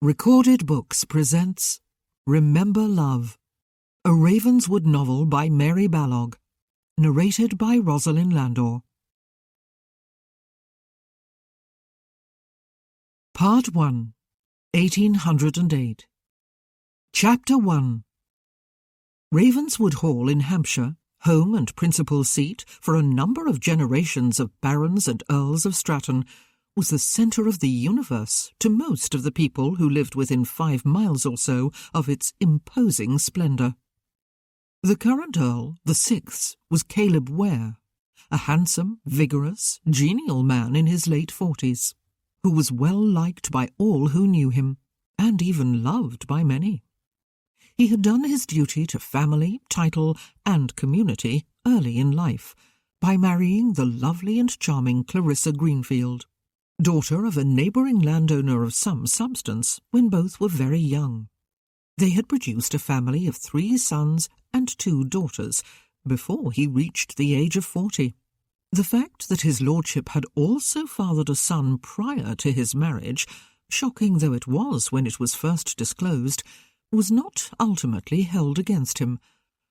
Recorded Books presents Remember Love, a Ravenswood novel by Mary Balogh, narrated by Rosalind Landor. Part 1, 1808. Chapter 1. Ravenswood Hall in Hampshire, home and principal seat for a number of generations of barons and earls of Stratton, was the centre of the universe to most of the people who lived within 5 miles or so of its imposing splendour. The current Earl, the 6th, was Caleb Ware, a handsome, vigorous, genial man in his late 40s, who was well liked by all who knew him, and even loved by many. He had done his duty to family, title, and community early in life, by marrying the lovely and charming Clarissa Greenfield, daughter of a neighbouring landowner of some substance, when both were very young. They had produced a family of 3 sons and 2 daughters before he reached the age of 40. The fact that his lordship had also fathered a son prior to his marriage, shocking though it was when it was first disclosed, was not ultimately held against him,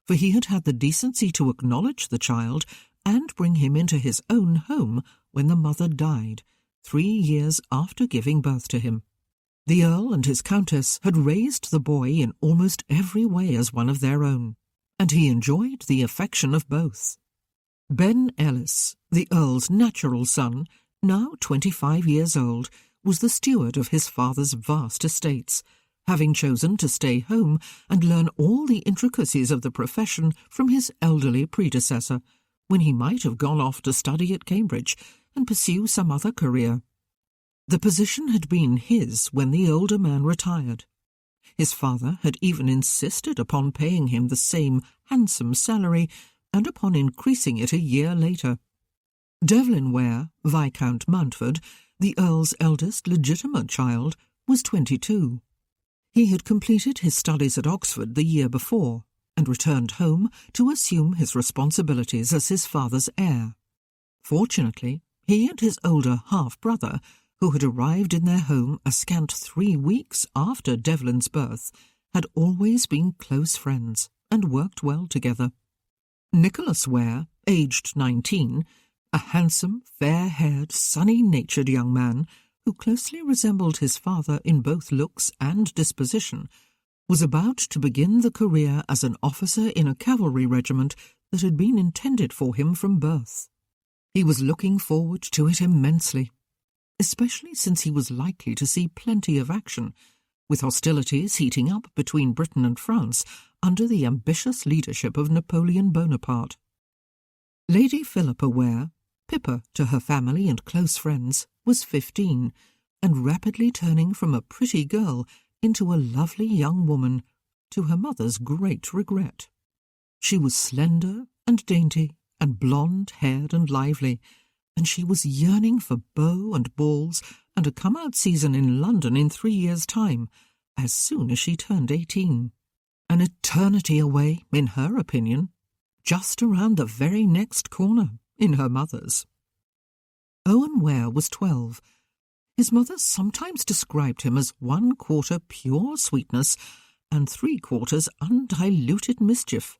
for he had had the decency to acknowledge the child and bring him into his own home when the mother died, 3 years after giving birth to him. The Earl and his Countess had raised the boy in almost every way as one of their own, and he enjoyed the affection of both. Ben Ellis, the Earl's natural son, now 25 years old, was the steward of his father's vast estates, having chosen to stay home and learn all the intricacies of the profession from his elderly predecessor, when he might have gone off to study at Cambridge and pursue some other career. The position had been his when the older man retired. His father had even insisted upon paying him the same handsome salary and upon increasing it a year later. Devlin Ware, Viscount Mountford, the Earl's eldest legitimate child, was 22. He had completed his studies at Oxford the year before and returned home to assume his responsibilities as his father's heir. Fortunately, he and his older half-brother, who had arrived in their home a scant 3 weeks after Devlin's birth, had always been close friends and worked well together. Nicholas Ware, aged 19, a handsome, fair-haired, sunny-natured young man who closely resembled his father in both looks and disposition, was about to begin the career as an officer in a cavalry regiment that had been intended for him from birth. He was looking forward to it immensely, especially since he was likely to see plenty of action, with hostilities heating up between Britain and France under the ambitious leadership of Napoleon Bonaparte. Lady Philippa Ware, Pippa to her family and close friends, was 15, and rapidly turning from a pretty girl into a lovely young woman, to her mother's great regret. She was slender and dainty, and blonde-haired and lively, and she was yearning for beaux and balls and a come-out season in London in 3 years' time, as soon as she turned 18. An eternity away, in her opinion, just around the very next corner, in her mother's. Owen Ware was 12. His mother sometimes described him as 1/4 pure sweetness and 3/4 undiluted mischief.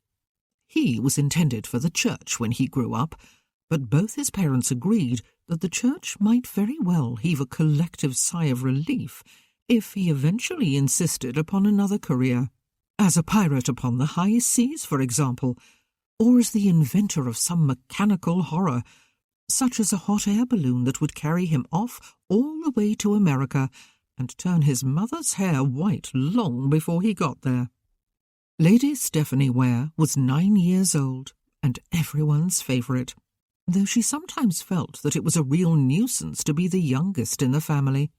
He was intended for the church when he grew up, but both his parents agreed that the church might very well heave a collective sigh of relief if he eventually insisted upon another career, as a pirate upon the high seas, for example, or as the inventor of some mechanical horror, such as a hot air balloon that would carry him off all the way to America and turn his mother's hair white long before he got there. Lady Stephanie Ware was 9 years old and everyone's favourite, though she sometimes felt that it was a real nuisance to be the youngest in the family,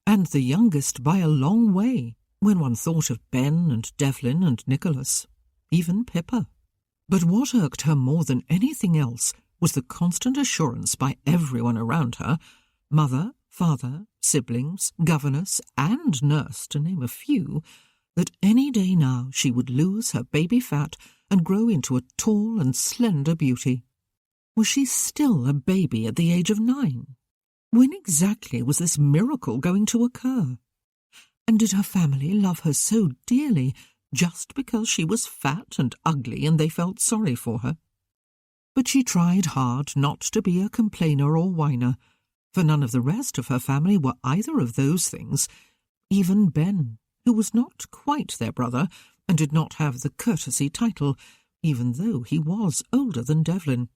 and the youngest by a long way when one thought of Ben and Devlin and Nicholas, even Pippa. But what irked her more than anything else was the constant assurance by everyone around her, mother, father, siblings, governess, and nurse, to name a few, that any day now she would lose her baby fat and grow into a tall and slender beauty. Was she still a baby at the age of 9? When exactly was this miracle going to occur? And did her family love her so dearly just because she was fat and ugly and they felt sorry for her? But she tried hard not to be a complainer or whiner, for none of the rest of her family were either of those things. Even Ben, who was not quite their brother and did not have the courtesy title, even though he was older than Devlin.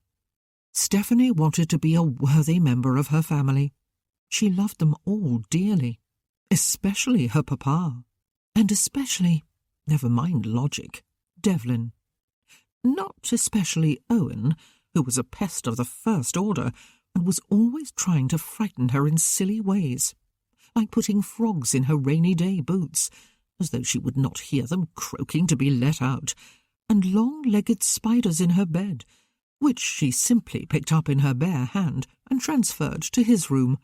Stephanie wanted to be a worthy member of her family. She loved them all dearly, especially her papa, and especially, never mind logic, Devlin. Not especially Owen, who was a pest of the first order and was always trying to frighten her in silly ways, like putting frogs in her rainy day boots, as though she would not hear them croaking to be let out, and long-legged spiders in her bed, which she simply picked up in her bare hand and transferred to his room.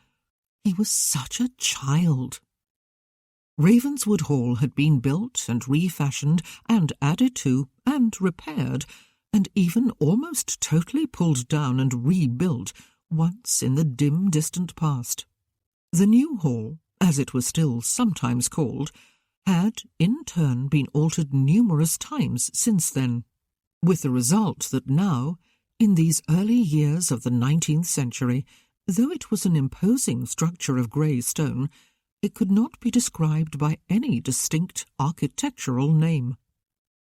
He was such a child. Ravenswood Hall had been built and refashioned and added to and repaired, and even almost totally pulled down and rebuilt once in the dim, distant past. The new hall, as it was still sometimes called, had in turn been altered numerous times since then, with the result that now, in these early years of the 19th century, though it was an imposing structure of grey stone, it could not be described by any distinct architectural name.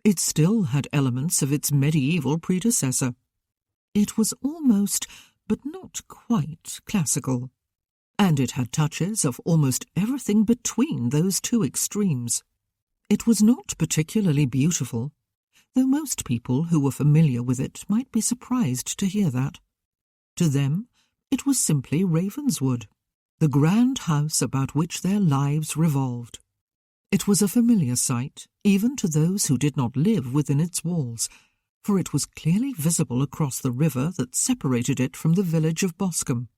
It still had elements of its medieval predecessor. It was almost, but not quite, classical, and it had touches of almost everything between those two extremes. It was not particularly beautiful, though most people who were familiar with it might be surprised to hear that. To them, it was simply Ravenswood, the grand house about which their lives revolved. It was a familiar sight, even to those who did not live within its walls, for it was clearly visible across the river that separated it from the village of Boscombe.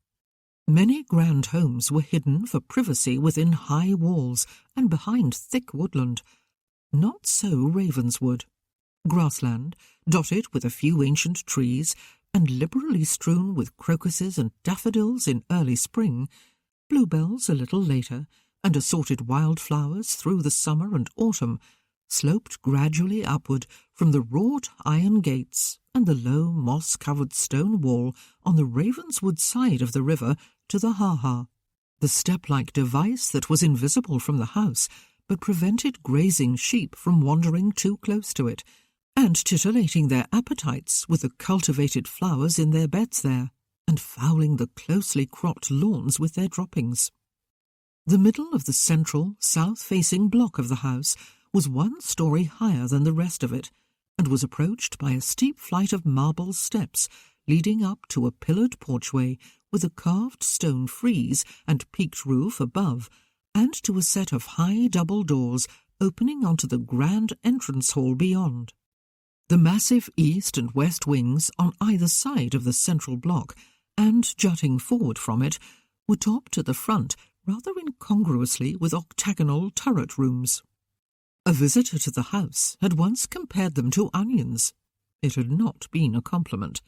Many grand homes were hidden for privacy within high walls and behind thick woodland. Not so Ravenswood. Grassland, dotted with a few ancient trees, and liberally strewn with crocuses and daffodils in early spring, bluebells a little later, and assorted wildflowers through the summer and autumn, sloped gradually upward from the wrought iron gates and the low moss-covered stone wall on the Ravenswood side of the river to the ha-ha, the step-like device that was invisible from the house, but prevented grazing sheep from wandering too close to it, and titillating their appetites with the cultivated flowers in their beds there, and fouling the closely cropped lawns with their droppings. The middle of the central, south-facing block of the house was 1 story higher than the rest of it, and was approached by a steep flight of marble steps leading up to a pillared porchway with a carved stone frieze and peaked roof above, and to a set of high double doors opening onto the grand entrance hall beyond. The massive east and west wings on either side of the central block, and jutting forward from it, were topped at the front rather incongruously with octagonal turret rooms. A visitor to the house had once compared them to onions. It had not been a compliment,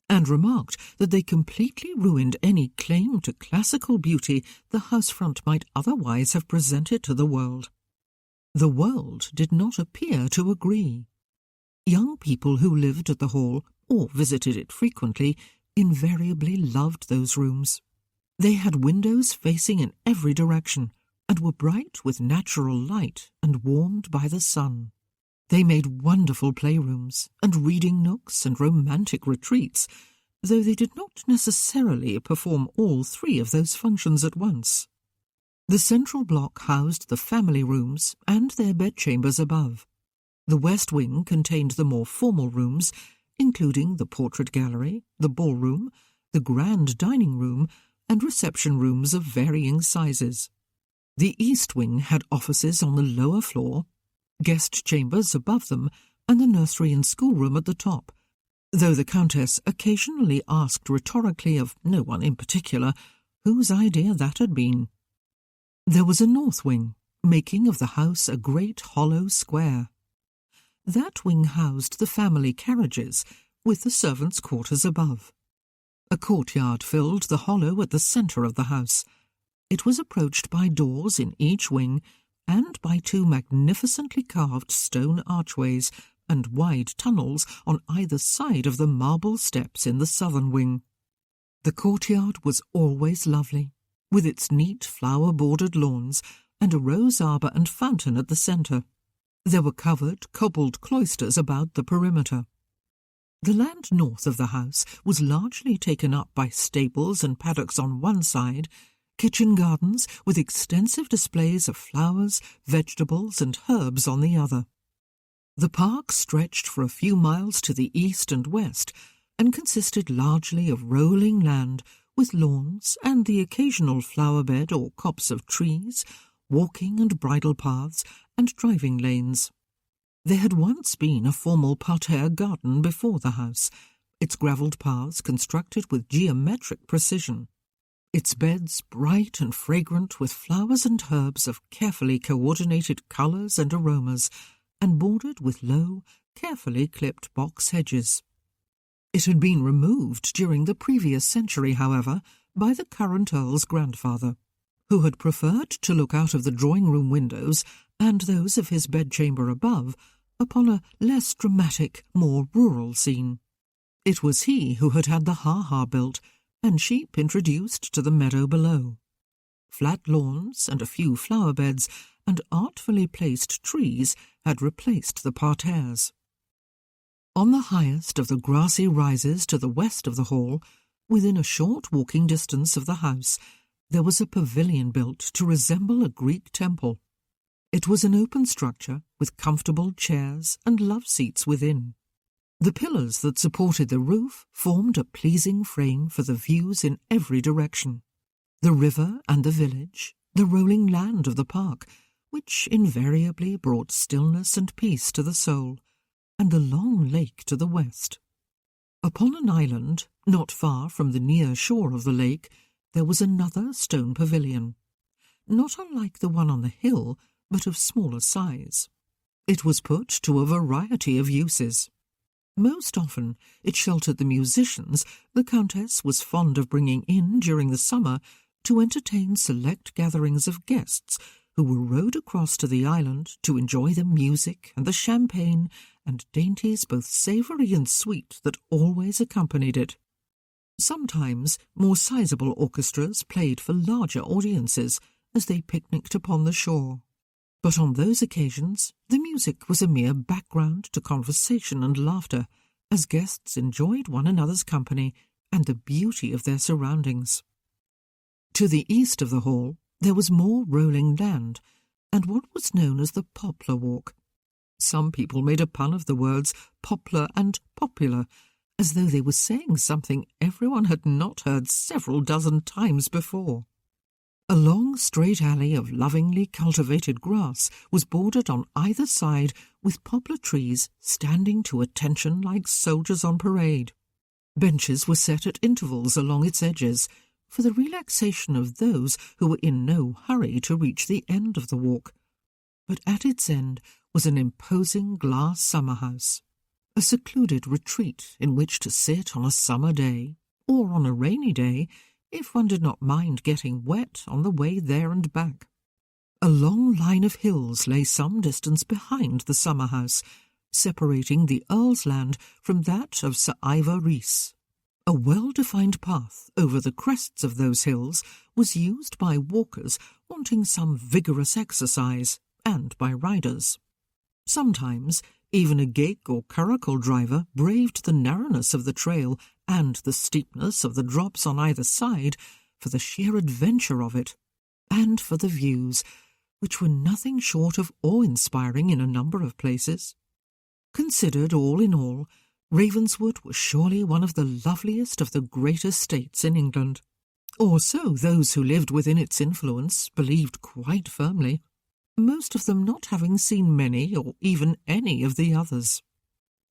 and remarked that they completely ruined any claim to classical beauty the housefront might otherwise have presented to the world. The world did not appear to agree. Young people who lived at the hall, or visited it frequently, invariably loved those rooms. They had windows facing in every direction, and were bright with natural light and warmed by the sun. They made wonderful playrooms and reading nooks and romantic retreats, though they did not necessarily perform all 3 of those functions at once. The central block housed the family rooms and their bedchambers above. The west wing contained the more formal rooms, including the portrait gallery, the ballroom, the grand dining room, and reception rooms of varying sizes. The east wing had offices on the lower floor, guest chambers above them, and the nursery and schoolroom at the top, though the Countess occasionally asked rhetorically of no one in particular whose idea that had been. There was a north wing, making of the house a great hollow square. That wing housed the family carriages, with the servants' quarters above. A courtyard filled the hollow at the centre of the house. It was approached by doors in each wing, and by two magnificently carved stone archways and wide tunnels on either side of the marble steps in the southern wing. The courtyard was always lovely, with its neat flower-bordered lawns and a rose arbour and fountain at the centre. There were covered, cobbled cloisters about the perimeter. The land north of the house was largely taken up by stables and paddocks on one side, kitchen gardens with extensive displays of flowers, vegetables and herbs on the other. The park stretched for a few miles to the east and west and consisted largely of rolling land with lawns and the occasional flower bed or copse of trees, walking and bridle paths and driving lanes. There had once been a formal parterre garden before the house, its gravelled paths constructed with geometric precision, its beds bright and fragrant with flowers and herbs of carefully coordinated colours and aromas, and bordered with low, carefully clipped box hedges. It had been removed during the previous century, however, by the current Earl's grandfather, who had preferred to look out of the drawing-room windows and those of his bedchamber above upon a less dramatic, more rural scene. It was he who had had the ha-ha built and sheep introduced to the meadow below. Flat lawns and a few flower beds and artfully placed trees had replaced the parterres. On the highest of the grassy rises to the west of the hall, within a short walking distance of the house, there was a pavilion built to resemble a Greek temple. It was an open structure with comfortable chairs and love-seats within. The pillars that supported the roof formed a pleasing frame for the views in every direction. The river and the village, the rolling land of the park, which invariably brought stillness and peace to the soul, and the long lake to the west. Upon an island, not far from the near shore of the lake, there was another stone pavilion, not unlike the one on the hill, but of smaller size. It was put to a variety of uses. Most often it sheltered the musicians the Countess was fond of bringing in during the summer to entertain select gatherings of guests who were rowed across to the island to enjoy the music and the champagne and dainties both savoury and sweet that always accompanied it. Sometimes more sizable orchestras played for larger audiences as they picnicked upon the shore. But on those occasions the music was a mere background to conversation and laughter, as guests enjoyed one another's company and the beauty of their surroundings. To the east of the hall there was more rolling land, and what was known as the poplar walk. Some people made a pun of the words poplar and popular, as though they were saying something everyone had not heard several dozen times before. A long straight alley of lovingly cultivated grass was bordered on either side with poplar trees standing to attention like soldiers on parade. Benches were set at intervals along its edges, for the relaxation of those who were in no hurry to reach the end of the walk. But at its end was an imposing glass summer-house, a secluded retreat in which to sit on a summer day, or on a rainy day, if one did not mind getting wet on the way there and back. A long line of hills lay some distance behind the summer-house, separating the Earl's land from that of Sir Ivor Rhys. A well-defined path over the crests of those hills was used by walkers wanting some vigorous exercise, and by riders. Sometimes even a gig or curricle driver braved the narrowness of the trail and the steepness of the drops on either side for the sheer adventure of it, and for the views, which were nothing short of awe-inspiring in a number of places. Considered all in all, Ravenswood was surely one of the loveliest of the great estates in England, or so those who lived within its influence believed quite firmly, most of them not having seen many or even any of the others.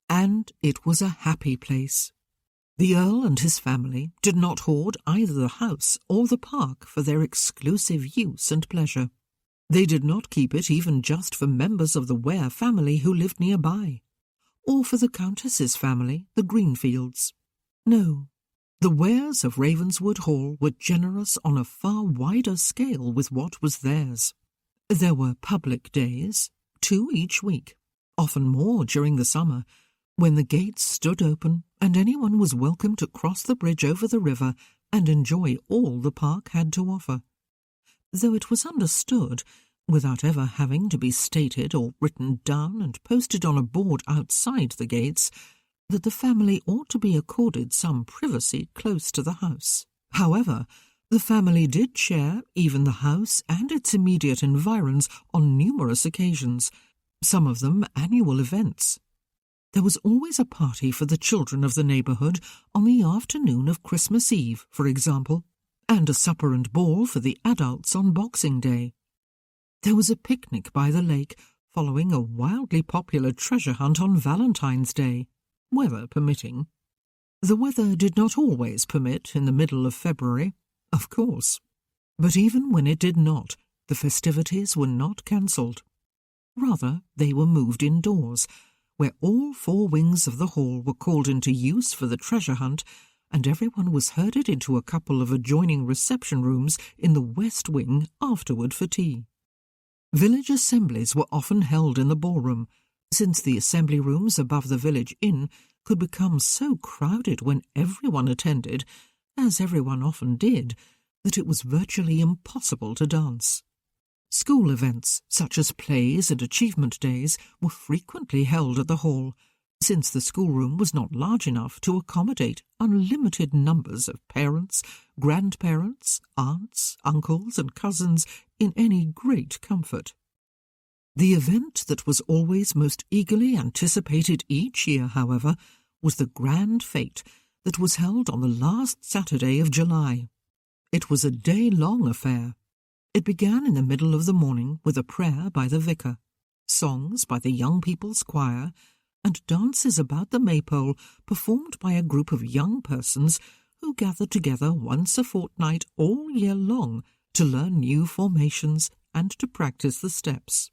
And it was a happy place. The Earl and his family did not hoard either the house or the park for their exclusive use and pleasure. They did not keep it even just for members of the Ware family who lived nearby, or for the Countess's family, the Greenfields. No, the Wares of Ravenswood Hall were generous on a far wider scale with what was theirs. There were public days, 2 each week, often more during the summer, when the gates stood open and anyone was welcome to cross the bridge over the river and enjoy all the park had to offer. Though it was understood, without ever having to be stated or written down and posted on a board outside the gates, that the family ought to be accorded some privacy close to the house. However, the family did share even the house and its immediate environs on numerous occasions, some of them annual events. There was always a party for the children of the neighbourhood on the afternoon of Christmas Eve, for example, and a supper and ball for the adults on Boxing Day. There was a picnic by the lake following a wildly popular treasure hunt on Valentine's Day, weather permitting. The weather did not always permit in the middle of February, of course, but even when it did not, the festivities were not cancelled. Rather, they were moved indoors, where all 4 wings of the hall were called into use for the treasure hunt, and everyone was herded into a couple of adjoining reception rooms in the west wing afterward for tea. Village assemblies were often held in the ballroom, since the assembly rooms above the village inn could become so crowded when everyone attended, as everyone often did, that it was virtually impossible to dance. School events, such as plays and achievement days, were frequently held at the hall, since the schoolroom was not large enough to accommodate unlimited numbers of parents, grandparents, aunts, uncles, and cousins in any great comfort. The event that was always most eagerly anticipated each year, however, was the grand fete that was held on the last Saturday of July. It was a day-long affair. It began in the middle of the morning with a prayer by the vicar, songs by the young people's choir, and dances about the maypole performed by a group of young persons who gathered together once a fortnight all year long to learn new formations and to practice the steps.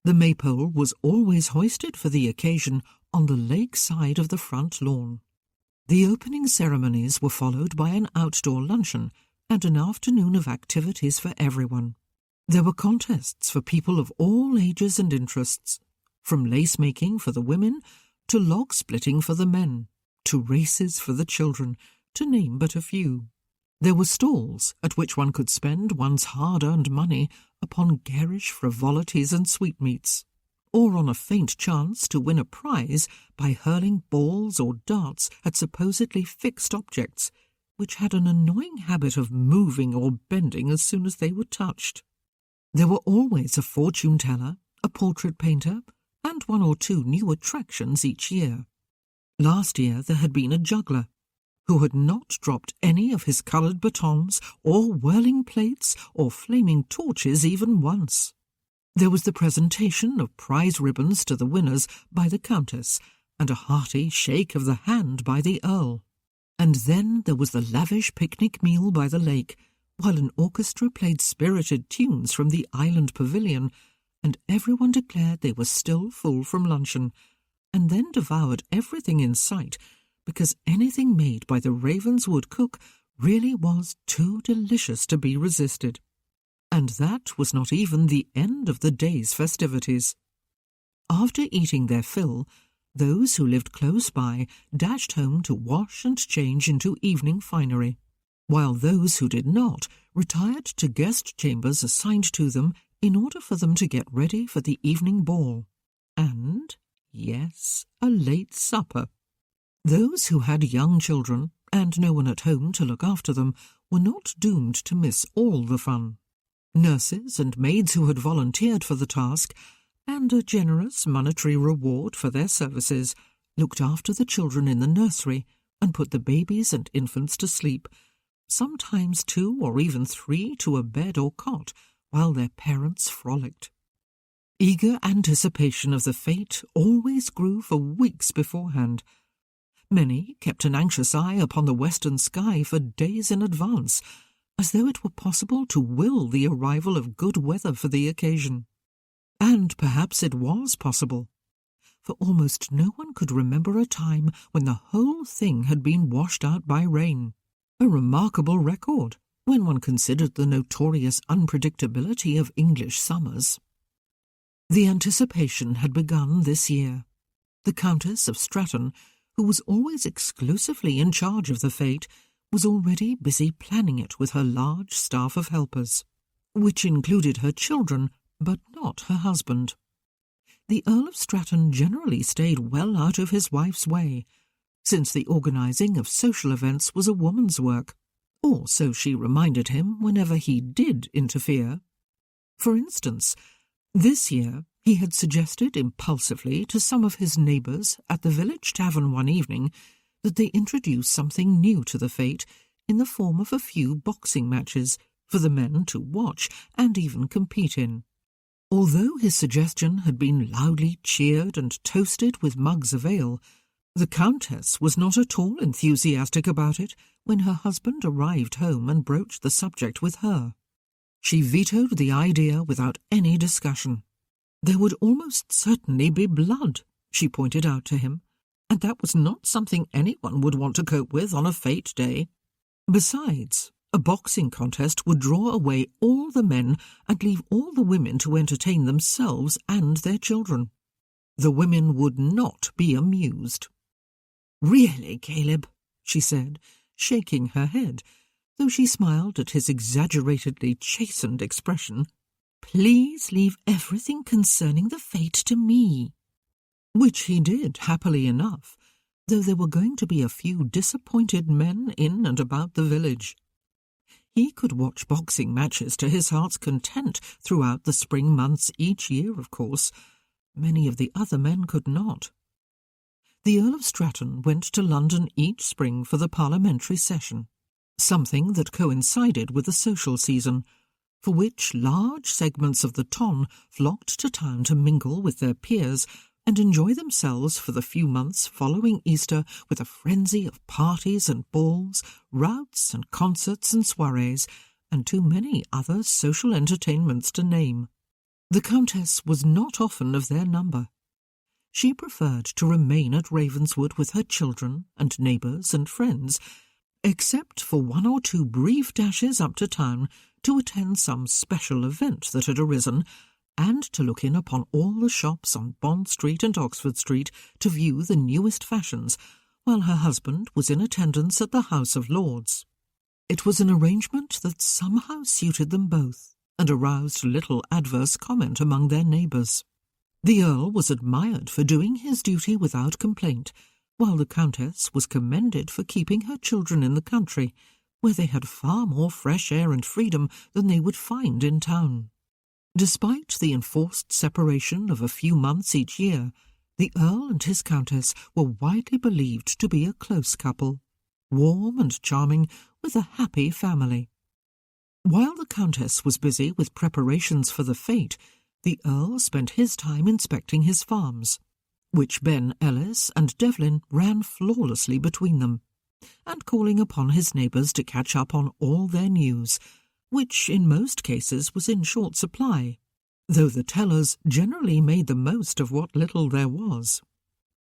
The maypole was always hoisted for the occasion on the lake side of the front lawn. The opening ceremonies were followed by an outdoor luncheon and an afternoon of activities for everyone. There were contests for people of all ages and interests, from lace-making for the women to log-splitting for the men, to races for the children, to name but a few. There were stalls at which one could spend one's hard-earned money upon garish frivolities and sweetmeats, or on a faint chance to win a prize by hurling balls or darts at supposedly fixed objects, which had an annoying habit of moving or bending as soon as they were touched. There were always a fortune-teller, a portrait painter, and 1 or 2 new attractions each year. Last year there had been a juggler, who had not dropped any of his coloured batons or whirling plates or flaming torches even once. There was the presentation of prize ribbons to the winners by the Countess, and a hearty shake of the hand by the Earl. And then there was the lavish picnic meal by the lake, while an orchestra played spirited tunes from the island pavilion, and everyone declared they were still full from luncheon, and then devoured everything in sight, because anything made by the Ravenswood cook really was too delicious to be resisted. And that was not even the end of the day's festivities. After eating their fill, those who lived close by dashed home to wash and change into evening finery, while those who did not retired to guest chambers assigned to them in order for them to get ready for the evening ball, and, yes, a late supper. Those who had young children, and no one at home to look after them, were not doomed to miss all the fun. Nurses and maids who had volunteered for the task, and a generous monetary reward for their services, looked after the children in the nursery and put the babies and infants to sleep, sometimes 2 or even 3 to a bed or cot, while their parents frolicked. Eager anticipation of the fete always grew for weeks beforehand. Many kept an anxious eye upon the western sky for days in advance, as though it were possible to will the arrival of good weather for the occasion. And perhaps it was possible, for almost no one could remember a time when the whole thing had been washed out by rain. A remarkable record, when one considered the notorious unpredictability of English summers. The anticipation had begun this year. The Countess of Stratton, who was always exclusively in charge of the fete, was already busy planning it with her large staff of helpers, which included her children, but not her husband. The Earl of Stratton generally stayed well out of his wife's way, since the organising of social events was a woman's work, or so she reminded him whenever he did interfere. For instance, this year he had suggested impulsively to some of his neighbours at the village tavern one evening that they introduce something new to the fete in the form of a few boxing matches for the men to watch and even compete in. Although his suggestion had been loudly cheered and toasted with mugs of ale, the Countess was not at all enthusiastic about it when her husband arrived home and broached the subject with her. She vetoed the idea without any discussion. There would almost certainly be blood, she pointed out to him, and that was not something anyone would want to cope with on a fete day. Besides, a boxing contest would draw away all the men and leave all the women to entertain themselves and their children. The women would not be amused. "Really, Caleb," she said, shaking her head, though she smiled at his exaggeratedly chastened expression, "please leave everything concerning the fete to me." Which he did, happily enough, though there were going to be a few disappointed men in and about the village. He could watch boxing matches to his heart's content throughout the spring months each year, of course. Many of the other men could not. The Earl of Stratton went to London each spring for the parliamentary session, something that coincided with the social season, for which large segments of the ton flocked to town to mingle with their peers and enjoy themselves for the few months following Easter with a frenzy of parties and balls, routs and concerts and soirees, and too many other social entertainments to name. The Countess was not often of their number. She preferred to remain at Ravenswood with her children and neighbours and friends, except for one or two brief dashes up to town to attend some special event that had arisen, and to look in upon all the shops on Bond Street and Oxford Street to view the newest fashions, while her husband was in attendance at the House of Lords. It was an arrangement that somehow suited them both, and aroused little adverse comment among their neighbours. The Earl was admired for doing his duty without complaint, while the Countess was commended for keeping her children in the country, where they had far more fresh air and freedom than they would find in town. Despite the enforced separation of a few months each year, the Earl and his Countess were widely believed to be a close couple, warm and charming, with a happy family. While the Countess was busy with preparations for the fete, the Earl spent his time inspecting his farms, which Ben Ellis and Devlin ran flawlessly between them, and calling upon his neighbours to catch up on all their news, which in most cases was in short supply, though the tellers generally made the most of what little there was.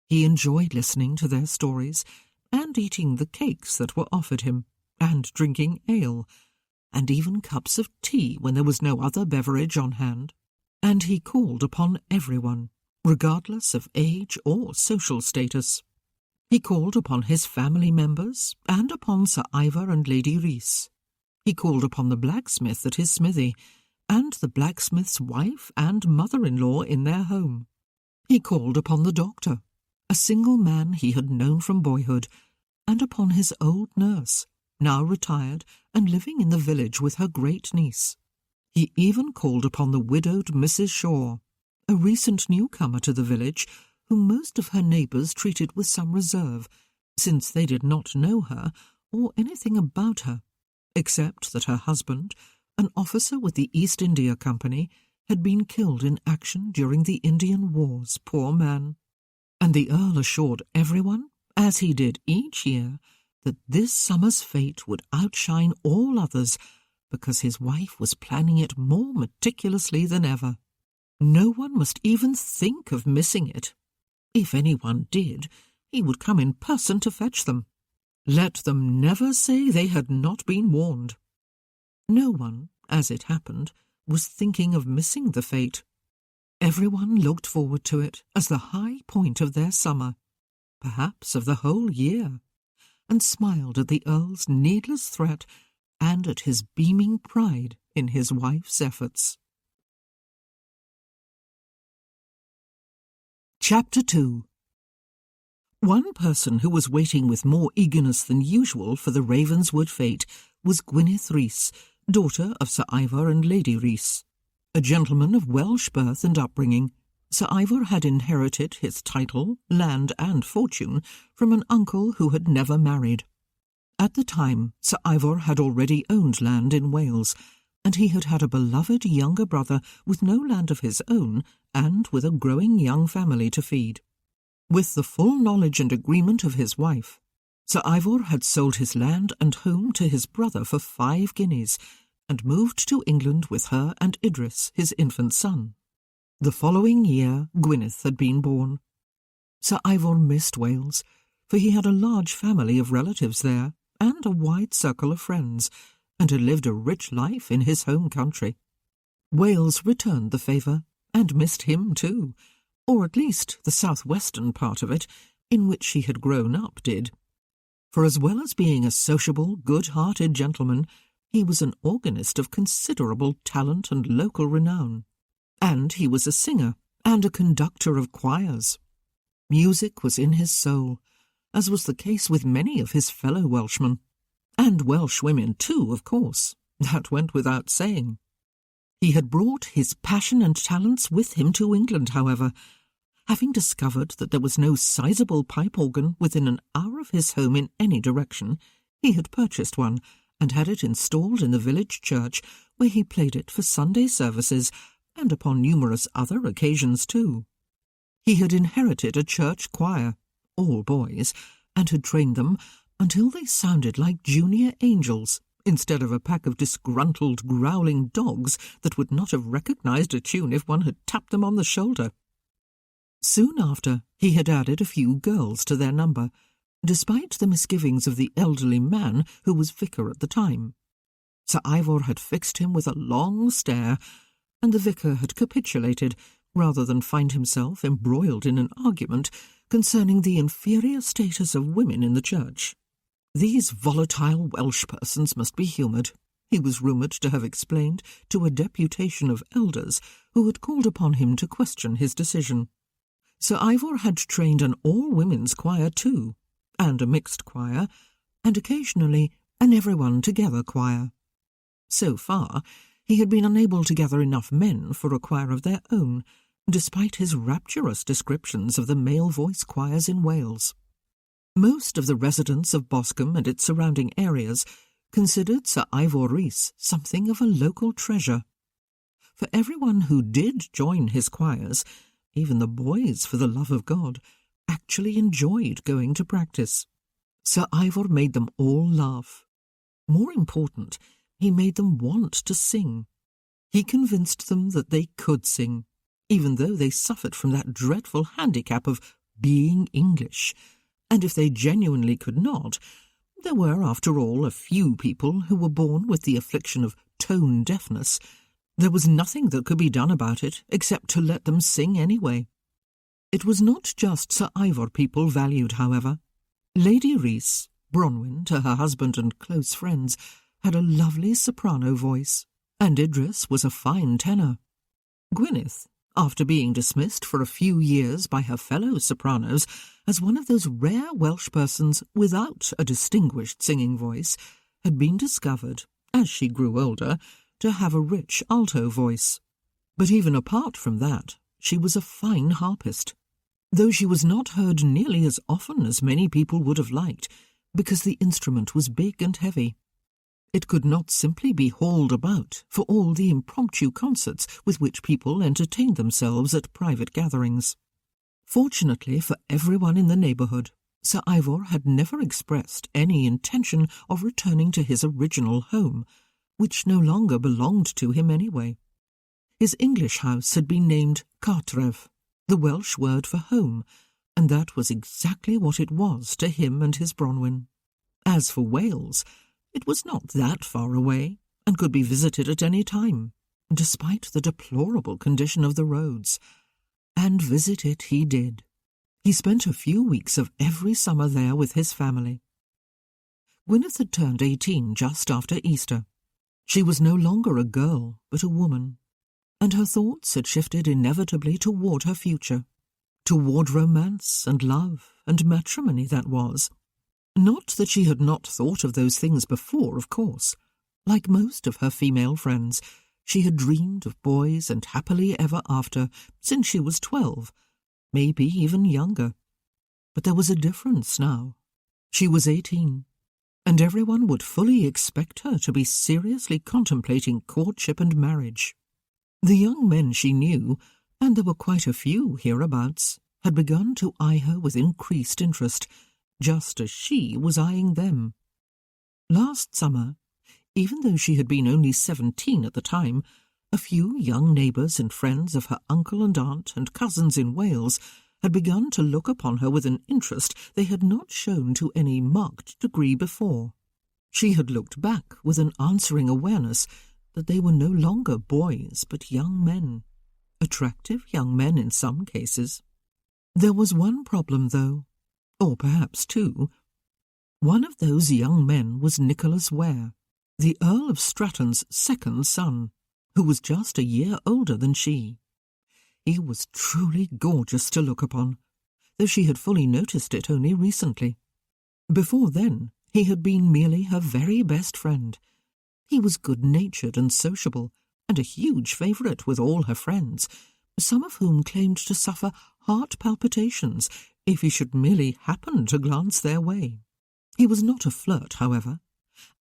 He enjoyed listening to their stories, and eating the cakes that were offered him, and drinking ale, and even cups of tea when there was no other beverage on hand, and he called upon everyone, regardless of age or social status. He called upon his family members, and upon Sir Ivor and Lady Rhys. He called upon the blacksmith at his smithy, and the blacksmith's wife and mother-in-law in their home. He called upon the doctor, a single man he had known from boyhood, and upon his old nurse, now retired and living in the village with her great-niece. He even called upon the widowed Mrs. Shaw, a recent newcomer to the village, whom most of her neighbours treated with some reserve, since they did not know her or anything about her, except that her husband, an officer with the East India Company, had been killed in action during the Indian Wars, poor man. And the Earl assured everyone, as he did each year, that this summer's fete would outshine all others, because his wife was planning it more meticulously than ever. No one must even think of missing it. If anyone did, he would come in person to fetch them. Let them never say they had not been warned. No one, as it happened, was thinking of missing the fete. Everyone looked forward to it as the high point of their summer, perhaps of the whole year, and smiled at the Earl's needless threat and at his beaming pride in his wife's efforts. Chapter 2. One person who was waiting with more eagerness than usual for the Ravenswood fete was Gwyneth Rhys, daughter of Sir Ivor and Lady Rhys. A gentleman of Welsh birth and upbringing, Sir Ivor had inherited his title, land and fortune from an uncle who had never married. At the time, Sir Ivor had already owned land in Wales, and he had had a beloved younger brother with no land of his own and with a growing young family to feed. With the full knowledge and agreement of his wife, Sir Ivor had sold his land and home to his brother for 5 guineas and moved to England with her and Idris, his infant son. The following year Gwyneth had been born. Sir Ivor missed Wales, for he had a large family of relatives there and a wide circle of friends, and had lived a rich life in his home country. Wales returned the favour, and missed him too, or at least the southwestern part of it, in which he had grown up, did. For as well as being a sociable, good-hearted gentleman, he was an organist of considerable talent and local renown, and he was a singer and a conductor of choirs. Music was in his soul, as was the case with many of his fellow Welshmen, and Welsh women too, of course. That went without saying. He had brought his passion and talents with him to England, however. Having discovered that there was no sizable pipe organ within an hour of his home in any direction, he had purchased one and had it installed in the village church, where he played it for Sunday services and upon numerous other occasions too. He had inherited a church choir, all boys, and had trained them until they sounded like junior angels, instead of a pack of disgruntled, growling dogs that would not have recognised a tune if one had tapped them on the shoulder. Soon after, he had added a few girls to their number, despite the misgivings of the elderly man who was vicar at the time. Sir Ivor had fixed him with a long stare, and the vicar had capitulated, rather than find himself embroiled in an argument concerning the inferior status of women in the church. These volatile Welsh persons must be humoured, he was rumoured to have explained to a deputation of elders who had called upon him to question his decision. Sir Ivor had trained an all-women's choir too, and a mixed choir, and occasionally an everyone-together choir. So far, he had been unable to gather enough men for a choir of their own, despite his rapturous descriptions of the male voice choirs in Wales. Most of the residents of Boscombe and its surrounding areas considered Sir Ivor Rhys something of a local treasure. For everyone who did join his choirs, even the boys, for the love of God, actually enjoyed going to practice. Sir Ivor made them all laugh. More important, he made them want to sing. He convinced them that they could sing, even though they suffered from that dreadful handicap of being English, and if they genuinely could not, there were, after all, a few people who were born with the affliction of tone deafness. There was nothing that could be done about it except to let them sing anyway. It was not just Sir Ivor people valued, however. Lady Rhys, Bronwyn to her husband and close friends, had a lovely soprano voice, and Idris was a fine tenor. Gwyneth, after being dismissed for a few years by her fellow sopranos as one of those rare Welsh persons without a distinguished singing voice, had been discovered, as she grew older, to have a rich alto voice. But even apart from that, she was a fine harpist, though she was not heard nearly as often as many people would have liked, because the instrument was big and heavy. It could not simply be hauled about for all the impromptu concerts with which people entertained themselves at private gatherings. Fortunately for everyone in the neighbourhood, Sir Ivor had never expressed any intention of returning to his original home, which no longer belonged to him anyway. His English house had been named Cartref, the Welsh word for home, and that was exactly what it was to him and his Bronwyn. As for Wales, it was not that far away, and could be visited at any time, despite the deplorable condition of the roads. And visit it he did. He spent a few weeks of every summer there with his family. Gwyneth had turned 18 just after Easter. She was no longer a girl, but a woman, and her thoughts had shifted inevitably toward her future, toward romance and love and matrimony, that was. Not that she had not thought of those things before, of course. Like most of her female friends, she had dreamed of boys and happily ever after since she was 12, maybe even younger. But there was a difference now. She was 18, and everyone would fully expect her to be seriously contemplating courtship and marriage. The young men she knew, and there were quite a few hereabouts, had begun to eye her with increased interest, just as she was eyeing them. Last summer, even though she had been only 17 at the time, a few young neighbours and friends of her uncle and aunt and cousins in Wales had begun to look upon her with an interest they had not shown to any marked degree before. She had looked back with an answering awareness that they were no longer boys but young men, attractive young men in some cases. There was one problem, though, or perhaps two. One of those young men was Nicholas Ware, the Earl of Stratton's second son, who was just a year older than she. He was truly gorgeous to look upon, though she had fully noticed it only recently. Before then, he had been merely her very best friend. He was good-natured and sociable, and a huge favourite with all her friends, some of whom claimed to suffer heart palpitations if he should merely happen to glance their way. He was not a flirt, however,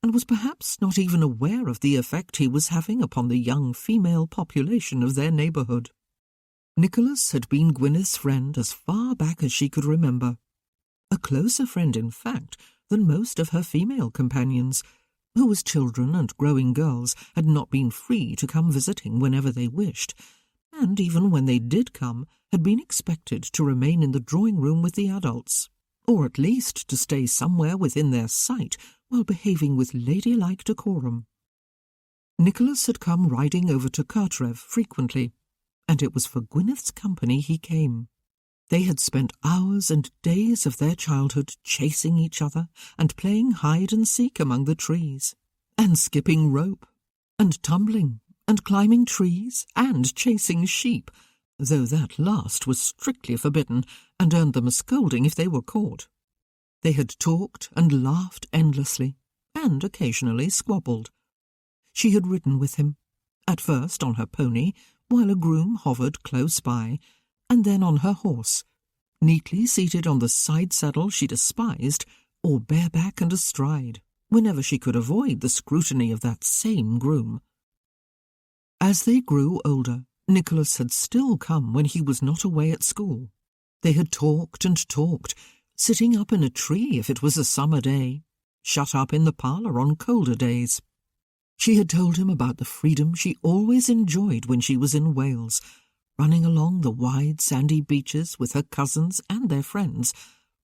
and was perhaps not even aware of the effect he was having upon the young female population of their neighbourhood. Nicholas had been Gwyneth's friend as far back as she could remember, a closer friend, in fact, than most of her female companions, who as children and growing girls had not been free to come visiting whenever they wished, and even when they did come, had been expected to remain in the drawing-room with the adults, or at least to stay somewhere within their sight while behaving with ladylike decorum. Nicholas had come riding over to Cartrev frequently, and it was for Gwyneth's company he came. They had spent hours and days of their childhood chasing each other and playing hide-and-seek among the trees, and skipping rope, and tumbling, and climbing trees, and chasing sheep, though that last was strictly forbidden and earned them a scolding if they were caught. They had talked and laughed endlessly, and occasionally squabbled. She had ridden with him, at first on her pony, while a groom hovered close by, and then on her horse, neatly seated on the side saddle she despised, or bareback and astride, whenever she could avoid the scrutiny of that same groom. As they grew older, Nicholas had still come when he was not away at school. They had talked and talked, sitting up in a tree if it was a summer day, shut up in the parlour on colder days. She had told him about the freedom she always enjoyed when she was in Wales, running along the wide sandy beaches with her cousins and their friends,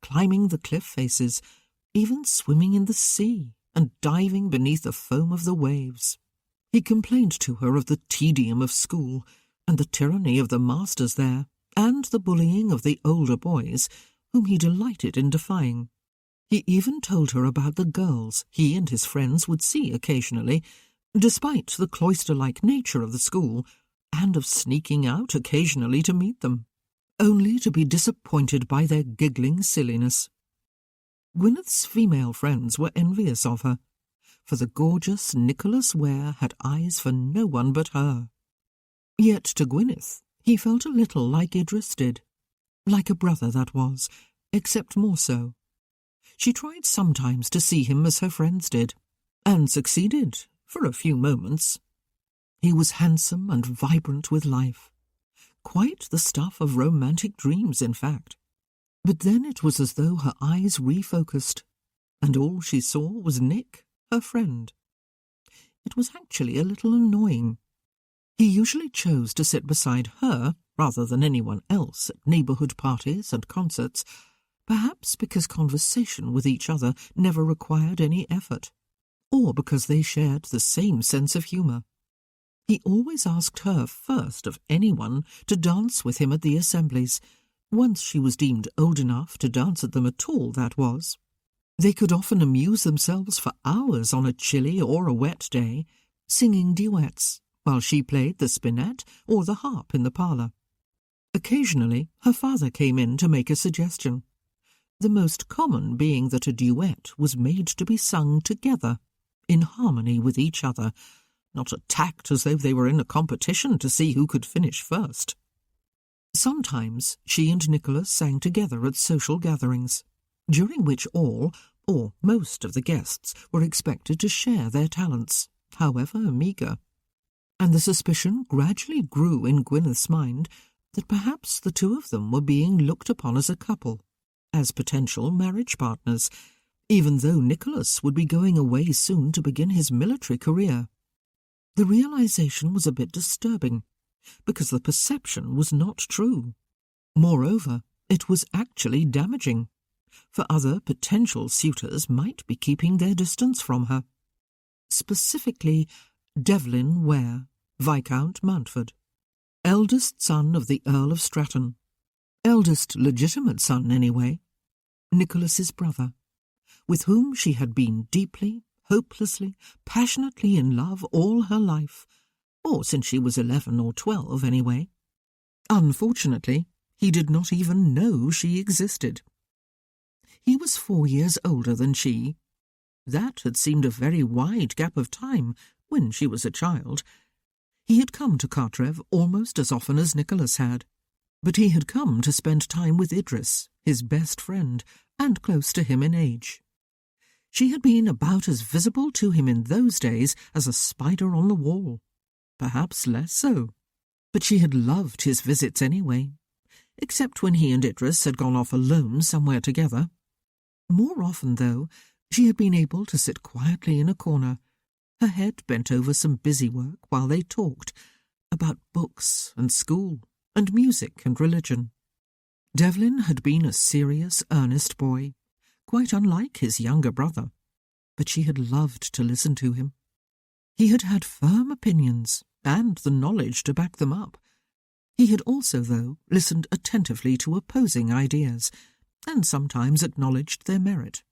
climbing the cliff faces, even swimming in the sea and diving beneath the foam of the waves. He complained to her of the tedium of school and the tyranny of the masters there, and the bullying of the older boys, whom he delighted in defying. He even told her about the girls he and his friends would see occasionally, despite the cloister-like nature of the school, and of sneaking out occasionally to meet them, only to be disappointed by their giggling silliness. Gwyneth's female friends were envious of her, for the gorgeous Nicholas Ware had eyes for no one but her. Yet to Gwyneth he felt a little like Idris did, like a brother, that was, except more so. She tried sometimes to see him as her friends did, and succeeded, for a few moments. He was handsome and vibrant with life, quite the stuff of romantic dreams, in fact. But then it was as though her eyes refocused, and all she saw was Nick, her friend. It was actually a little annoying. He usually chose to sit beside her rather than anyone else at neighbourhood parties and concerts, perhaps because conversation with each other never required any effort, or because they shared the same sense of humour. He always asked her first of anyone to dance with him at the assemblies, once she was deemed old enough to dance at them at all, that was. They could often amuse themselves for hours on a chilly or a wet day, singing duets, while she played the spinet or the harp in the parlour. Occasionally her father came in to make a suggestion, the most common being that a duet was made to be sung together, in harmony with each other, not attacked as though they were in a competition to see who could finish first. Sometimes she and Nicholas sang together at social gatherings, during which all, or most of the guests were expected to share their talents, however meagre. And the suspicion gradually grew in Gwyneth's mind that perhaps the two of them were being looked upon as a couple, as potential marriage partners, even though Nicholas would be going away soon to begin his military career. The realization was a bit disturbing, because the perception was not true. Moreover, it was actually damaging, for other potential suitors might be keeping their distance from her. Specifically, Devlin Ware, Viscount Mountford, eldest son of the Earl of Stratton, eldest legitimate son anyway, Nicholas's brother, with whom she had been deeply, hopelessly, passionately in love all her life, or since she was 11 or 12 anyway. Unfortunately, he did not even know she existed. He was 4 years older than she. That had seemed a very wide gap of time when she was a child. He had come to Cartrev almost as often as Nicholas had, but he had come to spend time with Idris, his best friend, and close to him in age. She had been about as visible to him in those days as a spider on the wall, perhaps less so, but she had loved his visits anyway, except when he and Idris had gone off alone somewhere together. More often, though, she had been able to sit quietly in a corner, her head bent over some busy work while they talked about books and school and music and religion. Devlin had been a serious, earnest boy, quite unlike his younger brother, but she had loved to listen to him. He had had firm opinions and the knowledge to back them up. He had also, though, listened attentively to opposing ideas, and sometimes acknowledged their merit.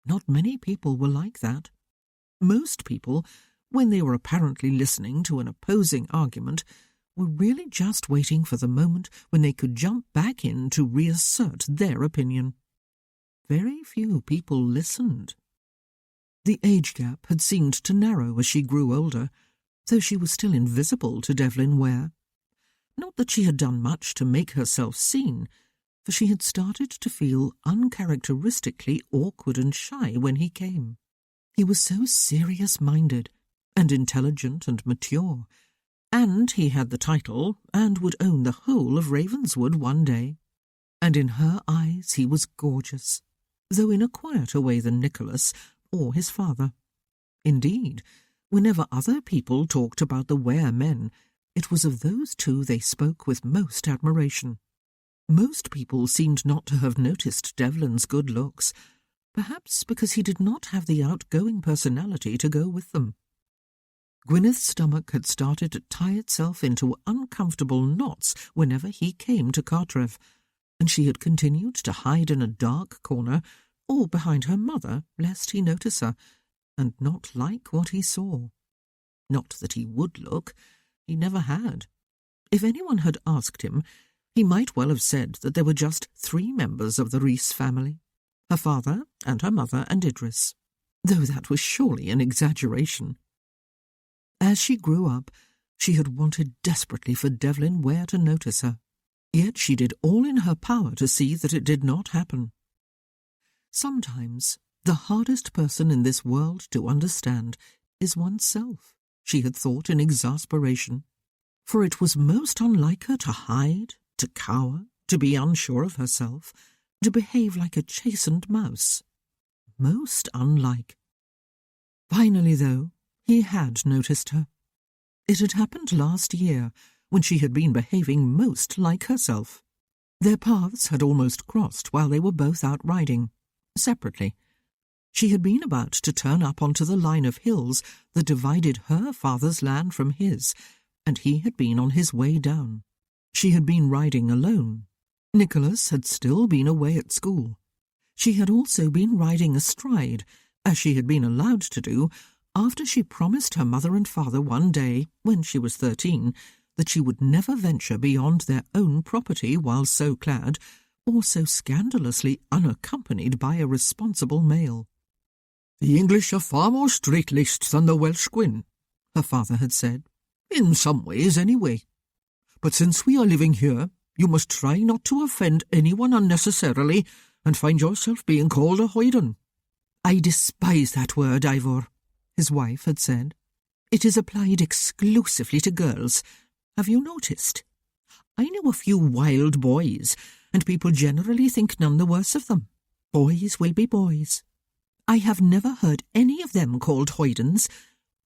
Not many people were like that. Most people, when they were apparently listening to an opposing argument, were really just waiting for the moment when they could jump back in to reassert their opinion. Very few people listened. The age gap had seemed to narrow as she grew older, though she was still invisible to Devlin Ware. Not that she had done much to make herself seen, for she had started to feel uncharacteristically awkward and shy when he came. He was so serious-minded and intelligent and mature, and he had the title and would own the whole of Ravenswood one day. And in her eyes he was gorgeous, though in a quieter way than Nicholas or his father. Indeed, whenever other people talked about the Ware men, it was of those two they spoke with most admiration. Most people seemed not to have noticed Devlin's good looks, perhaps because he did not have the outgoing personality to go with them. Gwyneth's stomach had started to tie itself into uncomfortable knots whenever he came to Cartrev, and she had continued to hide in a dark corner or behind her mother lest he notice her, and not like what he saw. Not that he would look, he never had. If anyone had asked him, he might well have said that there were just 3 members of the Rees family, her father and her mother and Idris, though that was surely an exaggeration. As she grew up, she had wanted desperately for Devlin Ware to notice her, yet she did all in her power to see that it did not happen. Sometimes the hardest person in this world to understand is oneself, she had thought in exasperation, for it was most unlike her to hide, to cower, to be unsure of herself, to behave like a chastened mouse. Most unlike. Finally, though, he had noticed her. It had happened last year, when she had been behaving most like herself. Their paths had almost crossed while they were both out riding, separately. She had been about to turn up onto the line of hills that divided her father's land from his, and he had been on his way down. She had been riding alone. Nicholas had still been away at school. She had also been riding astride, as she had been allowed to do, after she promised her mother and father one day, when she was 13, that she would never venture beyond their own property while so clad, or so scandalously unaccompanied by a responsible male. "The English are far more straight-laced than the Welsh Gwyn," her father had said, "in some ways anyway. But since we are living here, you must try not to offend anyone unnecessarily and find yourself being called a hoyden." "I despise that word, Ivor," his wife had said. "It is applied exclusively to girls. Have you noticed? I know a few wild boys, and people generally think none the worse of them. Boys will be boys. I have never heard any of them called hoydens,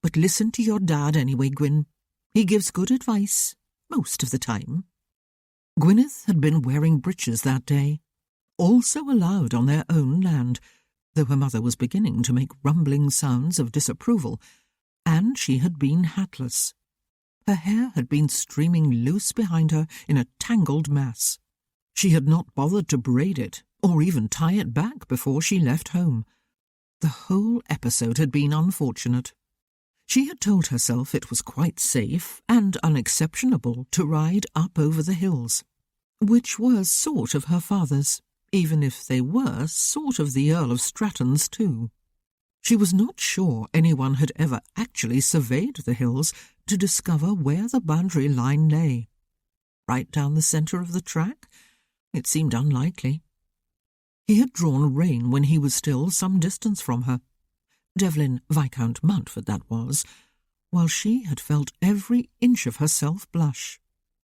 but listen to your dad anyway, Gwyn. He gives good advice, most of the time." Gwyneth had been wearing breeches that day, also allowed on their own land, though her mother was beginning to make rumbling sounds of disapproval, and she had been hatless. Her hair had been streaming loose behind her in a tangled mass. She had not bothered to braid it, or even tie it back before she left home. The whole episode had been unfortunate. She had told herself it was quite safe and unexceptionable to ride up over the hills, which were sort of her father's, even if they were sort of the Earl of Stratton's too. She was not sure anyone had ever actually surveyed the hills to discover where the boundary line lay. Right down the centre of the track? It seemed unlikely. He had drawn rein when he was still some distance from her. Devlin Viscount Mountford, that was, while she had felt every inch of herself blush.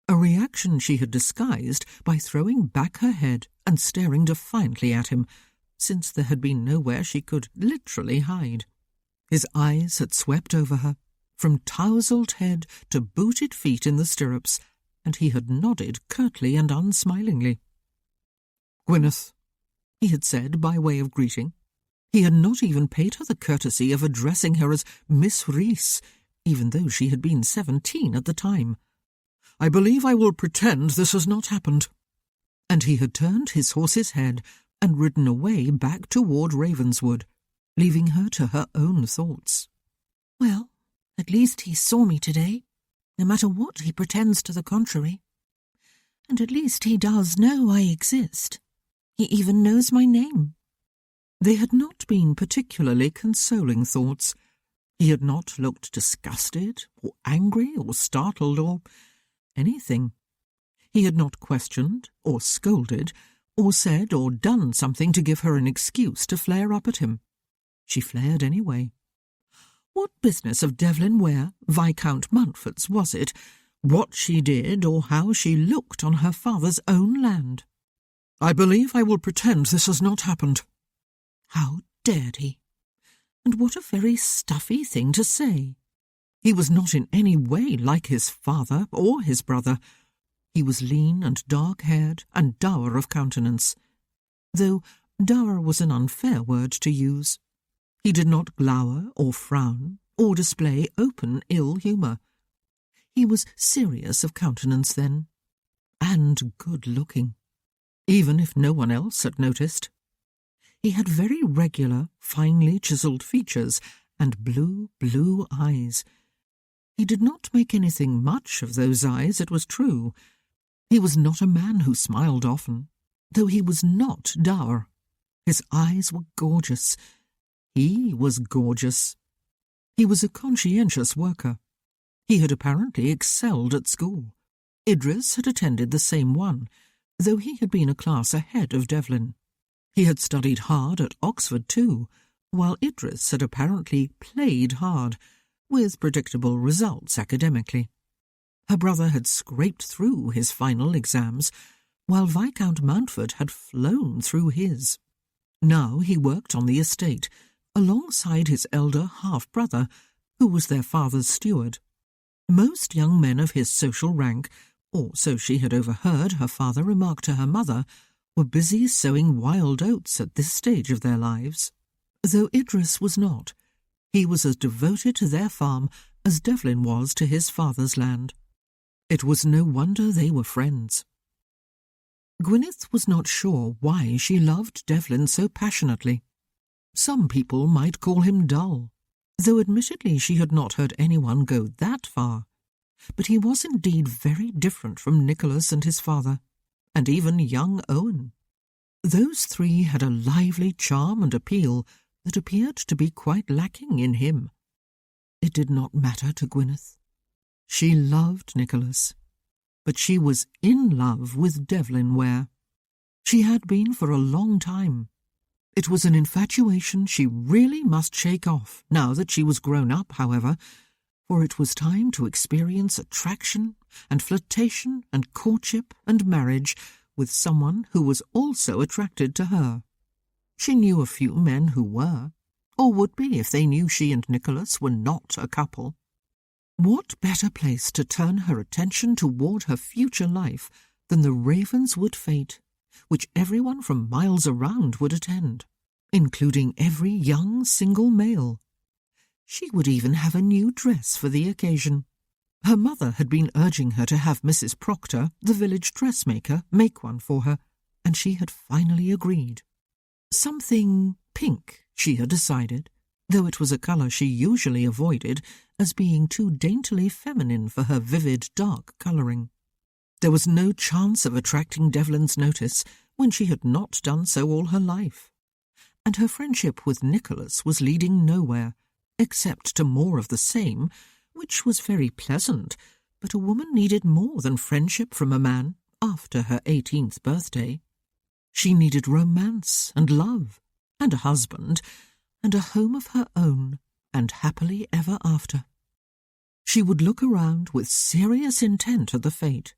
A reaction she had disguised by throwing back her head and staring defiantly at him, since there had been nowhere she could literally hide. His eyes had swept over her, from tousled head to booted feet in the stirrups, and he had nodded curtly and unsmilingly. "Gwyneth," he had said by way of greeting. He had not even paid her the courtesy of addressing her as Miss Reese, even though she had been 17 at the time. "I believe I will pretend this has not happened." And he had turned his horse's head and ridden away back toward Ravenswood, leaving her to her own thoughts. "Well, at least he saw me today, no matter what he pretends to the contrary. And at least he does know I exist. He even knows my name." They had not been particularly consoling thoughts. He had not looked disgusted, or angry, or startled, or anything. He had not questioned, or scolded, or said or done something to give her an excuse to flare up at him. She flared anyway. What business of Devlin Ware, Viscount Mountford's, was it, what she did or how she looked on her father's own land? "I believe I will pretend this has not happened." How dared he? And what a very stuffy thing to say. He was not in any way like his father or his brother. He was lean and dark-haired and dour of countenance, though dour was an unfair word to use. He did not glower or frown or display open ill humour. He was serious of countenance then, and good-looking, even if no one else had noticed. He had very regular, finely chiselled features and blue eyes. He did not make anything much of those eyes, it was true. He was not a man who smiled often, though he was not dour. His eyes were gorgeous. He was gorgeous. He was a conscientious worker. He had apparently excelled at school. Idris had attended the same one, though he had been a class ahead of Devlin. He had studied hard at Oxford too, while Idris had apparently played hard, with predictable results academically. Her brother had scraped through his final exams, while Viscount Mountford had flown through his. Now he worked on the estate, alongside his elder half-brother, who was their father's steward. Most young men of his social rank, or so she had overheard her father remark to her mother, were busy sowing wild oats at this stage of their lives. though Idris was not. He was as devoted to their farm as Devlin was to his father's land. It was no wonder they were friends. Gwyneth was not sure why she loved Devlin so passionately. Some people might call him dull, though admittedly she had not heard anyone go that far. But he was indeed very different from Nicholas and his father, and even young Owen. Those three had a lively charm and appeal that appeared to be quite lacking in him. It did not matter to Gwyneth. She loved Nicholas, but she was in love with Devlin Ware. She had been for a long time. It was an infatuation she really must shake off, now that she was grown up, however, for it was time to experience attraction and flirtation and courtship and marriage with someone who was also attracted to her. She knew a few men who were, or would be if they knew she and Nicholas were not a couple. What better place to turn her attention toward her future life than the Ravenswood fete, which everyone from miles around would attend, including every young single male. She would even have a new dress for the occasion. Her mother had been urging her to have Mrs. Proctor, the village dressmaker, make one for her, and she had finally agreed. Something pink, she had decided, though it was a colour she usually avoided as being too daintily feminine for her vivid dark colouring. There was no chance of attracting Devlin's notice when she had not done so all her life, and her friendship with Nicholas was leading nowhere, except to more of the same, which was very pleasant, but a woman needed more than friendship from a man after her 18th birthday. She needed romance and love, and a husband, and a home of her own, and happily ever after. She would look around with serious intent at the fate.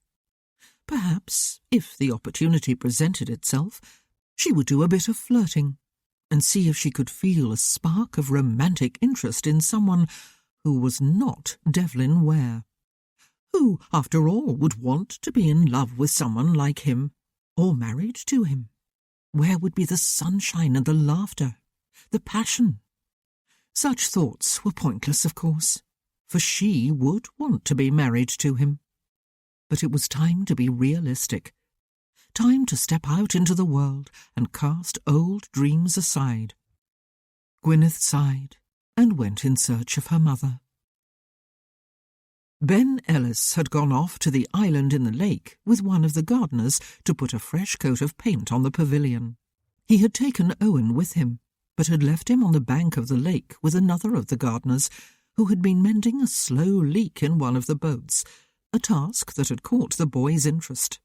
Perhaps, if the opportunity presented itself, she would do a bit of flirting, and see if she could feel a spark of romantic interest in someone who was not Devlin Ware. Who, after all, would want to be in love with someone like him, or married to him? Where would be the sunshine and the laughter, the passion? Such thoughts were pointless, of course, for she would want to be married to him. But it was time to be realistic, time to step out into the world and cast old dreams aside. Gwyneth sighed and went in search of her mother. Ben Ellis had gone off to the island in the lake with one of the gardeners to put a fresh coat of paint on the pavilion. He had taken Owen with him, but had left him on the bank of the lake with another of the gardeners, who had been mending a slow leak in one of the boats, a task that had caught the boy's interest.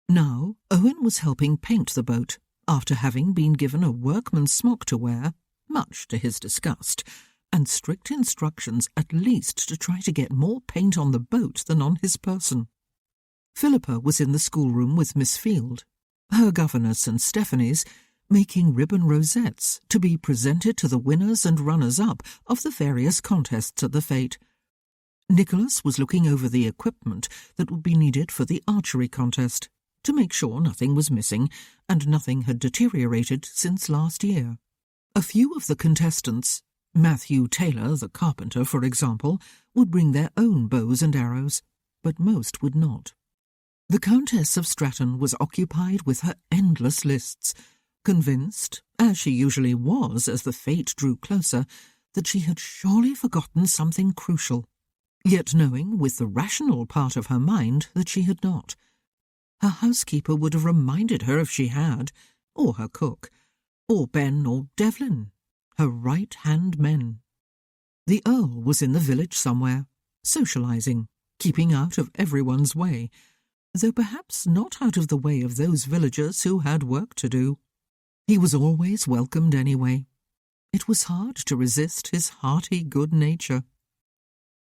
Now Owen was helping paint the boat, after having been given a workman's smock to wear, much to his disgust, and strict instructions at least to try to get more paint on the boat than on his person. Philippa was in the schoolroom with Miss Field, her governess and Stephanie's, making ribbon rosettes to be presented to the winners and runners-up of the various contests at the fete. Nicholas was looking over the equipment that would be needed for the archery contest, to make sure nothing was missing and nothing had deteriorated since last year. A few of the contestants, Matthew Taylor, the carpenter, for example, would bring their own bows and arrows, but most would not. The Countess of Stratton was occupied with her endless lists, convinced, as she usually was as the fate drew closer, that she had surely forgotten something crucial, yet knowing with the rational part of her mind that she had not. Her housekeeper would have reminded her if she had, or her cook, or Ben or Devlin, her right-hand men. The Earl was in the village somewhere, socializing, keeping out of everyone's way, though perhaps not out of the way of those villagers who had work to do. He was always welcomed anyway. It was hard to resist his hearty good nature.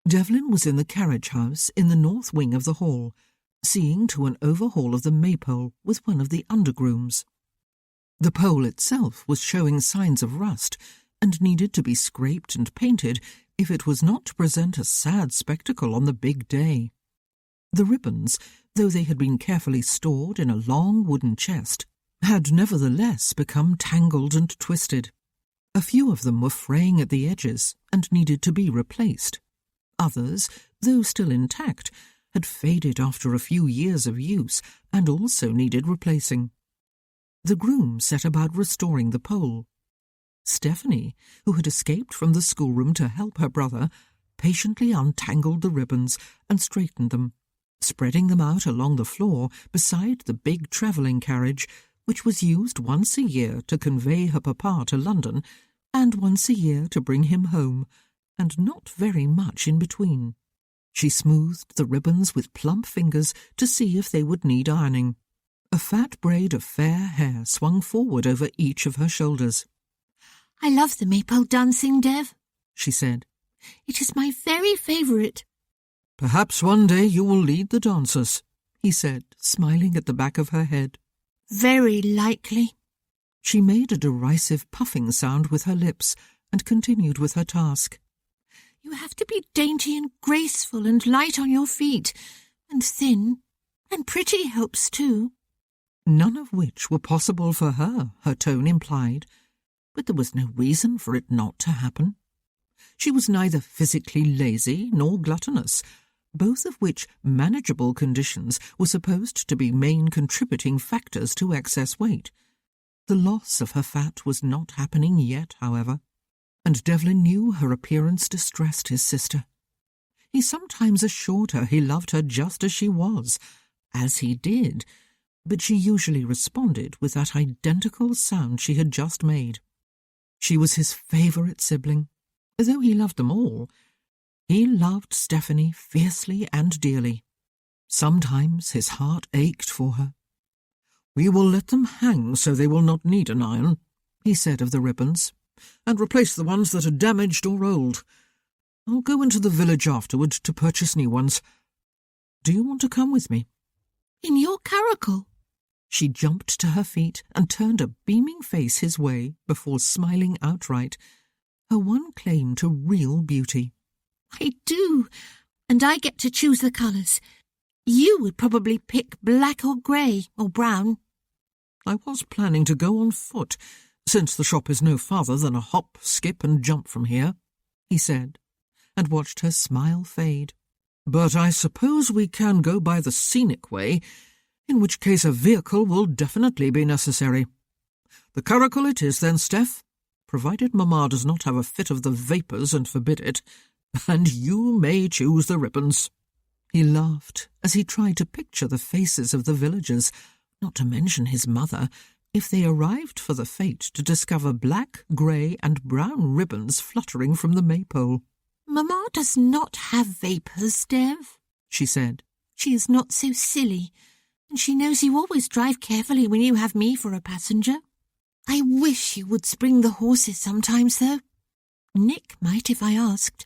Devlin was in the carriage house in the north wing of the hall, seeing to an overhaul of the maypole with one of the undergrooms. The pole itself was showing signs of rust and needed to be scraped and painted if it was not to present a sad spectacle on the big day. The ribbons, though they had been carefully stored in a long wooden chest, had nevertheless become tangled and twisted, A few of them were fraying at the edges and needed to be replaced. Others, though still intact, had faded after a few years of use and also needed replacing. The groom set about restoring the pole. Stephanie, who had escaped from the schoolroom to help her brother, patiently untangled the ribbons and straightened them, spreading them out along the floor beside the big travelling carriage, which was used once a year to convey her papa to London and once a year to bring him home, and not very much in between. She smoothed the ribbons with plump fingers to see if they would need ironing. A fat braid of fair hair swung forward over each of her shoulders. "I love the maypole dancing, Dev," she said. "It is my very favourite." "Perhaps one day you will lead the dancers," he said, smiling at the back of her head. "Very likely." She made a derisive puffing sound with her lips and continued with her task. "You have to be dainty and graceful and light on your feet, and thin, and pretty helps too." None of which were possible for her tone implied, but there was no reason for it not to happen. She was neither physically lazy nor gluttonous, both of which manageable conditions were supposed to be main contributing factors to excess weight. The loss of her fat was not happening yet, however, and Devlin knew her appearance distressed his sister. He sometimes assured her he loved her just as she was, as he did, but she usually responded with that identical sound she had just made. She was his favourite sibling, though he loved them all. He loved Stephanie fiercely and dearly. Sometimes his heart ached for her. "We will let them hang so they will not need an iron," he said of the ribbons, "and replace the ones that are damaged or old. I'll go into the village afterward to purchase new ones. Do you want to come with me?" "In your curricle?" She jumped to her feet and turned a beaming face his way before smiling outright, her one claim to real beauty. "I do, and I get to choose the colours. You would probably pick black or grey or brown." "I was planning to go on foot, since the shop is no farther than a hop, skip and jump from here," he said, and watched her smile fade. "But I suppose we can go by the scenic way, in which case a vehicle will definitely be necessary. The curricle it is then, Steph, provided Mamma does not have a fit of the vapours and forbid it, and you may choose the ribbons." He laughed as he tried to picture the faces of the villagers, not to mention his mother, if they arrived for the fete to discover black, grey and brown ribbons fluttering from the maypole. "Mamma does not have vapours, Dev," she said. "She is not so silly, and she knows you always drive carefully when you have me for a passenger. I wish you would spring the horses sometimes, though. Nick might if I asked,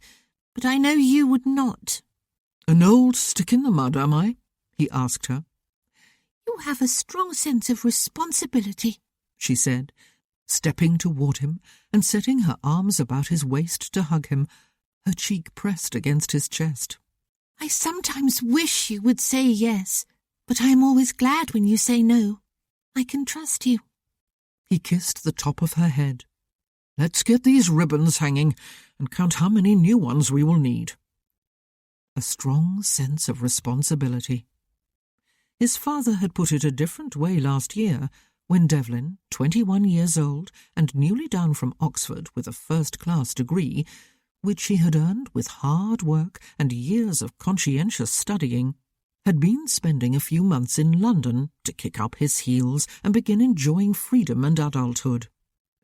but I know you would not." "An old stick in the mud, am I?" he asked her. "You have a strong sense of responsibility," she said, stepping toward him and setting her arms about his waist to hug him, her cheek pressed against his chest. "I sometimes wish you would say yes, but I am always glad when you say no. I can trust you." He kissed the top of her head. "Let's get these ribbons hanging and count how many new ones we will need." A strong sense of responsibility. His father had put it a different way last year, when Devlin, 21 years old and newly down from Oxford with a first-class degree, which he had earned with hard work and years of conscientious studying, had been spending a few months in London to kick up his heels and begin enjoying freedom and adulthood.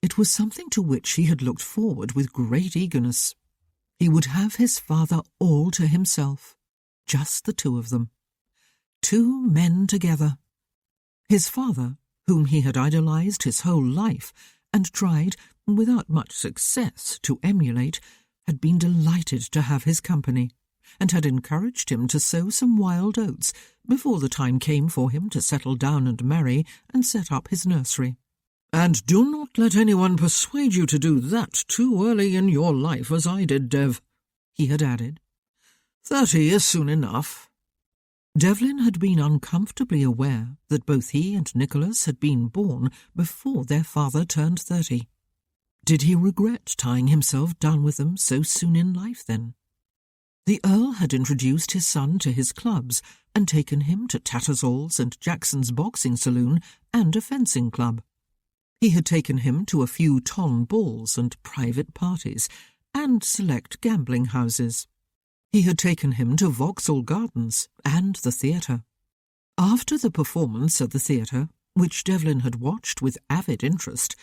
It was something to which he had looked forward with great eagerness. He would have his father all to himself, just the two of them. 2 men together. His father, whom he had idolized his whole life and tried, without much success, to emulate, had been delighted to have his company, and had encouraged him to sow some wild oats before the time came for him to settle down and marry and set up his nursery. "And do not let anyone persuade you to do that too early in your life as I did, Dev," he had added. 30 is soon enough." Devlin had been uncomfortably aware that both he and Nicholas had been born before their father turned 30. Did he regret tying himself down with them so soon in life, then? The Earl had introduced his son to his clubs and taken him to Tattersall's and Jackson's boxing saloon and a fencing club. He had taken him to a few ton balls and private parties and select gambling houses. He had taken him to Vauxhall Gardens and the theatre. After the performance at the theatre, which Devlin had watched with avid interest,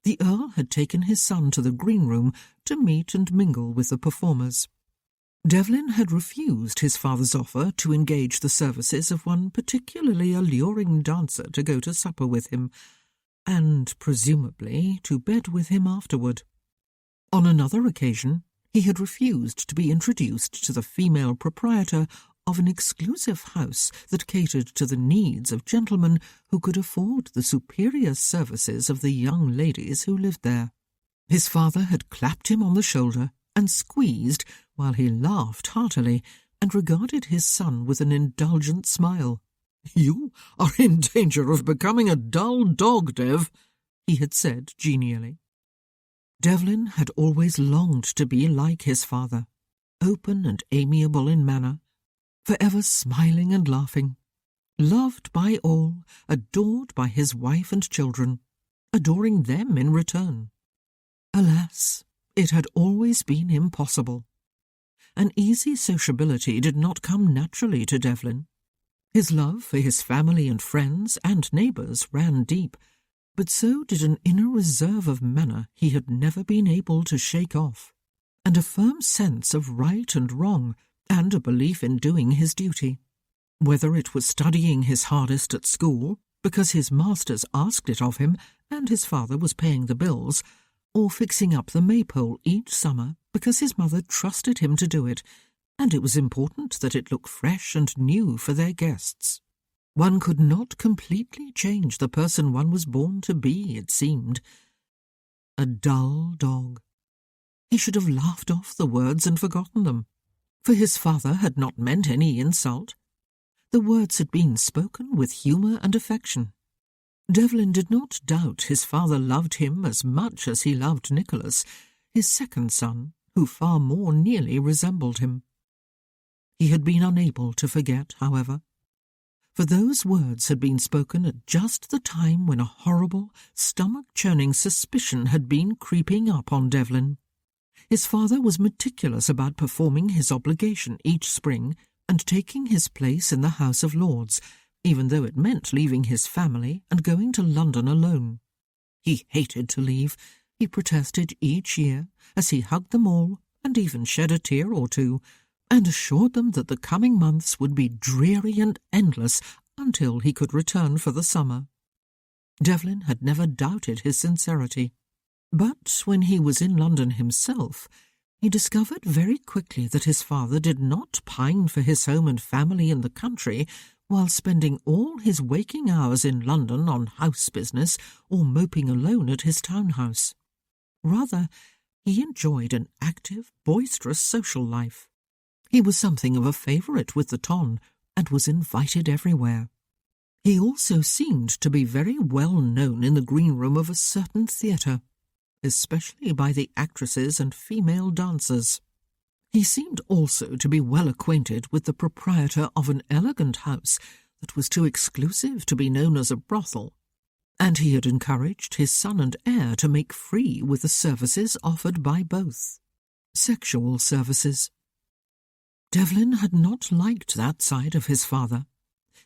the Earl had taken his son to the green room to meet and mingle with the performers. Devlin had refused his father's offer to engage the services of one particularly alluring dancer to go to supper with him, and presumably to bed with him afterward. On another occasion, he had refused to be introduced to the female proprietor of an exclusive house that catered to the needs of gentlemen who could afford the superior services of the young ladies who lived there. His father had clapped him on the shoulder and squeezed while he laughed heartily and regarded his son with an indulgent smile. "You are in danger of becoming a dull dog, Dev," he had said genially. Devlin had always longed to be like his father, open and amiable in manner, forever smiling and laughing, loved by all, adored by his wife and children, adoring them in return. Alas, it had always been impossible. An easy sociability did not come naturally to Devlin. His love for his family and friends and neighbours ran deep, but so did an inner reserve of manner he had never been able to shake off, and a firm sense of right and wrong, and a belief in doing his duty. Whether it was studying his hardest at school, because his masters asked it of him and his father was paying the bills, or fixing up the maypole each summer because his mother trusted him to do it, and it was important that it look fresh and new for their guests. One could not completely change the person one was born to be, it seemed. A dull dog. He should have laughed off the words and forgotten them, for his father had not meant any insult. The words had been spoken with humour and affection. Devlin did not doubt his father loved him as much as he loved Nicholas, his second son, who far more nearly resembled him. He had been unable to forget, however, for those words had been spoken at just the time when a horrible, stomach-churning suspicion had been creeping up on Devlin. His father was meticulous about performing his obligation each spring and taking his place in the House of Lords, even though it meant leaving his family and going to London alone. He hated to leave, he protested each year, as he hugged them all and even shed a tear or two, and assured them that the coming months would be dreary and endless until he could return for the summer. Devlin had never doubted his sincerity, but when he was in London himself, he discovered very quickly that his father did not pine for his home and family in the country while spending all his waking hours in London on house business or moping alone at his townhouse. Rather, he enjoyed an active, boisterous social life. He was something of a favourite with the ton, and was invited everywhere. He also seemed to be very well known in the green room of a certain theatre, especially by the actresses and female dancers. He seemed also to be well acquainted with the proprietor of an elegant house that was too exclusive to be known as a brothel, and he had encouraged his son and heir to make free with the services offered by both. Sexual services. Devlin had not liked that side of his father,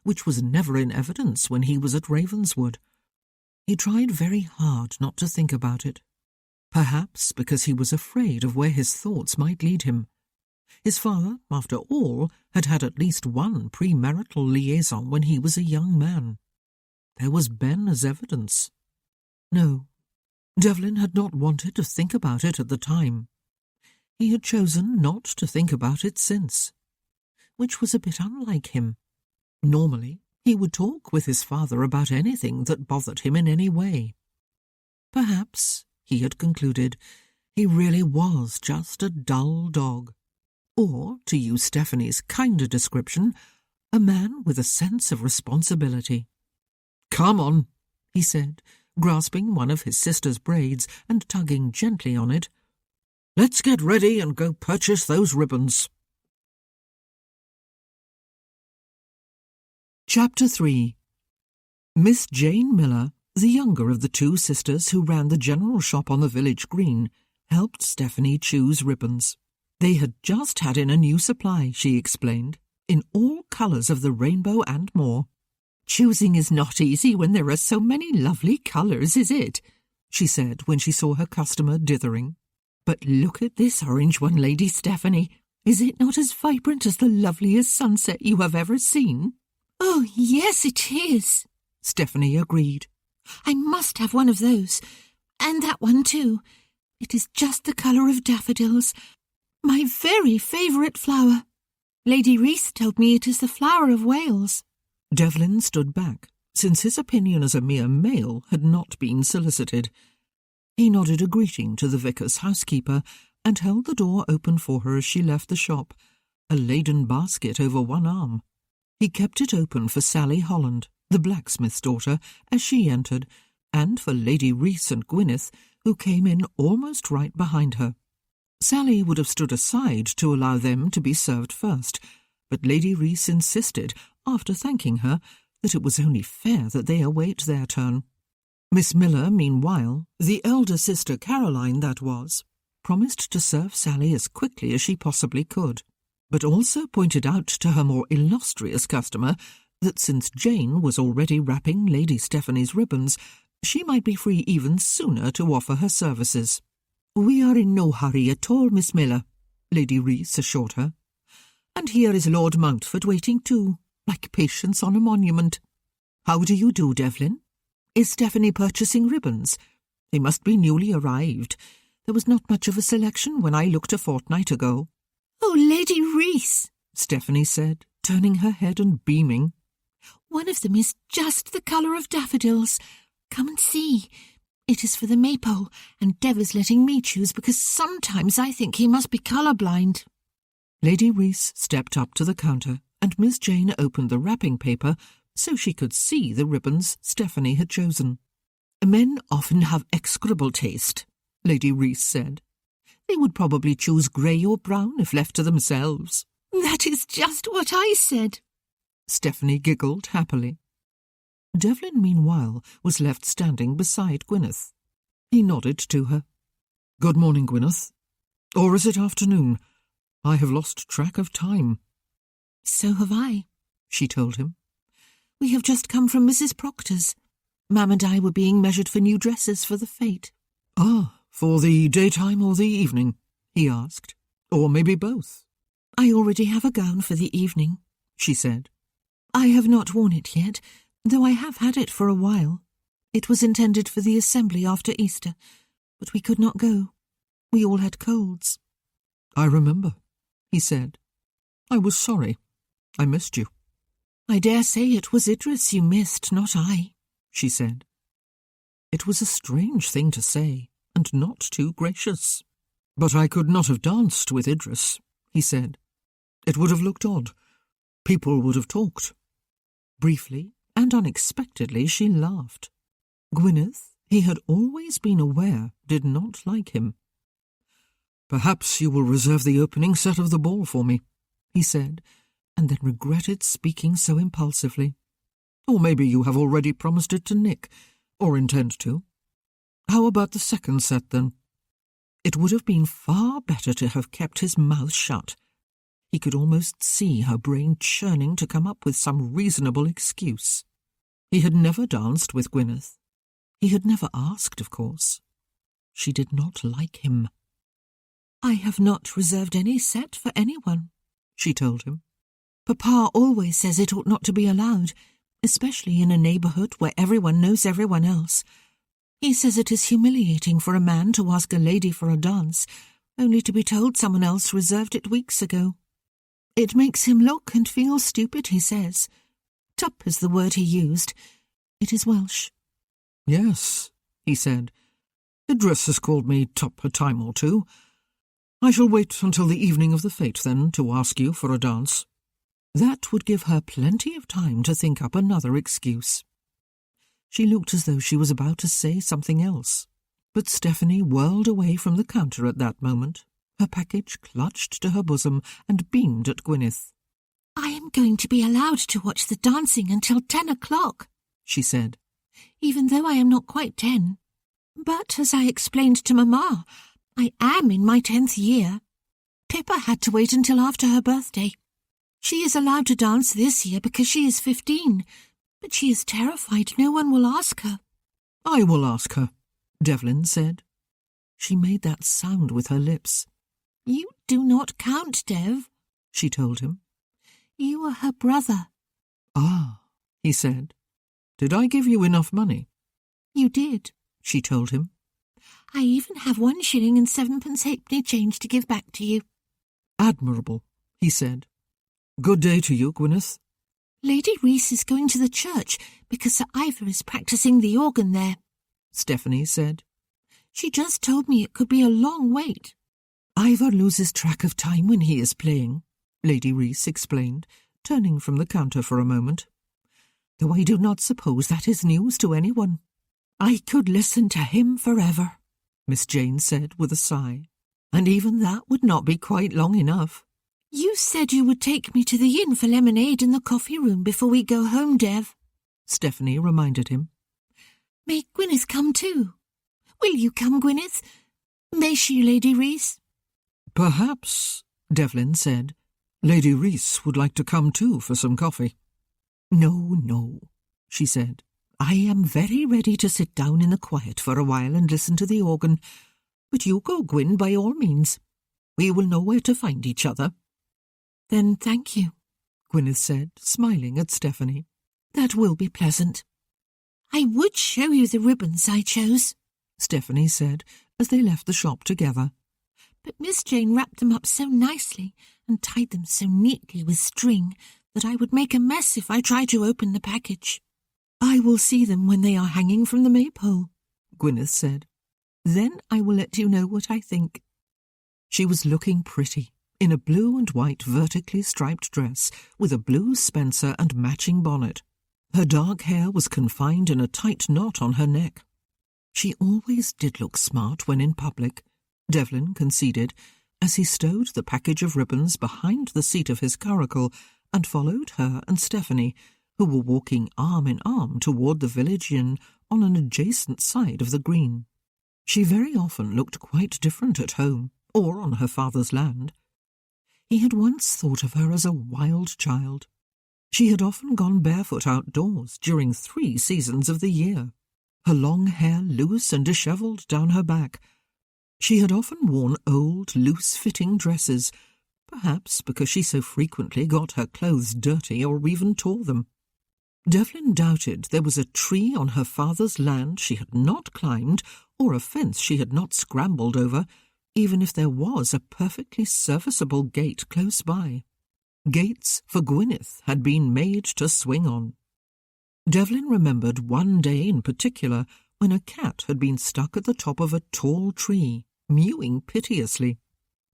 which was never in evidence when he was at Ravenswood. He tried very hard not to think about it, perhaps because he was afraid of where his thoughts might lead him. His father, after all, had had at least one premarital liaison when he was a young man. There was Ben as evidence. No, Devlin had not wanted to think about it at the time. He had chosen not to think about it since, which was a bit unlike him. Normally, he would talk with his father about anything that bothered him in any way. Perhaps, he had concluded, he really was just a dull dog, or, to use Stephanie's kinder description, a man with a sense of responsibility. "Come on," he said, grasping one of his sister's braids and tugging gently on it. "Let's get ready and go purchase those ribbons." Chapter 3. Miss Jane Miller, the younger of the two sisters who ran the general shop on the village green, helped Stephanie choose ribbons. They had just had in a new supply, she explained, in all colours of the rainbow and more. "Choosing is not easy when there are so many lovely colours, is it?" she said when she saw her customer dithering. "But look at this orange one, Lady Stephanie. Is it not as vibrant as the loveliest sunset you have ever seen?" "Oh, yes, it is," Stephanie agreed. "I must have one of those, and that one too. It is just the colour of daffodils, my very favourite flower. Lady Reese told me it is the flower of Wales." Devlin stood back, since his opinion as a mere male had not been solicited. He nodded a greeting to the vicar's housekeeper and held the door open for her as she left the shop, a laden basket over one arm. He kept it open for Sally Holland, the blacksmith's daughter, as she entered, and for Lady Reese and Gwyneth, who came in almost right behind her. Sally would have stood aside to allow them to be served first, but Lady Reese insisted, after thanking her, that it was only fair that they await their turn. Miss Miller, meanwhile, the elder sister Caroline that was, promised to serve Sally as quickly as she possibly could, but also pointed out to her more illustrious customer that since Jane was already wrapping Lady Stephanie's ribbons, she might be free even sooner to offer her services. "We are in no hurry at all, Miss Miller," Lady Reese assured her. "And here is Lord Mountford waiting too, like patience on a monument. How do you do, Devlin? Is Stephanie purchasing ribbons? They must be newly arrived. There was not much of a selection when I looked a fortnight ago." "Oh, Lady Reese," Stephanie said, turning her head and beaming. "one of them is just the colour of daffodils. Come and see. It is for the maypole, and Dev is letting me choose because sometimes I think he must be colour-blind." Lady Reese stepped up to the counter, and Miss Jane opened the wrapping paper so she could see the ribbons Stephanie had chosen. "Men often have execrable taste," Lady Reese said. "They would probably choose grey or brown if left to themselves." "That is just what I said," Stephanie giggled happily. Devlin, meanwhile, was left standing beside Gwyneth. He nodded to her. "Good morning, Gwyneth. Or is it afternoon? I have lost track of time." "So have I," she told him. "We have just come from Mrs. Proctor's. Mam and I were being measured for new dresses for the fete." "Ah, for the daytime or the evening?" he asked. "Or maybe both?" "I already have a gown for the evening," she said. "I have not worn it yet, though I have had it for a while. It was intended for the assembly after Easter, but we could not go. We all had colds." "I remember," he said. "I was sorry. I missed you." "I dare say it was Idris you missed, not I," she said. It was a strange thing to say, and not too gracious. "But I could not have danced with Idris," he said. "It would have looked odd. People would have talked." Briefly and unexpectedly she laughed. Gwyneth, he had always been aware, did not like him. "Perhaps you will reserve the opening set of the ball for me," he said, and then regretted speaking so impulsively. "Or maybe you have already promised it to Nick, or intend to. How about the second set, then?" It would have been far better to have kept his mouth shut. He could almost see her brain churning to come up with some reasonable excuse. He had never danced with Gwyneth. He had never asked, of course. She did not like him. "I have not reserved any set for anyone," she told him. "Papa always says it ought not to be allowed, especially in a neighbourhood where everyone knows everyone else. He says it is humiliating for a man to ask a lady for a dance, only to be told someone else reserved it weeks ago. It makes him look and feel stupid, he says. Tup is the word he used. It is Welsh." "Yes," he said. "Idris has called me Tup a time or two. I shall wait until the evening of the fete, then, to ask you for a dance." That would give her plenty of time to think up another excuse. She looked as though she was about to say something else, but Stephanie whirled away from the counter at that moment, her package clutched to her bosom and beamed at Gwyneth. "I am going to be allowed to watch the dancing until 10 o'clock, she said, "even though I am not quite 10. But, as I explained to Mamma, I am in my 10th year. Pippa had to wait until after her birthday. She is allowed to dance this year because she is 15, but she is terrified no one will ask her." "I will ask her," Devlin said. She made that sound with her lips. "You do not count, Dev," she told him. "You are her brother." "Ah," he said. "Did I give you enough money?" "You did," she told him. "I even have 1 shilling and 7pence halfpenny change to give back to you." "Admirable," he said. "Good day to you, Gwyneth." "Lady Reese is going to the church because Sir Ivor is practising the organ there," Stephanie said. "She just told me it could be a long wait." "Ivor loses track of time when he is playing," Lady Reese explained, turning from the counter for a moment. "Though I do not suppose that is news to anyone. I could listen to him forever," Miss Jane said with a sigh, "and even that would not be quite long enough." "You said you would take me to the inn for lemonade in the coffee room before we go home, Dev," Stephanie reminded him. "May Gwyneth come too? Will you come, Gwyneth? May she, Lady Reese?" "Perhaps," Devlin said, "Lady Reese would like to come too for some coffee." "No, no," she said. "I am very ready to sit down in the quiet for a while and listen to the organ. But you go, Gwyn, by all means. We will know where to find each other." "Then thank you," Gwyneth said, smiling at Stephanie. "That will be pleasant." "I would show you the ribbons I chose," Stephanie said as they left the shop together. "but Miss Jane wrapped them up so nicely and tied them so neatly with string that I would make a mess if I tried to open the package." "I will see them when they are hanging from the maypole," Gwyneth said. "Then I will let you know what I think." She was looking pretty, in a blue and white vertically striped dress with a blue spencer and matching bonnet. Her dark hair was confined in a tight knot on her neck. She always did look smart when in public, Devlin conceded, as he stowed the package of ribbons behind the seat of his curricle and followed her and Stephanie, who were walking arm in arm toward the village inn on an adjacent side of the green. She very often looked quite different at home, or on her father's land. He had once thought of her as a wild child. She had often gone barefoot outdoors during 3 seasons of the year, her long hair loose and dishevelled down her back. She had often worn old, loose-fitting dresses, perhaps because she so frequently got her clothes dirty or even tore them. Devlin doubted there was a tree on her father's land she had not climbed or a fence she had not scrambled over, even if there was a perfectly serviceable gate close by. Gates for Gwyneth had been made to swing on. Devlin remembered one day in particular when a cat had been stuck at the top of a tall tree, mewing piteously.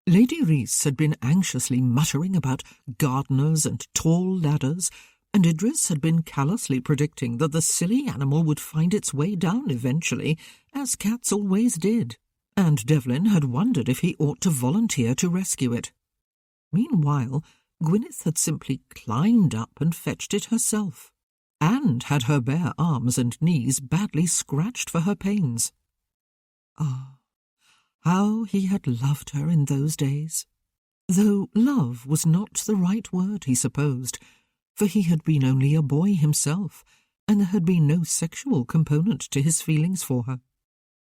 Lady Reese had been anxiously muttering about gardeners and tall ladders, and Idris had been callously predicting that the silly animal would find its way down eventually, as cats always did, and Devlin had wondered if he ought to volunteer to rescue it. Meanwhile, Gwyneth had simply climbed up and fetched it herself, and had her bare arms and knees badly scratched for her pains. Ah, how he had loved her in those days! Though love was not the right word, he supposed, for he had been only a boy himself, and there had been no sexual component to his feelings for her.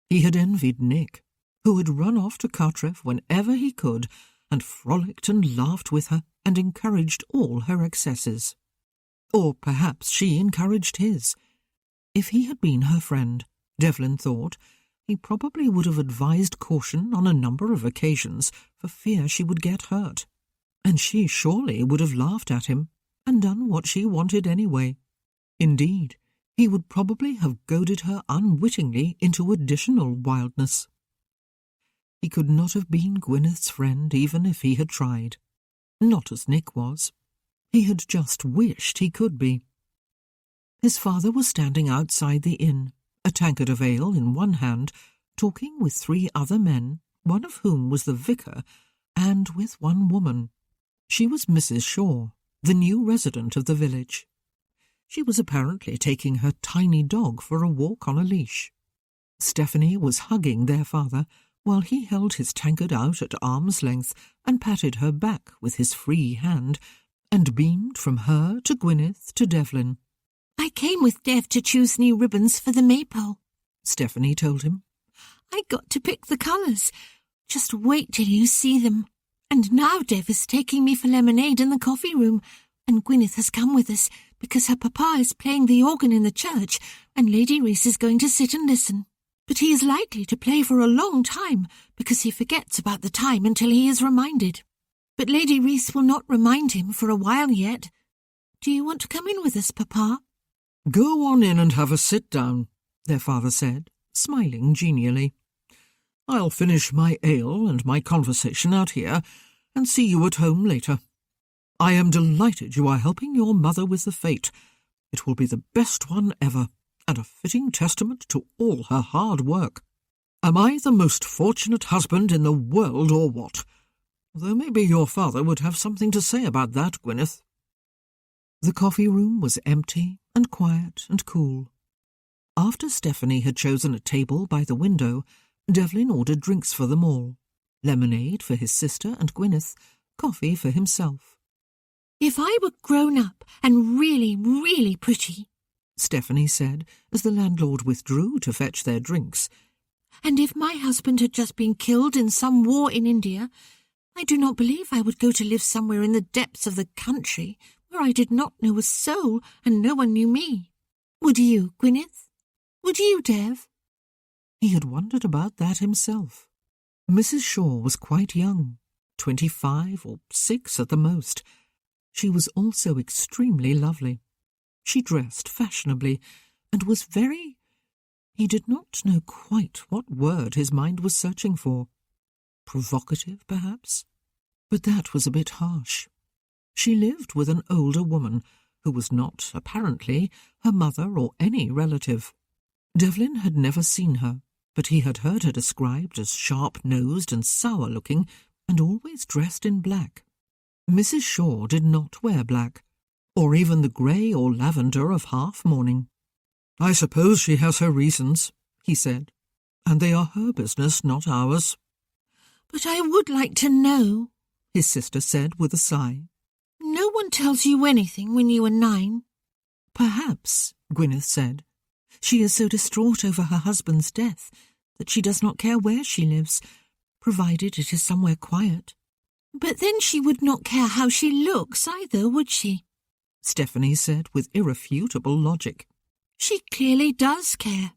He had envied Nick, who had run off to Cartreff whenever he could, and frolicked and laughed with her, and encouraged all her excesses. Or perhaps she encouraged his. If he had been her friend, Devlin thought, he probably would have advised caution on a number of occasions for fear she would get hurt, and she surely would have laughed at him and done what she wanted anyway. Indeed, he would probably have goaded her unwittingly into additional wildness. He could not have been Gwyneth's friend even if he had tried. Not as Nick was. He had just wished he could be. His father was standing outside the inn, a tankard of ale in one hand, talking with 3 other men, one of whom was the vicar, and with one woman. She was Mrs. Shaw, the new resident of the village. She was apparently taking her tiny dog for a walk on a leash. Stephanie was hugging their father, while he held his tankard out at arm's length and patted her back with his free hand, and beamed from her to Gwyneth to Devlin. "I came with Dev to choose new ribbons for the maypole," Stephanie told him. "I got to pick the colours. Just wait till you see them. And now Dev is taking me for lemonade in the coffee room, and Gwyneth has come with us because her papa is playing the organ in the church and Lady Reese is going to sit and listen. But he is likely to play for a long time because he forgets about the time until he is reminded. But Lady Reese will not remind him for a while yet. Do you want to come in with us, Papa?" "Go on in and have a sit-down," their father said, smiling genially. "I'll finish my ale and my conversation out here and see you at home later. I am delighted you are helping your mother with the fete. It will be the best one ever, and a fitting testament to all her hard work. Am I the most fortunate husband in the world or what? Though maybe your father would have something to say about that, Gwyneth." The coffee room was empty and quiet and cool. After Stephanie had chosen a table by the window, Devlin ordered drinks for them all. Lemonade for his sister and Gwyneth, coffee for himself. "If I were grown up and really, really pretty," Stephanie said, as the landlord withdrew to fetch their drinks, "and if my husband had just been killed in some war in India, I do not believe I would go to live somewhere in the depths of the country where I did not know a soul and no one knew me. Would you, Gwyneth? Would you, Dev?" He had wondered about that himself. Mrs. Shaw was quite young, 25 or 6 at the most. She was also extremely lovely. She dressed fashionably and was very— he did not know quite what word his mind was searching for. Provocative, perhaps? But that was a bit harsh. She lived with an older woman who was not, apparently, her mother or any relative. Devlin had never seen her, but he had heard her described as sharp-nosed and sour-looking and always dressed in black. Mrs. Shaw did not wear black, or even the grey or lavender of half-mourning. "I suppose she has her reasons," he said, "and they are her business, not ours." "But I would like to know," his sister said with a sigh. "No one tells you anything when you are 9. "Perhaps," Gwyneth said, "she is so distraught over her husband's death that she does not care where she lives, provided it is somewhere quiet." "But then she would not care how she looks either, would she?" Stephanie said with irrefutable logic. "She clearly does care.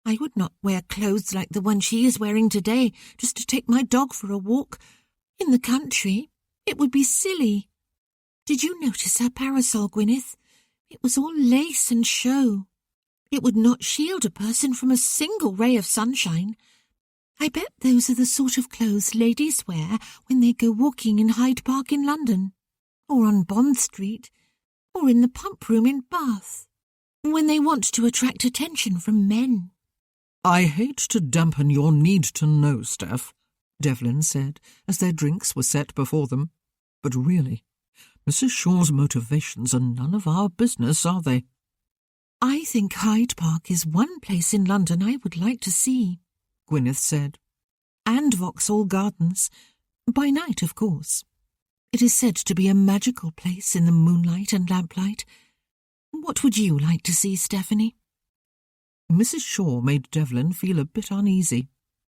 I would not wear clothes like the one she is wearing today just to take my dog for a walk. In the country, it would be silly. Did you notice her parasol, Gwyneth? It was all lace and show. It would not shield a person from a single ray of sunshine. I bet those are the sort of clothes ladies wear when they go walking in Hyde Park in London, or on Bond Street, or in the pump room in Bath, when they want to attract attention from men." "I hate to dampen your need to know, Steph," Devlin said, as their drinks were set before them. "But really, Mrs. Shaw's motivations are none of our business, are they?" "I think Hyde Park is one place in London I would like to see," Gwyneth said. "And Vauxhall Gardens. By night, of course. It is said to be a magical place in the moonlight and lamplight. What would you like to see, Stephanie?" Mrs. Shaw made Devlin feel a bit uneasy,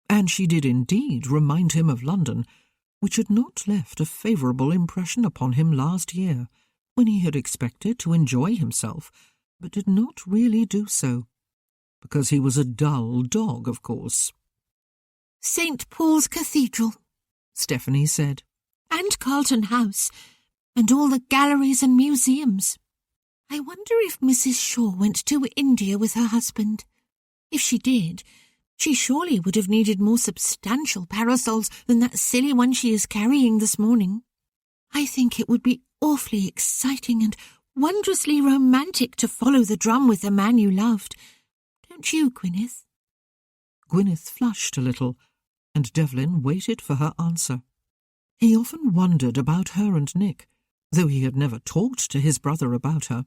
and she did indeed remind him of London, which had not left a favourable impression upon him last year, when he had expected to enjoy himself, but did not really do so, because he was a dull dog, of course. "St. Paul's Cathedral," Stephanie said. "And Carlton House, and all the galleries and museums. I wonder if Mrs. Shaw went to India with her husband. If she did, she surely would have needed more substantial parasols than that silly one she is carrying this morning. I think it would be awfully exciting and Wondrously romantic to follow the drum with the man you loved. Don't you, Gwyneth? Gwyneth flushed a little, and Devlin waited for her answer. He often wondered about her and Nick, though he had never talked to his brother about her.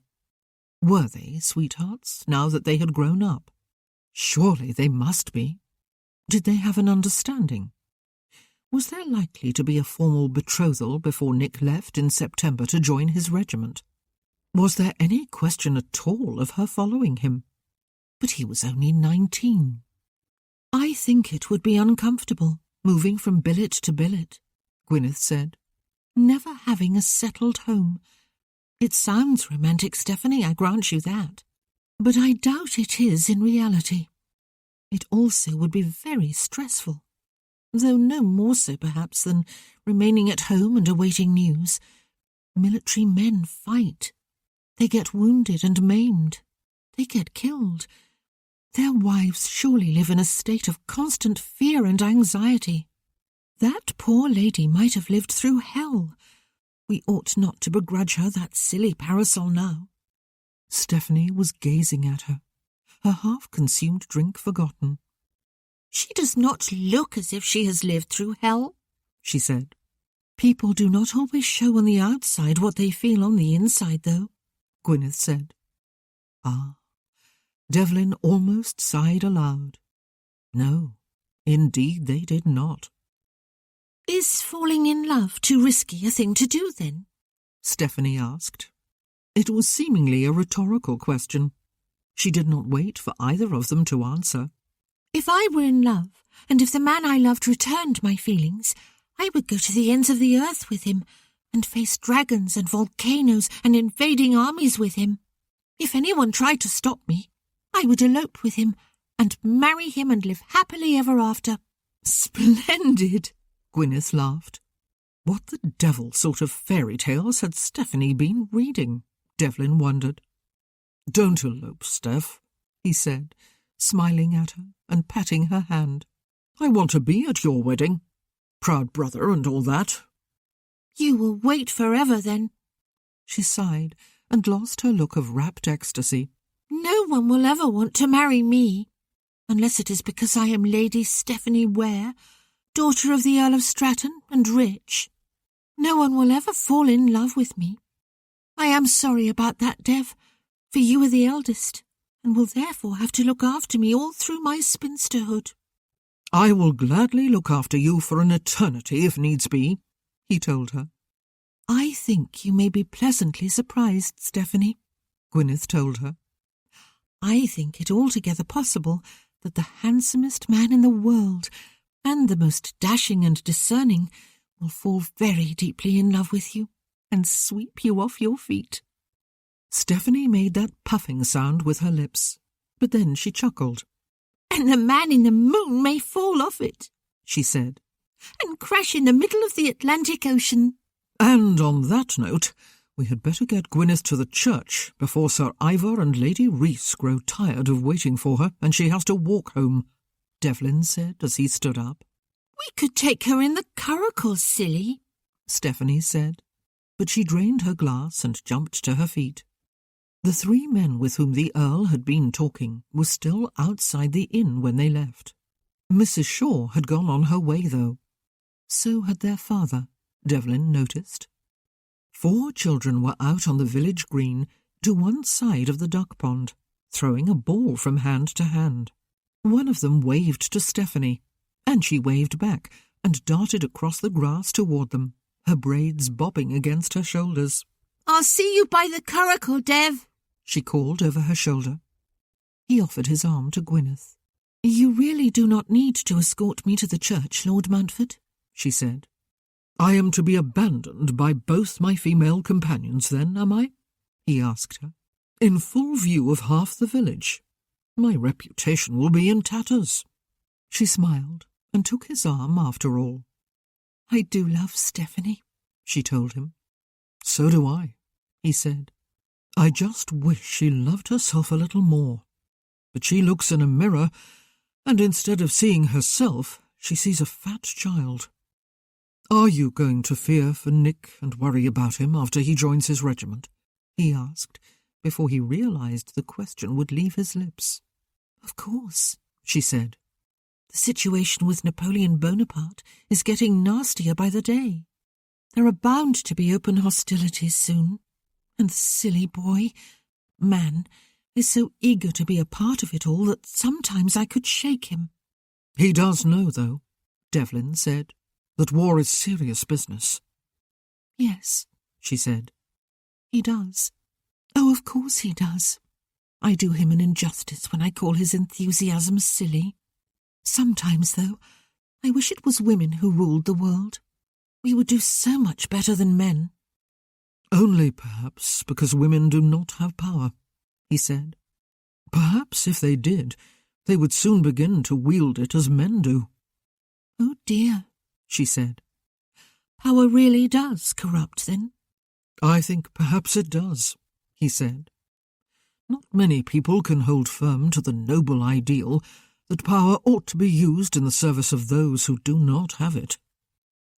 Were they sweethearts, now that they had grown up? Surely they must be. Did they have an understanding? Was there likely to be a formal betrothal before Nick left in September to join his regiment? Was there any question at all of her following him? But he was only 19. I think it would be uncomfortable, moving from billet to billet, Gwyneth said. Never having a settled home. It sounds romantic, Stephanie, I grant you that. But I doubt it is in reality. It also would be very stressful, though no more so perhaps than remaining at home and awaiting news. Military men fight. They get wounded and maimed. They get killed. Their wives surely live in a state of constant fear and anxiety. That poor lady might have lived through hell. We ought not to begrudge her that silly parasol now. Stephanie was gazing at her, her half-consumed drink forgotten. She does not look as if she has lived through hell, she said. People do not always show on the outside what they feel on the inside, though, Gwyneth said. Ah, Devlin almost sighed aloud. No, indeed they did not. Is falling in love too risky a thing to do, then? Stephanie asked. It was seemingly a rhetorical question. She did not wait for either of them to answer. If I were in love, and if the man I loved returned my feelings, I would go to the ends of the earth with him, and face dragons and volcanoes and invading armies with him. If anyone tried to stop me, I would elope with him, and marry him and live happily ever after. Splendid! Gwyneth laughed. What the devil sort of fairy tales had Stephanie been reading? Devlin wondered. Don't elope, Steph, he said, smiling at her and patting her hand. I want to be at your wedding. Proud brother and all that. You will wait forever, then. She sighed and lost her look of rapt ecstasy. No one will ever want to marry me, unless it is because I am Lady Stephanie Ware, daughter of the Earl of Stratton, and rich. No one will ever fall in love with me. I am sorry about that, Dev, for you are the eldest, and will therefore have to look after me all through my spinsterhood. I will gladly look after you for an eternity if needs be, he told her. I think you may be pleasantly surprised, Stephanie, Gwyneth told her. I think it altogether possible that the handsomest man in the world, and the most dashing and discerning, will fall very deeply in love with you, and sweep you off your feet. Stephanie made that puffing sound with her lips, but then she chuckled. And the man in the moon may fall off it, she said, and crash in the middle of the Atlantic Ocean. And on that note, we had better get Gwyneth to the church before Sir Ivor and Lady Rhys grow tired of waiting for her and she has to walk home, Devlin said as he stood up. We could take her in the curricle, silly, Stephanie said, but she drained her glass and jumped to her feet. The three men with whom the Earl had been talking were still outside the inn when they left. Mrs. Shaw had gone on her way, though. So had their father, Devlin noticed. 4 children were out on the village green to one side of the duck pond, throwing a ball from hand to hand. One of them waved to Stephanie, and she waved back and darted across the grass toward them, her braids bobbing against her shoulders. I'll see you by the curricle, Dev, she called over her shoulder. He offered his arm to Gwyneth. You really do not need to escort me to the church, Lord Mountford, she said. I am to be abandoned by both my female companions, then, am I? He asked her. In full view of half the village. My reputation will be in tatters. She smiled and took his arm after all. I do love Stephanie, she told him. So do I, he said. I just wish she loved herself a little more. But she looks in a mirror, and instead of seeing herself, she sees a fat child. Are you going to fear for Nick and worry about him after he joins his regiment? he asked, before he realized the question would leave his lips. Of course, she said. The situation with Napoleon Bonaparte is getting nastier by the day. There are bound to be open hostilities soon, and the silly man, is so eager to be a part of it all that sometimes I could shake him. He does know, though, Devlin said, that war is serious business. Yes, she said. He does. Oh, of course he does. I do him an injustice when I call his enthusiasm silly. Sometimes, though, I wish it was women who ruled the world. We would do so much better than men. Only perhaps because women do not have power, he said. Perhaps if they did, they would soon begin to wield it as men do. Oh dear, she said. Power really does corrupt, then? I think perhaps it does, he said. Not many people can hold firm to the noble ideal that power ought to be used in the service of those who do not have it.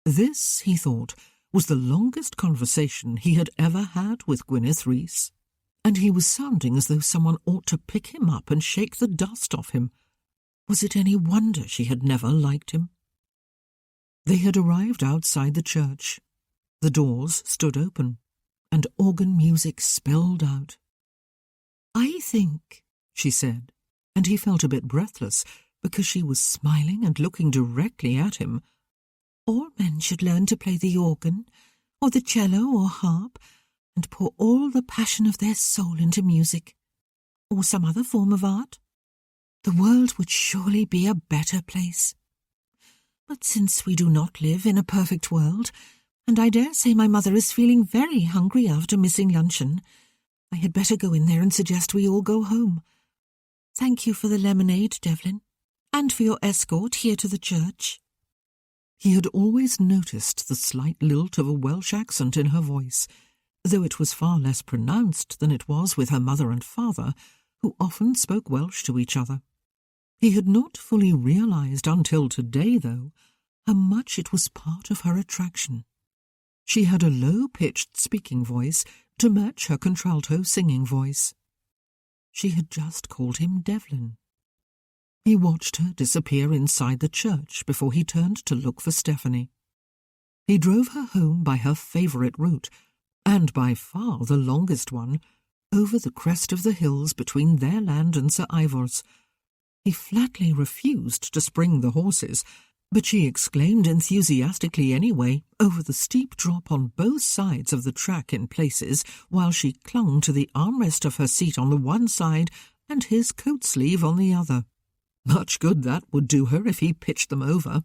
This, he thought, was the longest conversation he had ever had with Gwyneth Rees, and he was sounding as though someone ought to pick him up and shake the dust off him. Was it any wonder she had never liked him? They had arrived outside the church. The doors stood open, and organ music spilled out. I think, she said, and he felt a bit breathless because she was smiling and looking directly at him. All men should learn to play the organ, or the cello or harp, and pour all the passion of their soul into music, or some other form of art. The world would surely be a better place. But since we do not live in a perfect world, and I dare say my mother is feeling very hungry after missing luncheon, I had better go in there and suggest we all go home. Thank you for the lemonade, Devlin, and for your escort here to the church. He had always noticed the slight lilt of a Welsh accent in her voice, though it was far less pronounced than it was with her mother and father, who often spoke Welsh to each other. He had not fully realized until today, though, how much it was part of her attraction. She had a low-pitched speaking voice to match her contralto singing voice. She had just called him Devlin. He watched her disappear inside the church before he turned to look for Stephanie. He drove her home by her favourite route, and by far the longest one, over the crest of the hills between their land and Sir Ivor's. He flatly refused to spring the horses, but she exclaimed enthusiastically anyway over the steep drop on both sides of the track in places, while she clung to the armrest of her seat on the one side and his coat sleeve on the other. Much good that would do her if he pitched them over.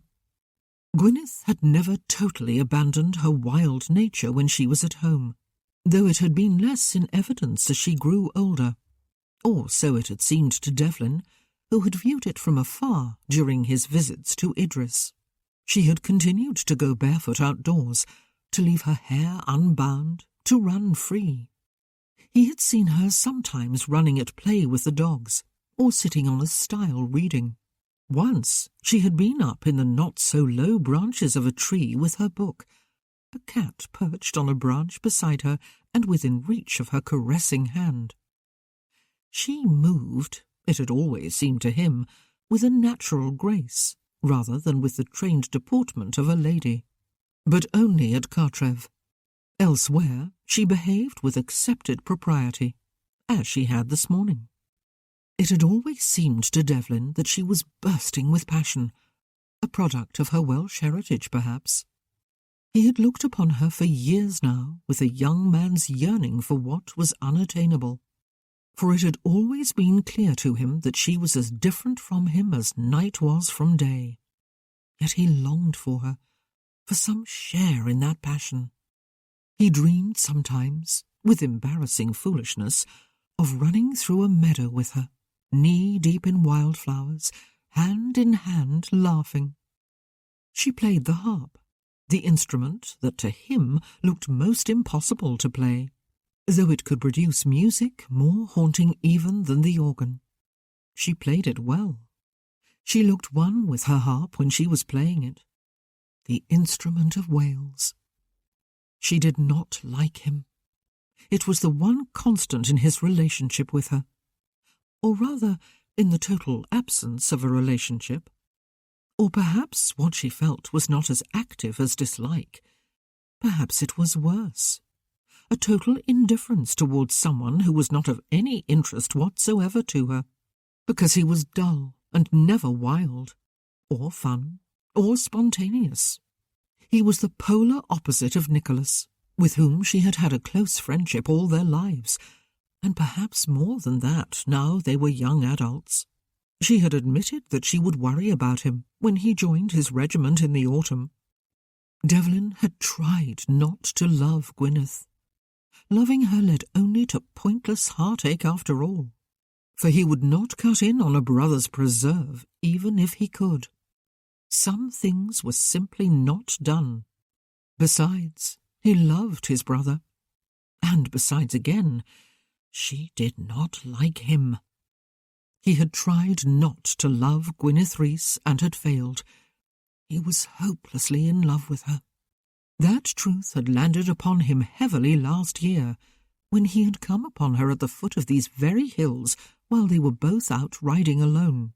Gwyneth had never totally abandoned her wild nature when she was at home, though it had been less in evidence as she grew older, or so it had seemed to Devlin, who had viewed it from afar during his visits to Idris. She had continued to go barefoot outdoors, to leave her hair unbound, to run free. He had seen her sometimes running at play with the dogs, or sitting on a stile reading. Once she had been up in the not-so-low branches of a tree with her book, a cat perched on a branch beside her and within reach of her caressing hand. She moved, it had always seemed to him, with a natural grace, rather than with the trained deportment of a lady. But only at Cartrev. Elsewhere she behaved with accepted propriety, as she had this morning. It had always seemed to Devlin that she was bursting with passion, a product of her Welsh heritage, perhaps. He had looked upon her for years now with a young man's yearning for what was unattainable, for it had always been clear to him that she was as different from him as night was from day. Yet he longed for her, for some share in that passion. He dreamed sometimes, with embarrassing foolishness, of running through a meadow with her, knee-deep in wildflowers, hand in hand, laughing. She played the harp, the instrument that to him looked most impossible to play, though it could produce music more haunting even than the organ. She played it well. She looked one with her harp when she was playing it, the instrument of Wales. She did not like him. It was the one constant in his relationship with her, or rather, in the total absence of a relationship. Or perhaps what she felt was not as active as dislike. Perhaps it was worse. A total indifference towards someone who was not of any interest whatsoever to her, because he was dull and never wild, or fun, or spontaneous. He was the polar opposite of Nicholas, with whom she had had a close friendship all their lives, and perhaps more than that now they were young adults. She had admitted that she would worry about him when he joined his regiment in the autumn. Devlin had tried not to love Gwyneth. Loving her led only to pointless heartache after all, for he would not cut in on a brother's preserve even if he could. Some things were simply not done. Besides, he loved his brother. And besides again, she did not like him. He had tried not to love Gwyneth Rees and had failed. He was hopelessly in love with her. That truth had landed upon him heavily last year, when he had come upon her at the foot of these very hills while they were both out riding alone.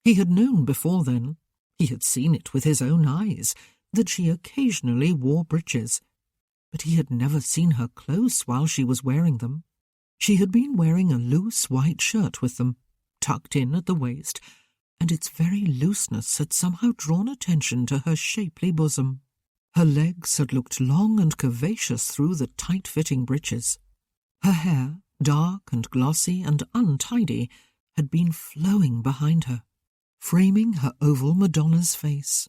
He had known before then, he had seen it with his own eyes, that she occasionally wore breeches, but he had never seen her close while she was wearing them. She had been wearing a loose white shirt with them, tucked in at the waist, and its very looseness had somehow drawn attention to her shapely bosom. Her legs had looked long and curvaceous through the tight-fitting breeches. Her hair, dark and glossy and untidy, had been flowing behind her, framing her oval Madonna's face.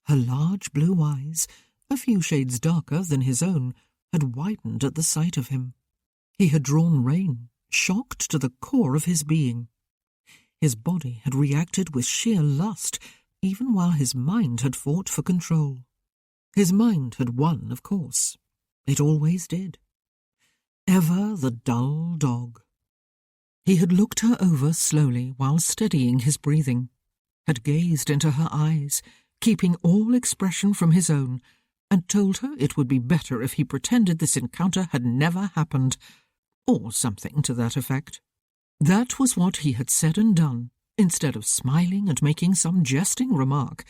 Her large blue eyes, a few shades darker than his own, had widened at the sight of him. He had drawn rein, shocked to the core of his being. His body had reacted with sheer lust, even while his mind had fought for control. His mind had won, of course. It always did. Ever the dull dog. He had looked her over slowly while steadying his breathing, had gazed into her eyes, keeping all expression from his own, and told her it would be better if he pretended this encounter had never happened, or something to that effect. That was what he had said and done, instead of smiling and making some jesting remark,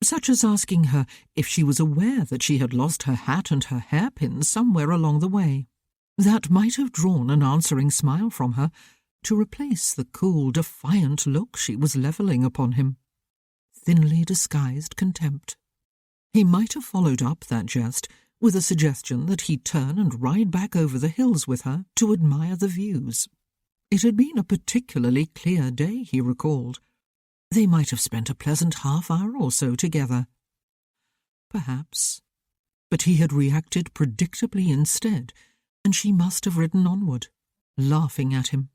such as asking her if she was aware that she had lost her hat and her hairpins somewhere along the way. That might have drawn an answering smile from her, to replace the cool, defiant look she was levelling upon him. Thinly disguised contempt. He might have followed up that jest with a suggestion that he turn and ride back over the hills with her to admire the views. It had been a particularly clear day, he recalled. They might have spent a pleasant half-hour or so together. Perhaps. But he had reacted predictably instead, and she must have ridden onward, laughing at him,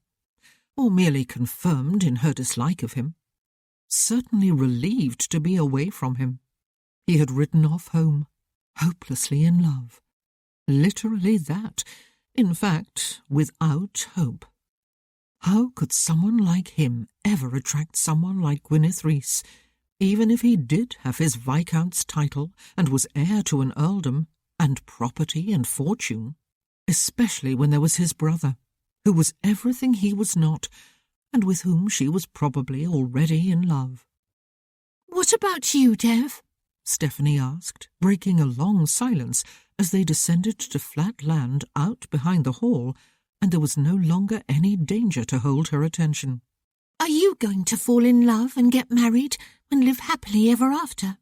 or merely confirmed in her dislike of him. Certainly relieved to be away from him. He had ridden off home, hopelessly in love. Literally that, in fact, without hope. How could someone like him ever attract someone like Gwyneth Rees, even if he did have his Viscount's title and was heir to an earldom and property and fortune, especially when there was his brother, who was everything he was not, and with whom she was probably already in love. "What about you, Dev?" Stephanie asked, breaking a long silence as they descended to flat land out behind the hall, and there was no longer any danger to hold her attention. "Are you going to fall in love and get married and live happily ever after?"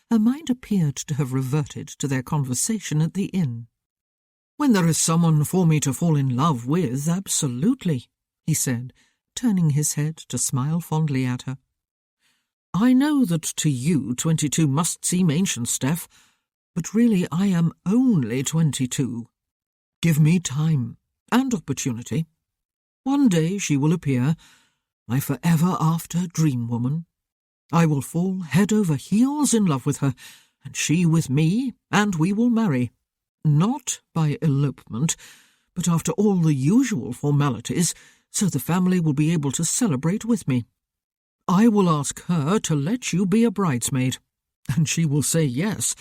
Her mind appeared to have reverted to their conversation at the inn. "When there is someone for me to fall in love with, absolutely," he said, turning his head to smile fondly at her. "I know that to you 22 must seem ancient, Steph, but really I am only 22. Give me time and opportunity. One day she will appear, my forever after dream woman. I will fall head over heels in love with her, and she with me, and we will marry. Not by elopement, but after all the usual formalities, so the family will be able to celebrate with me. I will ask her to let you be a bridesmaid, and she will say yes,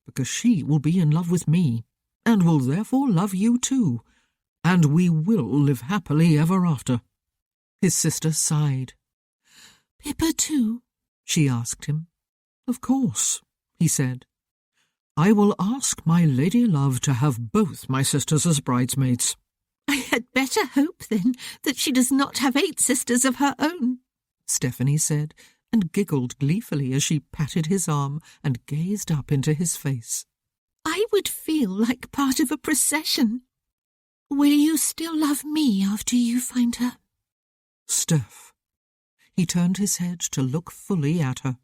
because she will be in love with me. and will therefore love you too, and we will live happily ever after." His sister sighed. "Pippa too?" she asked him. "Of course," he said. "I will ask my lady love to have both my sisters as bridesmaids." "I had better hope, then, that she does not have 8 sisters of her own," Stephanie said, and giggled gleefully as she patted his arm and gazed up into his face. "I would feel like part of a procession. Will you still love me after you find her?" "Steph." He turned his head to look fully at her.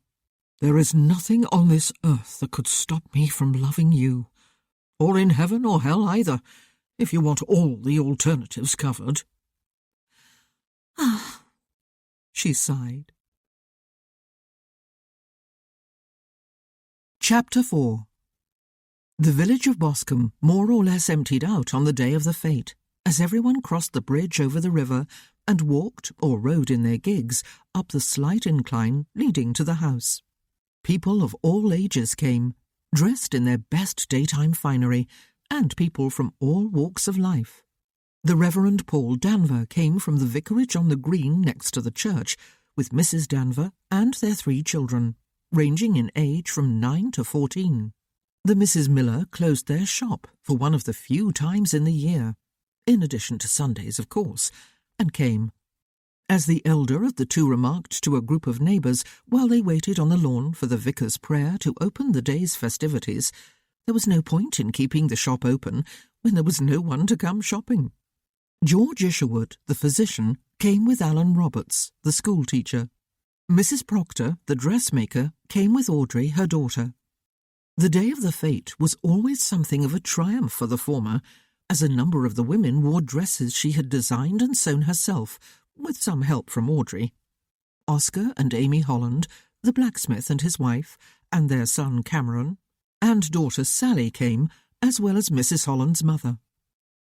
"There is nothing on this earth that could stop me from loving you, or in heaven or hell either, if you want all the alternatives covered." "Ah," she sighed. Chapter 4. The village of Boscombe more or less emptied out on the day of the fete, as everyone crossed the bridge over the river and walked, or rode in their gigs, up the slight incline leading to the house. People of all ages came, dressed in their best daytime finery, and people from all walks of life. The Reverend Paul Danver came from the vicarage on the green next to the church, with Mrs. Danver and their 3 children, ranging in age from 9 to 14. The Misses Miller closed their shop for one of the few times in the year, in addition to Sundays, of course, and came. As the elder of the 2 remarked to a group of neighbours while they waited on the lawn for the vicar's prayer to open the day's festivities, there was no point in keeping the shop open when there was no one to come shopping. George Isherwood, the physician, came with Alan Roberts, the schoolteacher. Mrs. Proctor, the dressmaker, came with Audrey, her daughter. The day of the fete was always something of a triumph for the former, as a number of the women wore dresses she had designed and sewn herself, with some help from Audrey. Oscar and Amy Holland, the blacksmith and his wife, and their son Cameron, and daughter Sally came, as well as Mrs. Holland's mother.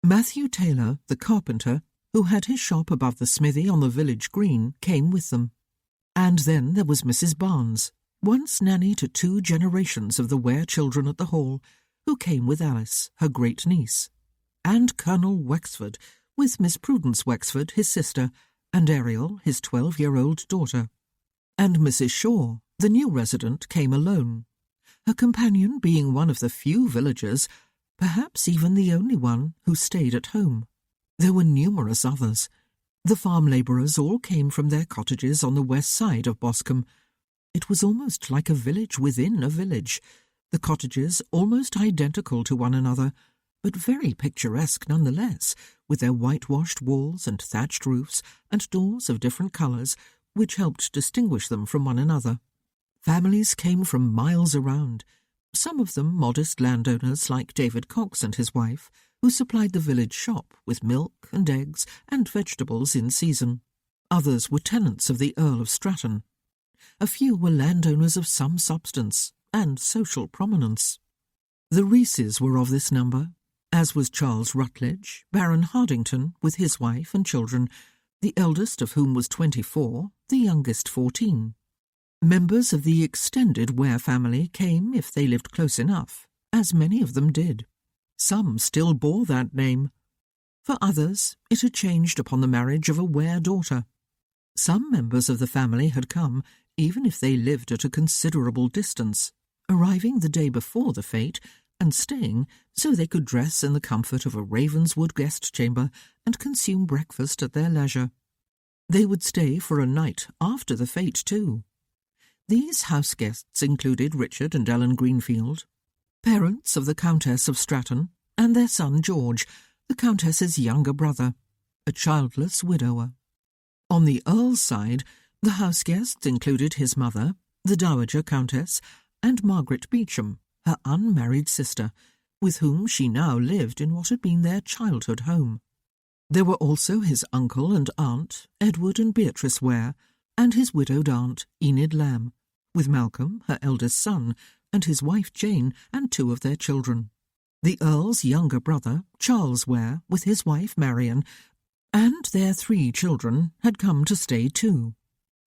Matthew Taylor, the carpenter, who had his shop above the smithy on the village green, came with them. And then there was Mrs. Barnes, once nanny to 2 generations of the Ware children at the Hall, who came with Alice, her great-niece, and Colonel Wexford, with Miss Prudence Wexford, his sister, and Ariel, his 12-year-old daughter. And Mrs. Shaw, the new resident, came alone, her companion being one of the few villagers, perhaps even the only one, who stayed at home. There were numerous others. The farm labourers all came from their cottages on the west side of Boscombe. It was almost like a village within a village, the cottages almost identical to one another, but very picturesque nonetheless, with their whitewashed walls and thatched roofs and doors of different colours, which helped distinguish them from one another. Families came from miles around, some of them modest landowners like David Cox and his wife, who supplied the village shop with milk and eggs and vegetables in season. Others were tenants of the Earl of Stratton. A few were landowners of some substance and social prominence. The Reeses were of this number, as was Charles Rutledge, Baron Hardington, with his wife and children, the eldest of whom was 24, the youngest 14. Members of the extended Ware family came if they lived close enough, as many of them did. Some still bore that name. For others, it had changed upon the marriage of a Ware daughter. Some members of the family had come, even if they lived at a considerable distance, arriving the day before the fete and staying so they could dress in the comfort of a Ravenswood guest chamber and consume breakfast at their leisure. They would stay for a night after the fete too. These house guests included Richard and Ellen Greenfield, parents of the Countess of Stratton, and their son George, the Countess's younger brother, a childless widower. On the Earl's side, the house guests included his mother, the Dowager Countess, and Margaret Beauchamp, her unmarried sister, with whom she now lived in what had been their childhood home. There were also his uncle and aunt, Edward and Beatrice Ware, and his widowed aunt, Enid Lamb, with Malcolm, her eldest son, and his wife Jane, and 2 of their children. The Earl's younger brother, Charles Ware, with his wife Marian, and their 3 children, had come to stay too,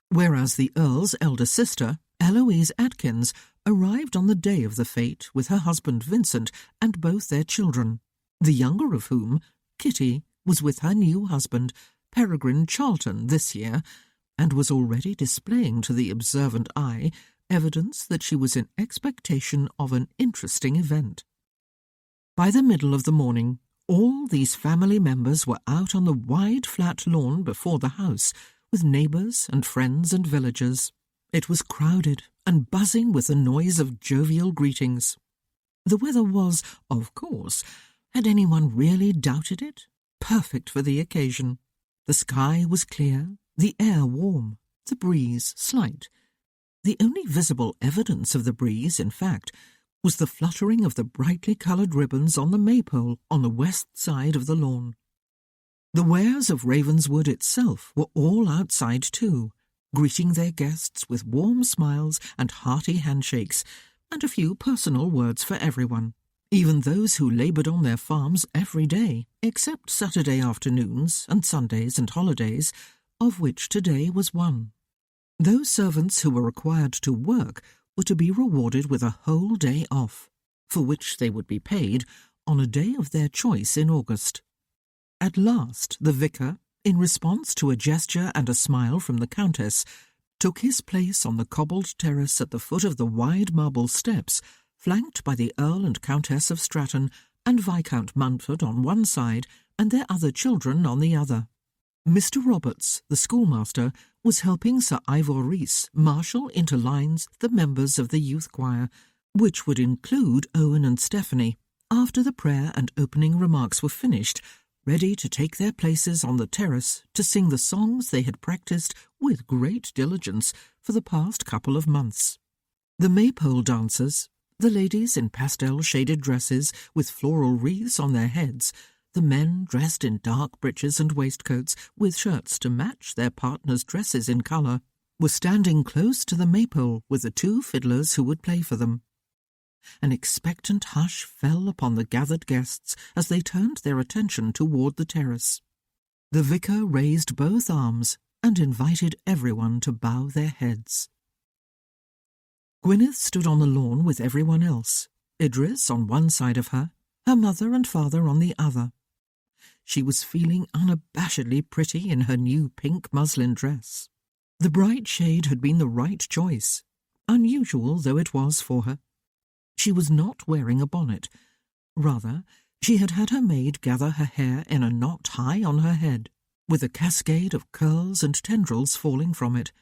whereas the Earl's elder sister, Eloise Atkins, arrived on the day of the fete with her husband Vincent and both their children, the younger of whom, Kitty, was with her new husband, Peregrine Charlton, this year, and was already displaying to the observant eye evidence that she was in expectation of an interesting event. By the middle of the morning, all these family members were out on the wide flat lawn before the house, with neighbours and friends and villagers. It was crowded and buzzing with the noise of jovial greetings. The weather was, of course, had anyone really doubted it, perfect for the occasion. The sky was clear, the air warm, the breeze slight. The only visible evidence of the breeze, in fact, was the fluttering of the brightly coloured ribbons on the maypole on the west side of the lawn. The wares of Ravenswood itself were all outside too, greeting their guests with warm smiles and hearty handshakes, and a few personal words for everyone, even those who laboured on their farms every day, except Saturday afternoons and Sundays and holidays, of which today was one. Those servants who were required to work were to be rewarded with a whole day off, for which they would be paid on a day of their choice in August. At last the vicar, in response to a gesture and a smile from the Countess, took his place on the cobbled terrace at the foot of the wide marble steps, flanked by the Earl and Countess of Stratton and Viscount Mountford on one side and their other children on the other. Mr. Roberts, the schoolmaster, was helping Sir Ivor Rees marshal into lines the members of the youth choir, which would include Owen and Stephanie, after the prayer and opening remarks were finished, ready to take their places on the terrace to sing the songs they had practised with great diligence for the past couple of months. The maypole dancers, the ladies in pastel-shaded dresses with floral wreaths on their heads, the men dressed in dark breeches and waistcoats with shirts to match their partners' dresses in colour, were standing close to the maypole with the two fiddlers who would play for them. An expectant hush fell upon the gathered guests as they turned their attention toward the terrace. The vicar raised both arms and invited everyone to bow their heads. Gwyneth stood on the lawn with everyone else, Idris on one side of her, her mother and father on the other. She was feeling unabashedly pretty in her new pink muslin dress. The bright shade had been the right choice, unusual though it was for her. She was not wearing a bonnet. Rather, she had had her maid gather her hair in a knot high on her head, with a cascade of curls and tendrils falling from it.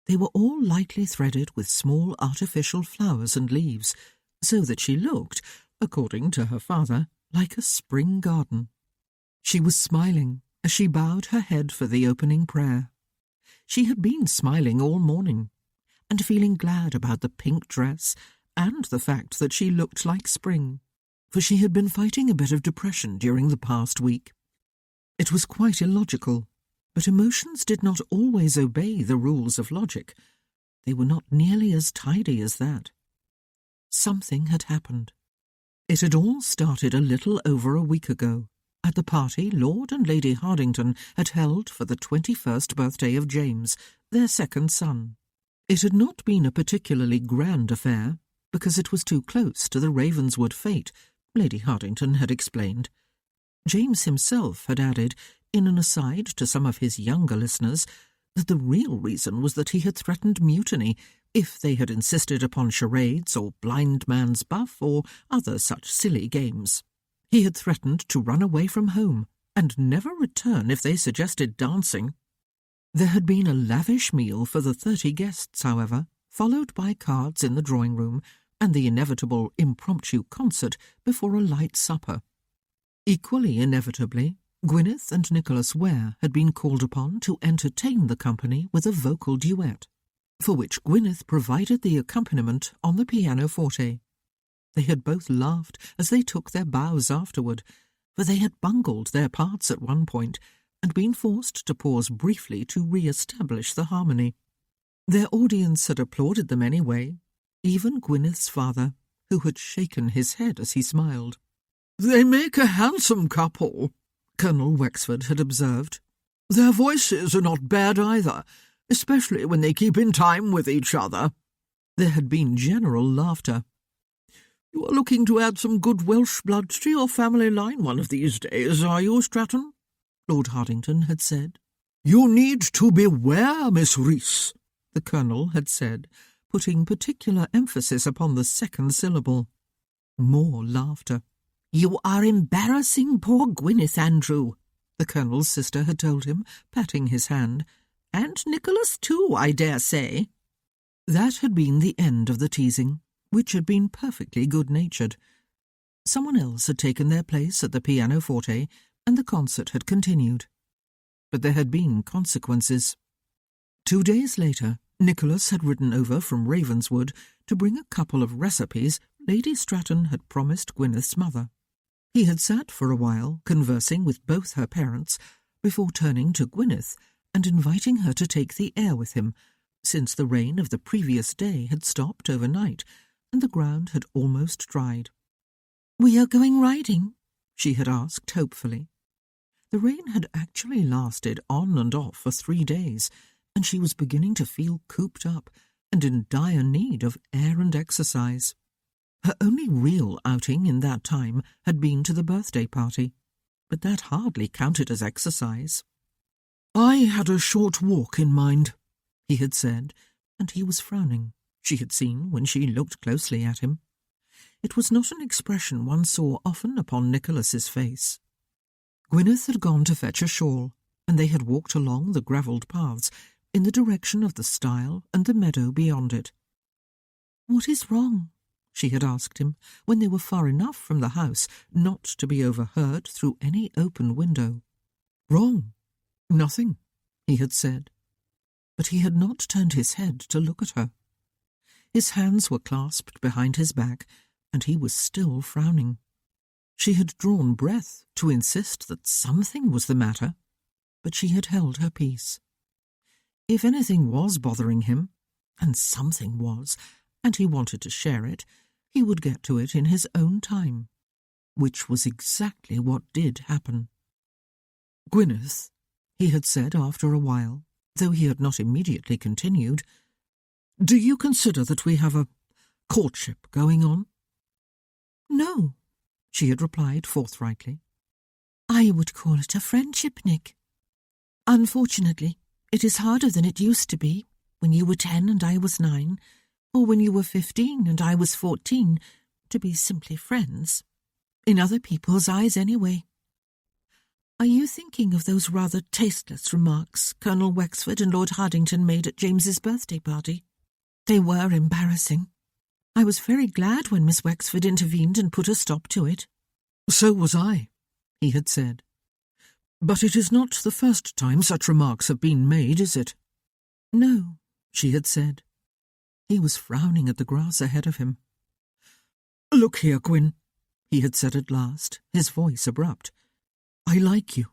They were all lightly threaded with small artificial flowers and leaves, so that she looked, according to her father, like a spring garden. She was smiling as she bowed her head for the opening prayer. She had been smiling all morning, and feeling glad about the pink dress and the fact that she looked like spring, for she had been fighting a bit of depression during the past week. It was quite illogical, but emotions did not always obey the rules of logic. They were not nearly as tidy as that. Something had happened. It had all started a little over a week ago, at the party Lord and Lady Hardington had held for the 21st birthday of James, their second son. It had not been a particularly grand affair, because it was too close to the Ravenswood fete, Lady Hardington had explained. James himself had added, in an aside to some of his younger listeners, that the real reason was that he had threatened mutiny if they had insisted upon charades or blind man's buff or other such silly games. He had threatened to run away from home and never return if they suggested dancing. There had been a lavish meal for the 30 guests, however, followed by cards in the drawing-room and the inevitable impromptu concert before a light supper. Equally inevitably, Gwyneth and Nicholas Ware had been called upon to entertain the company with a vocal duet, for which Gwyneth provided the accompaniment on the pianoforte. They had both laughed as they took their bows afterward, for they had bungled their parts at one point and been forced to pause briefly to re-establish the harmony. Their audience had applauded them anyway, even Gwyneth's father, who had shaken his head as he smiled. "They make a handsome couple," Colonel Wexford had observed. "Their voices are not bad either, especially when they keep in time with each other." There had been general laughter. "You are looking to add some good Welsh blood to your family line one of these days, are you, Stratton?" Lord Hardington had said. "You need to beware, Miss Reese," the Colonel had said, putting particular emphasis upon the second syllable. More laughter. "You are embarrassing poor Gwyneth, Andrew," the Colonel's sister had told him, patting his hand. "And Nicholas too, I dare say." That had been the end of the teasing, which had been perfectly good-natured. Someone else had taken their place at the pianoforte, and the concert had continued. But there had been consequences. 2 days later, Nicholas had ridden over from Ravenswood to bring a couple of recipes Lady Stratton had promised Gwyneth's mother. He had sat for a while, conversing with both her parents, before turning to Gwyneth and inviting her to take the air with him, since the rain of the previous day had stopped overnight, and the ground had almost dried. "We are going riding?" she had asked hopefully. The rain had actually lasted on and off for 3 days, and she was beginning to feel cooped up and in dire need of air and exercise. Her only real outing in that time had been to the birthday party, but that hardly counted as exercise. "I had a short walk in mind," he had said, and he was frowning, she had seen when she looked closely at him. It was not an expression one saw often upon Nicholas's face. Gwyneth had gone to fetch a shawl, and they had walked along the gravelled paths in the direction of the stile and the meadow beyond it. "What is wrong?" she had asked him, when they were far enough from the house not to be overheard through any open window. "Wrong? Nothing," he had said. But he had not turned his head to look at her. His hands were clasped behind his back, and he was still frowning. She had drawn breath to insist that something was the matter, but she had held her peace. If anything was bothering him, and something was, and he wanted to share it, he would get to it in his own time, which was exactly what did happen. "Gwyneth," he had said after a while, though he had not immediately continued, "do you consider that we have a courtship going on?" "No," she had replied forthrightly. "I would call it a friendship, Nick. Unfortunately, it is harder than it used to be when you were 10 and I was 9, or when you were 15 and I was 14, to be simply friends. In other people's eyes, anyway. Are you thinking of those rather tasteless remarks Colonel Wexford and Lord Hardington made at James's birthday party? They were embarrassing. I was very glad when Miss Wexford intervened and put a stop to it." "So was I," he had said. "But it is not the first time such remarks have been made, is it?" "No," she had said. He was frowning at the grass ahead of him. "Look here, Gwyn," he had said at last, his voice abrupt. "I like you.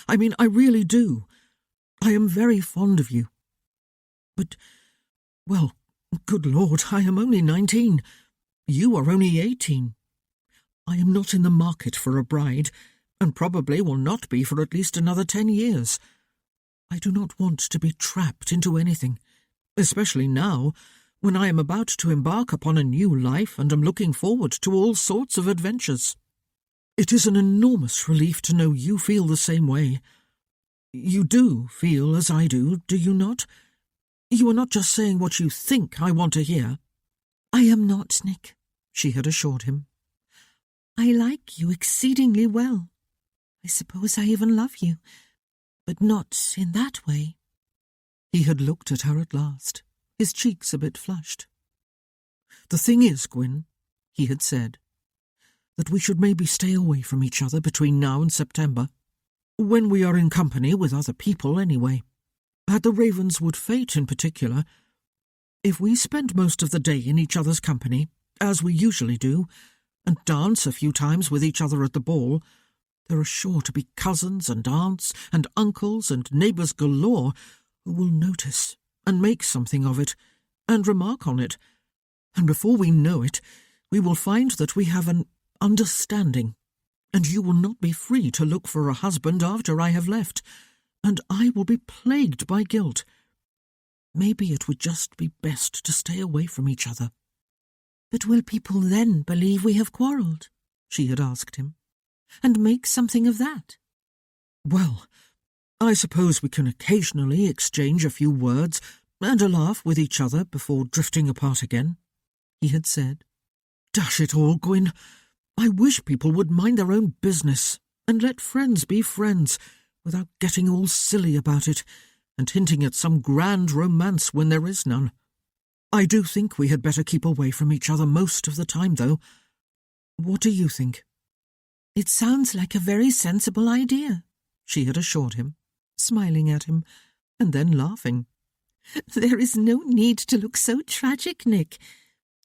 I mean, I really do. I am very fond of you. But, well, good Lord, I am only 19. You are only 18. I am not in the market for a bride, and probably will not be for at least another 10 years. I do not want to be trapped into anything, especially now, when I am about to embark upon a new life and am looking forward to all sorts of adventures. It is an enormous relief to know you feel the same way. You do feel as I do you not? You are not just saying what you think I want to hear." "I am not, Nick," she had assured him. "I like you exceedingly well. I suppose I even love you, but not in that way." He had looked at her at last, his cheeks a bit flushed. "The thing is, Gwyn," he had said, "that we should maybe stay away from each other between now and September. When we are in company with other people, anyway. At the Ravenswood fete in particular. If we spend most of the day in each other's company, as we usually do, and dance a few times with each other at the ball, there are sure to be cousins and aunts and uncles and neighbours galore who will notice and make something of it, and remark on it, and before we know it, we will find that we have an understanding, and you will not be free to look for a husband after I have left, and I will be plagued by guilt. Maybe it would just be best to stay away from each other. But will people then believe we have quarrelled? She had asked him, and make something of that? Well, I suppose we can occasionally exchange a few words and a laugh with each other before drifting apart again, he had said. Dash it all, Gwyn. I wish people would mind their own business and let friends be friends without getting all silly about it and hinting at some grand romance when there is none. I do think we had better keep away from each other most of the time, though. What do you think? It sounds like a very sensible idea, she had assured him, smiling at him, and then laughing. There is no need to look so tragic, Nick.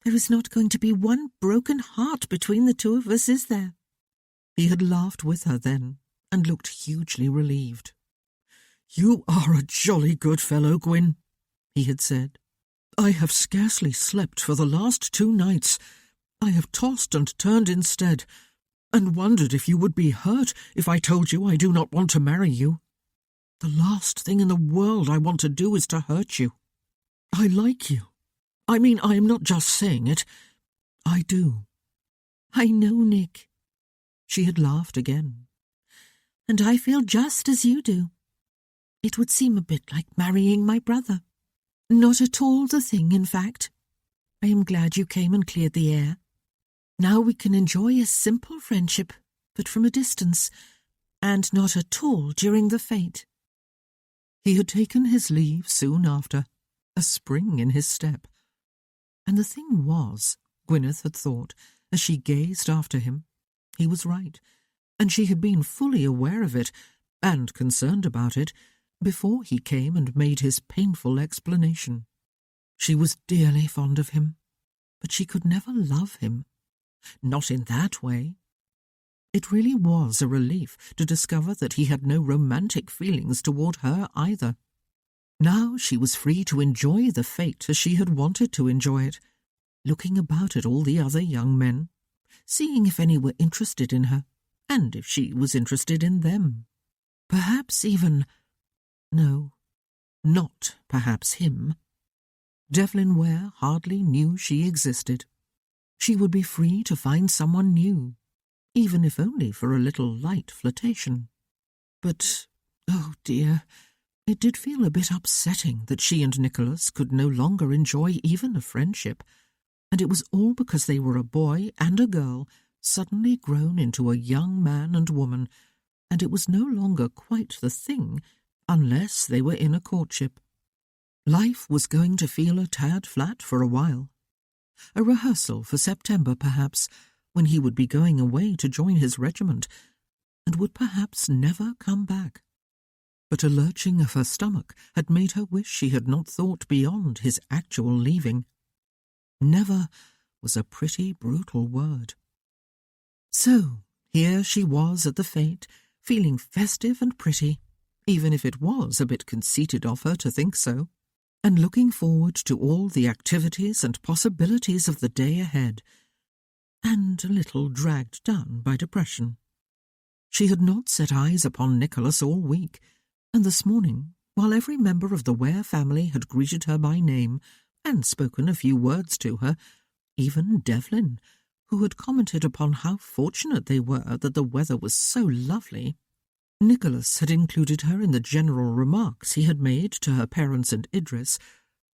There is not going to be one broken heart between the two of us, is there? He had laughed with her then, and looked hugely relieved. You are a jolly good fellow, Gwyn, he had said. I have scarcely slept for the last 2 nights. I have tossed and turned instead, and wondered if you would be hurt if I told you I do not want to marry you. The last thing in the world I want to do is to hurt you. I like you. I mean, I am not just saying it. I do. I know, Nick. She had laughed again. And I feel just as you do. It would seem a bit like marrying my brother. Not at all the thing, in fact. I am glad you came and cleared the air. Now we can enjoy a simple friendship, but from a distance, and not at all during the fete. He had taken his leave soon after, a spring in his step. And the thing was, Gwyneth had thought, as she gazed after him, he was right, and she had been fully aware of it, and concerned about it, before he came and made his painful explanation. She was dearly fond of him, but she could never love him. Not in that way. It really was a relief to discover that he had no romantic feelings toward her either. Now she was free to enjoy the fete as she had wanted to enjoy it, looking about at all the other young men, seeing if any were interested in her, and if she was interested in them. Perhaps even— no, not perhaps him. Devlin Ware hardly knew she existed. She would be free to find someone new, even if only for a little light flirtation. But, oh dear, it did feel a bit upsetting that she and Nicholas could no longer enjoy even a friendship, and it was all because they were a boy and a girl suddenly grown into a young man and woman, and it was no longer quite the thing unless they were in a courtship. Life was going to feel a tad flat for a while. A rehearsal for September, perhaps, when he would be going away to join his regiment, and would perhaps never come back. But a lurching of her stomach had made her wish she had not thought beyond his actual leaving. Never was a pretty, brutal word. So, here she was at the fete, feeling festive and pretty, even if it was a bit conceited of her to think so, and looking forward to all the activities and possibilities of the day ahead, and a little dragged down by depression. She had not set eyes upon Nicholas all week, and this morning, while every member of the Ware family had greeted her by name and spoken a few words to her, even Devlin, who had commented upon how fortunate they were that the weather was so lovely, Nicholas had included her in the general remarks he had made to her parents and Idris,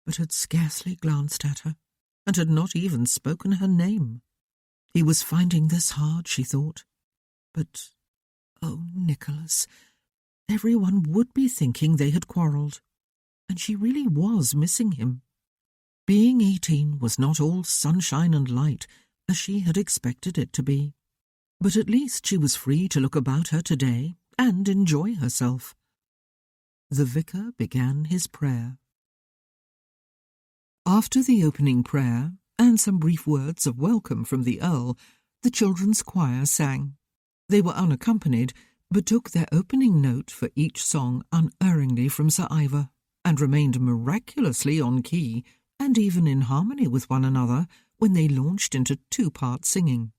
but had scarcely glanced at her, and had not even spoken her name. He was finding this hard, she thought. But, oh, Nicholas, everyone would be thinking they had quarrelled, and she really was missing him. Being 18 was not all sunshine and light, as she had expected it to be, but at least she was free to look about her today and enjoy herself. The vicar began his prayer. After the opening prayer, and some brief words of welcome from the Earl, the children's choir sang. They were unaccompanied, but took their opening note for each song unerringly from Sir Ivor, and remained miraculously on key, and even in harmony with one another, when they launched into 2-part singing.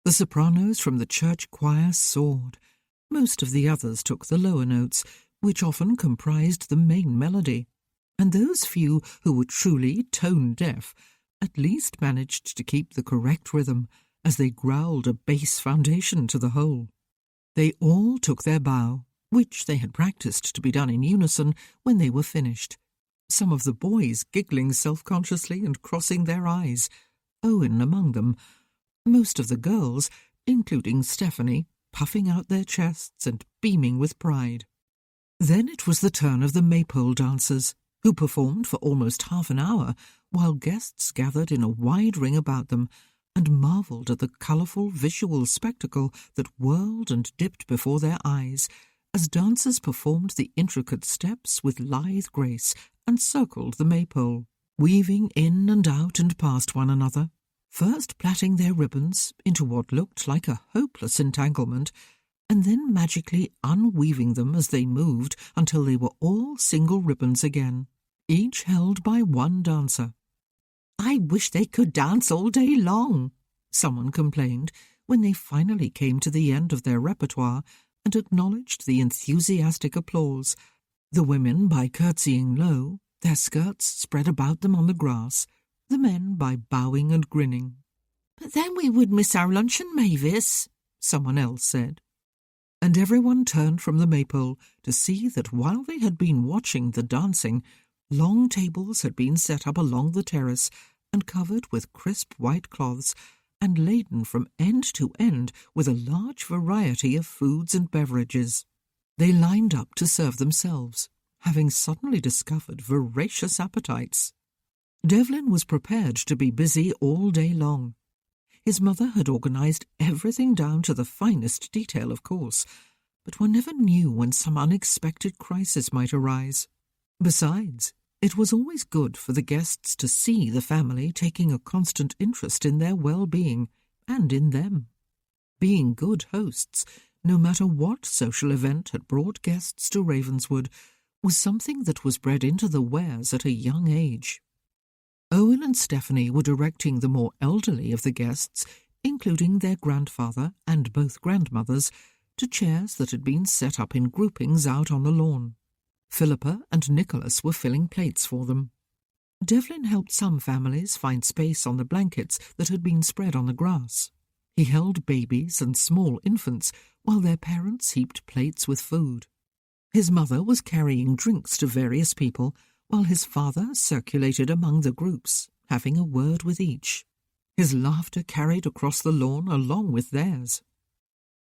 The sopranos from the church choir soared. Most of the others took the lower notes, which often comprised the main melody, and those few who were truly tone-deaf at least managed to keep the correct rhythm as they growled a bass foundation to the whole. They all took their bow, which they had practiced to be done in unison when they were finished, some of the boys giggling self-consciously and crossing their eyes, Owen among them, most of the girls, including Stephanie, puffing out their chests and beaming with pride. Then it was the turn of the maypole dancers, who performed for almost half an hour while guests gathered in a wide ring about them and marvelled at the colourful visual spectacle that whirled and dipped before their eyes as dancers performed the intricate steps with lithe grace and circled the maypole, weaving in and out and past one another, first plaiting their ribbons into what looked like a hopeless entanglement, and then magically unweaving them as they moved until they were all single ribbons again, each held by one dancer. "I wish they could dance all day long," someone complained when they finally came to the end of their repertoire and acknowledged the enthusiastic applause, the women by curtsying low, their skirts spread about them on the grass, the men by bowing and grinning. "But then we would miss our luncheon, Mavis," someone else said. And everyone turned from the maypole to see that while they had been watching the dancing, long tables had been set up along the terrace and covered with crisp white cloths and laden from end to end with a large variety of foods and beverages. They lined up to serve themselves, having suddenly discovered voracious appetites. Devlin was prepared to be busy all day long. His mother had organised everything down to the finest detail, of course, but one never knew when some unexpected crisis might arise. Besides, it was always good for the guests to see the family taking a constant interest in their well-being and in them. Being good hosts, no matter what social event had brought guests to Ravenswood, was something that was bred into the Wares at a young age. Owen and Stephanie were directing the more elderly of the guests, including their grandfather and both grandmothers, to chairs that had been set up in groupings out on the lawn. Philippa and Nicholas were filling plates for them. Devlin helped some families find space on the blankets that had been spread on the grass. He held babies and small infants while their parents heaped plates with food. His mother was carrying drinks to various people, while his father circulated among the groups, having a word with each. His laughter carried across the lawn along with theirs.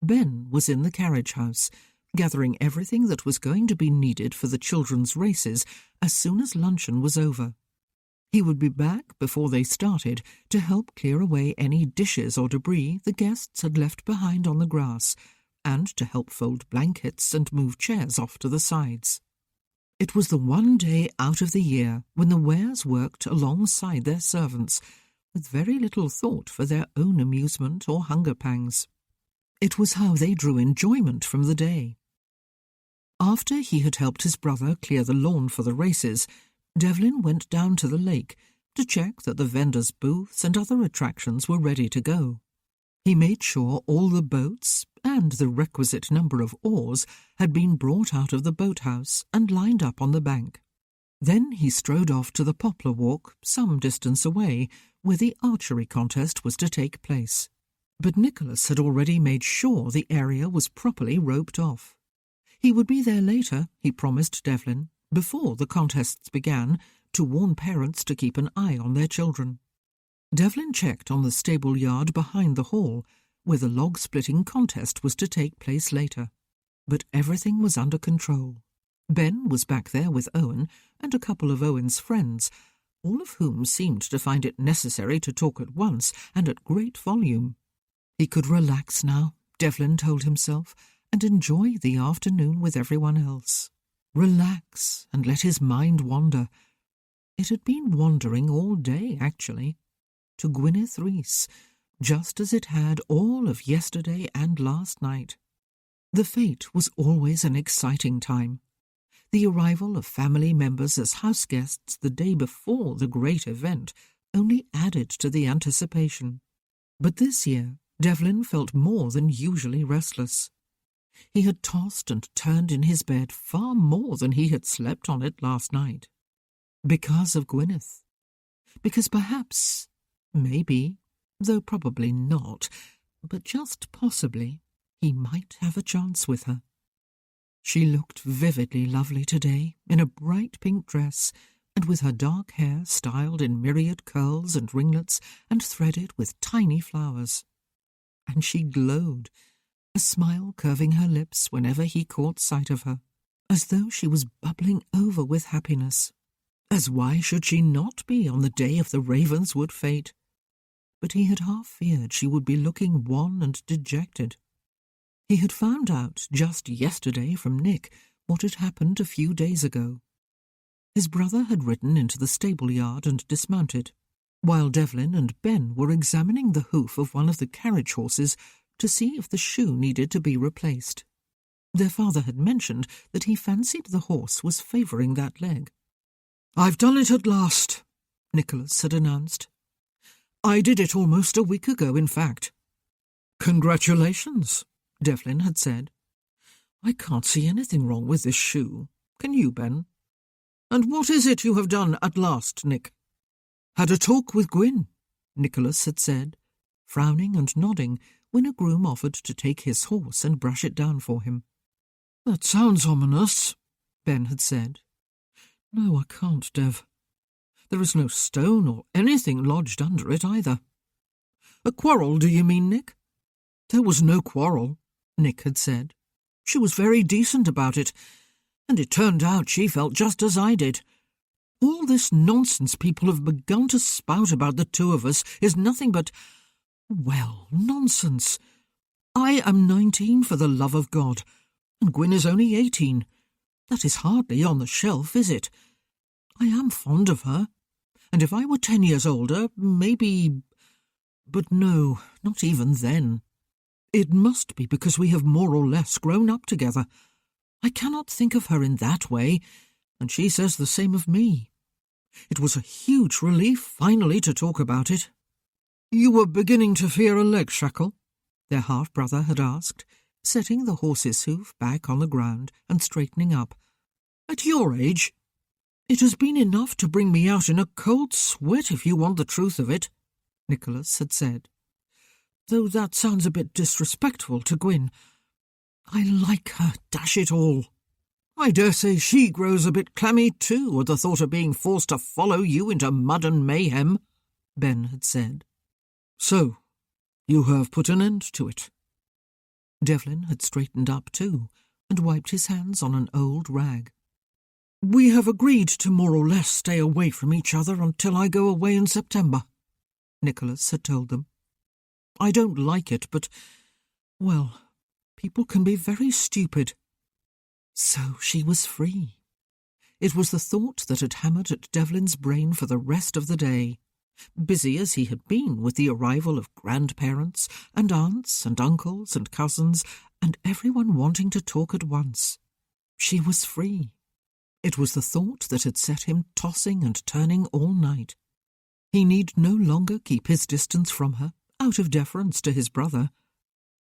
Ben was in the carriage house, gathering everything that was going to be needed for the children's races as soon as luncheon was over. He would be back before they started to help clear away any dishes or debris the guests had left behind on the grass, and to help fold blankets and move chairs off to the sides. It was the one day out of the year when the Wares worked alongside their servants, with very little thought for their own amusement or hunger pangs. It was how they drew enjoyment from the day. After he had helped his brother clear the lawn for the races, Devlin went down to the lake to check that the vendors' booths and other attractions were ready to go. He made sure all the boats and the requisite number of oars had been brought out of the boathouse and lined up on the bank. Then he strode off to the poplar walk some distance away, where the archery contest was to take place. But Nicholas had already made sure the area was properly roped off. He would be there later, he promised Devlin, before the contests began, to warn parents to keep an eye on their children. Devlin checked on the stable yard behind the hall, where the log-splitting contest was to take place later. But everything was under control. Ben was back there with Owen and a couple of Owen's friends, all of whom seemed to find it necessary to talk at once and at great volume. He could relax now, Devlin told himself, and enjoy the afternoon with everyone else. Relax and let his mind wander. It had been wandering all day, actually, to Gwyneth Rees, just as it had all of yesterday and last night. The fete was always an exciting time. The arrival of family members as house guests the day before the great event only added to the anticipation. But this year, Devlin felt more than usually restless. He had tossed and turned in his bed far more than he had slept on it last night. Because of Gwyneth. Because perhaps, maybe, though probably not, but just possibly, he might have a chance with her. She looked vividly lovely today, in a bright pink dress, and with her dark hair styled in myriad curls and ringlets and threaded with tiny flowers. And she glowed, a smile curving her lips whenever he caught sight of her, as though she was bubbling over with happiness. As why should she not be on the day of the Ravenswood fete? But he had half feared she would be looking wan and dejected. He had found out just yesterday from Nick what had happened a few days ago. His brother had ridden into the stable-yard and dismounted, while Devlin and Ben were examining the hoof of one of the carriage horses to see if the shoe needed to be replaced. Their father had mentioned that he fancied the horse was favouring that leg. "I've done it at last," Nicholas had announced. "I did it almost a week ago, in fact." "Congratulations," Devlin had said. "I can't see anything wrong with this shoe. Can you, Ben?" "And what is it you have done at last, Nick?" "Had a talk with Gwyn," Nicholas had said, frowning and nodding when a groom offered to take his horse and brush it down for him. "That sounds ominous," Ben had said. "No, I can't, Dev. There is no stone or anything lodged under it either." "A quarrel, do you mean, Nick?" "There was no quarrel," Nick had said. "She was very decent about it, and it turned out she felt just as I did. All this nonsense people have begun to spout about the two of us is nothing but, well, nonsense. I am 19 for the love of God, and Gwyn is only 18. That is hardly on the shelf, is it? I am fond of her, and if I were 10 years older, maybe... But no, not even then. It must be because we have more or less grown up together. I cannot think of her in that way, and she says the same of me. It was a huge relief finally to talk about it." "You were beginning to fear a leg shackle?" their half-brother had asked, setting the horse's hoof back on the ground and straightening up. "At your age? It has been enough to bring me out in a cold sweat, if you want the truth of it," Nicholas had said. "Though that sounds a bit disrespectful to Gwyn. I like her, dash it all. I dare say she grows a bit clammy too at the thought of being forced to follow you into mud and mayhem," Ben had said. "So, you have put an end to it." Devlin had straightened up too, and wiped his hands on an old rag. "We have agreed to more or less stay away from each other until I go away in September," Nicholas had told them. "I don't like it, but, well, people can be very stupid." So she was free. It was the thought that had hammered at Devlin's brain for the rest of the day, busy as he had been with the arrival of grandparents and aunts and uncles and cousins and everyone wanting to talk at once. She was free. It was the thought that had set him tossing and turning all night. He need no longer keep his distance from her, out of deference to his brother.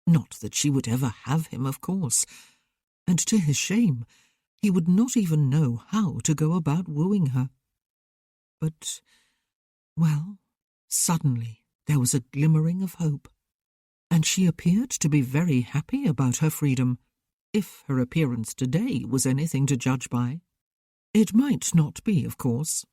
Not that she would ever have him, of course, and to his shame, he would not even know how to go about wooing her. But, well, suddenly there was a glimmering of hope, and she appeared to be very happy about her freedom, if her appearance today was anything to judge by. It might not be, of course.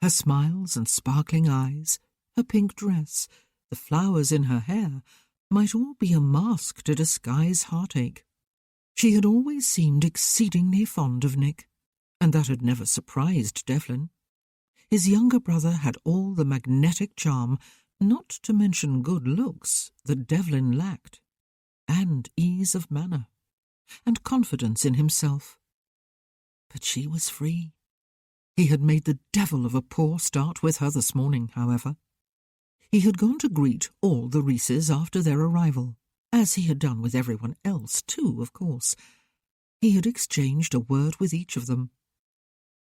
Her smiles and sparkling eyes, her pink dress, the flowers in her hair, might all be a mask to disguise heartache. She had always seemed exceedingly fond of Nick, and that had never surprised Devlin. His younger brother had all the magnetic charm, not to mention good looks, that Devlin lacked, and ease of manner, and confidence in himself. But she was free. He had made the devil of a poor start with her this morning, however. He had gone to greet all the Reeses after their arrival, as he had done with everyone else too, of course. He had exchanged a word with each of them.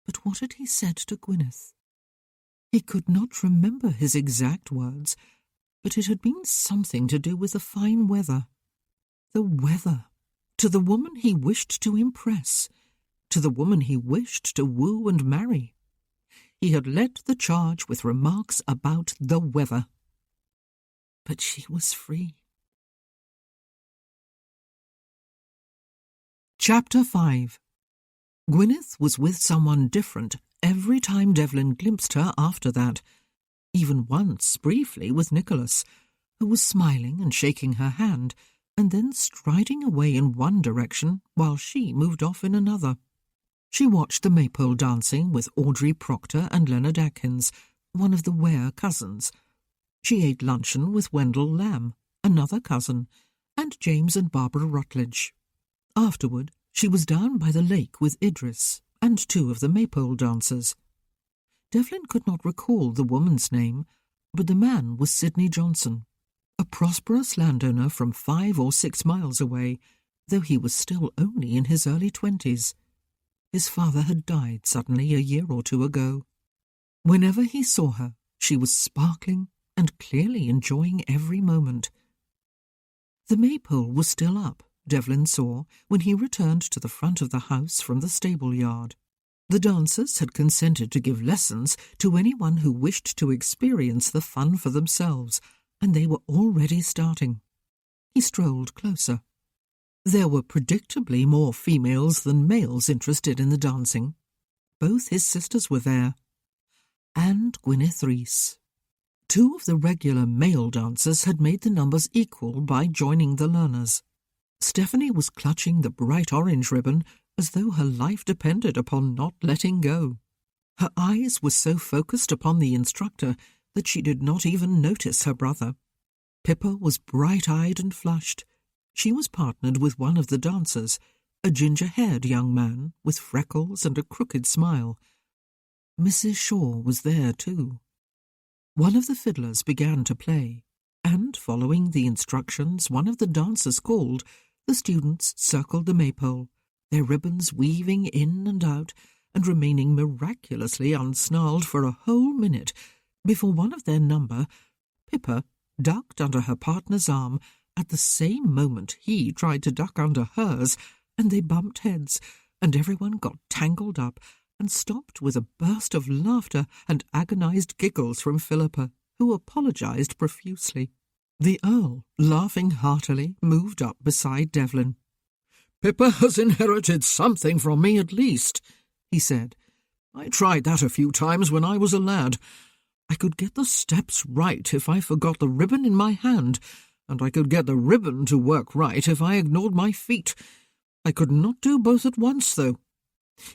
But what had he said to Gwyneth? He could not remember his exact words, but it had been something to do with the fine weather. The weather, to the woman he wished to impress, to the woman he wished to woo and marry. he had led the charge with remarks about the weather. But she was free. Chapter 5. Gwyneth was with someone different every time Devlin glimpsed her after that, even once briefly with Nicholas, who was smiling and shaking her hand, and then striding away in one direction while she moved off in another. She watched the maypole dancing with Audrey Proctor and Leonard Atkins, one of the Ware cousins. She ate luncheon with Wendell Lamb, another cousin, and James and Barbara Rutledge. Afterward, she was down by the lake with Idris and two of the maypole dancers. Devlin could not recall the woman's name, but the man was Sidney Johnson, a prosperous landowner from 5 or 6 miles away, though he was still only in his early 20s. His father had died suddenly a year or 2 ago. Whenever he saw her, she was sparkling and clearly enjoying every moment. The maypole was still up, Devlin saw, when he returned to the front of the house from the stable yard. The dancers had consented to give lessons to anyone who wished to experience the fun for themselves, and they were already starting. He strolled closer. There were predictably more females than males interested in the dancing. Both his sisters were there, and Gwyneth Reese. 2 of the regular male dancers had made the numbers equal by joining the learners. Stephanie was clutching the bright orange ribbon as though her life depended upon not letting go. Her eyes were so focused upon the instructor that she did not even notice her brother. Pippa was bright-eyed and flushed. She was partnered with one of the dancers, a ginger-haired young man with freckles and a crooked smile. Mrs. Shaw was there too. One of the fiddlers began to play, and, following the instructions one of the dancers called, the students circled the maypole, their ribbons weaving in and out and remaining miraculously unsnarled for a whole minute before one of their number, Pippa, ducked under her partner's arm at the same moment he tried to duck under hers, and they bumped heads, and everyone got tangled up and stopped with a burst of laughter and agonized giggles from Philippa, who apologized profusely. The Earl, laughing heartily, moved up beside Devlin. "Pippa has inherited something from me at least," he said. "I tried that a few times when I was a lad. I could get the steps right if I forgot the ribbon in my hand, and I could get the ribbon to work right if I ignored my feet. I could not do both at once, though.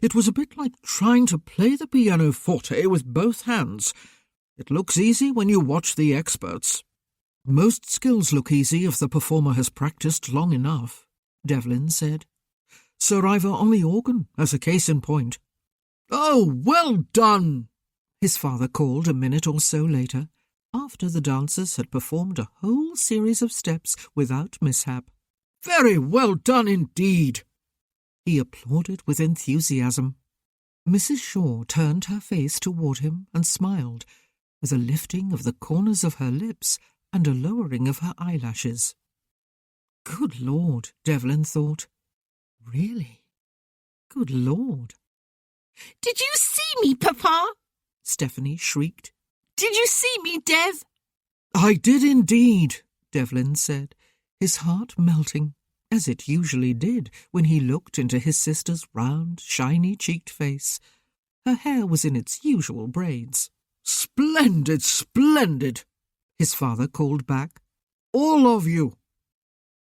It was a bit like trying to play the pianoforte with both hands. It looks easy when you watch the experts." "Most skills look easy if the performer has practiced long enough," Devlin said. "Sir Ivor on the organ, as a case in point." "Oh, well done!" his father called a minute or so later, after the dancers had performed a whole series of steps without mishap. "Very well done indeed." He applauded with enthusiasm. Mrs. Shaw turned her face toward him and smiled, with a lifting of the corners of her lips and a lowering of her eyelashes. Good Lord, Devlin thought. Really? Good Lord. "Did you see me, Papa?" Stephanie shrieked. "Did you see me, Dev?" "I did indeed," Devlin said, his heart melting, as it usually did when he looked into his sister's round, shiny-cheeked face. Her hair was in its usual braids. "Splendid, splendid!" his father called back. "All of you!"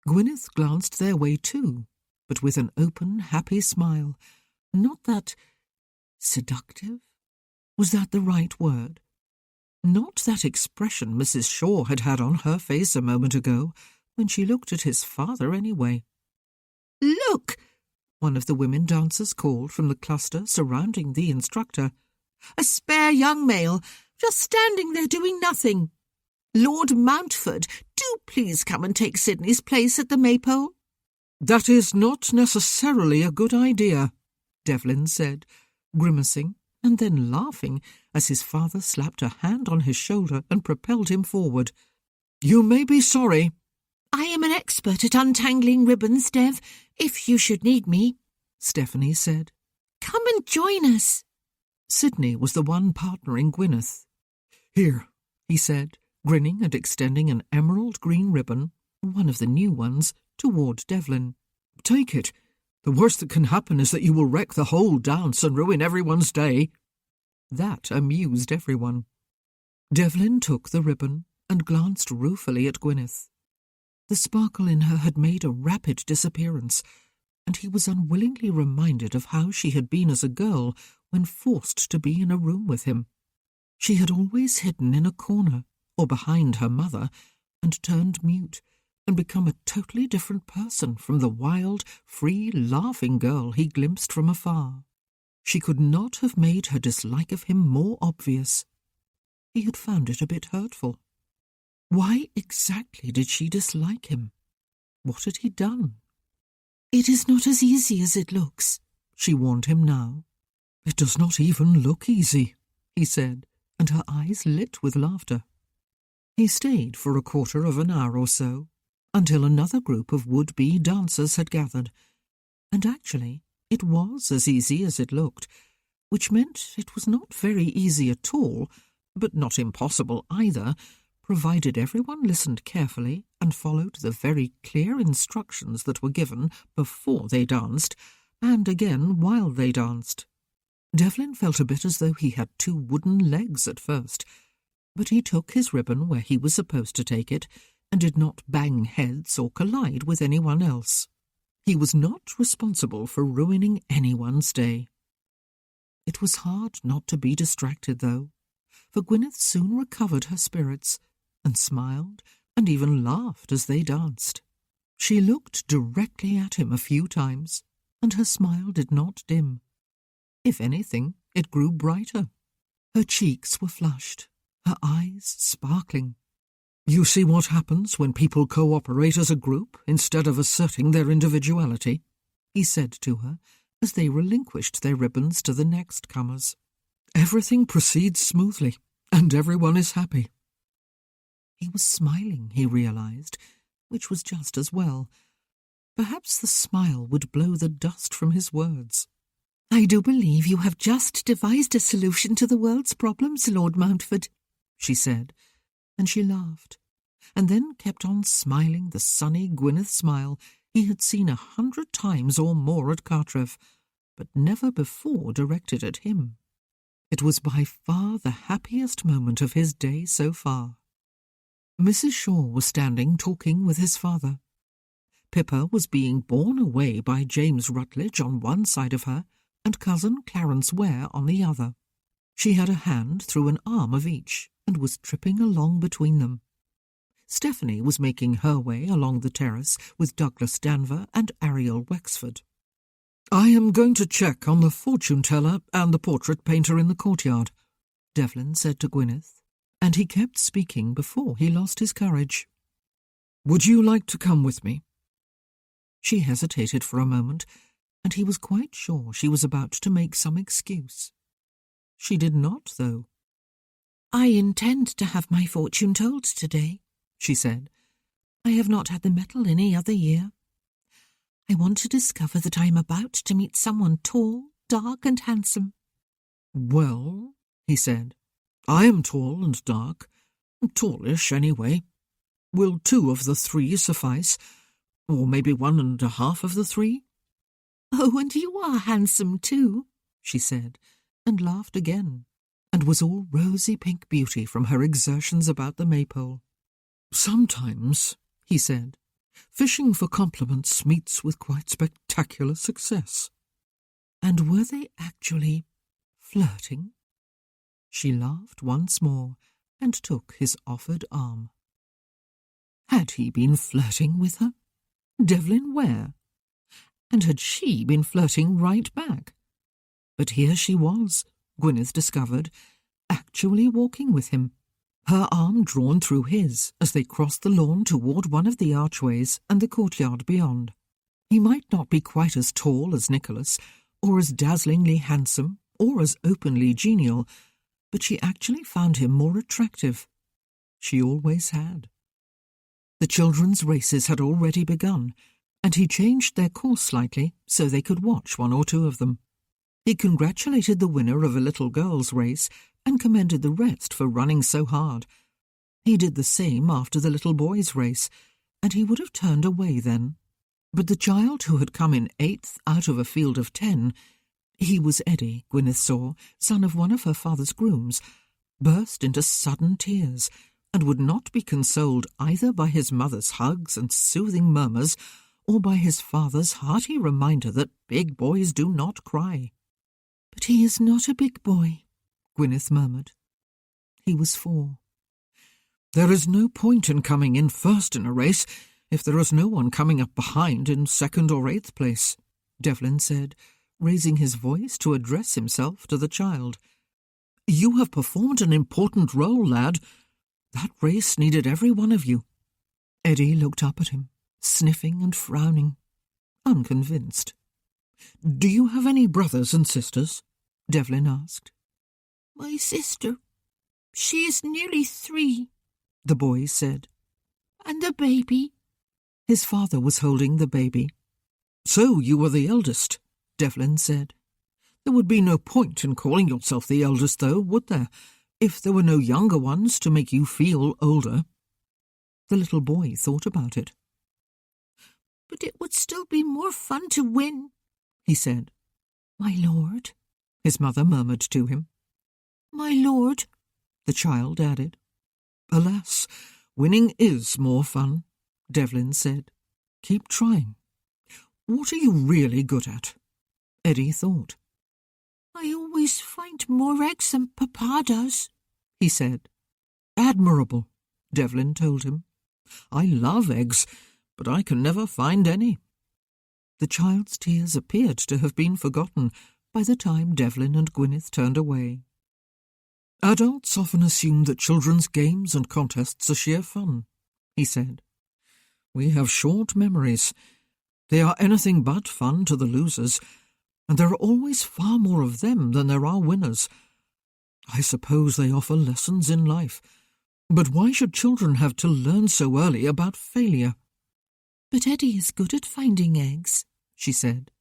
Gwyneth glanced their way too, but with an open, happy smile. Not that seductive? Was that the right word? Not that expression Mrs. Shaw had had on her face a moment ago, when she looked at his father anyway. "Look!" one of the women dancers called from the cluster surrounding the instructor. "A spare young male, just standing there doing nothing. Lord Mountford, do please come and take Sidney's place at the maypole." "That is not necessarily a good idea," Devlin said, grimacing and then laughing as his father slapped a hand on his shoulder and propelled him forward. "You may be sorry." "I am an expert at untangling ribbons, Dev, if you should need me," Stephanie said. "Come and join us." Sidney was the one partnering Gwyneth. "Here," he said, grinning and extending an emerald green ribbon, one of the new ones, toward Devlin. "Take it. The worst that can happen is that you will wreck the whole dance and ruin everyone's day." That amused everyone. Devlin took the ribbon and glanced ruefully at Gwyneth. The sparkle in her had made a rapid disappearance, and he was unwillingly reminded of how she had been as a girl when forced to be in a room with him. She had always hidden in a corner or behind her mother and turned mute and become a totally different person from the wild, free, laughing girl he glimpsed from afar. She could not have made her dislike of him more obvious. He had found it a bit hurtful. Why exactly did she dislike him? What had he done? "It is not as easy as it looks," she warned him now. "It does not even look easy," he said, and her eyes lit with laughter. He stayed for a quarter of an hour or so, until another group of would-be dancers had gathered, and actually it was as easy as it looked, which meant it was not very easy at all, but not impossible either, provided everyone listened carefully and followed the very clear instructions that were given before they danced, and again while they danced. Devlin felt a bit as though he had two wooden legs at first, but he took his ribbon where he was supposed to take it and did not bang heads or collide with anyone else. He was not responsible for ruining anyone's day. It was hard not to be distracted, though, for Gwyneth soon recovered her spirits and smiled and even laughed as they danced. She looked directly at him a few times, and her smile did not dim. If anything, it grew brighter. Her cheeks were flushed, her eyes sparkling. "You see what happens when people cooperate as a group instead of asserting their individuality," he said to her as they relinquished their ribbons to the next comers. "Everything proceeds smoothly, and everyone is happy." He was smiling, he realized, which was just as well. Perhaps the smile would blow the dust from his words. "I do believe you have just devised a solution to the world's problems, Lord Mountford," she said, and she laughed, and then kept on smiling the sunny Gwyneth smile he had seen 100 times or more at Cartrev, but never before directed at him. It was by far the happiest moment of his day so far. Mrs. Shaw was standing talking with his father. Pippa was being borne away by James Rutledge on one side of her and cousin Clarence Ware on the other. She had a hand through an arm of each and was tripping along between them. Stephanie was making her way along the terrace with Douglas Danver and Ariel Wexford. "I am going to check on the fortune-teller and the portrait painter in the courtyard," Devlin said to Gwyneth, and he kept speaking before he lost his courage. "Would you like to come with me?" She hesitated for a moment, and he was quite sure she was about to make some excuse. She did not, though. "I intend to have my fortune told today," she said. "I have not had the medal any other year. I want to discover that I am about to meet someone tall, dark and handsome." "Well," he said, "I am tall and dark, tallish anyway. Will 2 of the 3 suffice? Or maybe 1.5 of the 3? "Oh, and you are handsome too," she said, and laughed again, and was all rosy pink beauty from her exertions about the maypole. "Sometimes," he said, "fishing for compliments meets with quite spectacular success." And were they actually flirting? She laughed once more and took his offered arm. Had he been flirting with her? Devlin Ware? And had she been flirting right back? But here she was, Gwyneth discovered, actually walking with him, her arm drawn through his as they crossed the lawn toward one of the archways and the courtyard beyond. He might not be quite as tall as Nicholas, or as dazzlingly handsome, or as openly genial, but she actually found him more attractive. She always had. The children's races had already begun, and he changed their course slightly so they could watch 1 or 2 of them. He congratulated the winner of a little girl's race and commended the rest for running so hard. He did the same after the little boy's race, and he would have turned away then. But the child who had come in 8th out of a field of 10, he was Eddie, Gwyneth saw, son of one of her father's grooms, burst into sudden tears, and would not be consoled either by his mother's hugs and soothing murmurs, or by his father's hearty reminder that big boys do not cry. "But he is not a big boy," Gwyneth murmured. He was 4. "There is no point in coming in first in a race if there is no one coming up behind in 2nd or 8th place," Devlin said, raising his voice to address himself to the child. "You have performed an important role, lad. That race needed every one of you." Eddie looked up at him, sniffing and frowning, unconvinced. "Do you have any brothers and sisters?" Devlin asked. "My sister. She is nearly 3, the boy said. "And the baby." His father was holding the baby. "So you were the eldest," Devlin said. "There would be no point in calling yourself the eldest, though, would there, if there were no younger ones to make you feel older?" The little boy thought about it. "But it would still be more fun to win," he said. "My lord," his mother murmured to him. "My lord," the child added. "Alas, winning is more fun," Devlin said. "Keep trying. What are you really good at?" Eddie thought. "I always find more eggs than Papa does," he said. "Admirable," Devlin told him. "I love eggs, but I can never find any." The child's tears appeared to have been forgotten by the time Devlin and Gwyneth turned away. "Adults often assume that children's games and contests are sheer fun," he said. "We have short memories. They are anything but fun to the losers, and there are always far more of them than there are winners. I suppose they offer lessons in life, but why should children have to learn so early about failure?" "But Eddie is good at finding eggs," she said.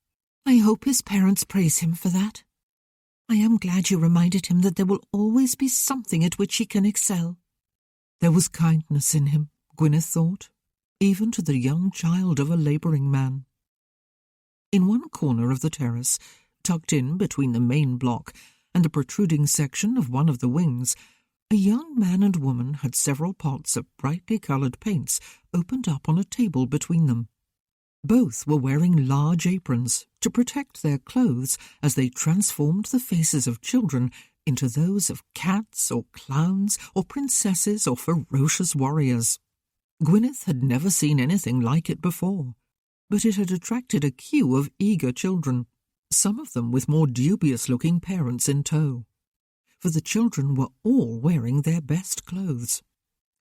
"I hope his parents praise him for that. I am glad you reminded him that there will always be something at which he can excel." There was kindness in him, Gwyneth thought, even to the young child of a labouring man. In one corner of the terrace, tucked in between the main block and the protruding section of one of the wings, a young man and woman had several pots of brightly coloured paints opened up on a table between them. Both were wearing large aprons to protect their clothes as they transformed the faces of children into those of cats or clowns or princesses or ferocious warriors. Gwyneth had never seen anything like it before, but it had attracted a queue of eager children, some of them with more dubious-looking parents in tow. For the children were all wearing their best clothes.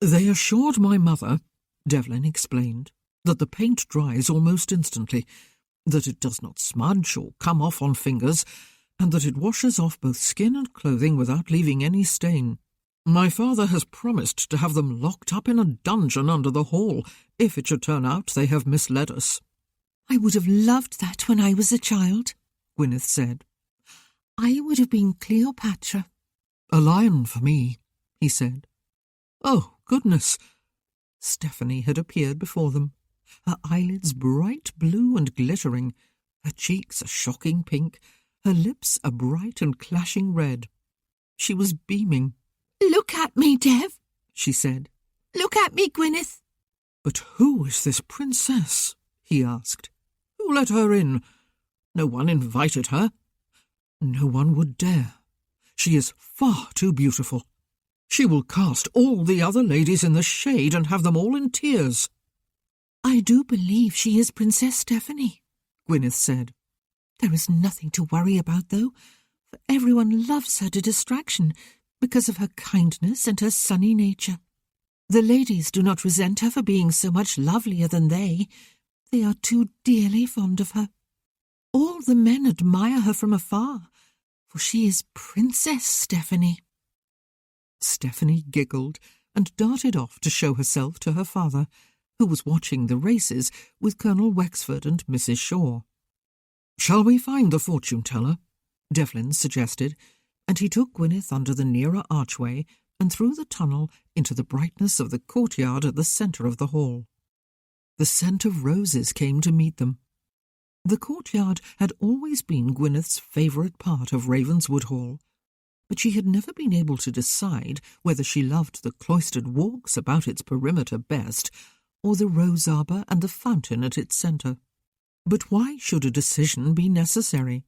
"They assured my mother," Devlin explained, "that the paint dries almost instantly, that it does not smudge or come off on fingers, and that it washes off both skin and clothing without leaving any stain. My father has promised to have them locked up in a dungeon under the hall if it should turn out they have misled us." "I would have loved that when I was a child," Gwyneth said. "I would have been Cleopatra." "A lion for me," he said. "Oh, goodness!" Stephanie had appeared before them, her eyelids bright blue and glittering, her cheeks a shocking pink, her lips a bright and clashing red. She was beaming. "Look at me, Dev," she said. "Look at me, Gwyneth." "But who is this princess?" he asked. "Who let her in? No one invited her. No one would dare. She is far too beautiful. She will cast all the other ladies in the shade and have them all in tears." "I do believe she is Princess Stephanie," Gwyneth said. "There is nothing to worry about, though, for everyone loves her to distraction because of her kindness and her sunny nature. The ladies do not resent her for being so much lovelier than they. They are too dearly fond of her. All the men admire her from afar, for she is Princess Stephanie." Stephanie giggled and darted off to show herself to her father, who was watching the races with Colonel Wexford and Mrs. Shaw. "Shall we find the fortune-teller?" Devlin suggested, and he took Gwyneth under the nearer archway and through the tunnel into the brightness of the courtyard at the centre of the hall. The scent of roses came to meet them. The courtyard had always been Gwyneth's favourite part of Ravenswood Hall, but she had never been able to decide whether she loved the cloistered walks about its perimeter best, or the rose arbour and the fountain at its centre. But why should a decision be necessary?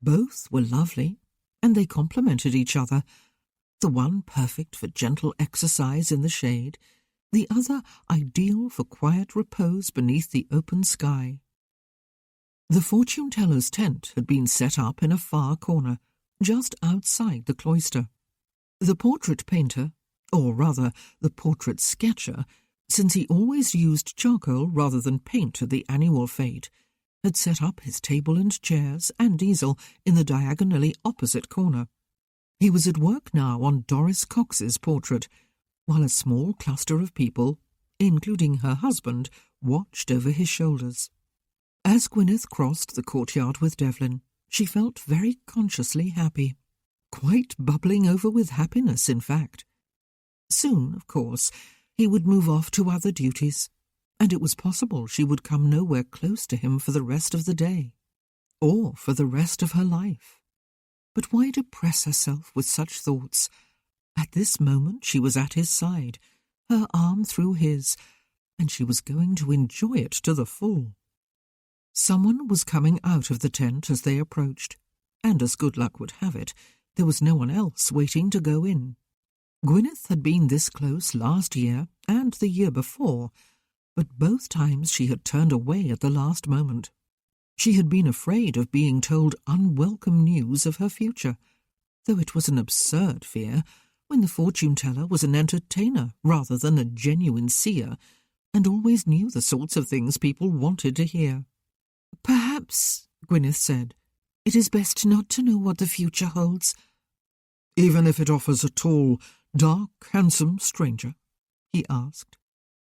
Both were lovely, and they complemented each other, the one perfect for gentle exercise in the shade, the other ideal for quiet repose beneath the open sky. The fortune-teller's tent had been set up in a far corner, just outside the cloister. The portrait painter, or rather the portrait sketcher, since he always used charcoal rather than paint at the annual fete, had set up his table and chairs and easel in the diagonally opposite corner. He was at work now on Doris Cox's portrait, while a small cluster of people, including her husband, watched over his shoulders. As Gwyneth crossed the courtyard with Devlin, she felt very consciously happy, quite bubbling over with happiness, in fact. Soon, of course, he would move off to other duties, and it was possible she would come nowhere close to him for the rest of the day, or for the rest of her life. But why depress herself with such thoughts? At this moment she was at his side, her arm through his, and she was going to enjoy it to the full. Someone was coming out of the tent as they approached, and as good luck would have it, there was no one else waiting to go in. Gwyneth had been this close last year and the year before, but both times she had turned away at the last moment. She had been afraid of being told unwelcome news of her future, though it was an absurd fear when the fortune-teller was an entertainer rather than a genuine seer, and always knew the sorts of things people wanted to hear. "Perhaps," Gwyneth said, "it is best not to know what the future holds." "Even if it offers a tall, dark, handsome stranger?" he asked.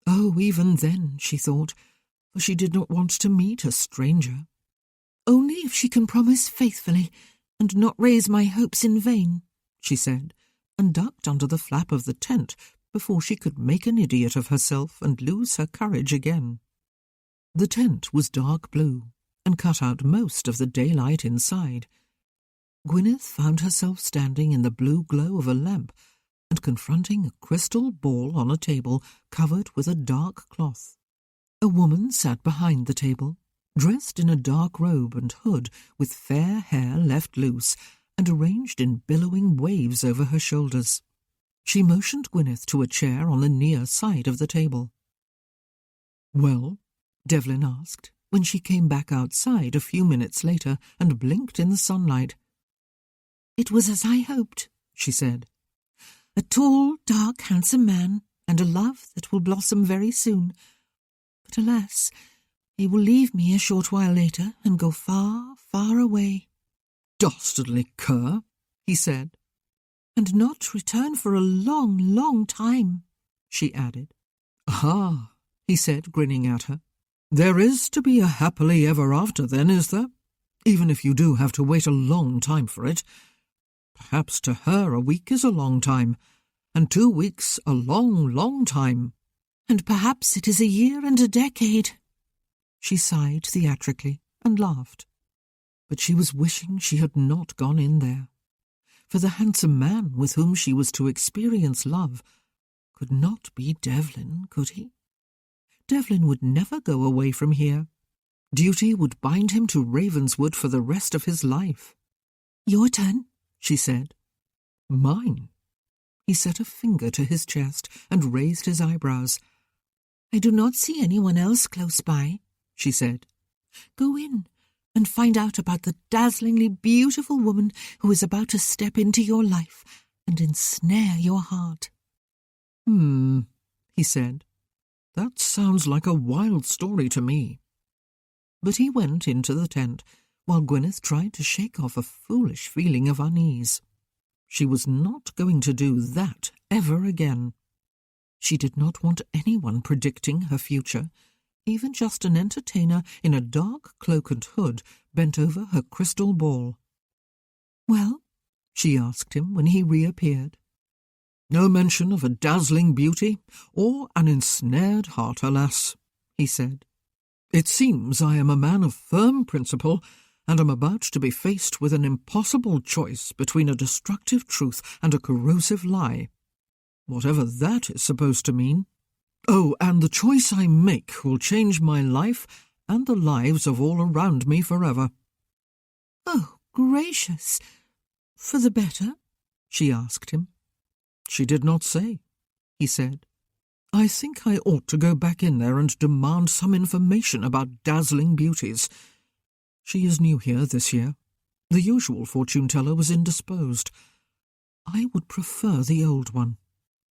Oh, even then, she thought, for she did not want to meet a stranger. "Only if she can promise faithfully, and not raise my hopes in vain," she said, and ducked under the flap of the tent before she could make an idiot of herself and lose her courage again. The tent was dark blue, and cut out most of the daylight inside. Gwyneth found herself standing in the blue glow of a lamp and confronting a crystal ball on a table covered with a dark cloth. A woman sat behind the table, dressed in a dark robe and hood with fair hair left loose and arranged in billowing waves over her shoulders. She motioned Gwyneth to a chair on the near side of the table. "Well?" Devlin asked, when she came back outside a few minutes later and blinked in the sunlight. "It was as I hoped," she said. "A tall, dark, handsome man, and a love that will blossom very soon. But alas, he will leave me a short while later and go far, far away." "Dastardly cur," he said. "And not return for a long, long time," she added. "Ah," he said, grinning at her. "There is to be a happily ever after, then, is there? Even if you do have to wait a long time for it. Perhaps to her a week is a long time, and 2 weeks a long, long time. And perhaps it is a year and a decade." She sighed theatrically and laughed. But she was wishing she had not gone in there. For the handsome man with whom she was to experience love could not be Devlin, could he? Devlin would never go away from here. Duty would bind him to Ravenswood for the rest of his life. "Your turn," she said. "Mine?" He set a finger to his chest and raised his eyebrows. "I do not see anyone else close by," she said. "Go in and find out about the dazzlingly beautiful woman who is about to step into your life and ensnare your heart." He said. "That sounds like a wild story to me." But he went into the tent, while Gwyneth tried to shake off a foolish feeling of unease. She was not going to do that ever again. She did not want anyone predicting her future, even just an entertainer in a dark cloak and hood bent over her crystal ball. "Well?" she asked him when he reappeared. "No mention of a dazzling beauty or an ensnared heart, alas," he said. "It seems I am a man of firm principle, and am about to be faced with an impossible choice between a destructive truth and a corrosive lie. Whatever that is supposed to mean. Oh, and the choice I make will change my life and the lives of all around me forever." "Oh, gracious! For the better?" she asked him. "She did not say," he said. "I think I ought to go back in there and demand some information about dazzling beauties. She is new here this year. The usual fortune-teller was indisposed. I would prefer the old one.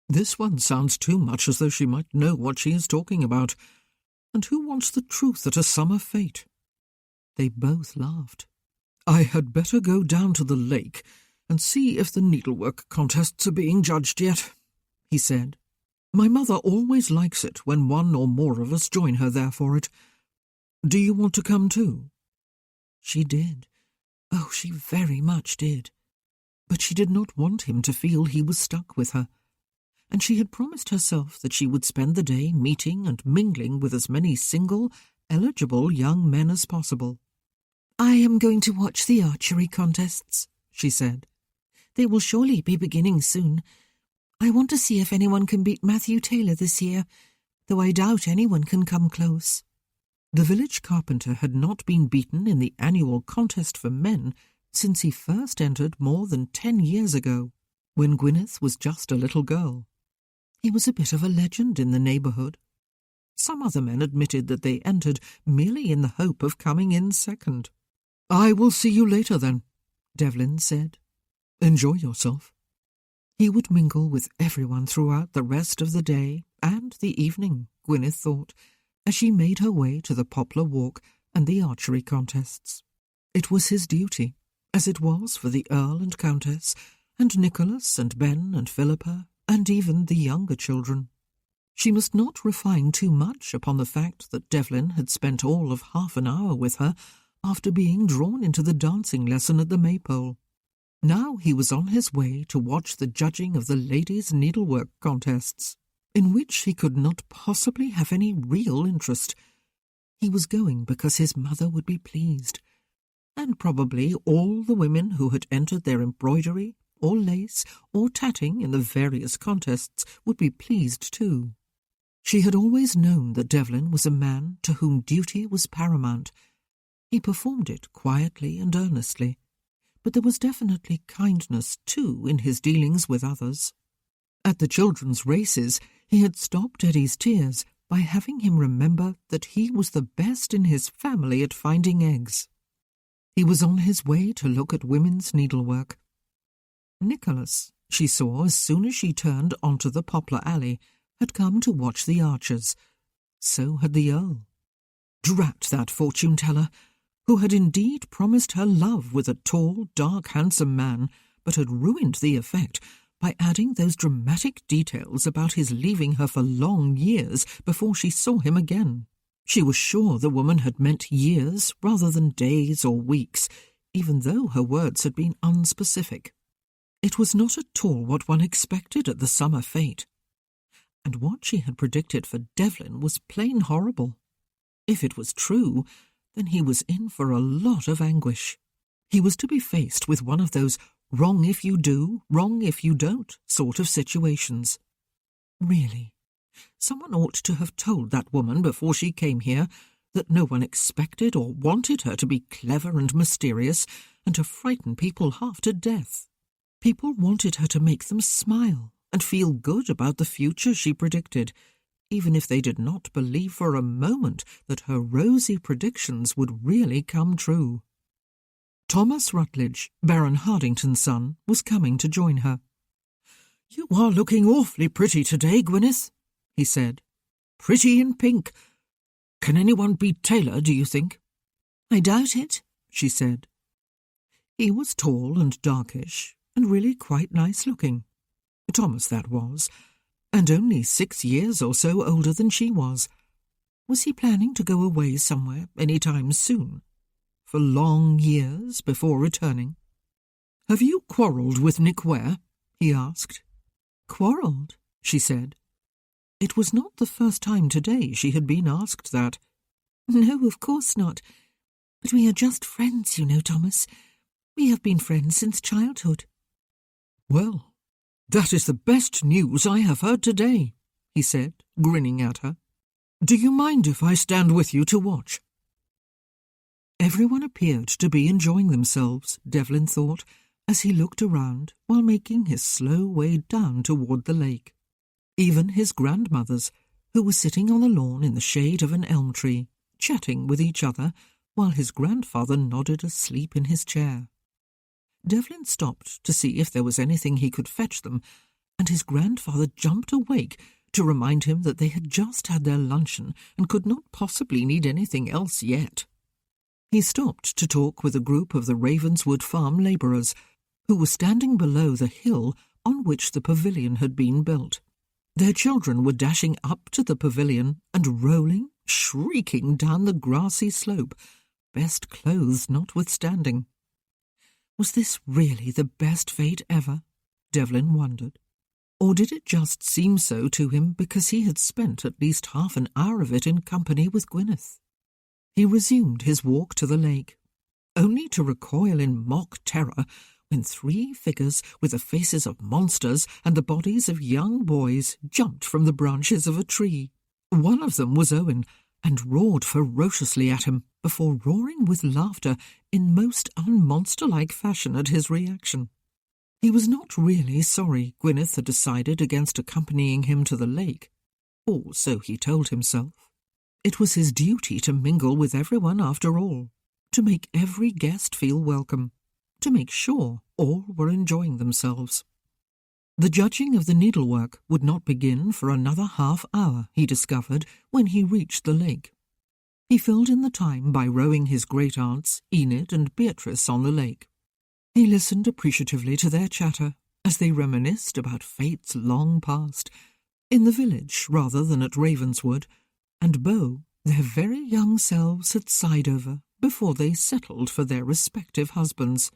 This one sounds too much as though she might know what she is talking about. And who wants the truth at a summer fete?" They both laughed. "I had better go down to the lake and see if the needlework contests are being judged yet," he said. "My mother always likes it when one or more of us join her there for it. Do you want to come too?" She did. Oh, she very much did. But she did not want him to feel he was stuck with her, and she had promised herself that she would spend the day meeting and mingling with as many single, eligible young men as possible. "I am going to watch the archery contests," she said. "They will surely be beginning soon. I want to see if anyone can beat Matthew Taylor this year, though I doubt anyone can come close." The village carpenter had not been beaten in the annual contest for men since he first entered more than 10 years ago, when Gwyneth was just a little girl. He was a bit of a legend in the neighbourhood. Some other men admitted that they entered merely in the hope of coming in second. "I will see you later, then," Devlin said. "Enjoy yourself." He would mingle with everyone throughout the rest of the day and the evening, Gwyneth thought, as she made her way to the Poplar Walk and the archery contests. It was his duty, as it was for the Earl and Countess, and Nicholas and Ben and Philippa, and even the younger children. She must not refine too much upon the fact that Devlin had spent all of half an hour with her after being drawn into the dancing lesson at the Maypole. Now he was on his way to watch the judging of the ladies' needlework contests, in which he could not possibly have any real interest. He was going because his mother would be pleased, and probably all the women who had entered their embroidery, or lace, or tatting in the various contests would be pleased too. She had always known that Devlin was a man to whom duty was paramount. He performed it quietly and earnestly, but there was definitely kindness too in his dealings with others. At the children's races, he had stopped Eddie's tears by having him remember that he was the best in his family at finding eggs. He was on his way to look at women's needlework. Nicholas, she saw as soon as she turned onto the Poplar Alley, had come to watch the archers. So had the Earl. Drat that fortune-teller, who had indeed promised her love with a tall, dark, handsome man, but had ruined the effect by adding those dramatic details about his leaving her for long years before she saw him again. She was sure the woman had meant years rather than days or weeks, even though her words had been unspecific. It was not at all what one expected at the summer fete. And what she had predicted for Devlin was plain horrible. If it was true, then he was in for a lot of anguish. He was to be faced with one of those wrong if you do, wrong if you don't sort of situations. Really, someone ought to have told that woman before she came here that no one expected or wanted her to be clever and mysterious and to frighten people half to death. People wanted her to make them smile and feel good about the future she predicted, even if they did not believe for a moment that her rosy predictions would really come true. Thomas Rutledge, Baron Hardington's son, was coming to join her. "You are looking awfully pretty today, Gwyneth," he said. "Pretty in pink. Can anyone beat Taylor, do you think?" "I doubt it," she said. He was tall and darkish, and really quite nice-looking. Thomas, that was, and only 6 years or so older than she was. Was he planning to go away somewhere any time soon? For long years before returning? "Have you quarrelled with Nick Ware?" he asked. "Quarrelled?" she said. It was not the first time today she had been asked that. "No, of course not. But we are just friends, you know, Thomas. We have been friends since childhood." "Well, that is the best news I have heard today," he said, grinning at her. "Do you mind if I stand with you to watch?" Everyone appeared to be enjoying themselves, Devlin thought, as he looked around while making his slow way down toward the lake. Even his grandmothers, who were sitting on the lawn in the shade of an elm tree, chatting with each other, while his grandfather nodded asleep in his chair. Devlin stopped to see if there was anything he could fetch them, and his grandfather jumped awake to remind him that they had just had their luncheon and could not possibly need anything else yet. He stopped to talk with a group of the Ravenswood farm labourers, who were standing below the hill on which the pavilion had been built. Their children were dashing up to the pavilion and rolling, shrieking down the grassy slope, best clothes notwithstanding. Was this really the best fate ever? Devlin wondered. Or did it just seem so to him because he had spent at least half an hour of it in company with Gwyneth? He resumed his walk to the lake, only to recoil in mock terror when 3 figures with the faces of monsters and the bodies of young boys jumped from the branches of a tree. One of them was Owen, and roared ferociously at him before roaring with laughter in most unmonster-like fashion at his reaction. He was not really sorry Gwyneth had decided against accompanying him to the lake, or so he told himself. It was his duty to mingle with everyone after all, to make every guest feel welcome, to make sure all were enjoying themselves. The judging of the needlework would not begin for another half-hour, he discovered, when he reached the lake. He filled in the time by rowing his great-aunts, Enid and Beatrice, on the lake. He listened appreciatively to their chatter as they reminisced about fates long past, in the village rather than at Ravenswood, and Beau, their very young selves, had sighed over before they settled for their respective husbands.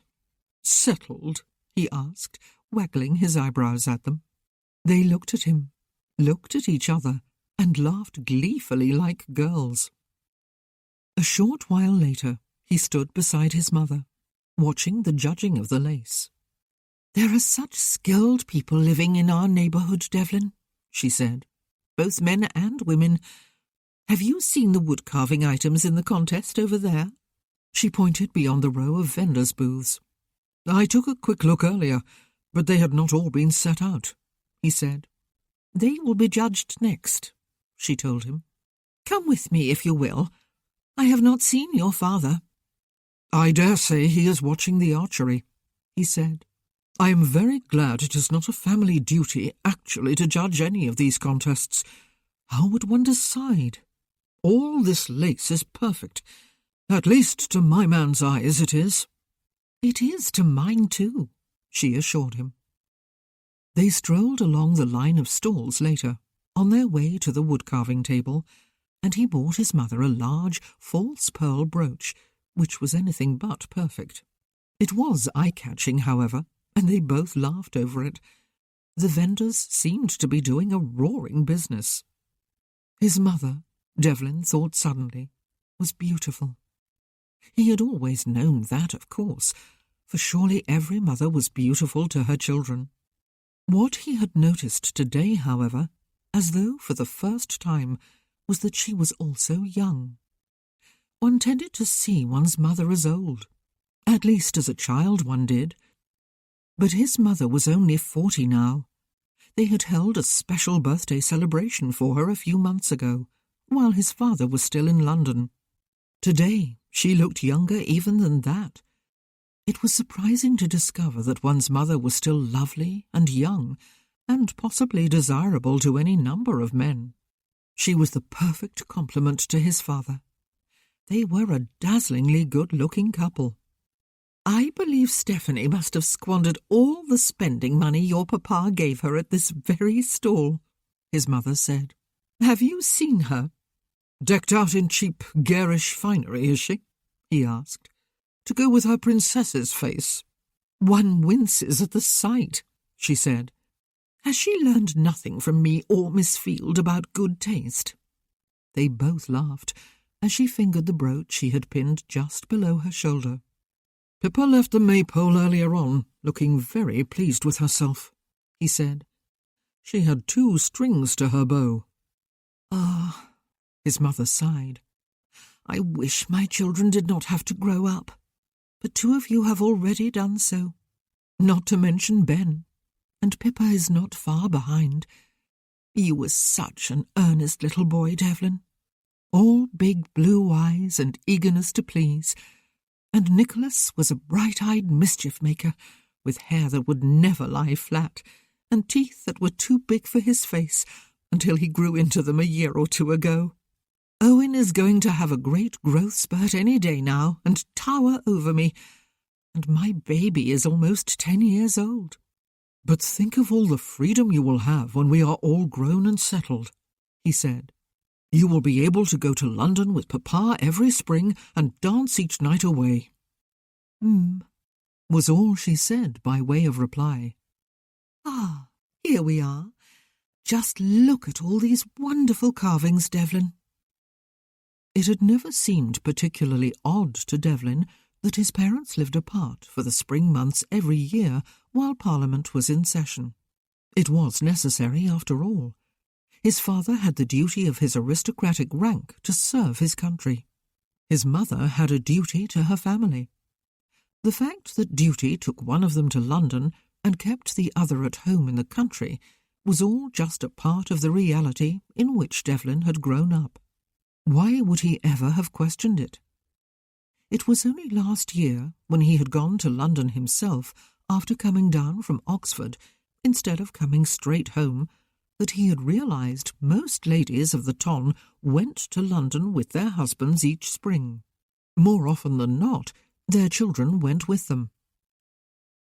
"Settled?" he asked, waggling his eyebrows at them. They looked at him, looked at each other, and laughed gleefully like girls. A short while later, he stood beside his mother, watching the judging of the lace. "There are such skilled people living in our neighbourhood, Devlin," she said, "both men and women. Have you seen the wood-carving items in the contest over there?" She pointed beyond the row of vendors' booths. "I took a quick look earlier, but they had not all been set out," he said. "They will be judged next," she told him. "Come with me if you will. I have not seen your father." "I dare say he is watching the archery," he said. "I am very glad it is not a family duty actually to judge any of these contests. How would one decide? All this lace is perfect. At least to my man's eyes it is." "It is to mine too," she assured him. They strolled along the line of stalls later, on their way to the wood-carving table, and he bought his mother a large false pearl brooch, which was anything but perfect. It was eye-catching, however, and they both laughed over it. The vendors seemed to be doing a roaring business. His mother, Devlin thought suddenly, was beautiful. He had always known that, of course, for surely every mother was beautiful to her children. What he had noticed today, however, as though for the first time, was that she was also young. One tended to see one's mother as old, at least as a child one did. But his mother was only 40 now. They had held a special birthday celebration for her a few months ago, while his father was still in London. Today she looked younger even than that. It was surprising to discover that one's mother was still lovely and young, and possibly desirable to any number of men. She was the perfect complement to his father. They were a dazzlingly good-looking couple. "I believe Stephanie must have squandered all the spending money your papa gave her at this very stall," his mother said. "Have you seen her?" "Decked out in cheap, garish finery, is she?" he asked. "To go with her princess's face?" One winces at the sight, she said. Has she learned nothing from me or Miss Field about good taste? They both laughed as she fingered the brooch she had pinned just below her shoulder. Pippa left the maypole earlier on, looking very pleased with herself, he said. She had 2 strings to her bow. Ah, his mother sighed. I wish my children did not have to grow up, but 2 of you have already done so, not to mention Ben, and Pippa is not far behind. You were such an earnest little boy, Devlin, all big blue eyes and eagerness to please, and Nicholas was a bright-eyed mischief-maker, with hair that would never lie flat, and teeth that were too big for his face until he grew into them a year or 2 ago. Owen is going to have a great growth spurt any day now and tower over me, and my baby is almost 10 years old. But think of all the freedom you will have when we are all grown and settled, he said. You will be able to go to London with Papa every spring and dance each night away. Was all she said by way of reply. Ah, here we are. Just look at all these wonderful carvings, Devlin. It had never seemed particularly odd to Devlin that his parents lived apart for the spring months every year while Parliament was in session. It was necessary, after all. His father had the duty of his aristocratic rank to serve his country. His mother had a duty to her family. The fact that duty took one of them to London and kept the other at home in the country was all just a part of the reality in which Devlin had grown up. Why would he ever have questioned it? It was only last year, when he had gone to London himself after coming down from Oxford, instead of coming straight home, that he had realised most ladies of the ton went to London with their husbands each spring. More often than not, their children went with them.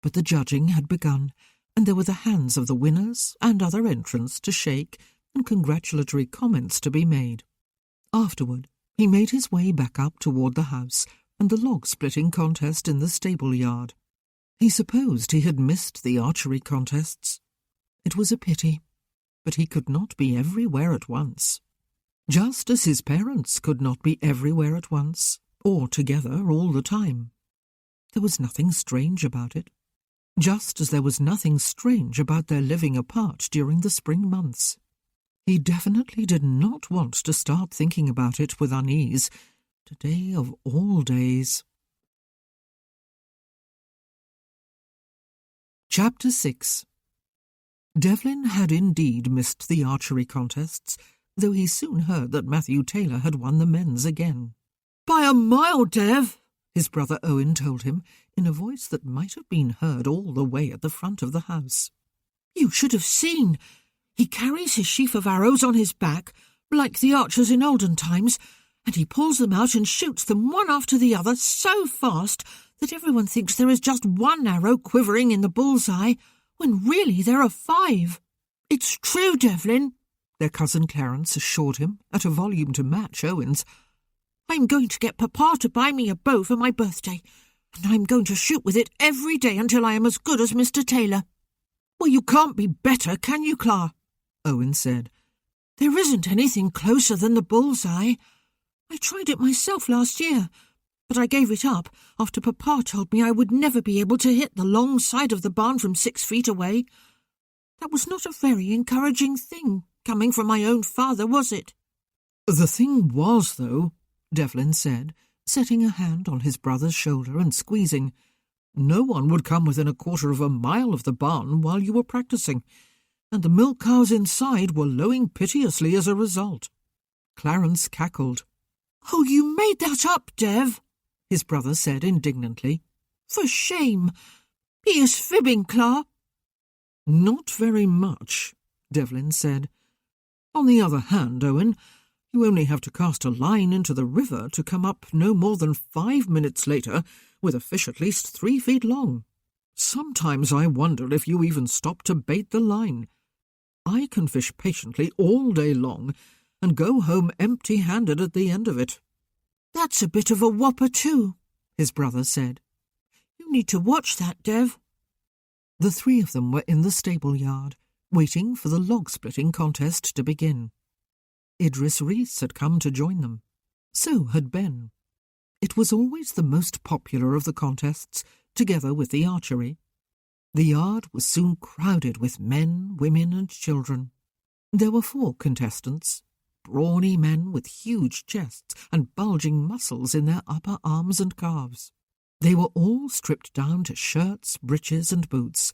But the judging had begun, and there were the hands of the winners and other entrants to shake and congratulatory comments to be made. Afterward, he made his way back up toward the house and the log-splitting contest in the stable-yard. He supposed he had missed the archery contests. It was a pity, but he could not be everywhere at once. Just as his parents could not be everywhere at once, or together all the time. There was nothing strange about it, just as there was nothing strange about their living apart during the spring months. He definitely did not want to start thinking about it with unease, today of all days. Chapter 6. Devlin had indeed missed the archery contests, though he soon heard that Matthew Taylor had won the men's again. "By a mile, Dev," his brother Owen told him, in a voice that might have been heard all the way at the front of the house. "You should have seen. He carries his sheaf of arrows on his back, like the archers in olden times, and he pulls them out and shoots them one after the other so fast that everyone thinks there is just one arrow quivering in the bull's-eye, when really there are 5. It's true, Devlin," their cousin Clarence assured him, at a volume to match Owen's. "I'm going to get Papa to buy me a bow for my birthday, and I'm going to shoot with it every day until I am as good as Mr. Taylor." "Well, you can't be better, can you, Cla?" Owen said. "There isn't anything closer than the bull's-eye. I tried it myself last year, but I gave it up after Papa told me I would never be able to hit the long side of the barn from 6 feet away. That was not a very encouraging thing, coming from my own father, was it?" "The thing was, though," Devlin said, setting a hand on his brother's shoulder and squeezing. "No one would come within 1/4 of a mile of the barn while you were practising, and the milk cows inside were lowing piteously as a result." Clarence cackled. "Oh, you made that up, Dev," his brother said indignantly. "For shame! He is fibbing, Cla." "Not very much," Devlin said. "On the other hand, Owen, you only have to cast a line into the river to come up no more than 5 minutes later with a fish at least 3 feet long. Sometimes I wonder if you even stop to bait the line. I can fish patiently all day long and go home empty-handed at the end of it." "That's a bit of a whopper too," his brother said. "You need to watch that, Dev, The three of them were in the stable yard, waiting for the log-splitting contest to begin. Idris Rees had come to join them. So had Ben. It was always the most popular of the contests, together with the archery. The yard was soon crowded with men, women and children. There were 4 contestants, brawny men with huge chests and bulging muscles in their upper arms and calves. They were all stripped down to shirts, breeches and boots.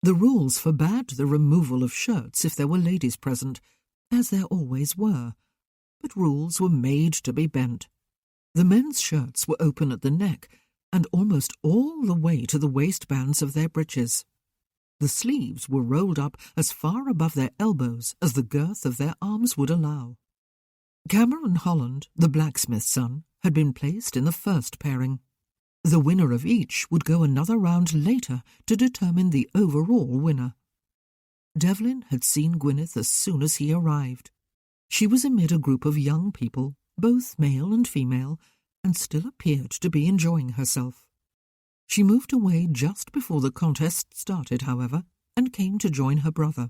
The rules forbade the removal of shirts if there were ladies present, as there always were, but rules were made to be bent. The men's shirts were open at the neck and almost all the way to the waistbands of their breeches. The sleeves were rolled up as far above their elbows as the girth of their arms would allow. Cameron Holland, the blacksmith's son, had been placed in the first pairing. The winner of each would go another round later to determine the overall winner. Devlin had seen Gwyneth as soon as he arrived. She was amid a group of young people, both male and female, and still appeared to be enjoying herself. She moved away just before the contest started, however, and came to join her brother.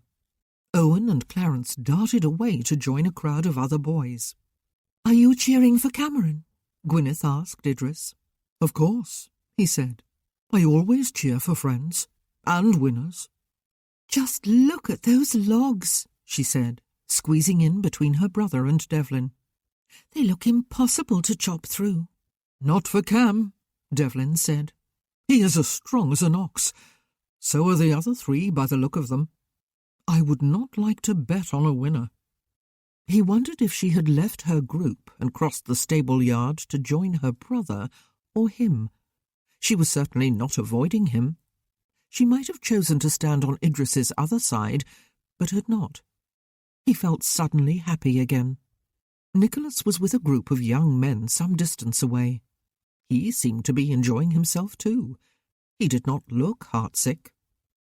Owen and Clarence darted away to join a crowd of other boys. "Are you cheering for Cameron?" Gwyneth asked Idris. "Of course," he said. "I always cheer for friends, and winners." "Just look at those logs," she said, squeezing in between her brother and Devlin. "They look impossible to chop through." "Not for Cam," Devlin said. "He is as strong as an ox. So are the other 3 by the look of them. I would not like to bet on a winner." He wondered if she had left her group and crossed the stable yard to join her brother or him. She was certainly not avoiding him. She might have chosen to stand on Idris's other side, but had not. He felt suddenly happy again. Nicholas was with a group of young men some distance away. He seemed to be enjoying himself too. He did not look heartsick.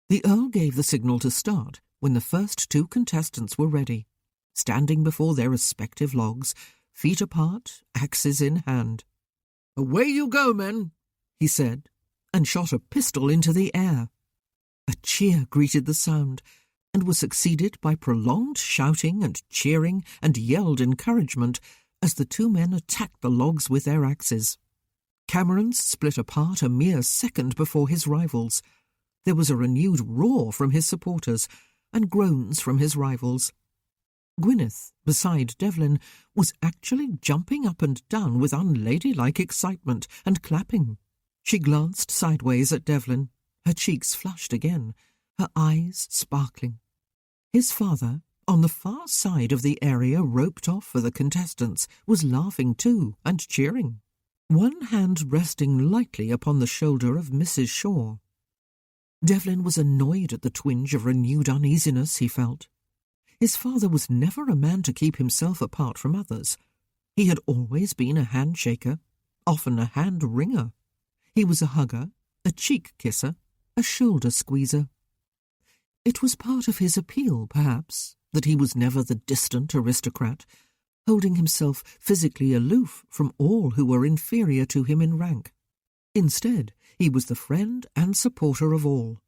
The Earl gave the signal to start when the first 2 contestants were ready, standing before their respective logs, feet apart, axes in hand. "Away you go, men," he said, and shot a pistol into the air. A cheer greeted the sound, and was succeeded by prolonged shouting and cheering and yelled encouragement as the 2 men attacked the logs with their axes. Cameron's split apart a mere second before his rivals. There was a renewed roar from his supporters, and groans from his rivals. Gwyneth, beside Devlin, was actually jumping up and down with unladylike excitement and clapping. She glanced sideways at Devlin, her cheeks flushed again, her eyes sparkling. His father, on the far side of the area roped off for the contestants, was laughing too and cheering, one hand resting lightly upon the shoulder of Mrs. Shaw. Devlin was annoyed at the twinge of renewed uneasiness he felt. His father was never a man to keep himself apart from others. He had always been a handshaker, often a hand-wringer. He was a hugger, a cheek-kisser, a shoulder-squeezer. It was part of his appeal, perhaps, that he was never the distant aristocrat, holding himself physically aloof from all who were inferior to him in rank. Instead, he was the friend and supporter of all.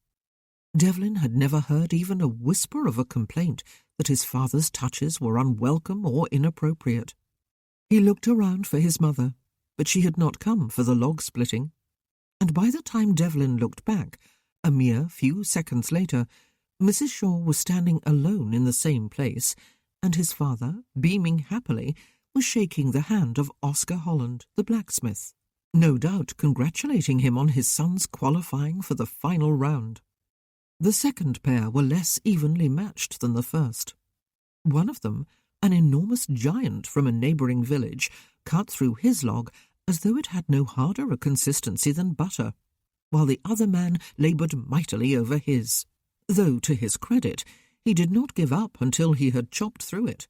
Devlin had never heard even a whisper of a complaint that his father's touches were unwelcome or inappropriate. He looked around for his mother, but she had not come for the log-splitting, and by the time Devlin looked back, a mere few seconds later, Mrs. Shaw was standing alone in the same place, and his father, beaming happily, was shaking the hand of Oscar Holland, the blacksmith, no doubt congratulating him on his son's qualifying for the final round. The second pair were less evenly matched than the first. One of them, an enormous giant from a neighbouring village, cut through his log as though it had no harder a consistency than butter, while the other man laboured mightily over his, though, to his credit, he did not give up until he had chopped through it.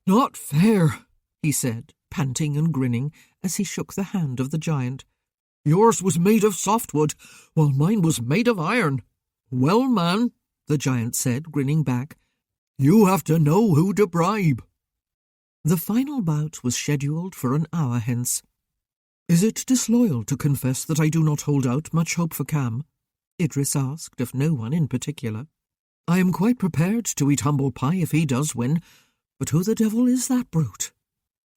"Not fair," he said, panting and grinning, as he shook the hand of the giant. "Yours was made of softwood, while mine was made of iron. Well, man," the giant said, grinning back, "you have to know who to bribe." The final bout was scheduled for an hour hence. "Is it disloyal to confess that I do not hold out much hope for Cam?" Idris asked of no one in particular. "I am quite prepared to eat humble pie if he does win, but who the devil is that brute?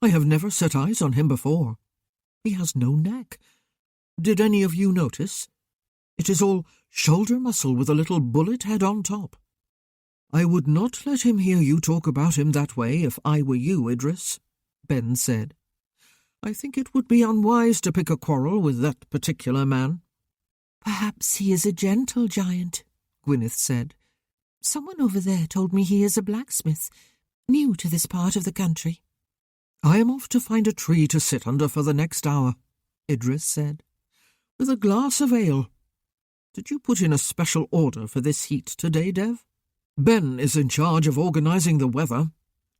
I have never set eyes on him before. He has no neck. Did any of you notice? It is all shoulder muscle with a little bullet head on top. I would not let him hear you talk about him that way if I were you, Idris," Ben said. "I think it would be unwise to pick a quarrel with that particular man." "Perhaps he is a gentle giant," Gwyneth said. "Someone over there told me he is a blacksmith, new to this part of the country." "I am off to find a tree to sit under for the next hour," Idris said, "with a glass of ale. Did you put in a special order for this heat today, Dev?" "Ben is in charge of organising the weather,"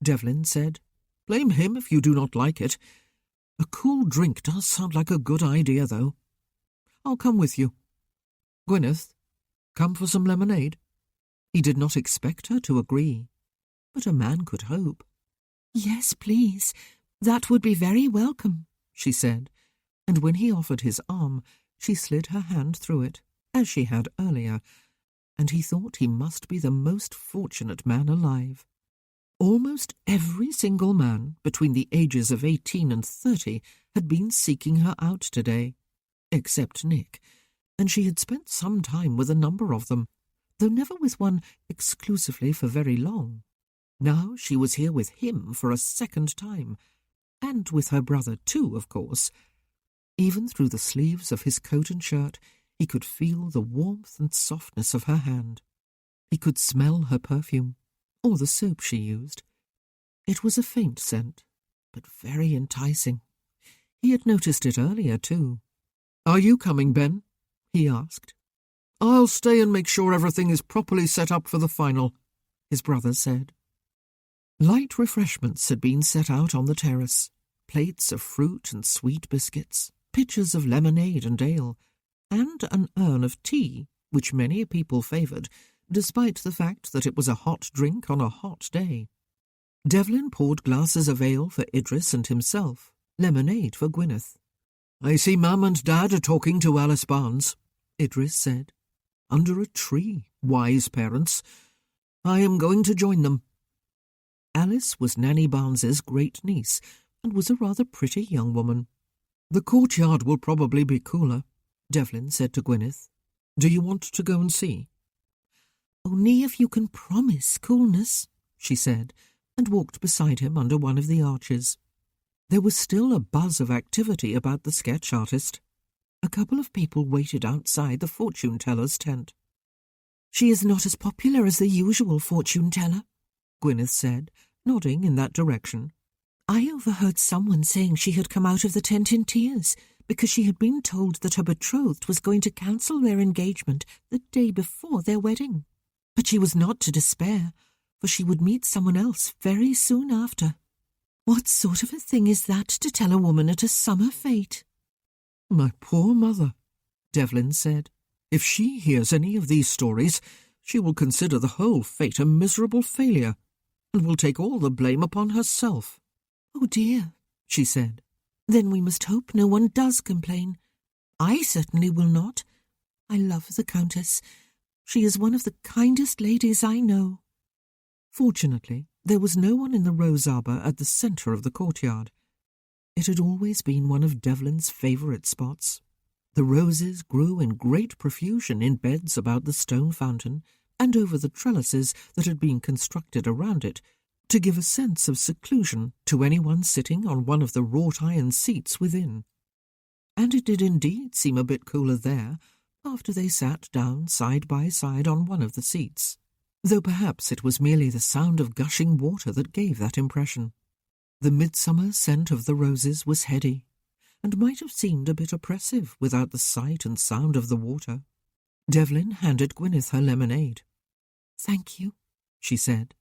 Devlin said. "Blame him if you do not like it. A cool drink does sound like a good idea, though. I'll come with you. Gwyneth, come for some lemonade?" He did not expect her to agree, but a man could hope. "Yes, please. That would be very welcome," she said, and when he offered his arm, she slid her hand through it, as she had earlier, and he thought he must be the most fortunate man alive. Almost every single man between the ages of 18 and 30 had been seeking her out today, except Nick, and she had spent some time with a number of them, though never with one exclusively for very long. Now she was here with him for a second time, and with her brother too, of course. Even through the sleeves of his coat and shirt, he could feel the warmth and softness of her hand. He could smell her perfume, or the soap she used. It was a faint scent, but very enticing. He had noticed it earlier, too. "Are you coming, Ben?" he asked. "I'll stay and make sure everything is properly set up for the final," his brother said. Light refreshments had been set out on the terrace, plates of fruit and sweet biscuits, pitchers of lemonade and ale, and an urn of tea, which many people favoured, despite the fact that it was a hot drink on a hot day. Devlin poured glasses of ale for Idris and himself, lemonade for Gwyneth. "I see Mum and Dad are talking to Alice Barnes," Idris said. "Under a tree, wise parents. I am going to join them." Alice was Nanny Barnes's great-niece, and was a rather pretty young woman. "The courtyard will probably be cooler," Devlin said to Gwyneth. "Do you want to go and see?" "Only if you can promise coolness," she said, and walked beside him under one of the arches. There was still a buzz of activity about the sketch artist. A couple of people waited outside the fortune-teller's tent. "She is not as popular as the usual fortune-teller," Gwyneth said, nodding in that direction. "I overheard someone saying she had come out of the tent in tears because she had been told that her betrothed was going to cancel their engagement the day before their wedding. But she was not to despair, for she would meet someone else very soon after. What sort of a thing is that to tell a woman at a summer fete?" "My poor mother," Devlin said. "If she hears any of these stories, she will consider the whole fate a miserable failure, and will take all the blame upon herself." "Oh dear," she said. "Then we must hope no one does complain. I certainly will not. I love the Countess. She is one of the kindest ladies I know." Fortunately, there was no one in the rose arbour at the centre of the courtyard. It had always been one of Devlin's favourite spots. The roses grew in great profusion in beds about the stone fountain and over the trellises that had been constructed around it, to give a sense of seclusion to anyone sitting on one of the wrought-iron seats within. And it did indeed seem a bit cooler there, after they sat down side by side on one of the seats, though perhaps it was merely the sound of gushing water that gave that impression. The midsummer scent of the roses was heady, and might have seemed a bit oppressive without the sight and sound of the water. Devlin handed Gwyneth her lemonade. "Thank you," she said.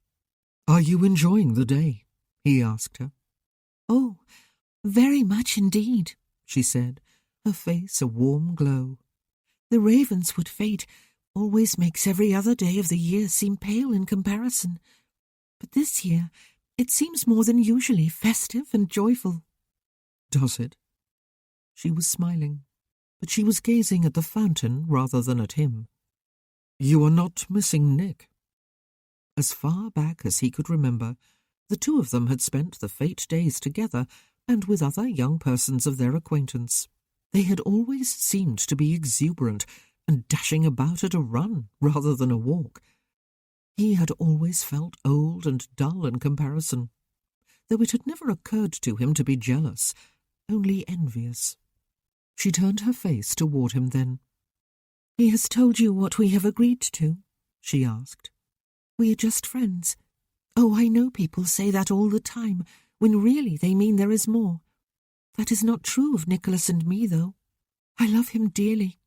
"Are you enjoying the day?" he asked her. "Oh, very much indeed," she said, her face a warm glow. "The Ravenswood fete always makes every other day of the year seem pale in comparison, but this year it seems more than usually festive and joyful." "Does it?" She was smiling. but she was gazing at the fountain rather than at him. "You are not missing Nick?" As far back as he could remember, the two of them had spent the fete days together and with other young persons of their acquaintance. They had always seemed to be exuberant and dashing about at a run rather than a walk. He had always felt old and dull in comparison, though it had never occurred to him to be jealous, only envious. She turned her face toward him then. "He has told you what we have agreed to?" she asked. "We are just friends. Oh, I know people say that all the time, when really they mean there is more. That is not true of Nicholas and me, though. I love him dearly,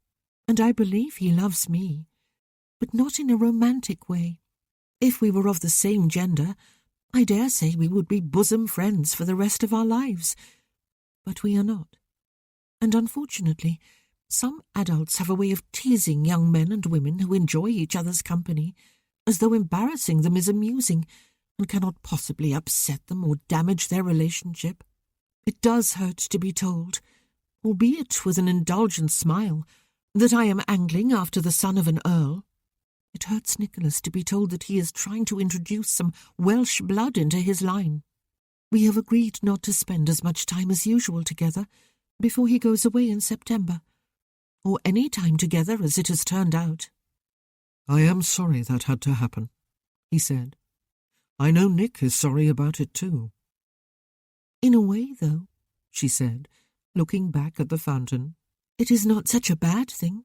and I believe he loves me, but not in a romantic way. If we were of the same gender, I dare say we would be bosom friends for the rest of our lives. But we are not. And unfortunately, some adults have a way of teasing young men and women who enjoy each other's company, as though embarrassing them is amusing and cannot possibly upset them or damage their relationship. It does hurt to be told, albeit with an indulgent smile, that I am angling after the son of an earl. It hurts Nicholas to be told that he is trying to introduce some Welsh blood into his line. We have agreed not to spend as much time as usual together before he goes away in September, or any time together as it has turned out." "I am sorry that had to happen," he said. "I know Nick is sorry about it too." "In a way, though," she said, looking back at the fountain, "it is not such a bad thing.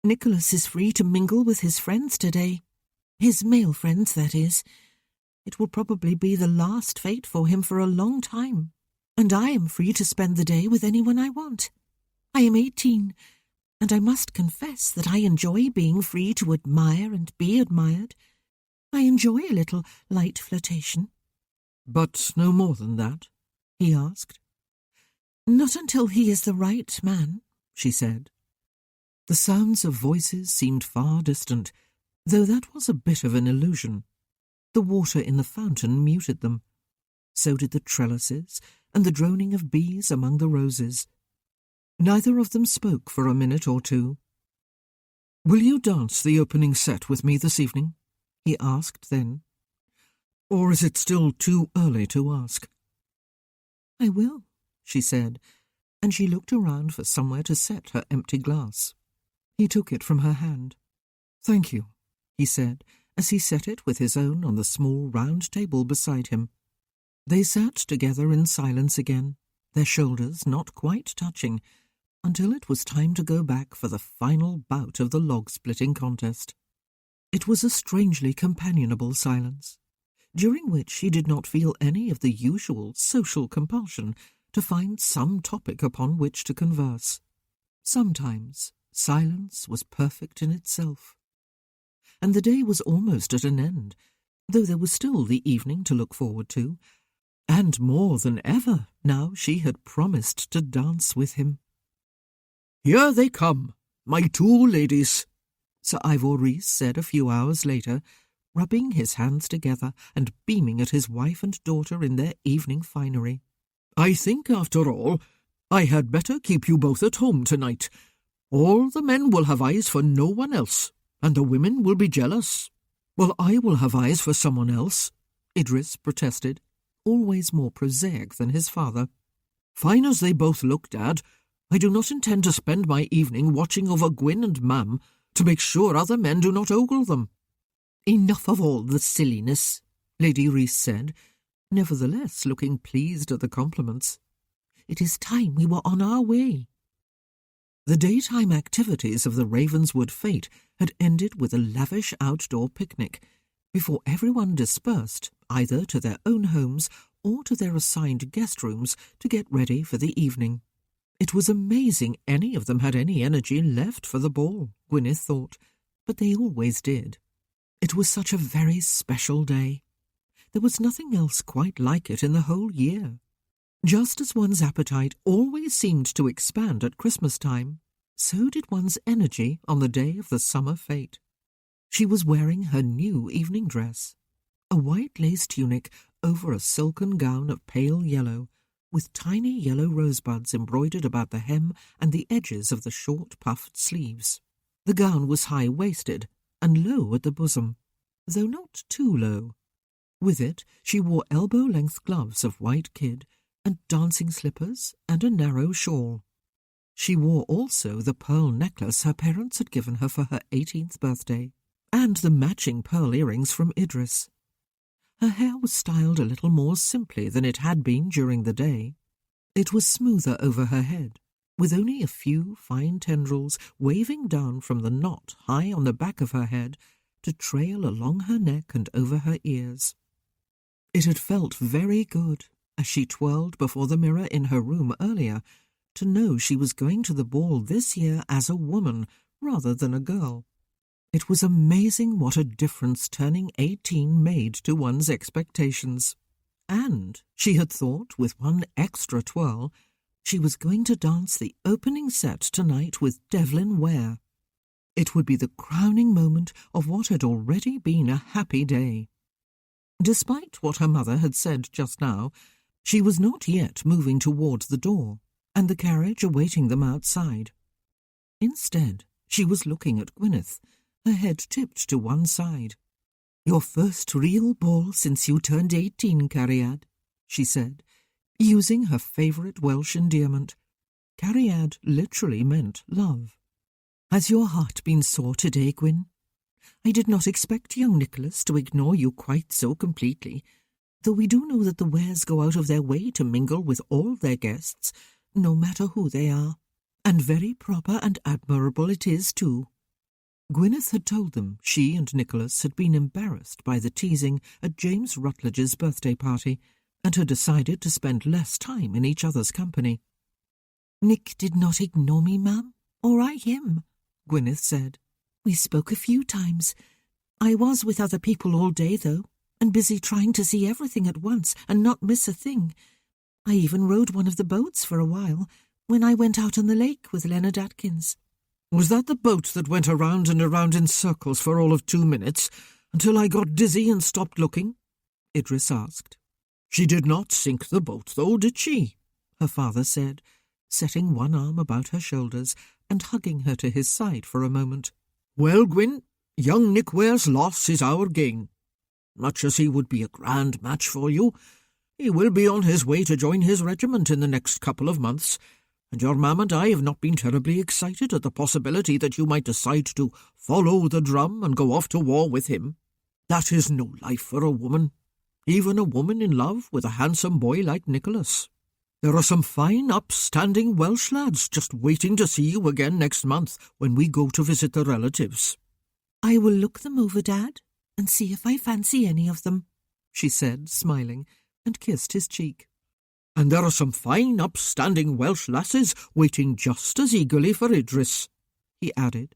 Nicholas is free to mingle with his friends today. His male friends, that is. It will probably be the last fete for him for a long time, and I am free to spend the day with anyone I want. I am 18, and I must confess that I enjoy being free to admire and be admired. I enjoy a little light flirtation." "But no more than that?" he asked. "Not until he is the right man," she said. The sounds of voices seemed far distant, though that was a bit of an illusion. The water in the fountain muted them. So did the trellises and the droning of bees among the roses. Neither of them spoke for a minute or two. "Will you dance the opening set with me this evening?" he asked then. "Or is it still too early to ask?" "I will," she said, and she looked around for somewhere to set her empty glass. He took it from her hand. "Thank you," he said, as he set it with his own on the small round table beside him. They sat together in silence again, their shoulders not quite touching, until it was time to go back for the final bout of the log-splitting contest. It was a strangely companionable silence, during which he did not feel any of the usual social compulsion to find some topic upon which to converse. Sometimes silence was perfect in itself. And the day was almost at an end, though there was still the evening to look forward to, and more than ever now she had promised to dance with him. "Here they come, my two ladies," Sir Ivor Rees said a few hours later, rubbing his hands together and beaming at his wife and daughter in their evening finery. "I think, after all, I had better keep you both at home tonight. All the men will have eyes for no one else, and the women will be jealous." "Well, I will have eyes for someone else," Idris protested, always more prosaic than his father. "Fine as they both look, Dad, I do not intend to spend my evening watching over Gwyn and Mam to make sure other men do not ogle them." "Enough of all the silliness," Lady Rees said, nevertheless looking pleased at the compliments. "It is time we were on our way." The daytime activities of the Ravenswood fete had ended with a lavish outdoor picnic, before everyone dispersed either to their own homes or to their assigned guest rooms to get ready for the evening. It was amazing any of them had any energy left for the ball, Gwyneth thought, but they always did. It was such a very special day. There was nothing else quite like it in the whole year. Just as one's appetite always seemed to expand at Christmas time, so did one's energy on the day of the summer fete. She was wearing her new evening dress, a white lace tunic over a silken gown of pale yellow, with tiny yellow rosebuds embroidered about the hem and the edges of the short puffed sleeves. The gown was high-waisted and low at the bosom, though not too low. With it she wore elbow-length gloves of white kid and dancing slippers and a narrow shawl. She wore also the pearl necklace her parents had given her for her 18th birthday, and the matching pearl earrings from Idris. Her hair was styled a little more simply than it had been during the day. It was smoother over her head, with only a few fine tendrils waving down from the knot high on the back of her head to trail along her neck and over her ears. It had felt very good, as she twirled before the mirror in her room earlier, to know she was going to the ball this year as a woman rather than a girl. It was amazing what a difference turning 18 made to one's expectations. And, she had thought, with one extra twirl, she was going to dance the opening set tonight with Devlin Ware. It would be the crowning moment of what had already been a happy day. Despite what her mother had said just now, she was not yet moving towards the door, and the carriage awaiting them outside. Instead, she was looking at Gwyneth, her head tipped to one side. "Your first real ball since you turned 18, Cariad," she said, using her favourite Welsh endearment. Cariad literally meant love. "Has your heart been sore today, Gwyn? I did not expect young Nicholas to ignore you quite so completely, though we do know that the Wares go out of their way to mingle with all their guests, no matter who they are, and very proper and admirable it is too." Gwyneth had told them she and Nicholas had been embarrassed by the teasing at James Rutledge's birthday party, and had decided to spend less time in each other's company. "Nick did not ignore me, ma'am, or I him," Gwyneth said. "We spoke a few times. I was with other people all day, though, and busy trying to see everything at once and not miss a thing. I even rowed one of the boats for a while, when I went out on the lake with Leonard Atkins." "Was that the boat that went around and around in circles for all of 2 minutes, until I got dizzy and stopped looking?" Idris asked. "She did not sink the boat, though, did she?" her father said, setting one arm about her shoulders and hugging her to his side for a moment. "Well, Gwyn, young Nick Ware's loss is our gain. Much as he would be a grand match for you, he will be on his way to join his regiment in the next couple of months, and your mam and I have not been terribly excited at the possibility that you might decide to follow the drum and go off to war with him. That is no life for a woman, even a woman in love with a handsome boy like Nicholas. There are some fine, upstanding Welsh lads just waiting to see you again next month when we go to visit the relatives." "I will look them over, Dad, and see if I fancy any of them," she said, smiling, and kissed his cheek. "And there are some fine, upstanding Welsh lasses waiting just as eagerly for Idris," he added.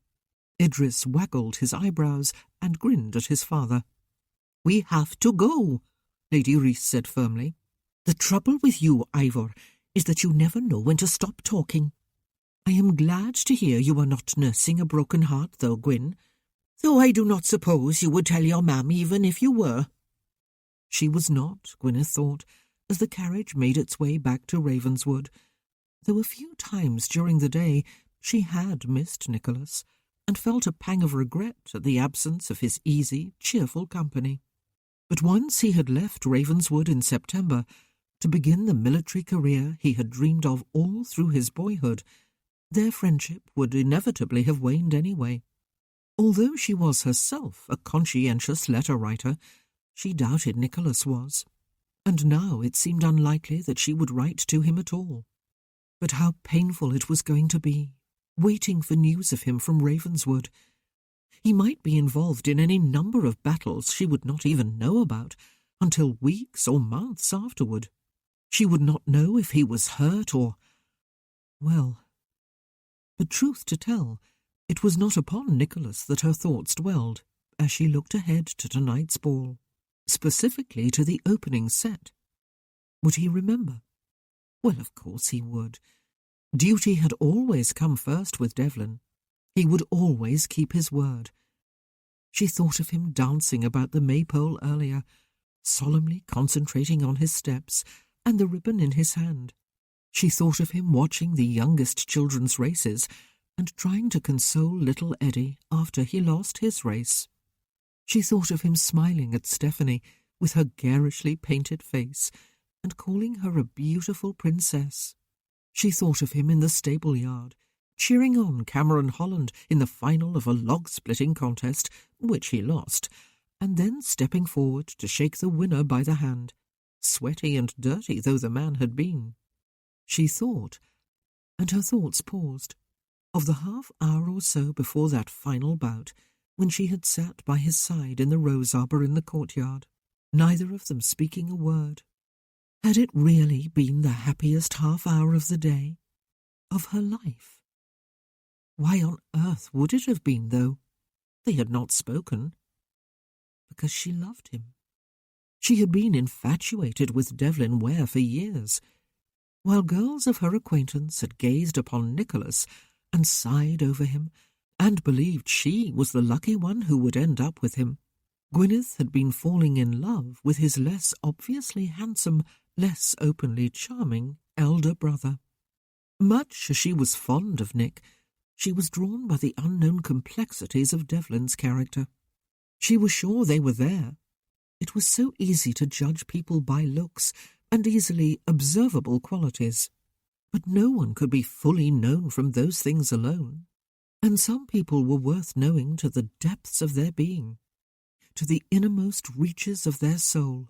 Idris waggled his eyebrows and grinned at his father. "We have to go," Lady Reese said firmly. "The trouble with you, Ivor, is that you never know when to stop talking. I am glad to hear you are not nursing a broken heart, though, Gwyn, though I do not suppose you would tell your mam even if you were." She was not, Gwyneth thought, as the carriage made its way back to Ravenswood, though a few times during the day she had missed Nicholas, and felt a pang of regret at the absence of his easy, cheerful company. But once he had left Ravenswood in September, to begin the military career he had dreamed of all through his boyhood, their friendship would inevitably have waned anyway. Although she was herself a conscientious letter-writer, she doubted Nicholas was, and now it seemed unlikely that she would write to him at all. But how painful it was going to be, waiting for news of him from Ravenswood. He might be involved in any number of battles she would not even know about until weeks or months afterward. She would not know if he was hurt or... Well, the truth to tell, it was not upon Nicholas that her thoughts dwelled as she looked ahead to tonight's ball, specifically to the opening set. Would he remember? Well, of course he would. Duty had always come first with Devlin. He would always keep his word. She thought of him dancing about the maypole earlier, solemnly concentrating on his steps, and the ribbon in his hand. She thought of him watching the youngest children's races and trying to console little Eddie after he lost his race. She thought of him smiling at Stephanie with her garishly painted face and calling her a beautiful princess. She thought of him in the stable yard, cheering on Cameron Holland in the final of a log-splitting contest, which he lost, and then stepping forward to shake the winner by the hand, sweaty and dirty though the man had been. She thought, and her thoughts paused, of the half-hour or so before that final bout, when she had sat by his side in the rose arbour in the courtyard, neither of them speaking a word. Had it really been the happiest half-hour of the day, of her life? Why on earth would it have been, though? They had not spoken. Because she loved him. She had been infatuated with Devlin Ware for years, while girls of her acquaintance had gazed upon Nicholas and sighed over him, and believed she was the lucky one who would end up with him. Gwyneth had been falling in love with his less obviously handsome, less openly charming elder brother. Much as she was fond of Nick, she was drawn by the unknown complexities of Devlin's character. She was sure they were there. It was so easy to judge people by looks and easily observable qualities. But no one could be fully known from those things alone. And some people were worth knowing to the depths of their being, to the innermost reaches of their soul.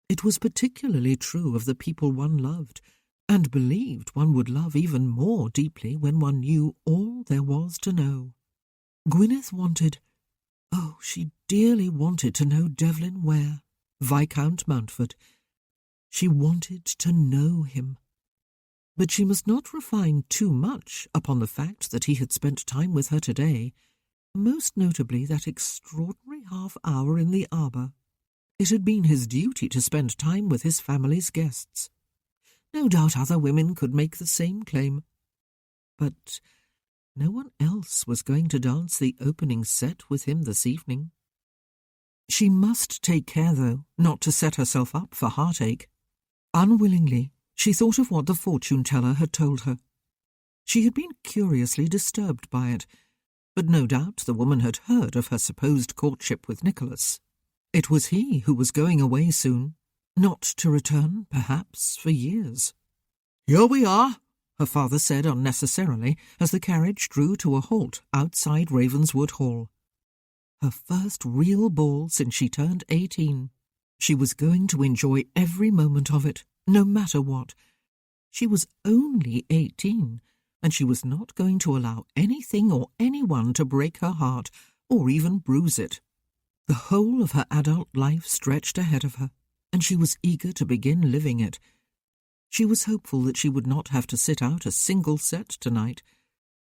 It was particularly true of the people one loved, and believed one would love even more deeply when one knew all there was to know. Gwyneth wanted, oh, she dearly wanted to know Devlin Ware, Viscount Mountford. She wanted to know him. But she must not refine too much upon the fact that he had spent time with her today, most notably that extraordinary half-hour in the arbour. It had been his duty to spend time with his family's guests. No doubt other women could make the same claim. But no one else was going to dance the opening set with him this evening. She must take care, though, not to set herself up for heartache. Unwillingly, she thought of what the fortune-teller had told her. She had been curiously disturbed by it, but no doubt the woman had heard of her supposed courtship with Nicholas. It was he who was going away soon, not to return, perhaps, for years. "Here we are," her father said unnecessarily as the carriage drew to a halt outside Ravenswood Hall. Her first real ball since she turned 18. She was going to enjoy every moment of it, no matter what. She was only 18, and she was not going to allow anything or anyone to break her heart or even bruise it. The whole of her adult life stretched ahead of her, and she was eager to begin living it. She was hopeful that she would not have to sit out a single set tonight.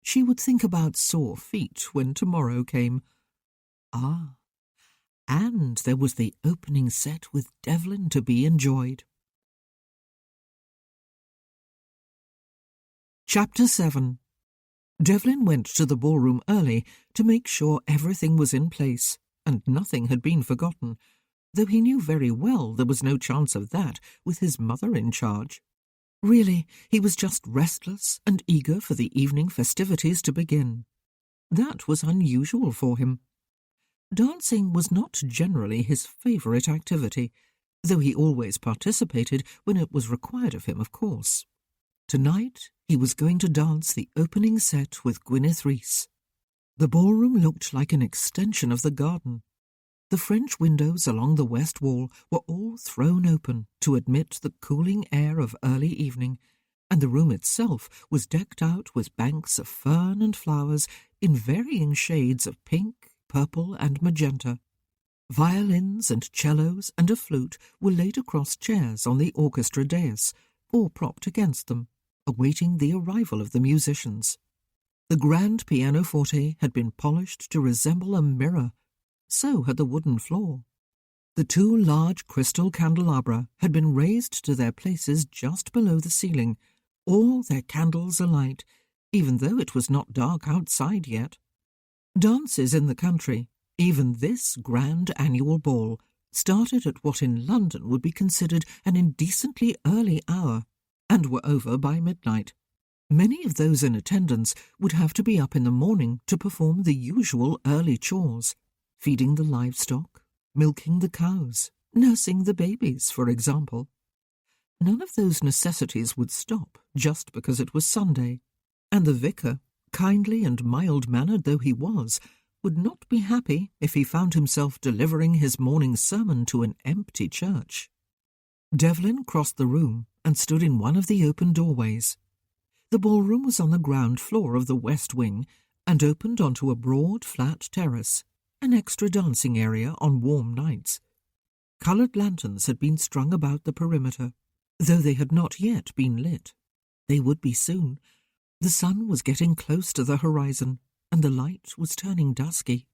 She would think about sore feet when tomorrow came. Ah, and there was the opening set with Devlin to be enjoyed. Chapter 7. Devlin went to the ballroom early to make sure everything was in place, and nothing had been forgotten, though he knew very well there was no chance of that with his mother in charge. Really, he was just restless and eager for the evening festivities to begin. That was unusual for him. Dancing was not generally his favourite activity, though he always participated when it was required of him, of course. Tonight he was going to dance the opening set with Gwyneth Reese. The ballroom looked like an extension of the garden. The French windows along the west wall were all thrown open to admit the cooling air of early evening, and the room itself was decked out with banks of fern and flowers in varying shades of pink, purple and magenta. Violins and cellos and a flute were laid across chairs on the orchestra dais, or propped against them, awaiting the arrival of the musicians. The grand pianoforte had been polished to resemble a mirror. So had the wooden floor. The two large crystal candelabra had been raised to their places just below the ceiling, all their candles alight, even though it was not dark outside yet. Dances in the country, even this grand annual ball, started at what in London would be considered an indecently early hour, and were over by midnight. Many of those in attendance would have to be up in the morning to perform the usual early chores, feeding the livestock, milking the cows, nursing the babies, for example. None of those necessities would stop just because it was Sunday, and the vicar, kindly and mild-mannered though he was, would not be happy if he found himself delivering his morning sermon to an empty church. Devlin crossed the room and stood in one of the open doorways. The ballroom was on the ground floor of the west wing and opened onto a broad, flat terrace, an extra dancing area on warm nights. Coloured lanterns had been strung about the perimeter, though they had not yet been lit. They would be soon. The sun was getting close to the horizon, and the light was turning dusky.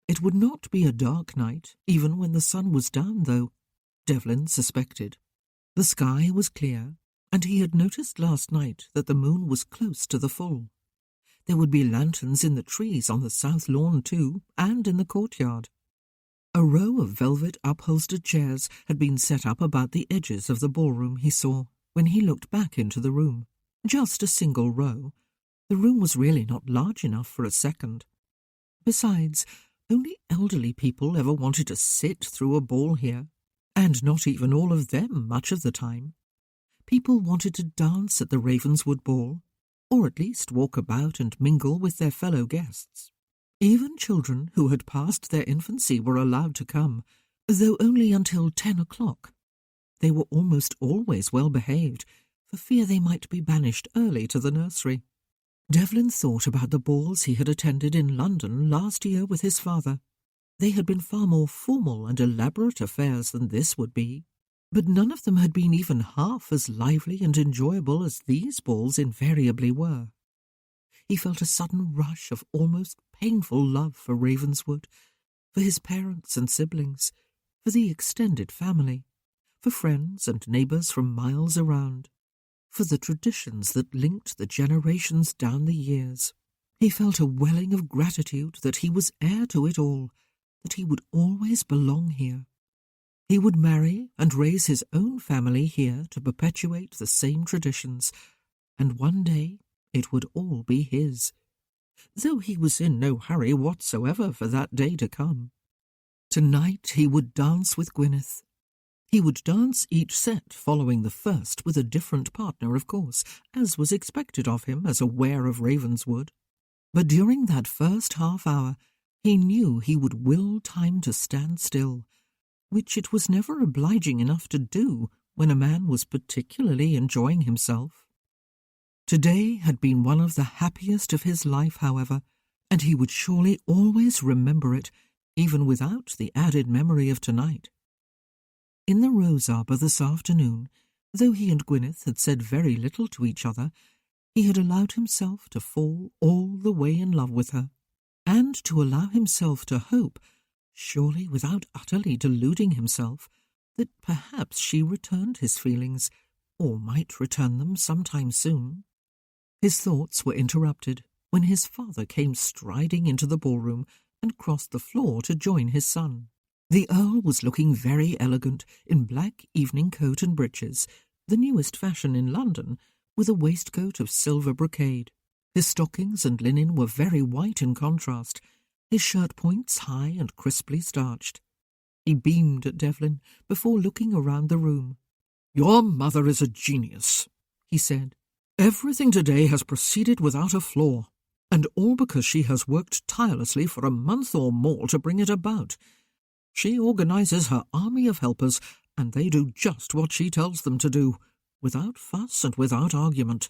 It would not be a dark night, even when the sun was down, though, Devlin suspected. The sky was clear, and he had noticed last night that the moon was close to the full. There would be lanterns in the trees on the south lawn too, and in the courtyard. A row of velvet upholstered chairs had been set up about the edges of the ballroom, he saw, when he looked back into the room. Just a single row. The room was really not large enough for a second. Besides, only elderly people ever wanted to sit through a ball here, and not even all of them much of the time. People wanted to dance at the Ravenswood ball, or at least walk about and mingle with their fellow guests. Even children who had passed their infancy were allowed to come, though only until 10 o'clock. They were almost always well behaved, for fear they might be banished early to the nursery. Devlin thought about the balls he had attended in London last year with his father. They had been far more formal and elaborate affairs than this would be, but none of them had been even half as lively and enjoyable as these balls invariably were. He felt a sudden rush of almost painful love for Ravenswood, for his parents and siblings, for the extended family, for friends and neighbours from miles around, for the traditions that linked the generations down the years. He felt a welling of gratitude that he was heir to it all, that he would always belong here. He would marry and raise his own family here to perpetuate the same traditions, and one day it would all be his, though he was in no hurry whatsoever for that day to come. Tonight he would dance with Gwyneth. He would dance each set following the first with a different partner, of course, as was expected of him as a weir of Ravenswood. But during that first half hour he knew he would will time to stand still, which it was never obliging enough to do when a man was particularly enjoying himself. Today had been one of the happiest of his life, however, and he would surely always remember it, even without the added memory of tonight. In the rose arbour this afternoon, though he and Gwyneth had said very little to each other, he had allowed himself to fall all the way in love with her, and to allow himself to hope, surely without utterly deluding himself, that perhaps she returned his feelings, or might return them sometime soon. His thoughts were interrupted when his father came striding into the ballroom and crossed the floor to join his son. The Earl was looking very elegant in black evening coat and breeches, the newest fashion in London, with a waistcoat of silver brocade. His stockings and linen were very white in contrast, his shirt-points high and crisply starched. He beamed at Devlin before looking around the room. "Your mother is a genius," he said. "Everything today has proceeded without a flaw, and all because she has worked tirelessly for a month or more to bring it about. She organizes her army of helpers, and they do just what she tells them to do, without fuss and without argument."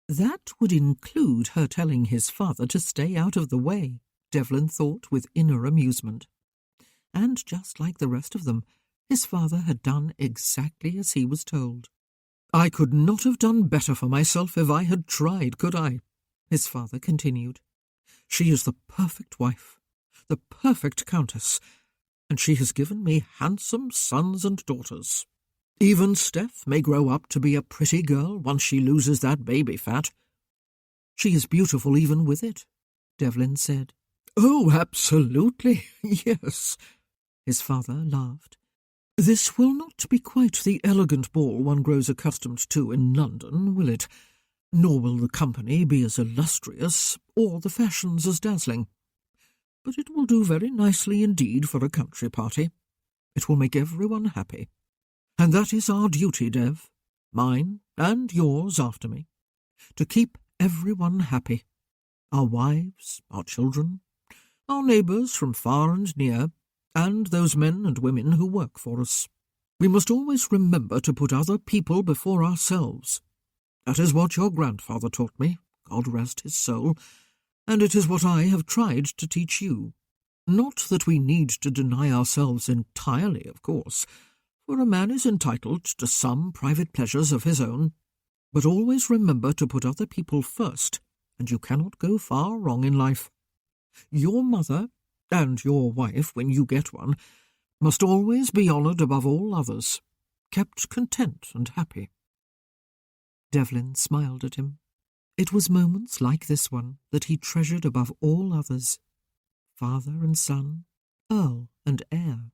That would include her telling his father to stay out of the way, Devlin thought with inner amusement. And just like the rest of them, his father had done exactly as he was told. "I could not have done better for myself if I had tried, could I?" his father continued. "She is the perfect wife, the perfect countess, and she has given me handsome sons and daughters. Even Steph may grow up to be a pretty girl once she loses that baby fat." "She is beautiful even with it," Devlin said. "Oh, absolutely, yes," his father laughed, This will not be quite the elegant ball one grows accustomed to in London, will it? Nor will the company be as illustrious, or the fashions as dazzling. But it will do very nicely indeed for a country party. It will make everyone happy. And that is our duty, Dev, mine and yours after me, to keep everyone happy. Our wives, our children, our neighbours from far and near, and those men and women who work for us. We must always remember to put other people before ourselves. That is what your grandfather taught me, God rest his soul, and it is what I have tried to teach you. Not that we need to deny ourselves entirely, of course, for a man is entitled to some private pleasures of his own, but always remember to put other people first, and you cannot go far wrong in life. Your mother, and your wife, when you get one, must always be honoured above all others, kept content and happy. Devlin smiled at him. It was moments like this one that he treasured above all others. Father and son, earl and heir,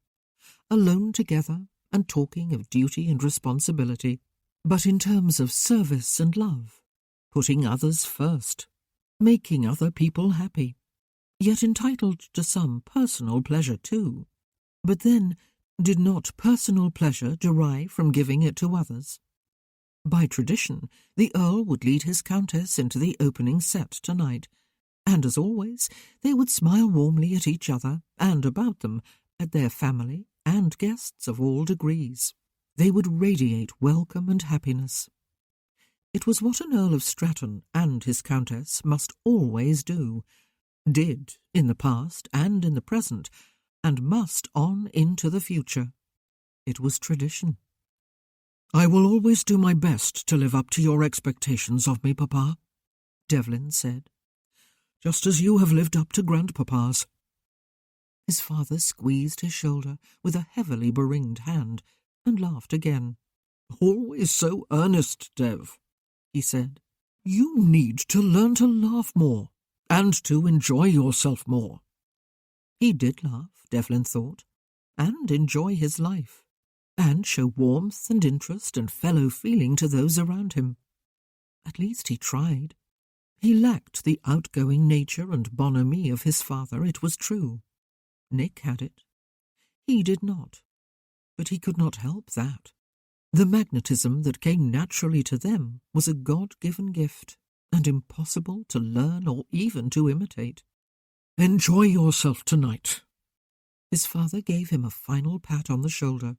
alone together and talking of duty and responsibility, but in terms of service and love, putting others first, making other people happy, yet entitled to some personal pleasure too. But then, did not personal pleasure derive from giving it to others? By tradition, the Earl would lead his Countess into the opening set tonight, and as always, they would smile warmly at each other and about them, at their family and guests of all degrees. They would radiate welcome and happiness. It was what an Earl of Stratton and his Countess must always do, did in the past and in the present, and must on into the future. It was tradition. "I will always do my best to live up to your expectations of me, Papa," Devlin said, "just as you have lived up to Grandpapa's." His father squeezed his shoulder with a heavily beringed hand and laughed again. "Always so earnest, Dev," he said. "You need to learn to laugh more, and to enjoy yourself more." He did laugh, Devlin thought, and enjoy his life, and show warmth and interest and fellow-feeling to those around him. At least he tried. He lacked the outgoing nature and bonhomie of his father, it was true. Nick had it. He did not. But he could not help that. The magnetism that came naturally to them was a God-given gift, and impossible to learn or even to imitate. "Enjoy yourself tonight." His father gave him a final pat on the shoulder.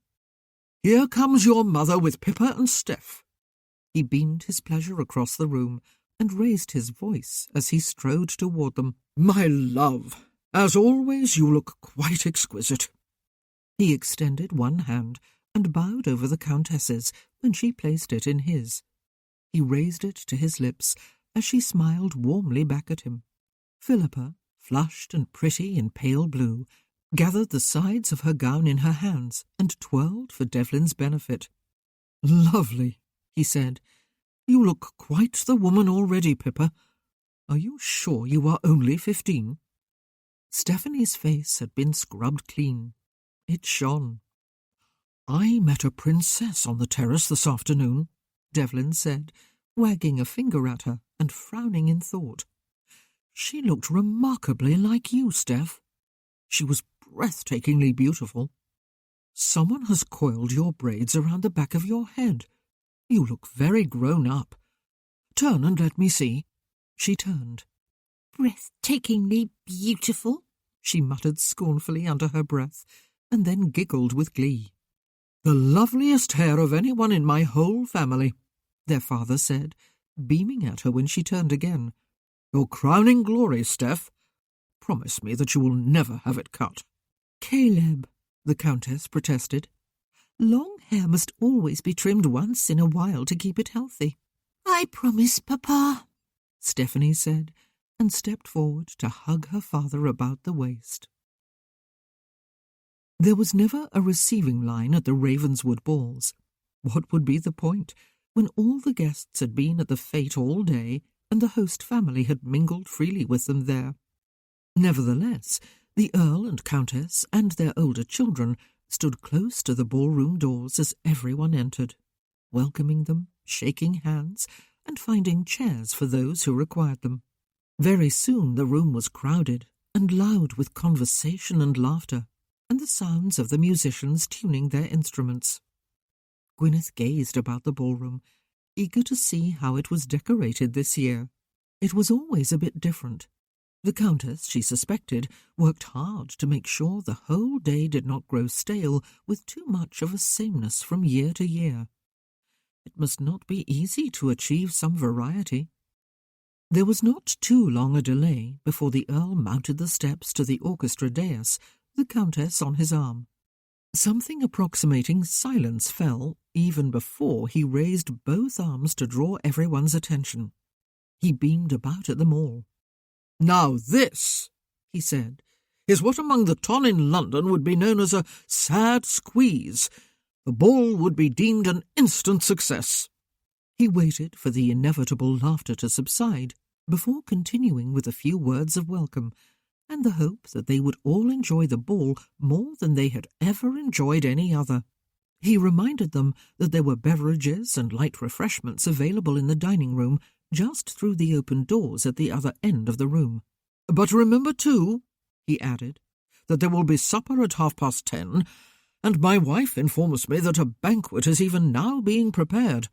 "Here comes your mother with Pippa and Steph." He beamed his pleasure across the room and raised his voice as he strode toward them. "My love, as always you look quite exquisite." He extended one hand and bowed over the Countess's when she placed it in his. He raised it to his lips as she smiled warmly back at him. Philippa, flushed and pretty in pale blue, gathered the sides of her gown in her hands and twirled for Devlin's benefit. "Lovely," he said. "You look quite the woman already, Pippa. Are you sure you are only 15? Stephanie's face had been scrubbed clean. It shone. "I met a princess on the terrace this afternoon," Devlin said, wagging a finger at her and frowning in thought. "She looked remarkably like you, Steph. She was breathtakingly beautiful. Someone has coiled your braids around the back of your head. You look very grown up. Turn and let me see." She turned. "Breathtakingly beautiful," she muttered scornfully under her breath, and then giggled with glee. "The loveliest hair of anyone in my whole family," their father said, beaming at her when she turned again. "Your crowning glory, Steph. Promise me that you will never have it cut." "Caleb," the Countess protested. "long hair must always be trimmed once in a while to keep it healthy." "I promise, Papa," Stephanie said, and stepped forward to hug her father about the waist. There was never a receiving line at the Ravenswood balls. What would be the point, when all the guests had been at the fete all day, and the host family had mingled freely with them there? Nevertheless, the Earl and Countess and their older children stood close to the ballroom doors as everyone entered, welcoming them, shaking hands, and finding chairs for those who required them. Very soon the room was crowded and loud with conversation and laughter, and the sounds of the musicians tuning their instruments. Gwyneth gazed about the ballroom, eager to see how it was decorated this year. It was always a bit different. The Countess, she suspected, worked hard to make sure the whole day did not grow stale with too much of a sameness from year to year. It must not be easy to achieve some variety. There was not too long a delay before the Earl mounted the steps to the orchestra dais, the Countess on his arm. Something approximating silence fell even before he raised both arms to draw everyone's attention. He beamed about at them all. "Now this," he said, "is what among the ton in London would be known as a sad squeeze. The ball would be deemed an instant success." He waited for the inevitable laughter to subside before continuing with a few words of welcome and the hope that they would all enjoy the ball more than they had ever enjoyed any other. He reminded them that there were beverages and light refreshments available in the dining room just through the open doors at the other end of the room. "But remember, too," he added, "that there will be supper at 10:30, and my wife informs me that a banquet is even now being prepared.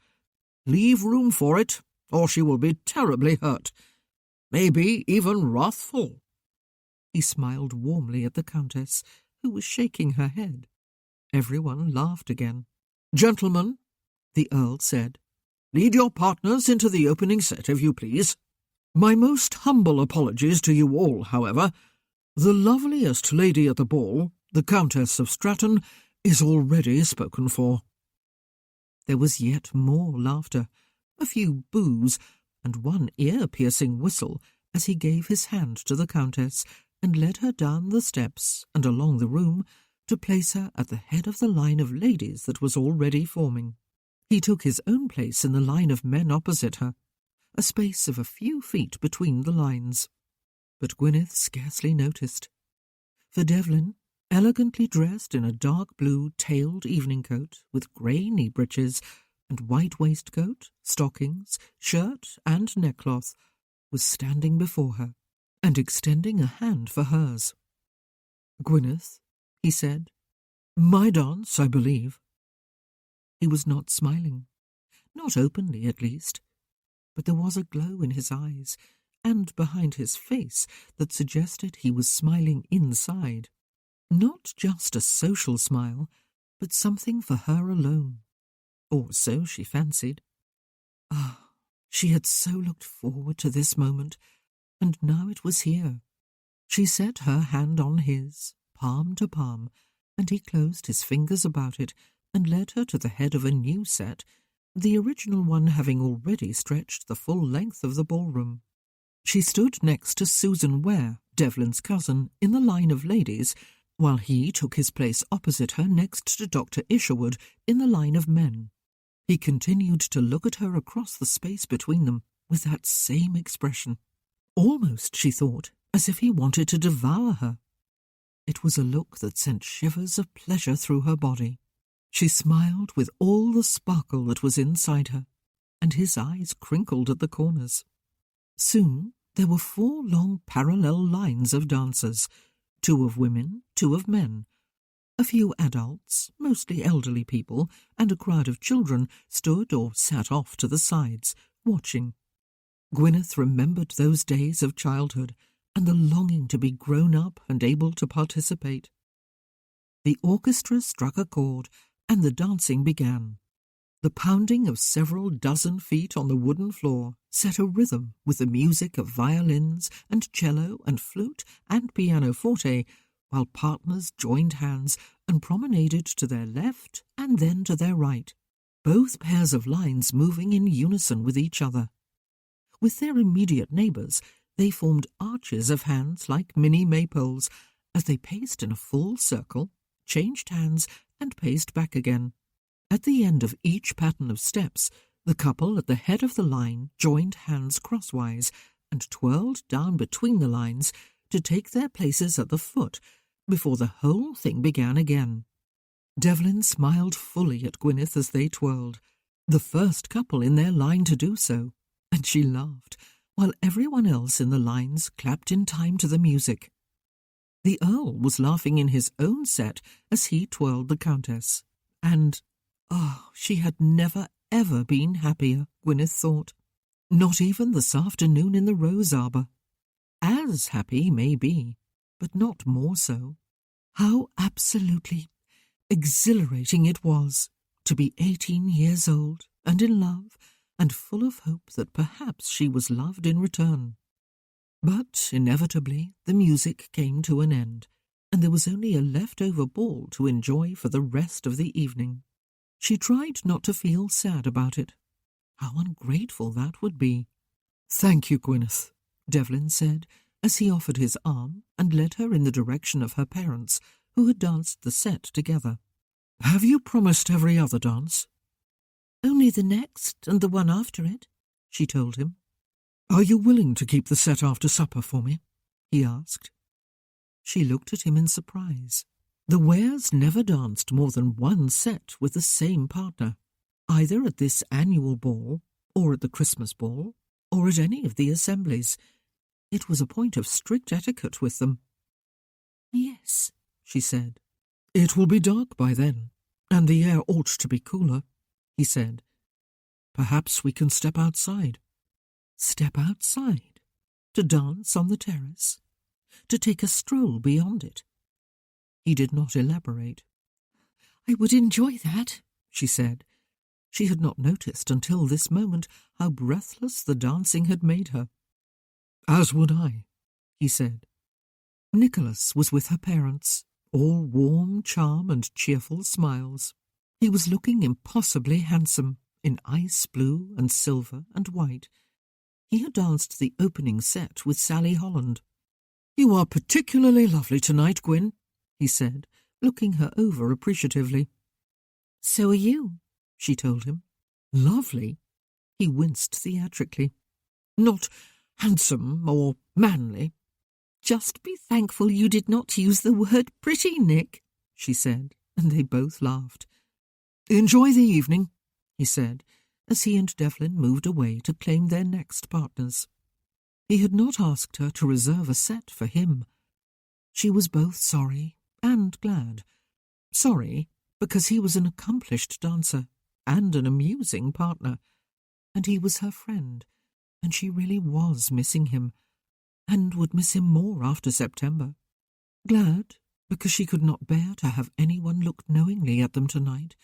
Leave room for it, or she will be terribly hurt, maybe even wrathful." He smiled warmly at the Countess, who was shaking her head. Everyone laughed again. "Gentlemen," the Earl said, "lead your partners into the opening set, if you please. My most humble apologies to you all, however. The loveliest lady at the ball, the Countess of Stratton, is already spoken for." There was yet more laughter, a few boos, and one ear-piercing whistle as he gave his hand to the Countess and led her down the steps and along the room to place her at the head of the line of ladies that was already forming. He took his own place in the line of men opposite her, a space of a few feet between the lines. But Gwyneth scarcely noticed. For Devlin, elegantly dressed in a dark blue tailed evening coat with grey knee breeches and white waistcoat, stockings, shirt and neckcloth, was standing before her and extending a hand for hers. "Gwyneth," he said, "my dance, I believe." He was not smiling, not openly at least, but there was a glow in his eyes and behind his face that suggested he was smiling inside. Not just a social smile, but something for her alone. Or so she fancied. Ah, she had so looked forward to this moment, and now it was here. She set her hand on his, palm to palm, and he closed his fingers about it and led her to the head of a new set, the original one having already stretched the full length of the ballroom. She stood next to Susan Ware, Devlin's cousin, in the line of ladies, while he took his place opposite her next to Dr. Isherwood in the line of men. He continued to look at her across the space between them with that same expression. Almost, she thought, as if he wanted to devour her. It was a look that sent shivers of pleasure through her body. She smiled with all the sparkle that was inside her, and his eyes crinkled at the corners. Soon there were 4 long parallel lines of dancers, 2 of women, 2 of men. A few adults, mostly elderly people, and a crowd of children stood or sat off to the sides, watching. Gwyneth remembered those days of childhood and the longing to be grown up and able to participate. The orchestra struck a chord, and the dancing began. The pounding of several dozen feet on the wooden floor set a rhythm with the music of violins and cello and flute and pianoforte, while partners joined hands and promenaded to their left and then to their right, both pairs of lines moving in unison with each other. With their immediate neighbours, they formed arches of hands like mini maypoles as they paced in a full circle, changed hands, and paced back again. At the end of each pattern of steps, the couple at the head of the line joined hands crosswise and twirled down between the lines to take their places at the foot before the whole thing began again. Devlin smiled fully at Gwyneth as they twirled, the first couple in their line to do so, and she laughed, while everyone else in the lines clapped in time to the music. The Earl was laughing in his own set as he twirled the Countess, and, she had never ever been happier, Gwyneth thought. Not even this afternoon in the rose arbour. As happy, maybe, but not more so. How absolutely exhilarating it was to be 18 years old and in love and full of hope that perhaps she was loved in return. But inevitably the music came to an end, and there was only a leftover ball to enjoy for the rest of the evening. She tried not to feel sad about it. How ungrateful that would be. "Thank you, Gwyneth," Devlin said, as he offered his arm and led her in the direction of her parents, who had danced the set together. "Have you promised every other dance?" "Only the next and the one after it," she told him. "Are you willing to keep the set after supper for me?" he asked. She looked at him in surprise. The Wares never danced more than one set with the same partner, either at this annual ball, or at the Christmas ball, or at any of the assemblies. It was a point of strict etiquette with them. "Yes," she said. "It will be dark by then, and the air ought to be cooler," he said. "Perhaps we can step outside." Step outside? To dance on the terrace? To take a stroll beyond it? He did not elaborate. "I would enjoy that," she said. She had not noticed until this moment how breathless the dancing had made her. "As would I," he said. Nicholas was with her parents, all warm charm and cheerful smiles. He was looking impossibly handsome, in ice blue and silver and white. He had danced the opening set with Sally Holland. "You are particularly lovely tonight, Gwyn," he said, looking her over appreciatively. "So are you," she told him. "Lovely?" He winced theatrically. "Not handsome or manly?" "Just be thankful you did not use the word pretty, Nick," she said, and they both laughed. "Enjoy the evening," he said, as he and Devlin moved away to claim their next partners. He had not asked her to reserve a set for him. She was both sorry and glad. Sorry because he was an accomplished dancer and an amusing partner, and he was her friend, and she really was missing him, and would miss him more after September. Glad because she could not bear to have anyone look knowingly at them tonight,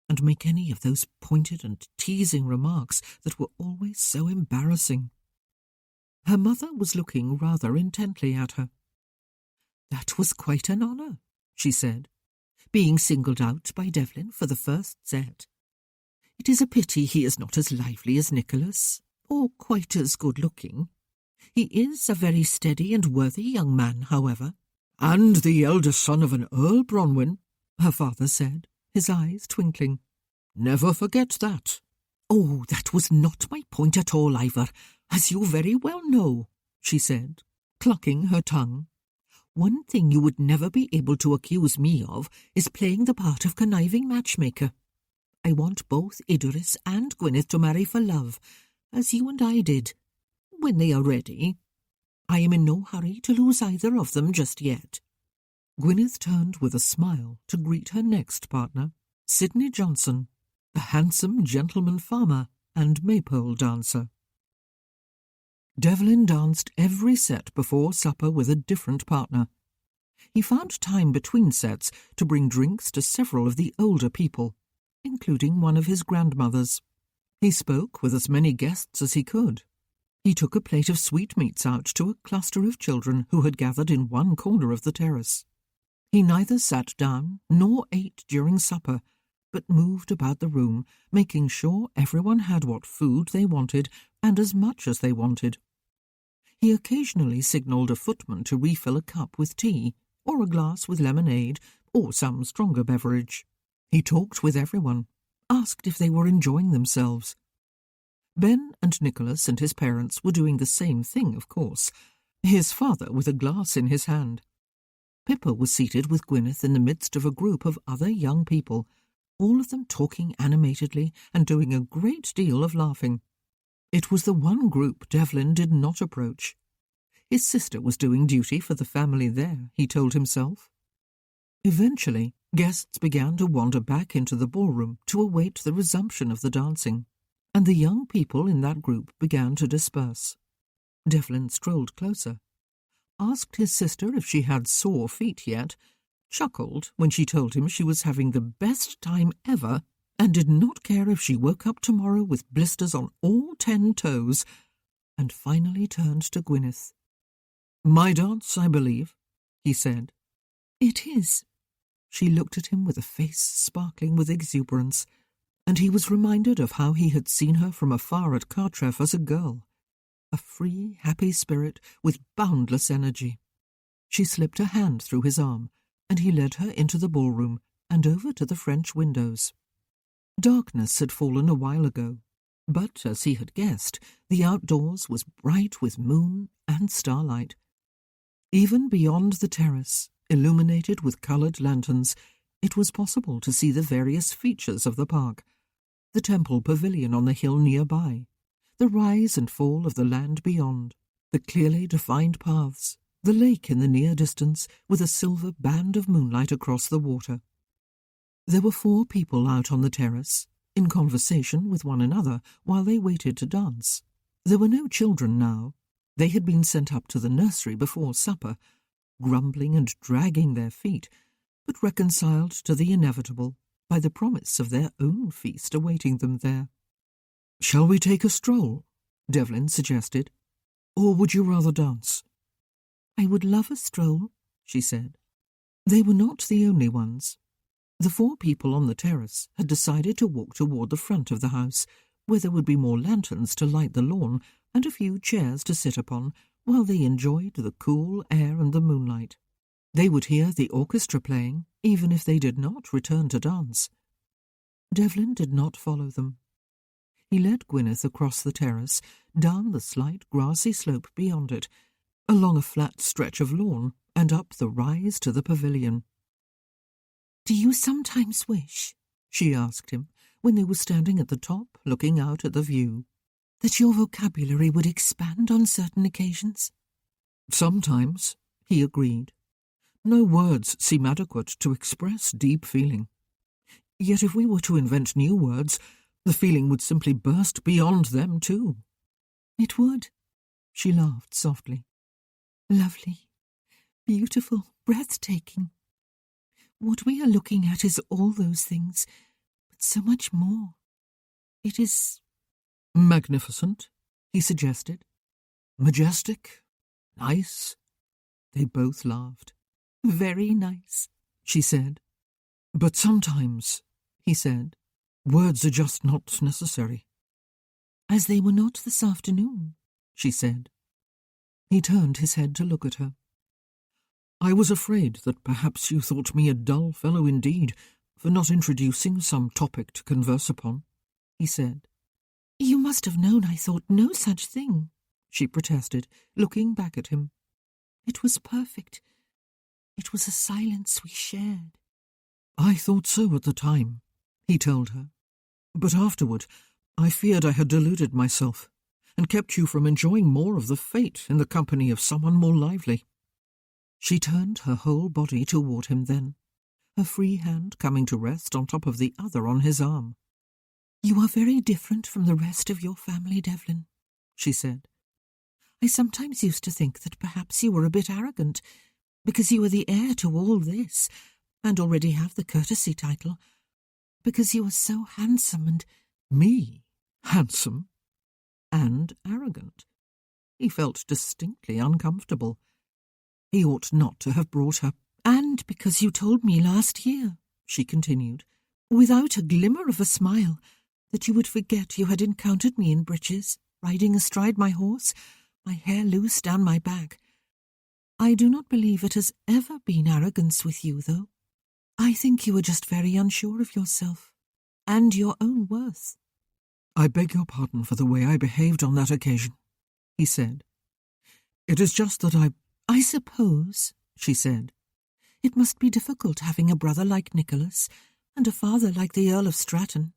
and make any of those pointed and teasing remarks that were always so embarrassing. Her mother was looking rather intently at her. "That was quite an honour," she said, "being singled out by Devlin for the first set. It is a pity he is not as lively as Nicholas, or quite as good-looking. He is a very steady and worthy young man, however." "And the eldest son of an Earl Bronwyn," her father said, his eyes twinkling. "Never forget that." "Oh, that was not my point at all, Ivor, as you very well know," she said, clucking her tongue. "One thing you would never be able to accuse me of is playing the part of conniving matchmaker. I want both Idris and Gwyneth to marry for love, as you and I did, when they are ready. I am in no hurry to lose either of them just yet." Gwyneth turned with a smile to greet her next partner, Sidney Johnson, a handsome gentleman farmer and maypole dancer. Devlin danced every set before supper with a different partner. He found time between sets to bring drinks to several of the older people, including one of his grandmothers. He spoke with as many guests as he could. He took a plate of sweetmeats out to a cluster of children who had gathered in one corner of the terrace. He neither sat down nor ate during supper, but moved about the room, making sure everyone had what food they wanted and as much as they wanted. He occasionally signalled a footman to refill a cup with tea, or a glass with lemonade, or some stronger beverage. He talked with everyone, asked if they were enjoying themselves. Ben and Nicholas and his parents were doing the same thing, of course, his father with a glass in his hand. Pippa was seated with Gwyneth in the midst of a group of other young people, all of them talking animatedly and doing a great deal of laughing. It was the one group Devlin did not approach. His sister was doing duty for the family there, he told himself. Eventually, guests began to wander back into the ballroom to await the resumption of the dancing, and the young people in that group began to disperse. Devlin strolled closer, asked his sister if she had sore feet yet, chuckled when she told him she was having the best time ever and did not care if she woke up tomorrow with blisters on all 10 toes, and finally turned to Gwyneth. "My dance, I believe," he said. "It is." She looked at him with a face sparkling with exuberance, and he was reminded of how he had seen her from afar at Cartreff as a girl, a free, happy spirit with boundless energy. She slipped a hand through his arm, and he led her into the ballroom and over to the French windows. Darkness had fallen a while ago, but, as he had guessed, the outdoors was bright with moon and starlight. Even beyond the terrace, illuminated with coloured lanterns, it was possible to see the various features of the park: the temple pavilion on the hill nearby, the rise and fall of the land beyond, the clearly defined paths, the lake in the near distance with a silver band of moonlight across the water. There were 4 people out on the terrace, in conversation with one another while they waited to dance. There were no children now. They had been sent up to the nursery before supper, grumbling and dragging their feet, but reconciled to the inevitable by the promise of their own feast awaiting them there. "Shall we take a stroll?" Devlin suggested. "Or would you rather dance?" "I would love a stroll," she said. They were not the only ones. The 4 people on the terrace had decided to walk toward the front of the house, where there would be more lanterns to light the lawn and a few chairs to sit upon while they enjoyed the cool air and the moonlight. They would hear the orchestra playing, even if they did not return to dance. Devlin did not follow them. He led Gwyneth across the terrace, down the slight grassy slope beyond it, along a flat stretch of lawn, and up the rise to the pavilion. "Do you sometimes wish," she asked him, when they were standing at the top, looking out at the view, "that your vocabulary would expand on certain occasions?" "Sometimes," he agreed. "No words seem adequate to express deep feeling. Yet if we were to invent new words, the feeling would simply burst beyond them too." "It would," she laughed softly. "Lovely, beautiful, breathtaking. What we are looking at is all those things, but so much more. It is—" "Magnificent," he suggested. "Majestic, nice." They both laughed. "Very nice," she said. "But sometimes," he said, "words are just not necessary." "As they were not this afternoon," she said. He turned his head to look at her. "I was afraid that perhaps you thought me a dull fellow indeed for not introducing some topic to converse upon," he said. "You must have known I thought no such thing," she protested, looking back at him. "It was perfect. It was a silence we shared." "I thought so at the time," he told her. "But afterward I feared I had deluded myself and kept you from enjoying more of the fete in the company of someone more lively." She turned her whole body toward him then, her free hand coming to rest on top of the other on his arm. "You are very different from the rest of your family, Devlin," she said. "I sometimes used to think that perhaps you were a bit arrogant, because you are the heir to all this, and already have the courtesy title, because you are so handsome and—" "Me? Handsome? And arrogant?" He felt distinctly uncomfortable. He ought not to have brought her. "And because you told me last year," she continued, without a glimmer of a smile, "that you would forget you had encountered me in breeches, riding astride my horse, my hair loose down my back. I do not believe it has ever been arrogance with you, though. I think you are just very unsure of yourself, and your own worth." "I beg your pardon for the way I behaved on that occasion," he said. "It is just that I suppose," she said, It must be difficult having a brother like Nicholas and a father like the Earl of Stratton.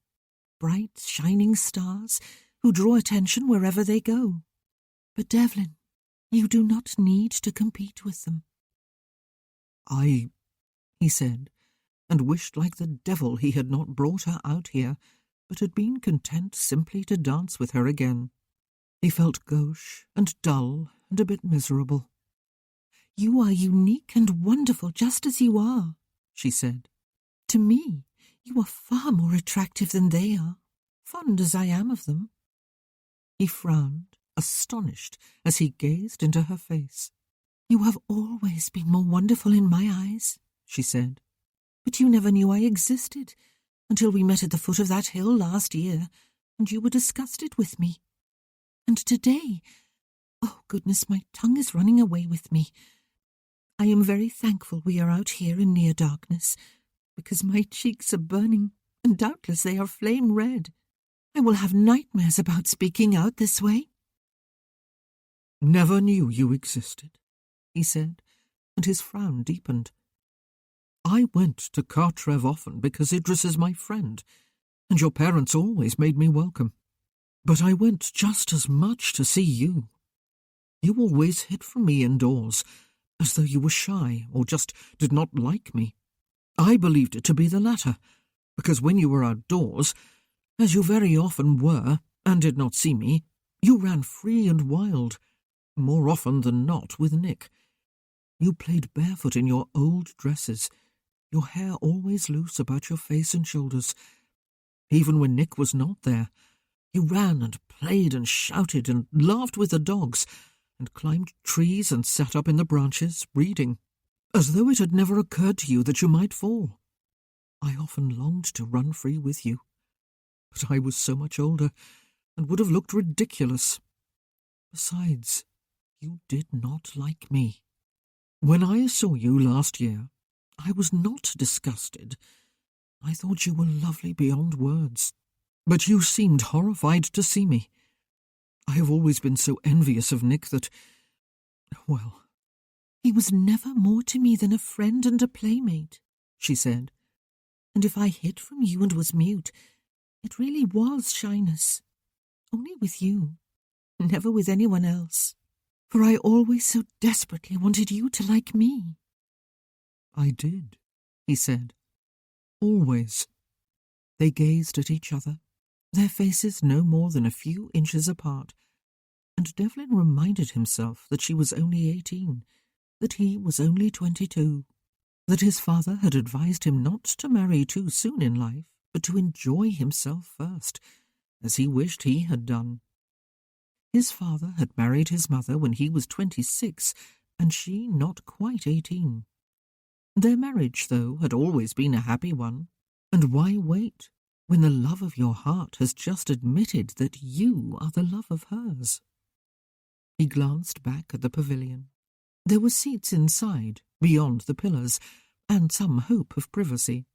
Bright, shining stars who draw attention wherever they go. But, Devlin, you do not need to compete with them." He said, and wished like the devil he had not brought her out here, but had been content simply to dance with her again. He felt gauche and dull and a bit miserable. "You are unique and wonderful just as you are," she said. "To me, you are far more attractive than they are, fond as I am of them." He frowned, astonished, as he gazed into her face. "You have always been more wonderful in my eyes," she said. "But you never knew I existed until we met at the foot of that hill last year, and you were disgusted with me. And today, oh goodness, my tongue is running away with me. I am very thankful we are out here in near darkness, because my cheeks are burning, and doubtless they are flame red. I will have nightmares about speaking out this way." "Never knew you existed," he said, and his frown deepened. "I went to Cartrev often because Idris is my friend, and your parents always made me welcome. But I went just as much to see you. You always hid from me indoors, as though you were shy or just did not like me. I believed it to be the latter, because when you were outdoors, as you very often were, and did not see me, you ran free and wild, more often than not with Nick. You played barefoot in your old dresses, your hair always loose about your face and shoulders. Even when Nick was not there, you ran and played and shouted and laughed with the dogs, and climbed trees and sat up in the branches, reading, as though it had never occurred to you that you might fall. I often longed to run free with you, but I was so much older and would have looked ridiculous. Besides, you did not like me. When I saw you last year, I was not disgusted. I thought you were lovely beyond words, but you seemed horrified to see me. I have always been so envious of Nick that, well—" "He was never more to me than a friend and a playmate," she said. "And if I hid from you and was mute, it really was shyness. Only with you, never with anyone else. For I always so desperately wanted you to like me." "I did," he said. "Always." They gazed at each other, their faces no more than a few inches apart, and Devlin reminded himself that she was only 18, that he was only 22, that his father had advised him not to marry too soon in life, but to enjoy himself first, as he wished he had done. His father had married his mother when he was 26, and she not quite 18. Their marriage, though, had always been a happy one, and why wait when the love of your heart has just admitted that you are the love of hers? He glanced back at the pavilion. There were seats inside, beyond the pillars, and some hope of privacy.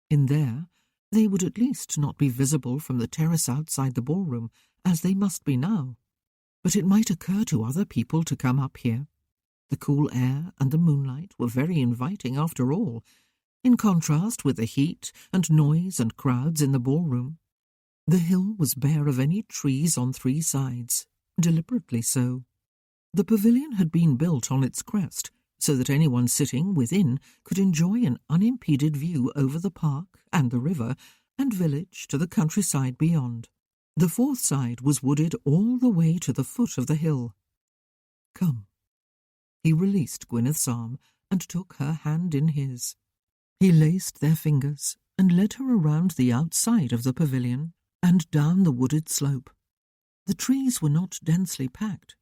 In there, they would at least not be visible from the terrace outside the ballroom, as they must be now. But it might occur to other people to come up here. The cool air and the moonlight were very inviting after all, in contrast with the heat and noise and crowds in the ballroom. The hill was bare of any trees on 3 sides, deliberately so. The pavilion had been built on its crest, so that anyone sitting within could enjoy an unimpeded view over the park and the river and village to the countryside beyond. The 4th side was wooded all the way to the foot of the hill. "Come." He released Gwyneth's arm and took her hand in his. He laced their fingers and led her around the outside of the pavilion and down the wooded slope. The trees were not densely packed.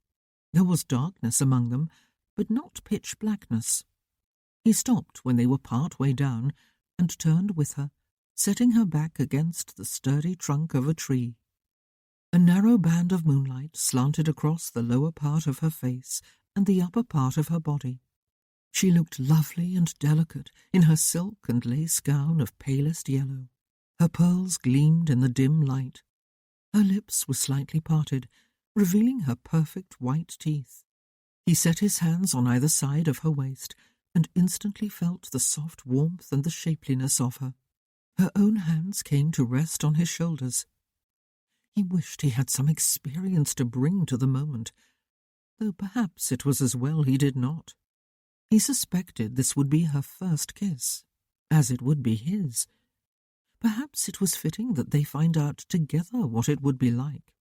There was darkness among them, but not pitch blackness. He stopped when they were part way down and turned with her, setting her back against the sturdy trunk of a tree. A narrow band of moonlight slanted across the lower part of her face and the upper part of her body. She looked lovely and delicate in her silk and lace gown of palest yellow. Her pearls gleamed in the dim light. Her lips were slightly parted, revealing her perfect white teeth. He set his hands on either side of her waist and instantly felt the soft warmth and the shapeliness of her. Her own hands came to rest on his shoulders. He wished he had some experience to bring to the moment, though perhaps it was as well he did not. He suspected this would be her first kiss, as it would be his. Perhaps it was fitting that they find out together what it would be like.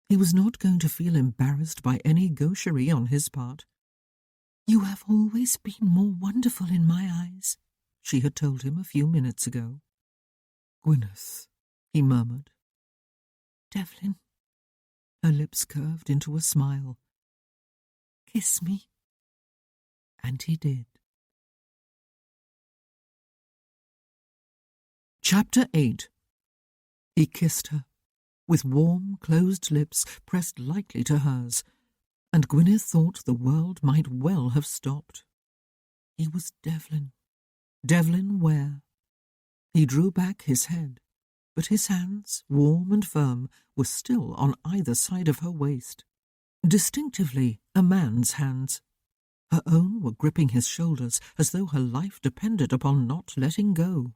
He was not going to feel embarrassed by any gaucherie on his part. "You have always been more wonderful in my eyes," she had told him a few minutes ago. "Gwyneth," he murmured. "Devlin." Her lips curved into a smile. "Kiss me." And he did. Chapter 8. He kissed her, with warm, closed lips pressed lightly to hers, and Gwyneth thought the world might well have stopped. He was Devlin. Devlin Ware. He drew back his head, but his hands, warm and firm, were still on either side of her waist. Distinctively a man's hands. Her own were gripping his shoulders as though her life depended upon not letting go.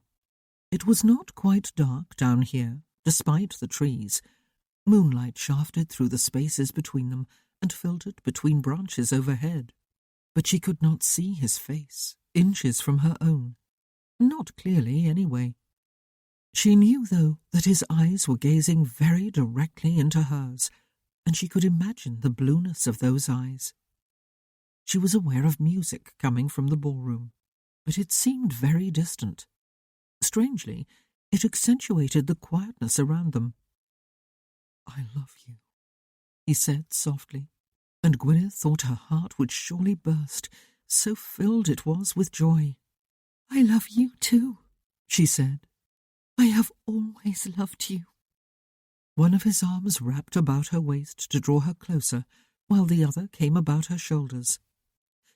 It was not quite dark down here, despite the trees. Moonlight shafted through the spaces between them and filtered between branches overhead. But she could not see his face, inches from her own. Not clearly, anyway. She knew, though, that his eyes were gazing very directly into hers, and she could imagine the blueness of those eyes. She was aware of music coming from the ballroom, but it seemed very distant. Strangely, it accentuated the quietness around them. "I love you," he said softly, and Gwyneth thought her heart would surely burst, so filled it was with joy. "I love you too," she said. "I have always loved you." One of his arms wrapped about her waist to draw her closer, while the other came about her shoulders.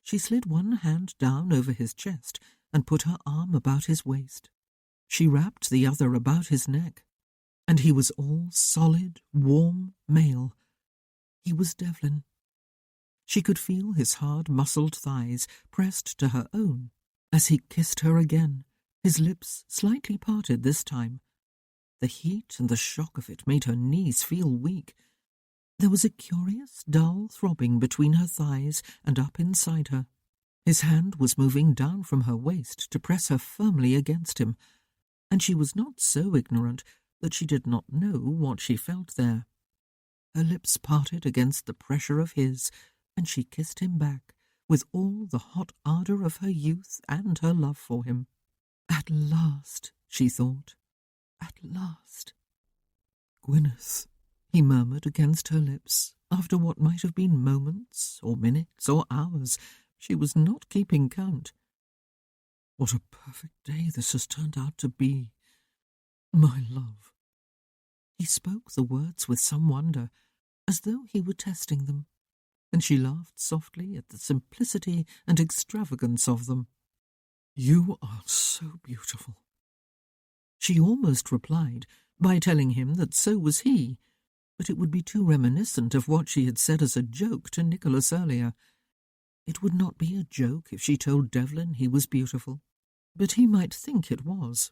She slid one hand down over his chest and put her arm about his waist. She wrapped the other about his neck, and he was all solid, warm male. He was Devlin. She could feel his hard, muscled thighs pressed to her own as he kissed her again, his lips slightly parted this time. The heat and the shock of it made her knees feel weak. There was a curious, dull throbbing between her thighs and up inside her. His hand was moving down from her waist to press her firmly against him, and she was not so ignorant that she did not know what she felt there. Her lips parted against the pressure of his, and she kissed him back, with all the hot ardour of her youth and her love for him. At last, she thought. At last. "Gwyneth," he murmured against her lips, after what might have been moments, or minutes, or hours. She was not keeping count. "What a perfect day this has turned out to be, my love." He spoke the words with some wonder, as though he were testing them, and she laughed softly at the simplicity and extravagance of them. "You are so beautiful." She almost replied by telling him that so was he, but it would be too reminiscent of what she had said as a joke to Nicholas earlier. It would not be a joke if she told Devlin he was beautiful, but he might think it was.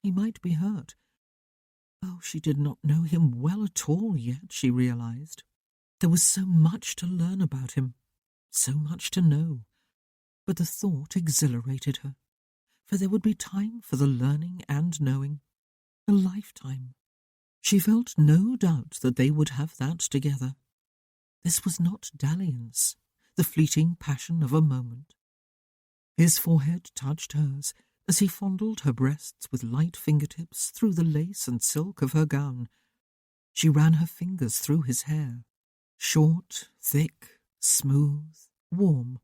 He might be hurt. Oh, she did not know him well at all yet, she realized. There was so much to learn about him, so much to know. But the thought exhilarated her, for there would be time for the learning and knowing. A lifetime. She felt no doubt that they would have that together. This was not dalliance, the fleeting passion of a moment. His forehead touched hers as he fondled her breasts with light fingertips through the lace and silk of her gown. She ran her fingers through his hair, short, thick, smooth, warm.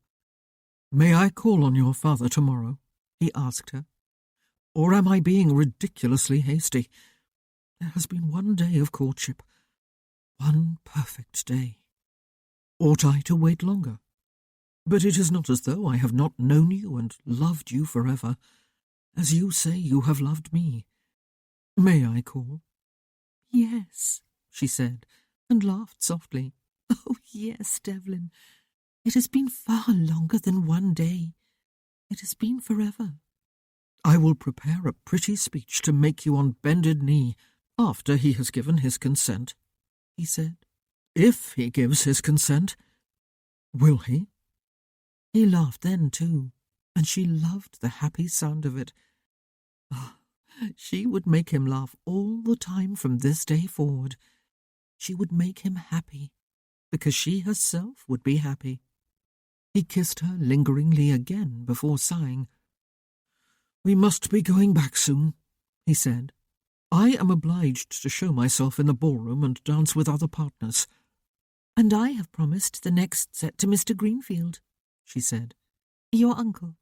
"May I call on your father tomorrow?" he asked her. "Or am I being ridiculously hasty? There has been one day of courtship, one perfect day. Ought I to wait longer? But it is not as though I have not known you and loved you forever, as you say you have loved me. May I call?" "Yes," she said, and laughed softly. "Oh, yes, Devlin. It has been far longer than one day. It has been forever. I will prepare a pretty speech to make you on bended knee after he has given his consent, he said. If he gives his consent. Will he? He laughed then too, and she loved the happy sound of it. She would make him laugh all the time from this day forward. She would make him happy, because she herself would be happy. He kissed her lingeringly again before sighing. We must be going back soon, he said. I am obliged to show myself in the ballroom and dance with other partners. And I have promised the next set to Mr. Greenfield, she said. Your uncle.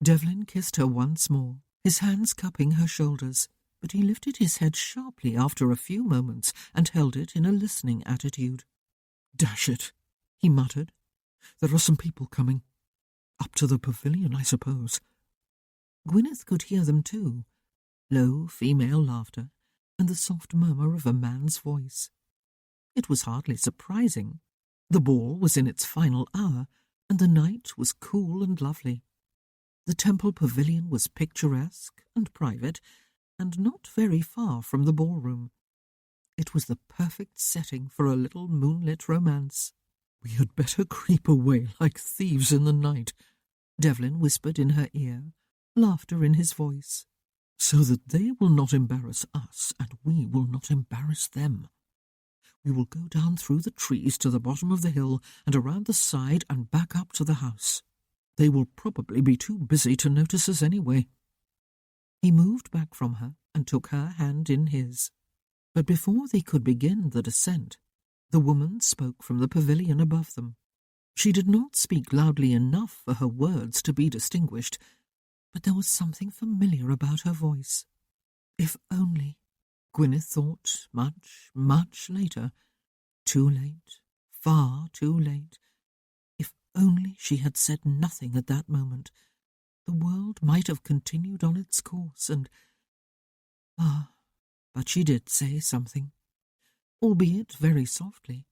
Devlin kissed her once more, his hands cupping her shoulders, but he lifted his head sharply after a few moments and held it in a listening attitude. Dash it, he muttered. There are some people coming. Up to the pavilion, I suppose. Gwyneth could hear them too. Low female laughter and the soft murmur of a man's voice. It was hardly surprising. The ball was in its final hour, and the night was cool and lovely. The temple pavilion was picturesque and private, and not very far from the ballroom. It was the perfect setting for a little moonlit romance. We had better creep away like thieves in the night, Devlin whispered in her ear, laughter in his voice. So that they will not embarrass us, and we will not embarrass them. We will go down through the trees to the bottom of the hill and around the side and back up to the house. They will probably be too busy to notice us anyway. He moved back from her and took her hand in his. But before they could begin the descent, the woman spoke from the pavilion above them. She did not speak loudly enough for her words to be distinguished, but there was something familiar about her voice. If only, Gwyneth thought much, much later, too late, far too late. If only she had said nothing at that moment, the world might have continued on its course and... but she did say something, albeit very softly.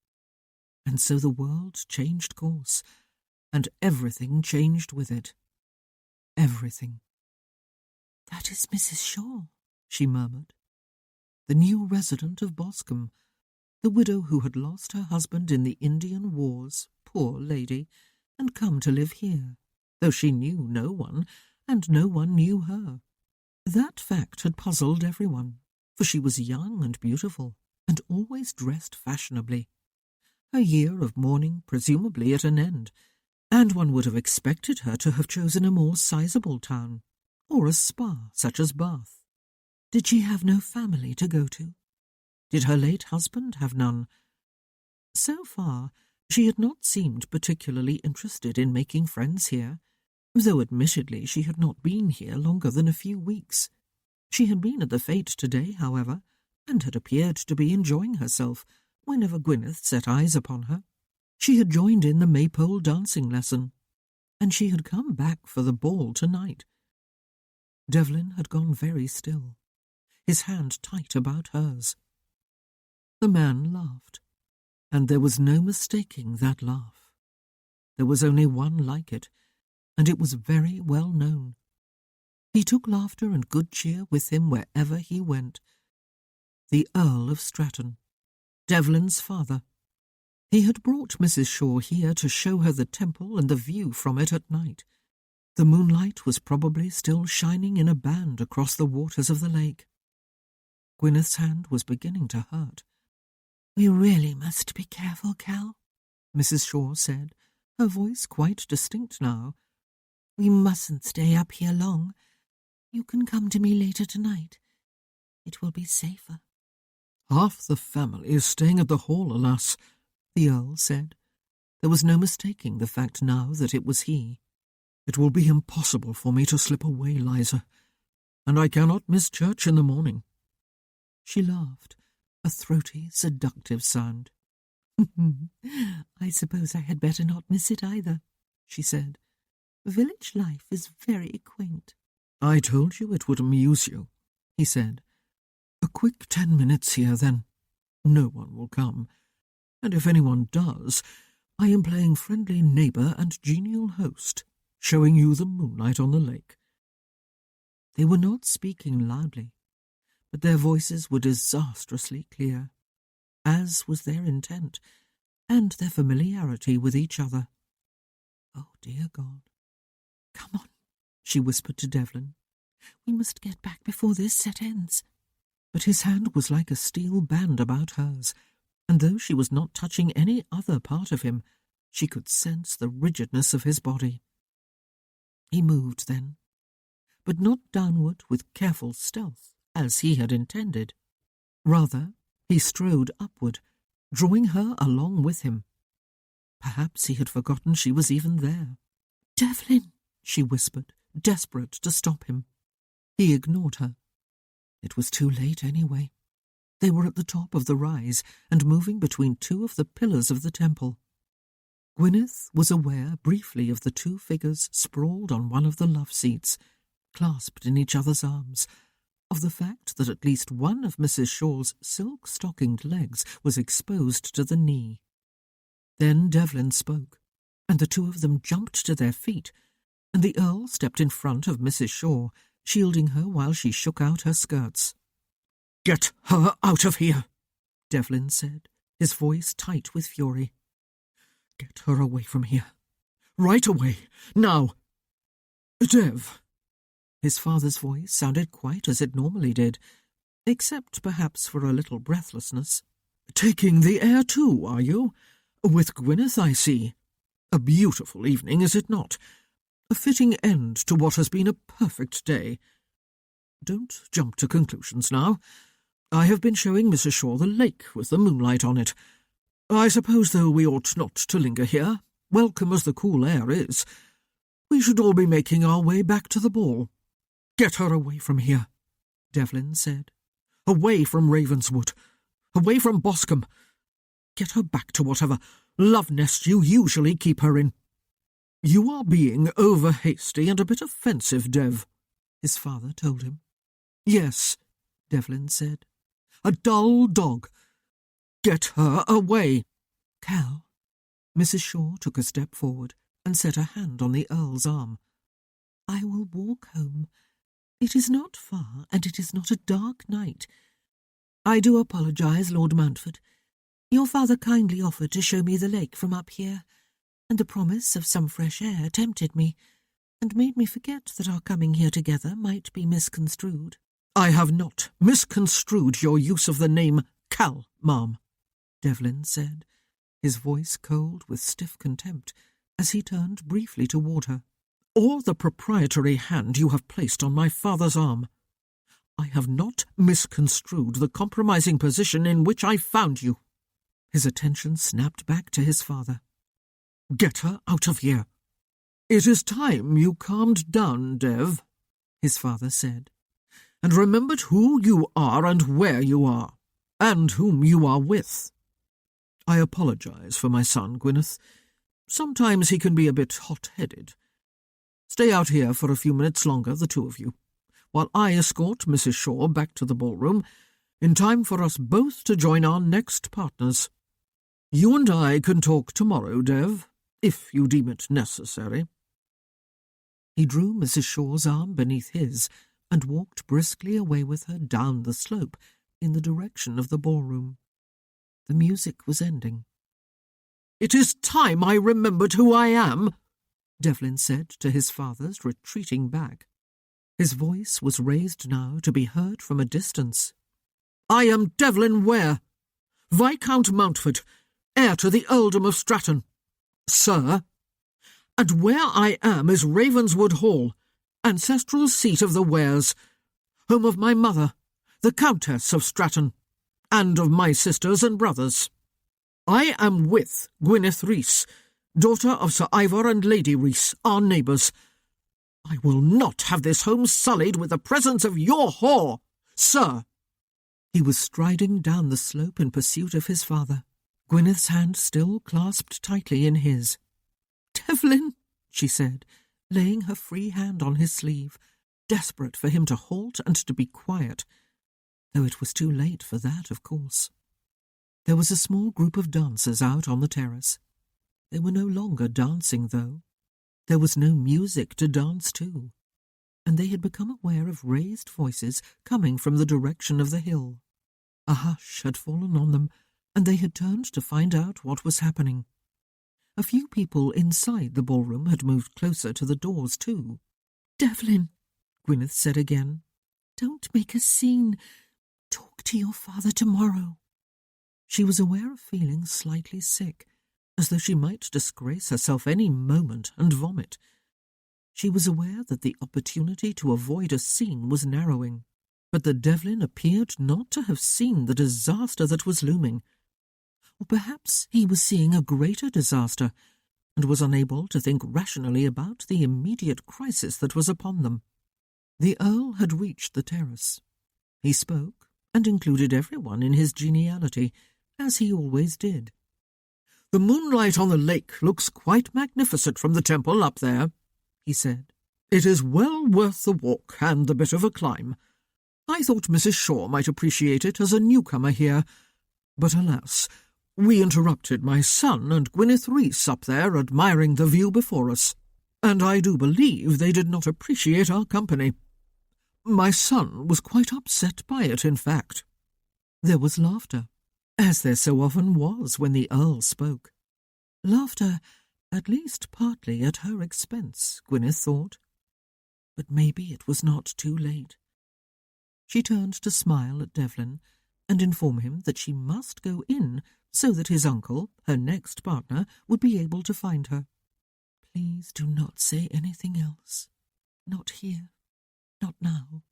And so the world changed course, and everything changed with it. Everything. That is Mrs. Shaw, she murmured. The new resident of Boscombe, the widow who had lost her husband in the Indian Wars, poor lady, and come to live here, though she knew no one, and no one knew her. That fact had puzzled everyone, for she was young and beautiful, and always dressed fashionably. Her year of mourning presumably at an end, and one would have expected her to have chosen a more sizable town, or a spa such as Bath. Did she have no family to go to? Did her late husband have none? So far, she had not seemed particularly interested in making friends here, though admittedly she had not been here longer than a few weeks. She had been at the fete today, however, and had appeared to be enjoying herself whenever Gwyneth set eyes upon her. She had joined in the maypole dancing lesson, and she had come back for the ball tonight. Devlin had gone very still, his hand tight about hers. The man laughed, and there was no mistaking that laugh. There was only one like it, and it was very well known. He took laughter and good cheer with him wherever he went. The Earl of Stratton, Devlin's father. He had brought Mrs. Shaw here to show her the temple and the view from it at night. The moonlight was probably still shining in a band across the waters of the lake. Gwyneth's hand was beginning to hurt. "We really must be careful, Cal," Mrs. Shaw said, her voice quite distinct now. "We mustn't stay up here long. You can come to me later tonight. It will be safer." "Half the family is staying at the Hall, alas," the Earl said. There was no mistaking the fact now that it was he. "It will be impossible for me to slip away, Liza, and I cannot miss church in the morning." She laughed, a throaty, seductive sound. "I suppose I had better not miss it either," she said. "Village life is very quaint." "I told you it would amuse you," he said. "A quick 10 minutes here, then. No one will come, and if anyone does, I am playing friendly neighbour and genial host. showing you the moonlight on the lake." They were not speaking loudly, but their voices were disastrously clear, as was their intent, and their familiarity with each other. "Oh, dear God." "Come on," she whispered to Devlin. "We must get back before this set ends." But his hand was like a steel band about hers, and though she was not touching any other part of him, she could sense the rigidness of his body. He moved then, but not downward with careful stealth, as he had intended. Rather, he strode upward, drawing her along with him. Perhaps he had forgotten she was even there. "Devlin," she whispered, desperate to stop him. He ignored her. It was too late anyway. They were at the top of the rise and moving between two of the pillars of the temple. Gwyneth was aware briefly of the two figures sprawled on one of the love seats, clasped in each other's arms, of the fact that at least one of Mrs. Shaw's silk-stockinged legs was exposed to the knee. Then Devlin spoke, and the two of them jumped to their feet, and the Earl stepped in front of Mrs. Shaw, shielding her while she shook out her skirts. "Get her out of here," Devlin said, his voice tight with fury. "Get her away from here. Right away. Now. Dev." His father's voice sounded quite as it normally did, except perhaps for a little breathlessness. "Taking the air too, are you? With Gwyneth, I see. A beautiful evening, is it not? A fitting end to what has been a perfect day. Don't jump to conclusions now. I have been showing Mrs. Shaw the lake with the moonlight on it. I suppose, though, we ought not to linger here, welcome as the cool air is. We should all be making our way back to the ball. Get her away from here," Devlin said. "Away from Ravenswood. Away from Boscombe. Get her back to whatever love nest you usually keep her in. You are being over-hasty and a bit offensive, Dev," his father told him. "Yes," Devlin said. "A dull dog. Get her away." "Cal." Mrs. Shaw took a step forward and set a hand on the Earl's arm. "I will walk home. It is not far, and it is not a dark night. I do apologize, Lord Mountford. Your father kindly offered to show me the lake from up here, and the promise of some fresh air tempted me, and made me forget that our coming here together might be misconstrued." "I have not misconstrued your use of the name Cal, ma'am," Devlin said, his voice cold with stiff contempt, as he turned briefly toward her. "Or the proprietary hand you have placed on my father's arm. I have not misconstrued the compromising position in which I found you." His attention snapped back to his father. "Get her out of here." "It is time you calmed down, Dev," his father said, "and remembered who you are and where you are, and whom you are with. I apologize for my son, Gwyneth. Sometimes he can be a bit hot-headed. Stay out here for a few minutes longer, the two of you, while I escort Mrs. Shaw back to the ballroom, in time for us both to join our next partners. You and I can talk tomorrow, Dev, if you deem it necessary." He drew Mrs. Shaw's arm beneath his and walked briskly away with her down the slope in the direction of the ballroom. The music was ending. "It is time I remembered who I am," Devlin said to his father's retreating back. His voice was raised now to be heard from a distance. "I am Devlin Ware, Viscount Mountford, heir to the Earldom of Stratton, sir, and where I am is Ravenswood Hall, ancestral seat of the Wares, home of my mother, the Countess of Stratton, and of my sisters and brothers. I am with Gwyneth Rhys, daughter of Sir Ivor and Lady Rhys, our neighbours. I will not have this home sullied with the presence of your whore, sir." He was striding down the slope in pursuit of his father, Gwyneth's hand still clasped tightly in his. "Devlin," she said, laying her free hand on his sleeve, desperate for him to halt and to be quiet, though it was too late for that, of course. There was a small group of dancers out on the terrace. They were no longer dancing, though. There was no music to dance to, and they had become aware of raised voices coming from the direction of the hill. A hush had fallen on them, and they had turned to find out what was happening. A few people inside the ballroom had moved closer to the doors too. "Devlin," Gwyneth said again, "don't make a scene. Talk to your father tomorrow." She was aware of feeling slightly sick, as though she might disgrace herself any moment and vomit. She was aware that the opportunity to avoid a scene was narrowing, but that Devlin appeared not to have seen the disaster that was looming. Or perhaps he was seeing a greater disaster, and was unable to think rationally about the immediate crisis that was upon them. The Earl had reached the terrace. He spoke, and included everyone in his geniality, as he always did. "The moonlight on the lake looks quite magnificent from the temple up there," he said. "It is well worth the walk and the bit of a climb. I thought Mrs. Shaw might appreciate it as a newcomer here, but alas, we interrupted my son and Gwyneth Reese up there admiring the view before us, and I do believe they did not appreciate our company. My son was quite upset by it, in fact." There was laughter, as there so often was when the Earl spoke. Laughter, at least partly at her expense, Gwyneth thought. But maybe it was not too late. She turned to smile at Devlin and inform him that she must go in so that his uncle, her next partner, would be able to find her. "Please do not say anything else. Not here. Not now."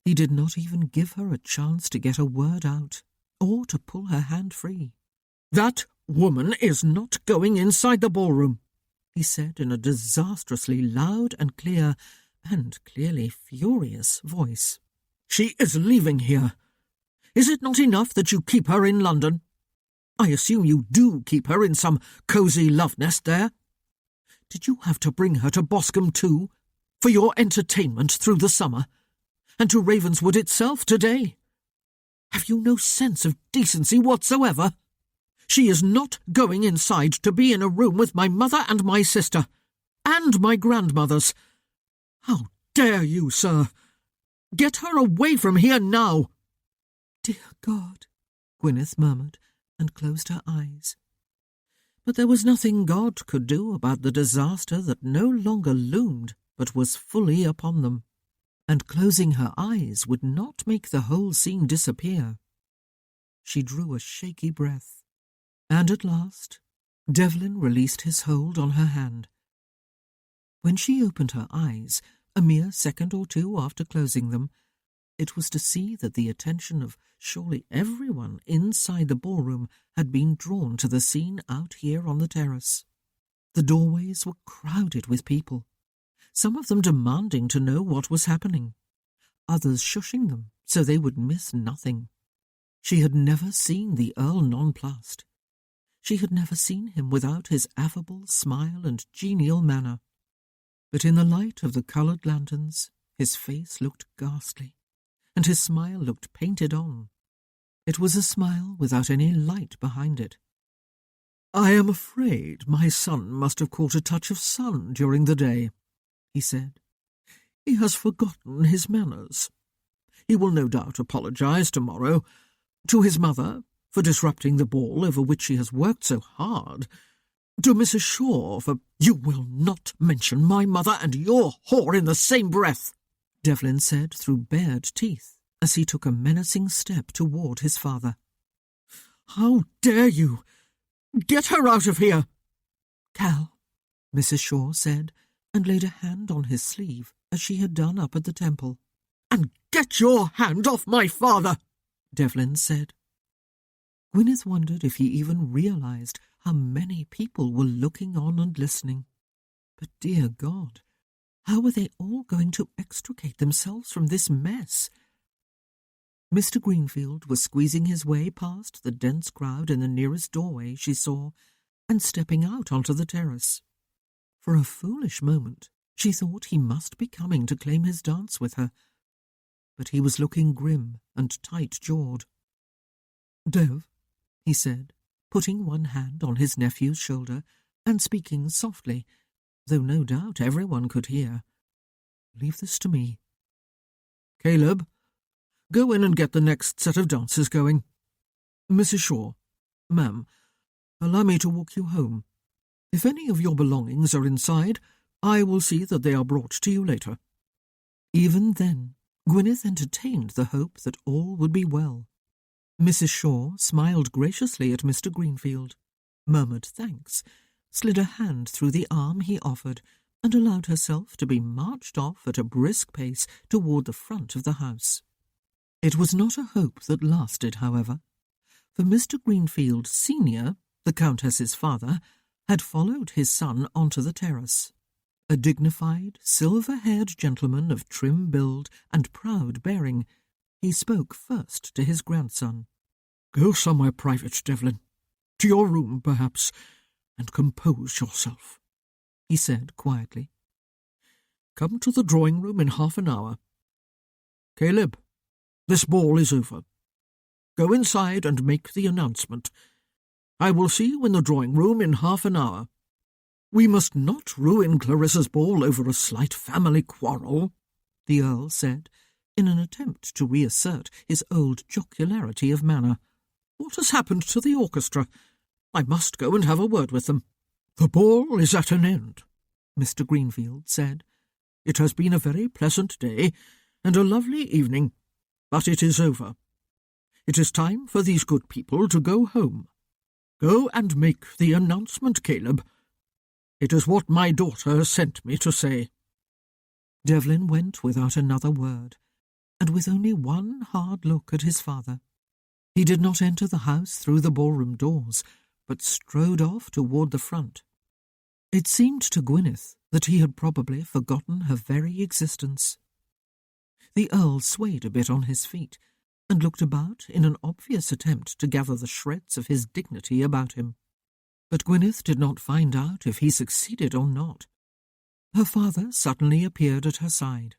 He did not even give her a chance to get a word out, or to pull her hand free. "That woman is not going inside the ballroom," he said in a disastrously loud and clear, and clearly furious voice. "She is leaving here. Is it not enough that you keep her in London? I assume you do keep her in some cosy love nest there. Did you have to bring her to Boscombe too, for your entertainment through the summer, and to Ravenswood itself today? Have you no sense of decency whatsoever? She is not going inside to be in a room with my mother and my sister, and my grandmothers. How dare you, sir? Get her away from here now." "Dear God," Gwyneth murmured, and closed her eyes. But there was nothing God could do about the disaster that no longer loomed, but was fully upon them, and closing her eyes would not make the whole scene disappear. She drew a shaky breath, and at last Devlin released his hold on her hand. When she opened her eyes, a mere second or two after closing them, it was to see that the attention of surely everyone inside the ballroom had been drawn to the scene out here on the terrace. The doorways were crowded with people, some of them demanding to know what was happening, others shushing them so they would miss nothing. She had never seen the Earl nonplussed. She had never seen him without his affable smile and genial manner. But in the light of the coloured lanterns, his face looked ghastly, and his smile looked painted on. It was a smile without any light behind it. "I am afraid my son must have caught a touch of sun during the day," he said. "He has forgotten his manners. He will no doubt apologize tomorrow to his mother for disrupting the ball over which she has worked so hard, to Mrs. Shaw for—" "You will not mention my mother and your whore in the same breath," Devlin said through bared teeth as he took a menacing step toward his father. "How dare you! Get her out of here!" "Cal," Mrs. Shaw said, and laid a hand on his sleeve as she had done up at the temple. "And get your hand off my father!" Devlin said. Gwyneth wondered if he even realized how many people were looking on and listening. But dear God, how were they all going to extricate themselves from this mess? Mr. Greenfield was squeezing his way past the dense crowd in the nearest doorway she saw, and stepping out onto the terrace. For a foolish moment she thought he must be coming to claim his dance with her, but he was looking grim and tight-jawed. "Dev," he said, putting one hand on his nephew's shoulder and speaking softly, though no doubt everyone could hear. "Leave this to me. Caleb, go in and get the next set of dancers going. Mrs. Shaw, ma'am, allow me to walk you home. If any of your belongings are inside, I will see that they are brought to you later." Even then, Gwyneth entertained the hope that all would be well. Mrs. Shaw smiled graciously at Mr. Greenfield, murmured thanks, slid a hand through the arm he offered, and allowed herself to be marched off at a brisk pace toward the front of the house. It was not a hope that lasted, however, for Mr. Greenfield Senior, the Countess's father, had followed his son onto the terrace. A dignified, silver-haired gentleman of trim build and proud bearing, he spoke first to his grandson. "Go somewhere private, Devlin. To your room, perhaps, and compose yourself," he said quietly. "Come to the drawing-room in half an hour. Caleb, this ball is over. Go inside and make the announcement. I will see you in the drawing-room in half an hour. We must not ruin Clarissa's ball over a slight family quarrel," the Earl said, in an attempt to reassert his old jocularity of manner. "What has happened to the orchestra? I must go and have a word with them." "The ball is at an end," Mr. Greenfield said. "It has been a very pleasant day and a lovely evening, but it is over. It is time for these good people to go home. Go and make the announcement, Caleb. It is what my daughter sent me to say." Devlin went without another word, and with only one hard look at his father. He did not enter the house through the ballroom doors, but strode off toward the front. It seemed to Gwyneth that he had probably forgotten her very existence. The Earl swayed a bit on his feet, and looked about in an obvious attempt to gather the shreds of his dignity about him. But Gwyneth did not find out if he succeeded or not. Her father suddenly appeared at her side.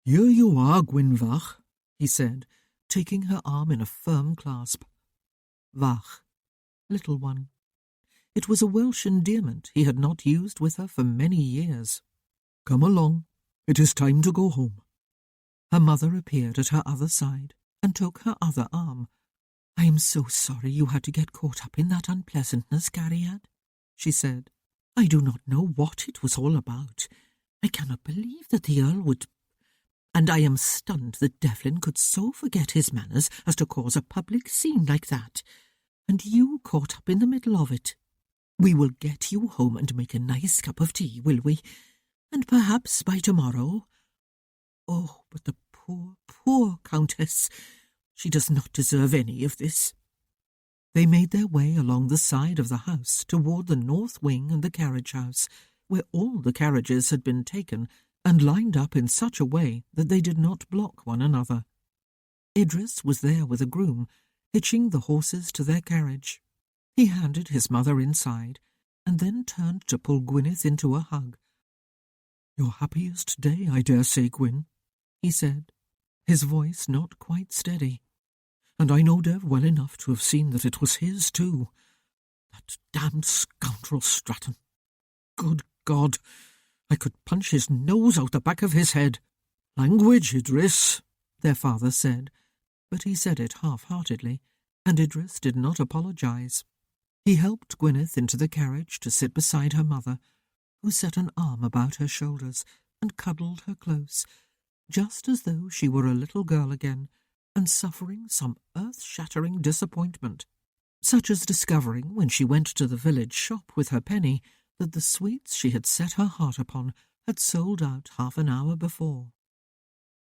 "Here you are, Gwynvach," he said, taking her arm in a firm clasp. Vach, little one. It was a Welsh endearment he had not used with her for many years. "Come along. It is time to go home." Her mother appeared at her other side and took her other arm. "I am so sorry you had to get caught up in that unpleasantness, Cariad," she said. "I do not know what it was all about. I cannot believe that the Earl would... And I am stunned that Devlin could so forget his manners as to cause a public scene like that. And you caught up in the middle of it. We will get you home and make a nice cup of tea, will we? And perhaps by tomorrow... Oh, but the poor, poor Countess... She does not deserve any of this." They made their way along the side of the house toward the north wing and the carriage-house, where all the carriages had been taken and lined up in such a way that they did not block one another. Idris was there with a groom, hitching the horses to their carriage. He handed his mother inside, and then turned to pull Gwyneth into a hug. "Your happiest day, I dare say, Gwyn," he said, his voice not quite steady. "And I know Dev well enough to have seen that it was his, too. That damned scoundrel Stratton. Good God, I could punch his nose out the back of his head." "Language, Idris," their father said, but he said it half-heartedly, and Idris did not apologize. He helped Gwyneth into the carriage to sit beside her mother, who set an arm about her shoulders and cuddled her close, just as though she were a little girl again, and suffering some earth-shattering disappointment, such as discovering when she went to the village shop with her penny that the sweets she had set her heart upon had sold out half an hour before.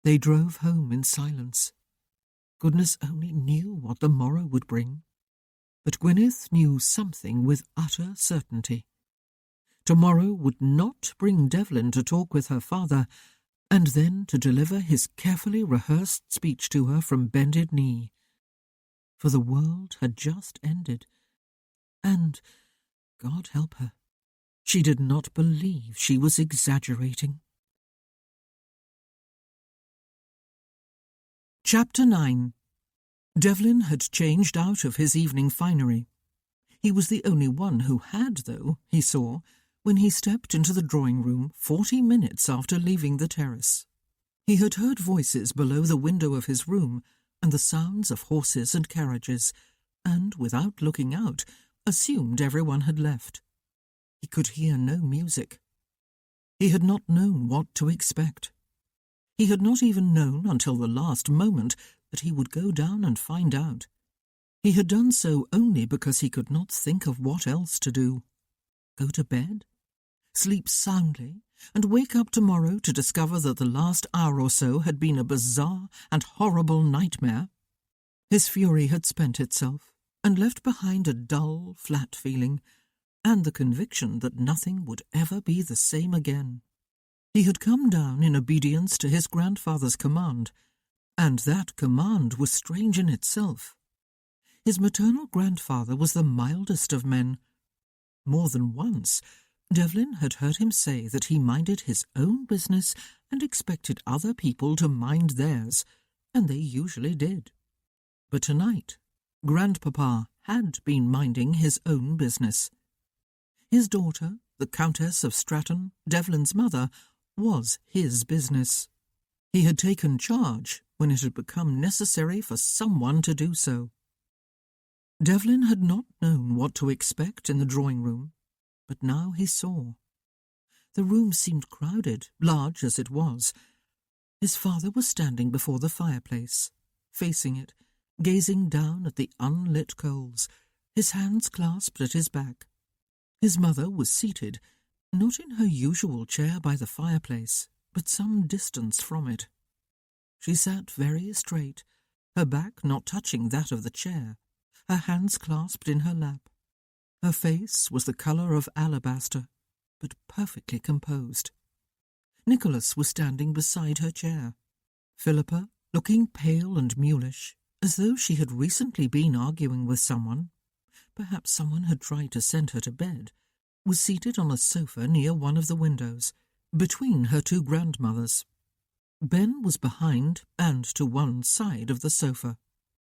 They drove home in silence. Goodness only knew what the morrow would bring. But Gwyneth knew something with utter certainty. Tomorrow would not bring Devlin to talk with her father, and then to deliver his carefully rehearsed speech to her from bended knee. For the world had just ended, and, God help her, she did not believe she was exaggerating. Chapter 9. Devlin had changed out of his evening finery. He was the only one who had, though, he saw, when he stepped into the drawing-room 40 minutes after leaving the terrace. He had heard voices below the window of his room and the sounds of horses and carriages, and, without looking out, assumed everyone had left. He could hear no music. He had not known what to expect. He had not even known until the last moment that he would go down and find out. He had done so only because he could not think of what else to do. Go to bed? Sleep soundly, and wake up tomorrow to discover that the last hour or so had been a bizarre and horrible nightmare? His fury had spent itself, and left behind a dull, flat feeling, and the conviction that nothing would ever be the same again. He had come down in obedience to his grandfather's command, and that command was strange in itself. His maternal grandfather was the mildest of men. More than once, Devlin had heard him say that he minded his own business and expected other people to mind theirs, and they usually did. But tonight, Grandpapa had been minding his own business. His daughter, the Countess of Stratton, Devlin's mother, was his business. He had taken charge when it had become necessary for someone to do so. Devlin had not known what to expect in the drawing-room, but now he saw. The room seemed crowded, large as it was. His father was standing before the fireplace, facing it, gazing down at the unlit coals, his hands clasped at his back. His mother was seated, not in her usual chair by the fireplace, but some distance from it. She sat very straight, her back not touching that of the chair, her hands clasped in her lap. Her face was the colour of alabaster, but perfectly composed. Nicholas was standing beside her chair. Philippa, looking pale and mulish, as though she had recently been arguing with someone, perhaps someone had tried to send her to bed, was seated on a sofa near one of the windows, between her two grandmothers. Ben was behind and to one side of the sofa,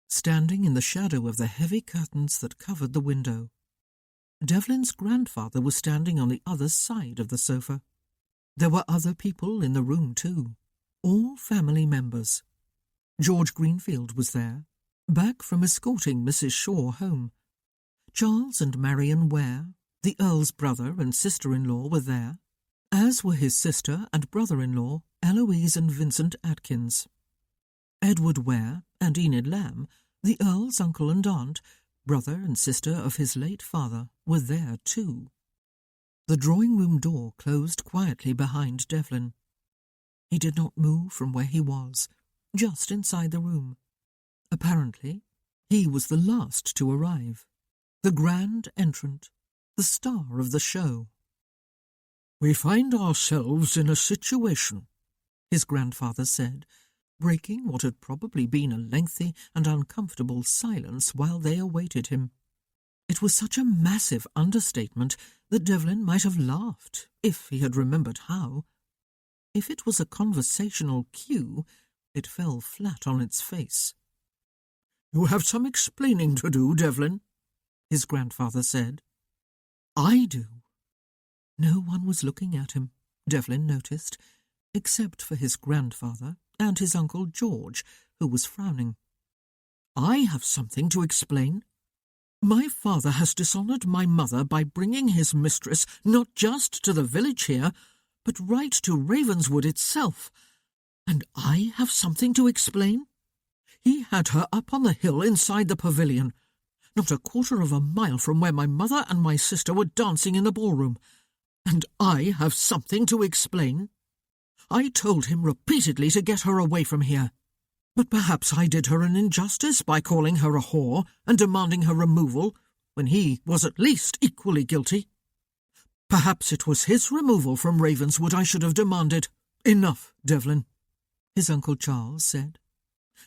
standing in the shadow of the heavy curtains that covered the window. Devlin's grandfather was standing on the other side of the sofa. There were other people in the room too, all family members. George Greenfield was there, back from escorting Mrs. Shaw home. Charles and Marion Ware, the Earl's brother and sister-in-law, were there, as were his sister and brother-in-law, Eloise and Vincent Atkins. Edward Ware and Enid Lamb, the Earl's uncle and aunt, brother and sister of his late father, were there too. The drawing-room door closed quietly behind Devlin. He did not move from where he was, just inside the room. Apparently, he was the last to arrive, the grand entrant, the star of the show. "We find ourselves in a situation," his grandfather said, breaking what had probably been a lengthy and uncomfortable silence while they awaited him. It was such a massive understatement that Devlin might have laughed, if he had remembered how. If it was a conversational cue, it fell flat on its face. "You have some explaining to do, Devlin," his grandfather said. "I do." No one was looking at him, Devlin noticed, except for his grandfather and his Uncle George, who was frowning. "I have something to explain. My father has dishonoured my mother by bringing his mistress not just to the village here, but right to Ravenswood itself. And I have something to explain. He had her up on the hill inside the pavilion, not a quarter of a mile from where my mother and my sister were dancing in the ballroom. And I have something to explain. I told him repeatedly to get her away from here. But perhaps I did her an injustice by calling her a whore and demanding her removal, when he was at least equally guilty. Perhaps it was his removal from Ravenswood I should have demanded. Enough, Devlin," his Uncle Charles said.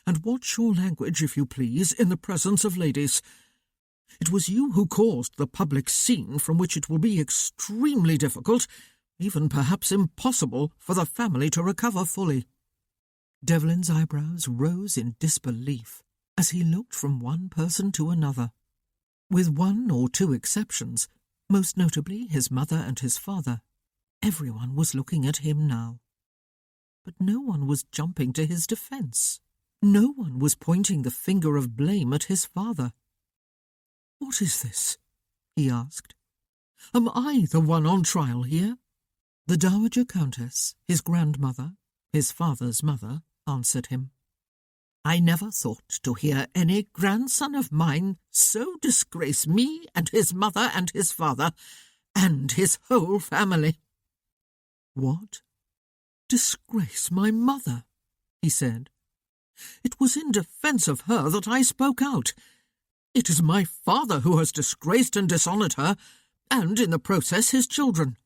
"And watch your language, if you please, in the presence of ladies. It was you who caused the public scene from which it will be extremely difficult, even perhaps impossible, for the family to recover fully." Devlin's eyebrows rose in disbelief as he looked from one person to another. With one or two exceptions, most notably his mother and his father. Everyone was looking at him now. But no one was jumping to his defence. No one was pointing the finger of blame at his father. "What is this?" he asked. "Am I the one on trial here?" The Dowager Countess, his grandmother, his father's mother, answered him. "I never thought to hear any grandson of mine so disgrace me and his mother and his father and his whole family." "What? Disgrace my mother?" he said. "It was in defence of her that I spoke out. It is my father who has disgraced and dishonoured her, and in the process his children.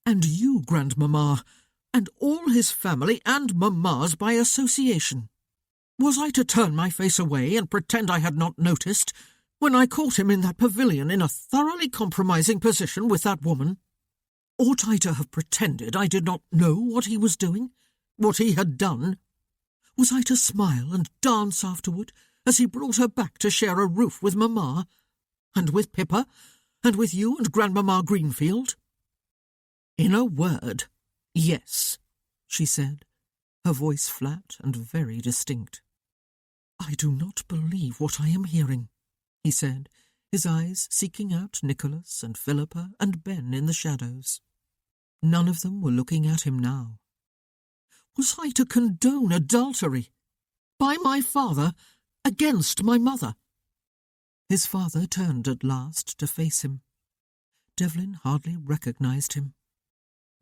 And you, grandmamma, and all his family and mamma's by association. Was I to turn my face away and pretend I had not noticed when I caught him in that pavilion in a thoroughly compromising position with that woman? Ought I to have pretended I did not know what he was doing, what he had done? Was I to smile and dance afterward as he brought her back to share a roof with mamma, and with Pippa, and with you and Grandmamma Greenfield?" "In a word, yes," she said, her voice flat and very distinct. "I do not believe what I am hearing," he said, his eyes seeking out Nicholas and Philippa and Ben in the shadows. None of them were looking at him now. "Was I to condone adultery? By my father, against my mother?" His father turned at last to face him. Devlin hardly recognised him.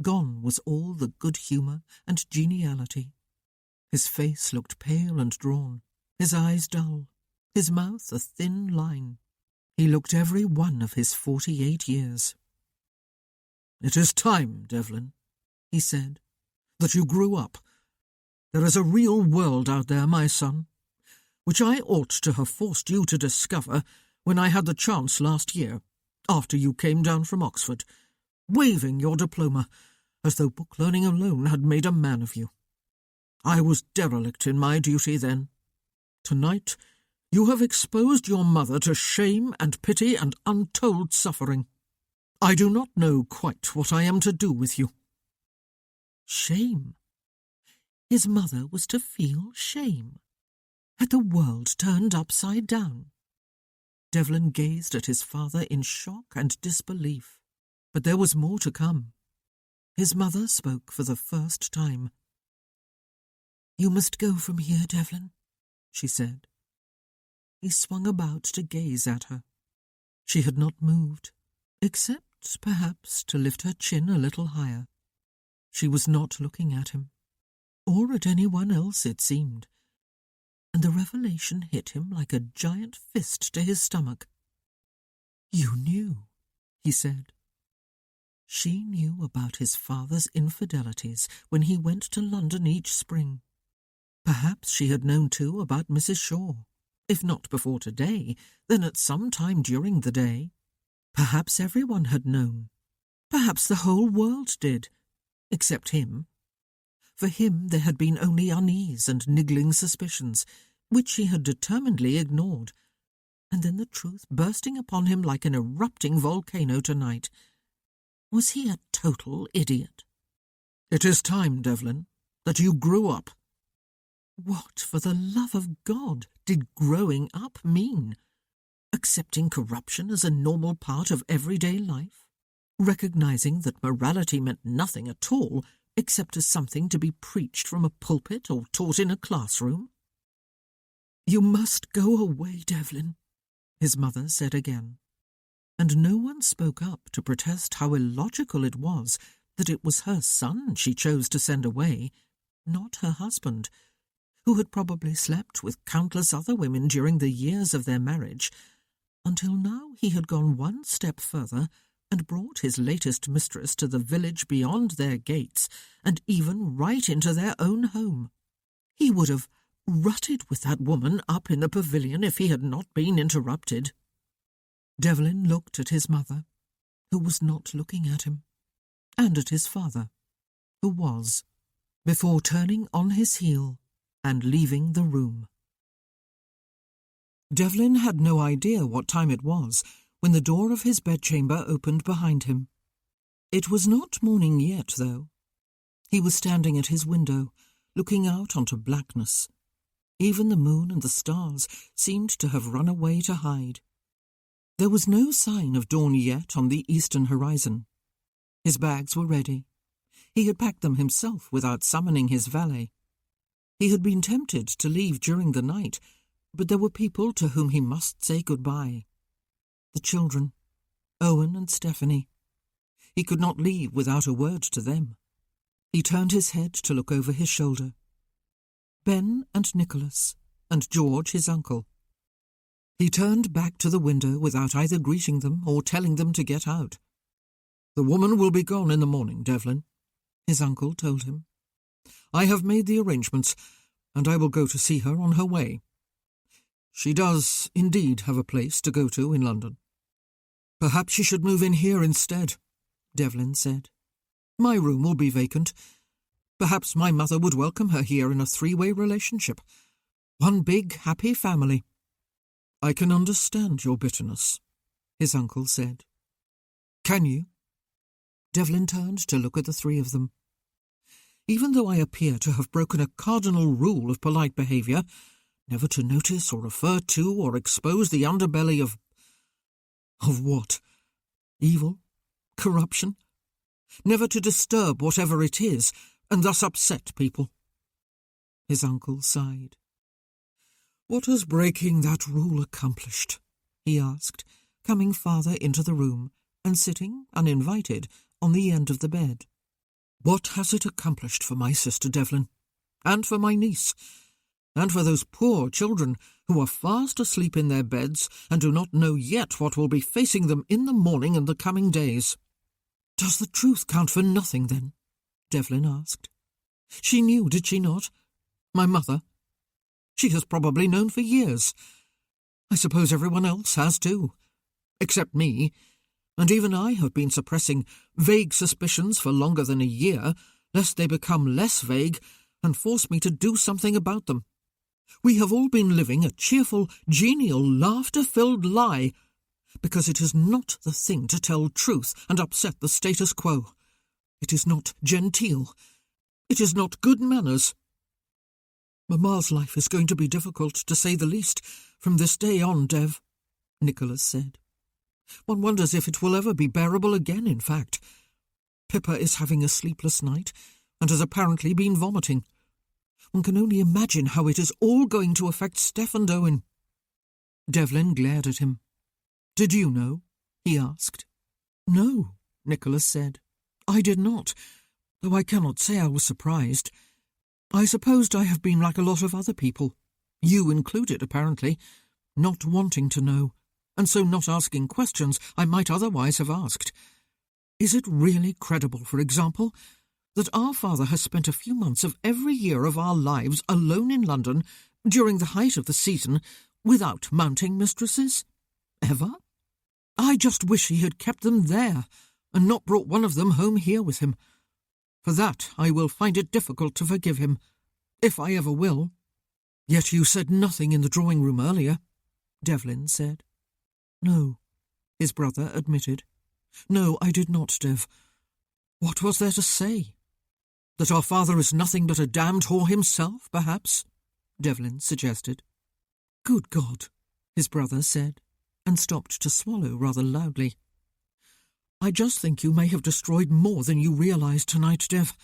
Gone was all the good humour and geniality. His face looked pale and drawn, his eyes dull, his mouth a thin line. He looked every one of his 48 years. "It is time, Devlin," he said, "that you grew up. There is a real world out there, my son, which I ought to have forced you to discover when I had the chance last year, after you came down from Oxford, waving your diploma, as though book learning alone had made a man of you. I was derelict in my duty then. Tonight you have exposed your mother to shame and pity and untold suffering. I do not know quite what I am to do with you." Shame? His mother was to feel shame? Had the world turned upside down? Devlin gazed at his father in shock and disbelief. But there was more to come. His mother spoke for the first time. "You must go from here, Devlin," she said. He swung about to gaze at her. She had not moved, except perhaps to lift her chin a little higher. She was not looking at him, or at anyone else, it seemed, and the revelation hit him like a giant fist to his stomach. "You knew," he said. She knew about his father's infidelities when he went to London each spring. Perhaps she had known too about Mrs. Shaw. If not before today, then at some time during the day. Perhaps everyone had known. Perhaps the whole world did, except him. For him there had been only unease and niggling suspicions, which he had determinedly ignored, and then the truth bursting upon him like an erupting volcano tonight. Was he a total idiot? "It is time, Devlin, that you grew up." What, for the love of God, did growing up mean? Accepting corruption as a normal part of everyday life? Recognising that morality meant nothing at all except as something to be preached from a pulpit or taught in a classroom? "You must go away, Devlin," his mother said again. And no one spoke up to protest how illogical it was that it was her son she chose to send away, not her husband, who had probably slept with countless other women during the years of their marriage, until now he had gone one step further and brought his latest mistress to the village beyond their gates, and even right into their own home. He would have rutted with that woman up in the pavilion if he had not been interrupted. Devlin looked at his mother, who was not looking at him, and at his father, who was, before turning on his heel and leaving the room. Devlin had no idea what time it was when the door of his bedchamber opened behind him. It was not morning yet, though. He was standing at his window, looking out onto blackness. Even the moon and the stars seemed to have run away to hide. There was no sign of dawn yet on the eastern horizon. His bags were ready. He had packed them himself without summoning his valet. He had been tempted to leave during the night, but there were people to whom he must say goodbye. The children, Owen and Stephanie. He could not leave without a word to them. He turned his head to look over his shoulder. Ben and Nicholas, and George, his uncle. He turned back to the window without either greeting them or telling them to get out. "The woman will be gone in the morning, Devlin," his uncle told him. "I have made the arrangements, and I will go to see her on her way. She does indeed have a place to go to in London." "Perhaps she should move in here instead," Devlin said. "My room will be vacant. Perhaps my mother would welcome her here in a three-way relationship. One big, happy family." "I can understand your bitterness," his uncle said. "Can you?" Devlin turned to look at the three of them. "Even though I appear to have broken a cardinal rule of polite behaviour, never to notice or refer to or expose the underbelly of what? Evil? Corruption? Never to disturb whatever it is, and thus upset people." His uncle sighed. "What has breaking that rule accomplished?" he asked, coming farther into the room and sitting, uninvited, on the end of the bed. "What has it accomplished for my sister Devlin, and for my niece, and for those poor children who are fast asleep in their beds and do not know yet what will be facing them in the morning and the coming days?" "Does the truth count for nothing, then?" Devlin asked. "She knew, did she not? My mother. She has probably known for years. I suppose everyone else has too, except me, and even I have been suppressing vague suspicions for longer than a year, lest they become less vague and force me to do something about them. We have all been living a cheerful, genial, laughter-filled lie, because it is not the thing to tell truth and upset the status quo. It is not genteel. It is not good manners. Mamma's life is going to be difficult, to say the least, from this day on, Dev," Nicholas said. "One wonders if it will ever be bearable again, in fact. Pippa is having a sleepless night, and has apparently been vomiting. One can only imagine how it is all going to affect Steph and Owen." Devlin glared at him. "Did you know?" he asked. "No," Nicholas said. "I did not, though I cannot say I was surprised. I supposed I have been like a lot of other people, you included apparently, not wanting to know, and so not asking questions I might otherwise have asked. Is it really credible, for example, that our father has spent a few months of every year of our lives alone in London during the height of the season without mounting mistresses? Ever? I just wish he had kept them there and not brought one of them home here with him. For that I will find it difficult to forgive him, if I ever will." "Yet you said nothing in the drawing-room earlier," Devlin said. "No," his brother admitted. "No, I did not, Dev. What was there to say? That our father is nothing but a damned whore himself, perhaps?" Devlin suggested. "Good God," his brother said, and stopped to swallow rather loudly. "I just think you may have destroyed more than you realize tonight, Dev.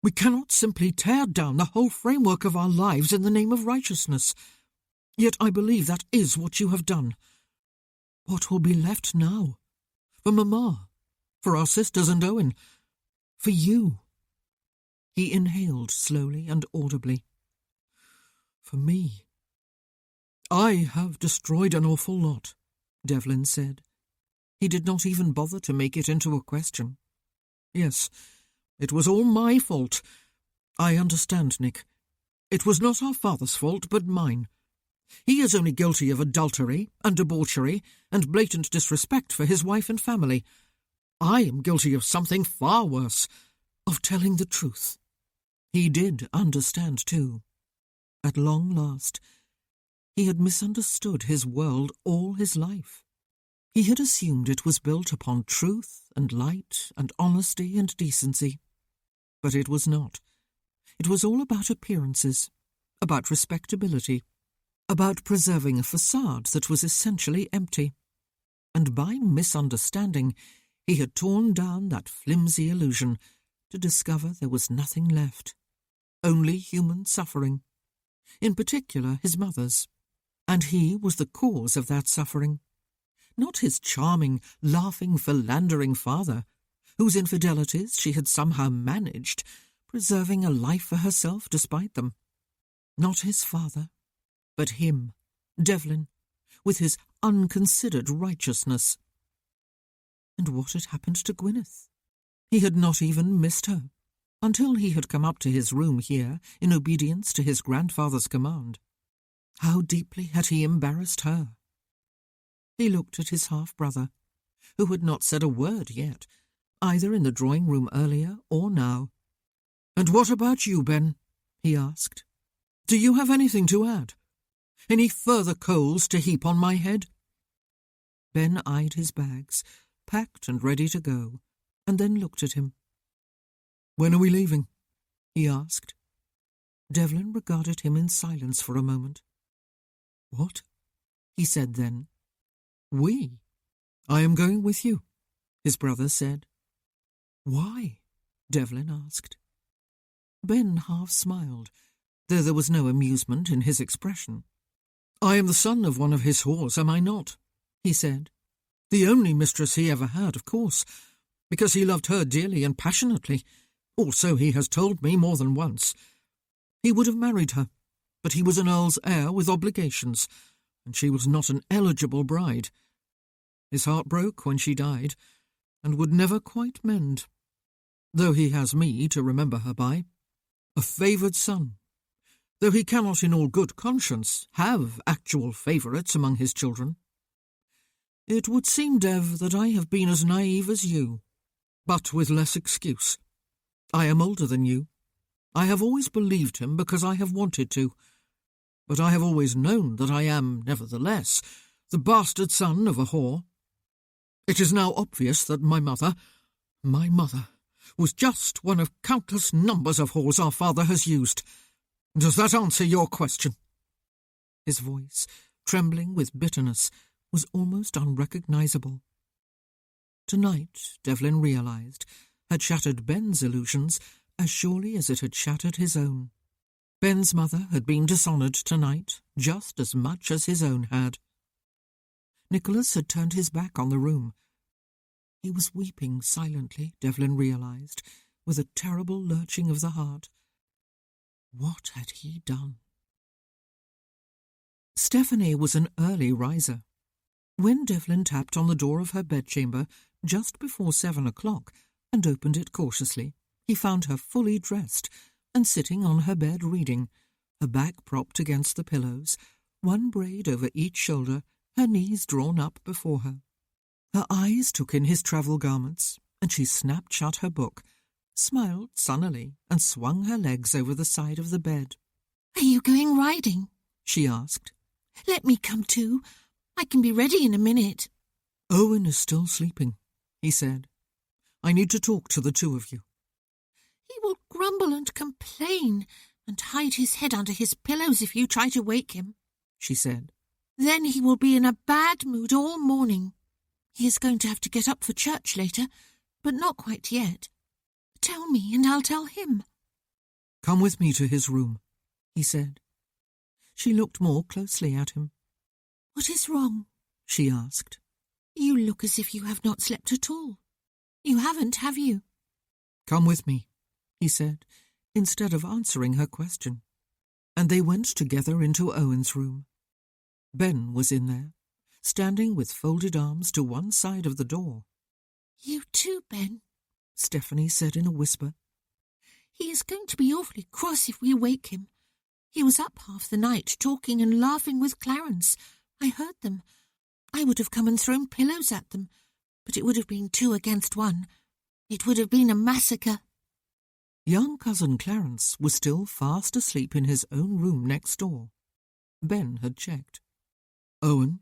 We cannot simply tear down the whole framework of our lives in the name of righteousness. Yet I believe that is what you have done. What will be left now? For Mamma, for our sisters and Owen, for you." He inhaled slowly and audibly. "For me. I have destroyed an awful lot," Devlin said. He did not even bother to make it into a question. "Yes, it was all my fault. I understand, Nick. It was not our father's fault, but mine. He is only guilty of adultery and debauchery and blatant disrespect for his wife and family. I am guilty of something far worse, of telling the truth." He did understand, too. At long last, he had misunderstood his world all his life. He had assumed it was built upon truth and light and honesty and decency. But it was not. It was all about appearances, about respectability, about preserving a facade that was essentially empty. And by misunderstanding, he had torn down that flimsy illusion to discover there was nothing left. Only human suffering. In particular, his mother's. And he was the cause of that suffering. Not his charming, laughing, philandering father, whose infidelities she had somehow managed, preserving a life for herself despite them. Not his father, but him, Devlin, with his unconsidered righteousness. And what had happened to Gwyneth? He had not even missed her, until he had come up to his room here in obedience to his grandfather's command. How deeply had he embarrassed her? He looked at his half-brother, who had not said a word yet, either in the drawing-room earlier or now. "And what about you, Ben?" he asked. "Do you have anything to add? Any further coals to heap on my head?" Ben eyed his bags, packed and ready to go, and then looked at him. "When are we leaving?" he asked. Devlin regarded him in silence for a moment. "What?" he said then. "We? I am going with you," his brother said. "Why?" Devlin asked. Ben half smiled, though there was no amusement in his expression. "I am the son of one of his whores, am I not?" he said. "The only mistress he ever had, of course, because he loved her dearly and passionately, or so he has told me more than once. He would have married her, but he was an earl's heir with obligations, and she was not an eligible bride. His heart broke when she died, and would never quite mend, though he has me to remember her by, a favoured son, though he cannot in all good conscience have actual favourites among his children. It would seem, Dev, that I have been as naive as you, but with less excuse. I am older than you. I have always believed him because I have wanted to, but I have always known that I am, nevertheless, the bastard son of a whore. It is now obvious that my mother, was just one of countless numbers of whores our father has used. Does that answer your question?" His voice, trembling with bitterness, was almost unrecognisable. Tonight, Devlin realised, had shattered Ben's illusions as surely as it had shattered his own. Ben's mother had been dishonoured tonight just as much as his own had. Nicholas had turned his back on the room. He was weeping silently, Devlin realised, with a terrible lurching of the heart. What had he done? Stephanie was an early riser. When Devlin tapped on the door of her bedchamber just before 7 o'clock and opened it cautiously, he found her fully dressed and sitting on her bed reading, her back propped against the pillows, one braid over each shoulder, her knees drawn up before her. Her eyes took in his travel garments, and she snapped shut her book, smiled sunnily, and swung her legs over the side of the bed. "Are you going riding?" she asked. "Let me come too. I can be ready in a minute." "Owen is still sleeping," he said. "I need to talk to the two of you." "He will grumble and complain and hide his head under his pillows if you try to wake him," she said. "Then he will be in a bad mood all morning. He is going to have to get up for church later, but not quite yet. Tell me, and I'll tell him." "Come with me to his room," he said. She looked more closely at him. "What is wrong?" she asked. "You look as if you have not slept at all. You haven't, have you?" "Come with me," he said, instead of answering her question. And they went together into Owen's room. Ben was in there, standing with folded arms to one side of the door. "You too, Ben," Stephanie said in a whisper. "He is going to be awfully cross if we wake him. He was up half the night talking and laughing with Clarence. I heard them. I would have come and thrown pillows at them, but it would have been 2 against 1. It would have been a massacre." Young cousin Clarence was still fast asleep in his own room next door. Ben had checked. "Owen?"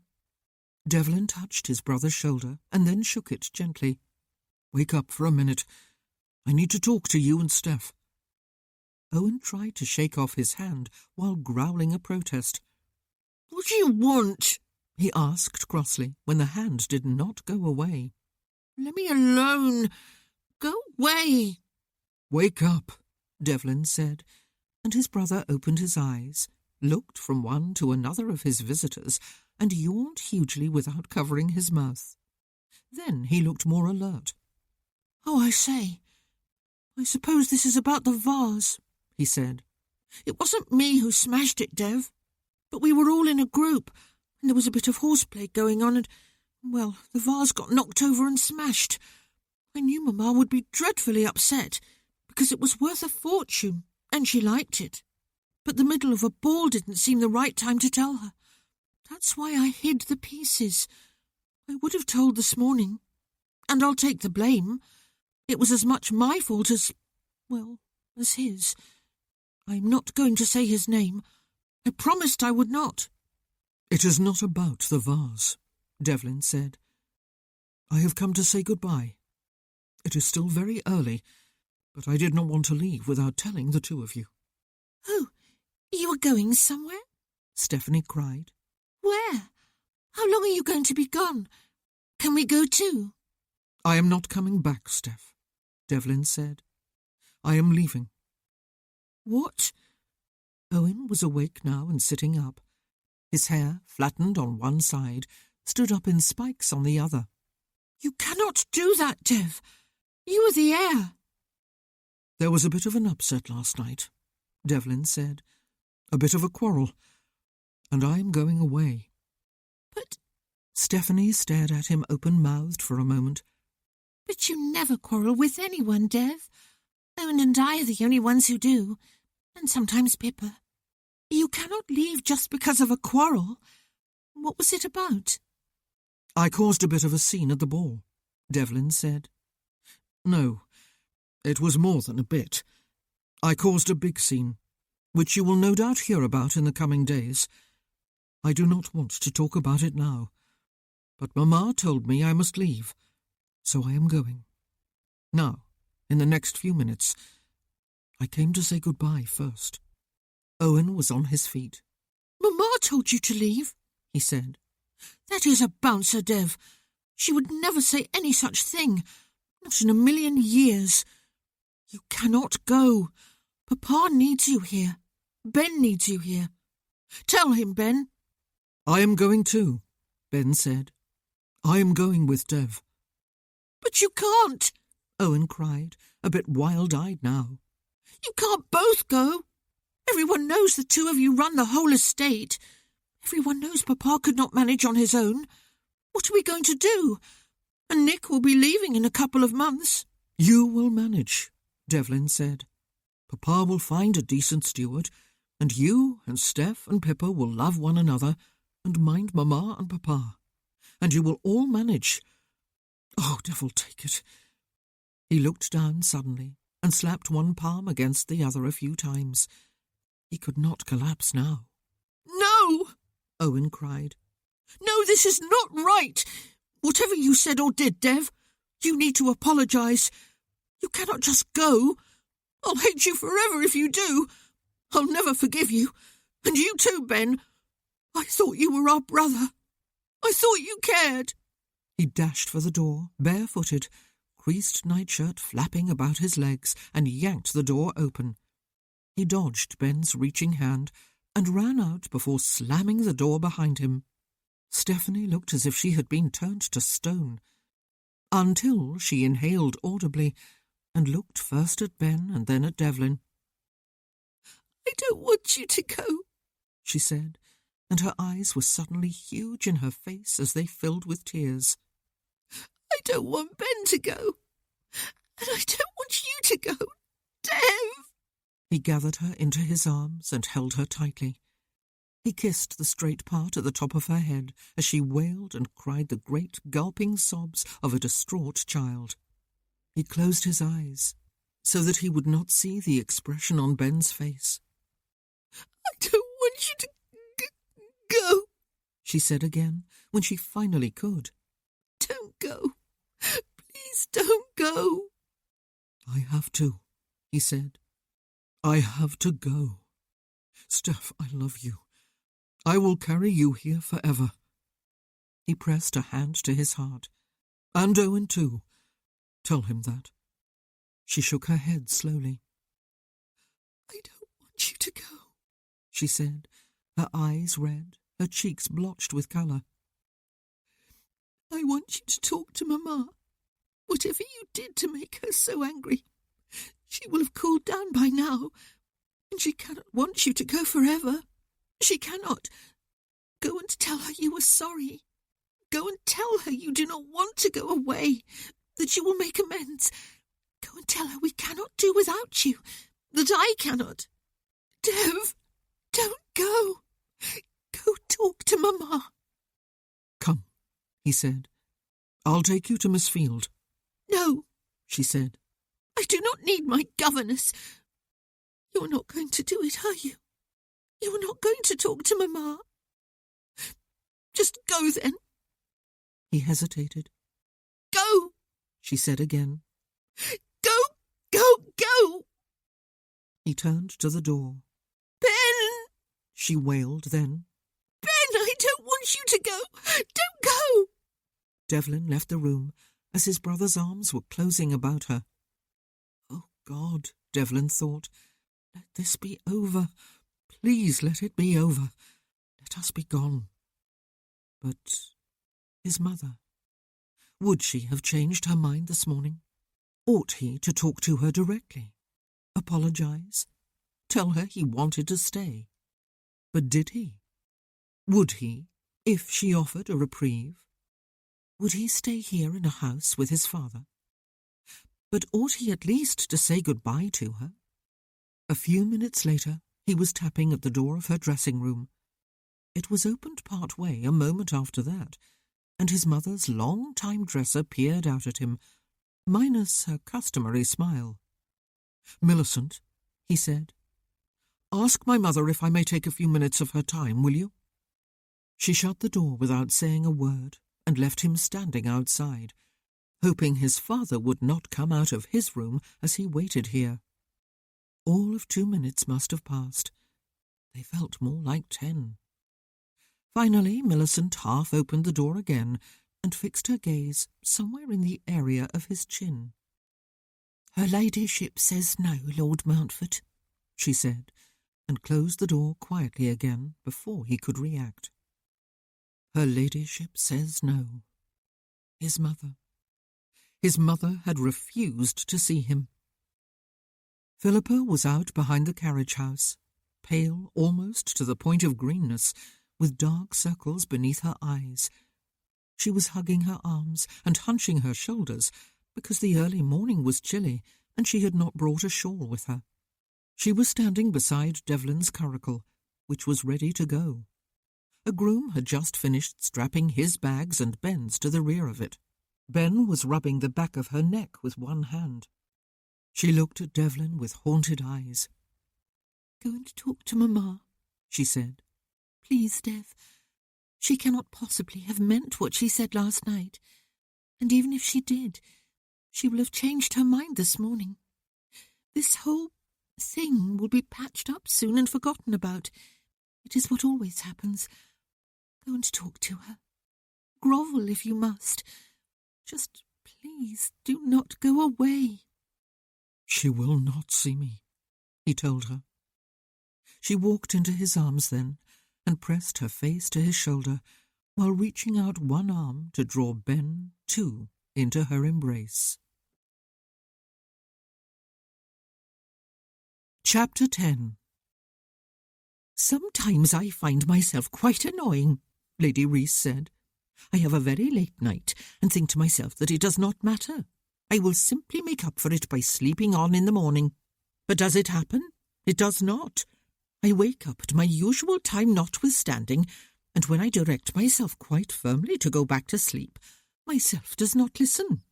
Devlin touched his brother's shoulder and then shook it gently. "Wake up for a minute. I need to talk to you and Steph." Owen tried to shake off his hand while growling a protest. "What do you want?" he asked crossly when the hand did not go away. "Let me alone. Go away." "Wake up," Devlin said, and his brother opened his eyes, looked from one to another of his visitors, and yawned hugely without covering his mouth. Then he looked more alert. "Oh, I say, I suppose this is about the vase," he said. "It wasn't me who smashed it, Dev, but we were all in a group, and there was a bit of horseplay going on, and, well, the vase got knocked over and smashed. I knew Mamma would be dreadfully upset, because it was worth a fortune, and she liked it. But the middle of a ball didn't seem the right time to tell her. That's why I hid the pieces. I would have told this morning, and I'll take the blame. It was as much my fault as, well, as his. I'm not going to say his name. I promised I would not." "It is not about the vase," Devlin said. "I have come to say goodbye. It is still very early, but I did not want to leave without telling the two of you." "Oh, you are going somewhere?" Stephanie cried. "Where? How long are you going to be gone? Can we go too?" "I am not coming back, Steph," Devlin said. "I am leaving." "What?" Owen was awake now and sitting up. His hair, flattened on one side, stood up in spikes on the other. "You cannot do that, Dev. You are the heir." "There was a bit of an upset last night," Devlin said. "A bit of a quarrel. And I am going away." "But—" Stephanie stared at him open-mouthed for a moment. "But you never quarrel with anyone, Dev. Owen and I are the only ones who do, and sometimes Pippa. You cannot leave just because of a quarrel. What was it about?" "I caused a bit of a scene at the ball," Devlin said. "No, it was more than a bit. I caused a big scene, which you will no doubt hear about in the coming days. I do not want to talk about it now, but Mamma told me I must leave, so I am going. Now, in the next few minutes, I came to say goodbye first." Owen was on his feet. "Mamma told you to leave," he said. "That is a bouncer, Dev. She would never say any such thing, not in a million years. You cannot go. Papa needs you here. Ben needs you here. Tell him, Ben." "I am going too," Ben said. "I am going with Dev." "But you can't," Owen cried, a bit wild-eyed now. "You can't both go. Everyone knows the two of you run the whole estate. Everyone knows Papa could not manage on his own. What are we going to do? And Nick will be leaving in a couple of months." "You will manage," Devlin said. "Papa will find a decent steward, and you and Steph and Pippa will love one another and mind Mamma and Papa, and you will all manage. Oh, devil take it." He looked down suddenly and slapped one palm against the other a few times. He could not collapse now. "No!" Owen cried. "No, this is not right. Whatever you said or did, Dev, you need to apologise. You cannot just go. I'll hate you forever if you do. I'll never forgive you. And you too, Ben. I thought you were our brother. I thought you cared." He dashed for the door, barefooted, creased nightshirt flapping about his legs, and yanked the door open. He dodged Ben's reaching hand and ran out before slamming the door behind him. Stephanie looked as if she had been turned to stone, until she inhaled audibly and looked first at Ben and then at Devlin. "I don't want you to go," she said, and her eyes were suddenly huge in her face as they filled with tears. "I don't want Ben to go, and I don't want you to go, Dev." He gathered her into his arms and held her tightly. He kissed the straight part at the top of her head as she wailed and cried the great gulping sobs of a distraught child. He closed his eyes so that he would not see the expression on Ben's face. "I don't want you to go," she said again, when she finally could. "Don't go. Please don't go." "I have to," he said. "I have to go. Steph, I love you. I will carry you here forever." He pressed a hand to his heart. "And Owen too. Tell him that." She shook her head slowly. "I don't want you to go," she said, her eyes red, her cheeks blotched with colour. "I want you to talk to Mamma. Whatever you did to make her so angry, she will have cooled down by now, and she cannot want you to go forever. She cannot. Go and tell her you are sorry. Go and tell her you do not want to go away, that you will make amends. Go and tell her we cannot do without you, that I cannot. Dev, don't go. Go talk to Mamma." "Come," he said. "I'll take you to Miss Field." "No," she said. "I do not need my governess. You are not going to do it, are you? You are not going to talk to Mamma? Just go then." He hesitated. "Go," she said again. "Go, go, go." He turned to the door. "Ben," she wailed then. "Ben, I don't want you to go. Don't go." Devlin left the room as his brother's arms were closing about her. "Oh, God," Devlin thought, "let this be over. Please let it be over. Let us be gone." But his mother, would she have changed her mind this morning? Ought he to talk to her directly? Apologize? Tell her he wanted to stay? But did he? Would he, if she offered a reprieve? Would he stay here in a house with his father? But ought he at least to say goodbye to her? A few minutes later, he was tapping at the door of her dressing room. It was opened part way a moment after that, and his mother's long-time dresser peered out at him, minus her customary smile. "Millicent," he said, "ask my mother if I may take a few minutes of her time, will you?" She shut the door without saying a word and left him standing outside, hoping his father would not come out of his room as he waited here. All of 2 minutes must have passed. They felt more like 10. Finally, Millicent half opened the door again and fixed her gaze somewhere in the area of his chin. "Her ladyship says no, Lord Mountfort," she said, and closed the door quietly again before he could react. Her ladyship says no. His mother. His mother had refused to see him. Philippa was out behind the carriage house, pale almost to the point of greenness, with dark circles beneath her eyes. She was hugging her arms and hunching her shoulders because the early morning was chilly and she had not brought a shawl with her. She was standing beside Devlin's curricle, which was ready to go. A groom had just finished strapping his bags and Ben's to the rear of it. Ben was rubbing the back of her neck with one hand. She looked at Devlin with haunted eyes. "Go and talk to Mamma," she said. "Please, Dev. She cannot possibly have meant what she said last night, and even if she did, she will have changed her mind this morning. This whole thing will be patched up soon and forgotten about. It is what always happens. Go and talk to her. Grovel if you must. Just please do not go away." "She will not see me," he told her. She walked into his arms then and pressed her face to his shoulder while reaching out one arm to draw Ben, too, into her embrace. Chapter 10. "Sometimes I find myself quite annoying," Lady Reese said. "I have a very late night and think to myself that it does not matter. I will simply make up for it by sleeping on in the morning. But does it happen? It does not. I wake up at my usual time notwithstanding, and when I direct myself quite firmly to go back to sleep, myself does not listen."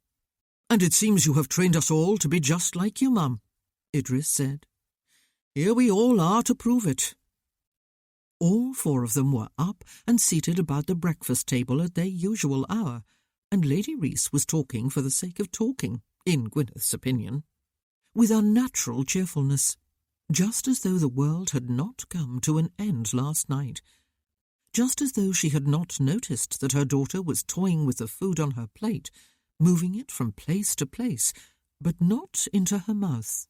"And it seems you have trained us all to be just like you, Mum," Idris said. "Here we all are to prove it." All four of them were up and seated about the breakfast table at their usual hour, and Lady Rees was talking for the sake of talking, in Gwyneth's opinion, with unnatural cheerfulness, just as though the world had not come to an end last night, just as though she had not noticed that her daughter was toying with the food on her plate, moving it from place to place, but not into her mouth.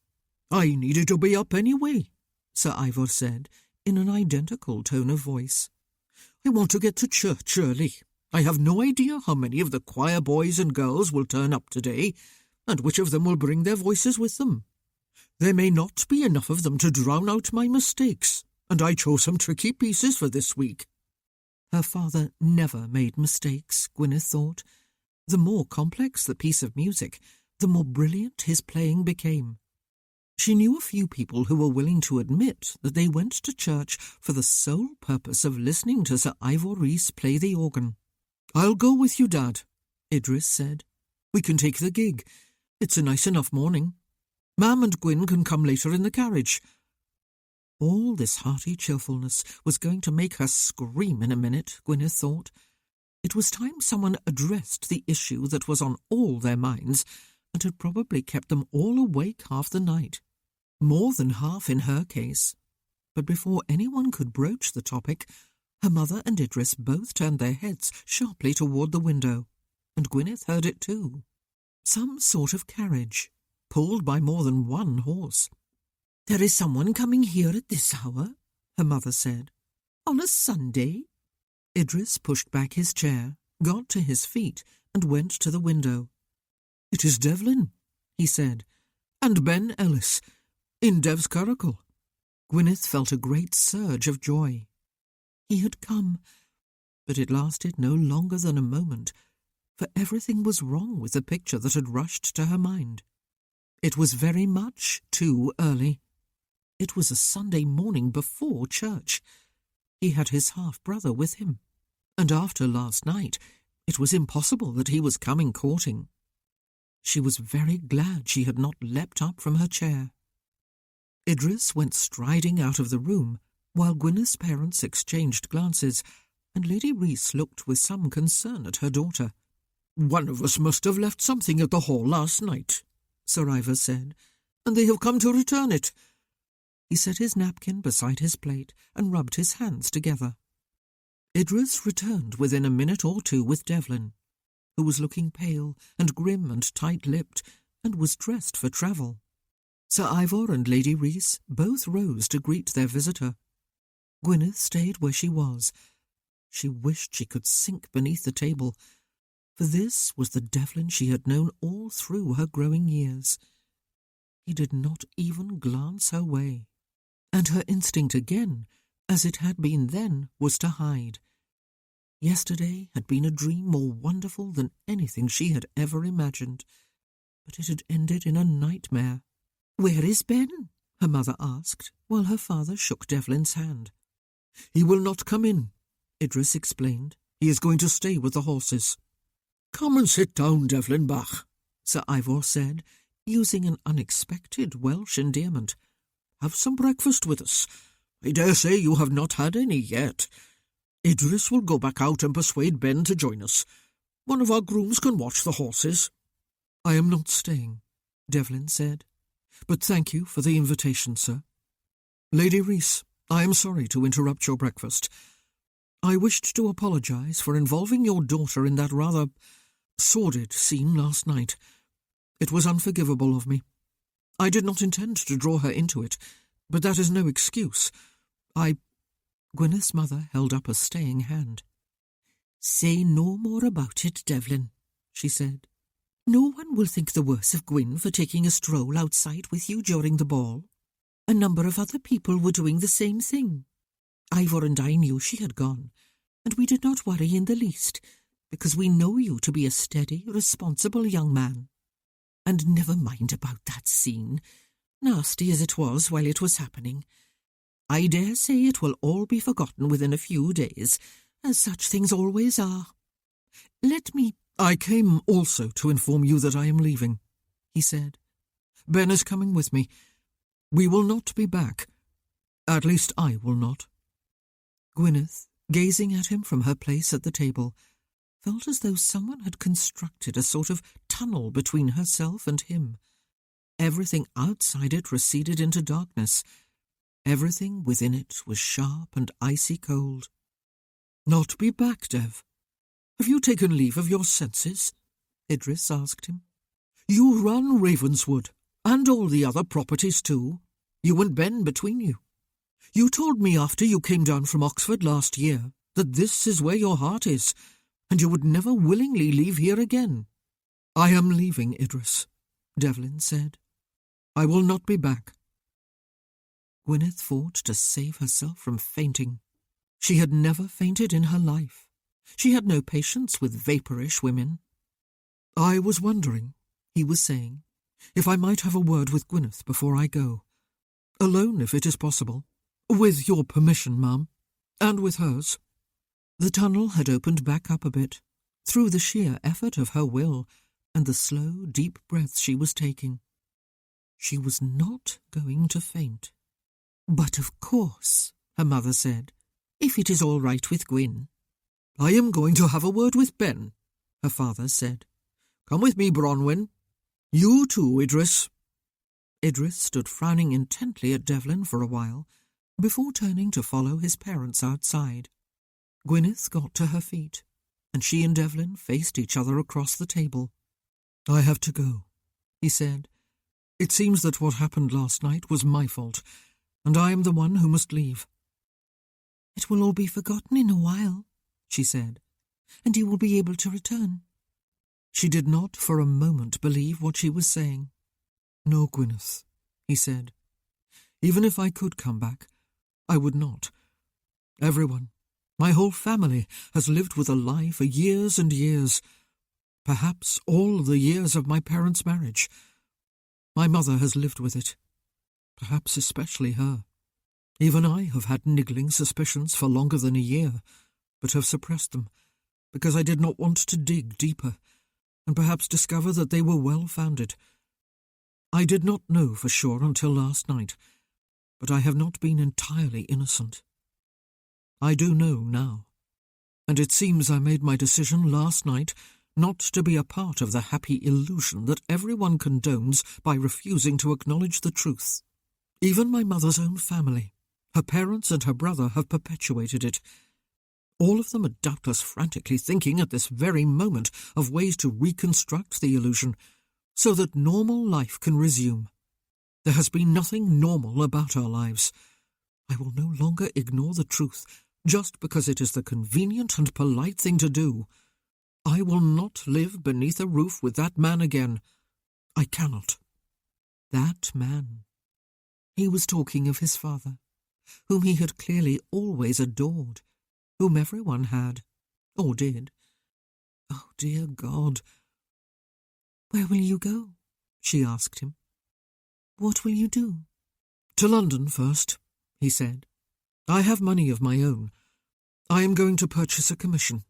"I needed to be up anyway," Sir Ivor said, in an identical tone of voice. "I want to get to church early. I have no idea how many of the choir boys and girls will turn up today, and which of them will bring their voices with them. There may not be enough of them to drown out my mistakes, and I chose some tricky pieces for this week." Her father never made mistakes, Gwyneth thought. The more complex the piece of music, the more brilliant his playing became. She knew a few people who were willing to admit that they went to church for the sole purpose of listening to Sir Ivor Rees play the organ. "I'll go with you, Dad," Idris said. "We can take the gig. It's a nice enough morning. Mam and Gwyn can come later in the carriage." All this hearty cheerfulness was going to make her scream in a minute, Gwyneth thought. It was time someone addressed the issue that was on all their minds and had probably kept them all awake half the night. More than half in her case. But before anyone could broach the topic, her mother and Idris both turned their heads sharply toward the window, and Gwyneth heard it too. Some sort of carriage, pulled by more than one horse. "There is someone coming here at this hour," her mother said. "On a Sunday?" Idris pushed back his chair, got to his feet, and went to the window. "It is Devlin," he said, "and Ben Ellis, in Dev's curricle." Gwyneth felt a great surge of joy. He had come, but it lasted no longer than a moment, for everything was wrong with the picture that had rushed to her mind. It was very much too early. It was a Sunday morning before church. He had his half-brother with him, and after last night it was impossible that he was coming courting. She was very glad she had not leapt up from her chair. Idris went striding out of the room, while Gwyneth's parents exchanged glances, and Lady Rees looked with some concern at her daughter. "One of us must have left something at the hall last night," Sir Ivor said, "and they have come to return it." He set his napkin beside his plate and rubbed his hands together. Idris returned within a minute or two with Devlin, who was looking pale and grim and tight-lipped, and was dressed for travel. Sir Ivor and Lady Rees both rose to greet their visitor. Gwyneth stayed where she was. She wished she could sink beneath the table, for this was the Devlin she had known all through her growing years. He did not even glance her way, and her instinct again, as it had been then, was to hide. Yesterday had been a dream more wonderful than anything she had ever imagined, but it had ended in a nightmare. "Where is Ben?" her mother asked, while her father shook Devlin's hand. "He will not come in," Idris explained. "He is going to stay with the horses." "Come and sit down, Devlin Bach," Sir Ivor said, using an unexpected Welsh endearment. "Have some breakfast with us. I dare say you have not had any yet. Idris will go back out and persuade Ben to join us. One of our grooms can watch the horses." "I am not staying," Devlin said. "But thank you for the invitation, sir. Lady Rees, I am sorry to interrupt your breakfast. I wished to apologize for involving your daughter in that rather sordid scene last night. It was unforgivable of me. I did not intend to draw her into it, but that is no excuse. Gwyneth's mother held up a staying hand. "Say no more about it, Devlin," she said. "No one will think the worse of Gwyn for taking a stroll outside with you during the ball. A number of other people were doing the same thing. Ivor and I knew she had gone, and we did not worry in the least, because we know you to be a steady, responsible young man. And never mind about that scene, nasty as it was while it was happening. I dare say it will all be forgotten within a few days, as such things always are. Let me—" "I came also to inform you that I am leaving," he said. "Ben is coming with me. We will not be back. At least I will not." Gwyneth, gazing at him from her place at the table, felt as though someone had constructed a sort of tunnel between herself and him. Everything outside it receded into darkness. Everything within it was sharp and icy cold. "Not be back, Dev? Have you taken leave of your senses?" Idris asked him. "You run Ravenswood, and all the other properties too. You and Ben between you. You told me after you came down from Oxford last year that this is where your heart is, and you would never willingly leave here again." "I am leaving, Idris," Devlin said. "I will not be back." Gwyneth fought to save herself from fainting. She had never fainted in her life. She had no patience with vapourish women. "I was wondering," he was saying, "if I might have a word with Gwyneth before I go. Alone, if it is possible. With your permission, ma'am, and with hers." The tunnel had opened back up a bit, through the sheer effort of her will and the slow, deep breaths she was taking. She was not going to faint. "But of course," her mother said, "if it is all right with Gwyn." "I am going to have a word with Ben," her father said. "Come with me, Bronwyn. You too, Idris." Idris stood frowning intently at Devlin for a while, before turning to follow his parents outside. Gwyneth got to her feet, and she and Devlin faced each other across the table. "I have to go," he said. "It seems that what happened last night was my fault, and I am the one who must leave." "It will all be forgotten in a while," she said, "and you will be able to return." She did not for a moment believe what she was saying. "No, Gwyneth," he said. "Even if I could come back, I would not. Everyone, my whole family, has lived with a lie for years and years, perhaps all the years of my parents' marriage. My mother has lived with it, perhaps especially her. Even I have had niggling suspicions for longer than a year, but have suppressed them, because I did not want to dig deeper, and perhaps discover that they were well-founded. I did not know for sure until last night, but I have not been entirely innocent. I do know now, and it seems I made my decision last night not to be a part of the happy illusion that everyone condones by refusing to acknowledge the truth. Even my mother's own family, her parents and her brother, have perpetuated it. All of them are doubtless frantically thinking at this very moment of ways to reconstruct the illusion so that normal life can resume. There has been nothing normal about our lives. I will no longer ignore the truth just because it is the convenient and polite thing to do. I will not live beneath a roof with that man again. I cannot." That man. He was talking of his father, whom he had clearly always adored, whom everyone had, or did. Oh, dear God. "Where will you go?" she asked him. "What will you do?" "To London first," he said. "I have money of my own. I am going to purchase a commission,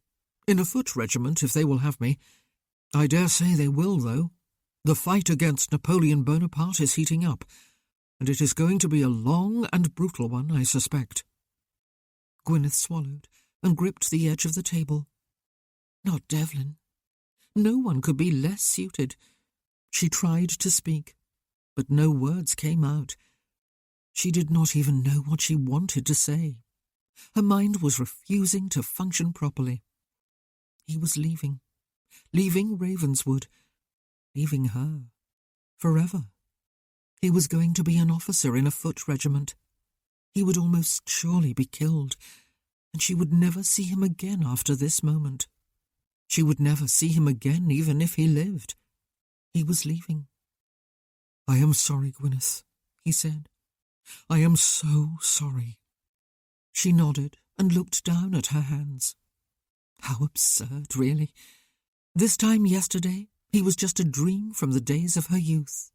in a foot regiment if they will have me. I dare say they will, though. The fight against Napoleon Bonaparte is heating up, and it is going to be a long and brutal one, I suspect." Gwyneth swallowed and gripped the edge of the table. Not Devlin. No one could be less suited. She tried to speak, but no words came out. She did not even know what she wanted to say. Her mind was refusing to function properly. He was leaving Ravenswood, leaving her, forever. He was going to be an officer in a foot regiment. He would almost surely be killed, and she would never see him again after this moment. She would never see him again even if he lived. He was leaving. "I am sorry, Gwyneth," he said. "I am so sorry." She nodded and looked down at her hands. How absurd, really. This time yesterday, he was just a dream from the days of her youth.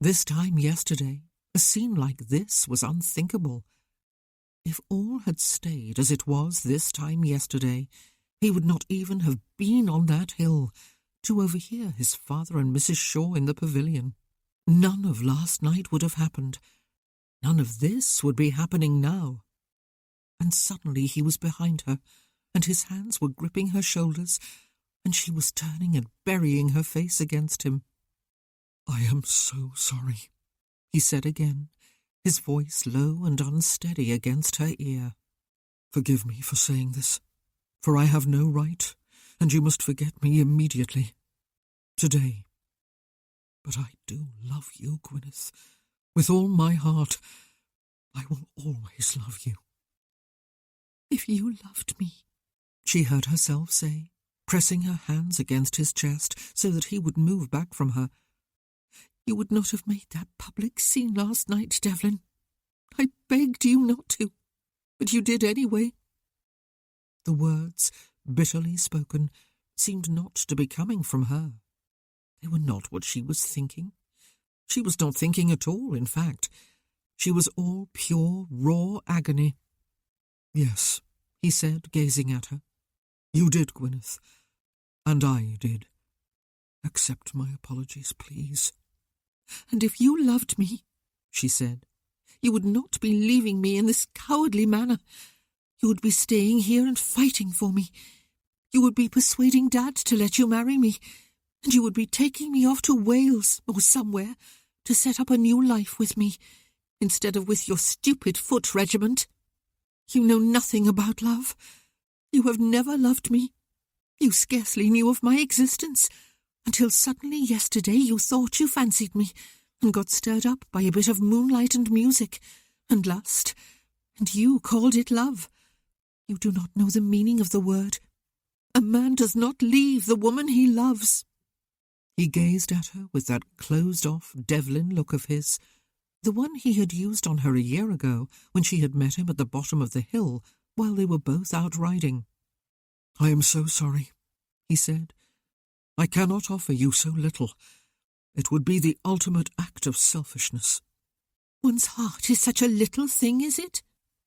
This time yesterday, a scene like this was unthinkable. If all had stayed as it was this time yesterday, he would not even have been on that hill to overhear his father and Mrs. Shaw in the pavilion. None of last night would have happened. None of this would be happening now. and suddenly he was behind her, and his hands were gripping her shoulders, and she was turning and burying her face against him. "I am so sorry," he said again, his voice low and unsteady against her ear. "Forgive me for saying this, for I have no right, and you must forget me immediately. Today. But I do love you, Gwyneth. With all my heart, I will always love you." "If you loved me," she heard herself say, pressing her hands against his chest so that he would move back from her, "you would not have made that public scene last night, Devlin. I begged you not to, but you did anyway." The words, bitterly spoken, seemed not to be coming from her. They were not what she was thinking. She was not thinking at all, in fact. She was all pure, raw agony. "Yes," he said, gazing at her. "You did, Gwyneth. And I did. Accept my apologies, please." "And if you loved me," she said, "you would not be leaving me in this cowardly manner. You would be staying here and fighting for me. You would be persuading Dad to let you marry me, and you would be taking me off to Wales or somewhere to set up a new life with me, instead of with your stupid foot regiment. You know nothing about love. You have never loved me. You scarcely knew of my existence, until suddenly yesterday you thought you fancied me, and got stirred up by a bit of moonlight and music, and lust, and you called it love. You do not know the meaning of the word. A man does not leave the woman he loves." He gazed at her with that closed-off Devlin look of his, the one he had used on her a year ago when she had met him at the bottom of the hill while they were both out riding. "I am so sorry," he said. "I cannot offer you so little. It would be the ultimate act of selfishness." "One's heart is such a little thing, is it?"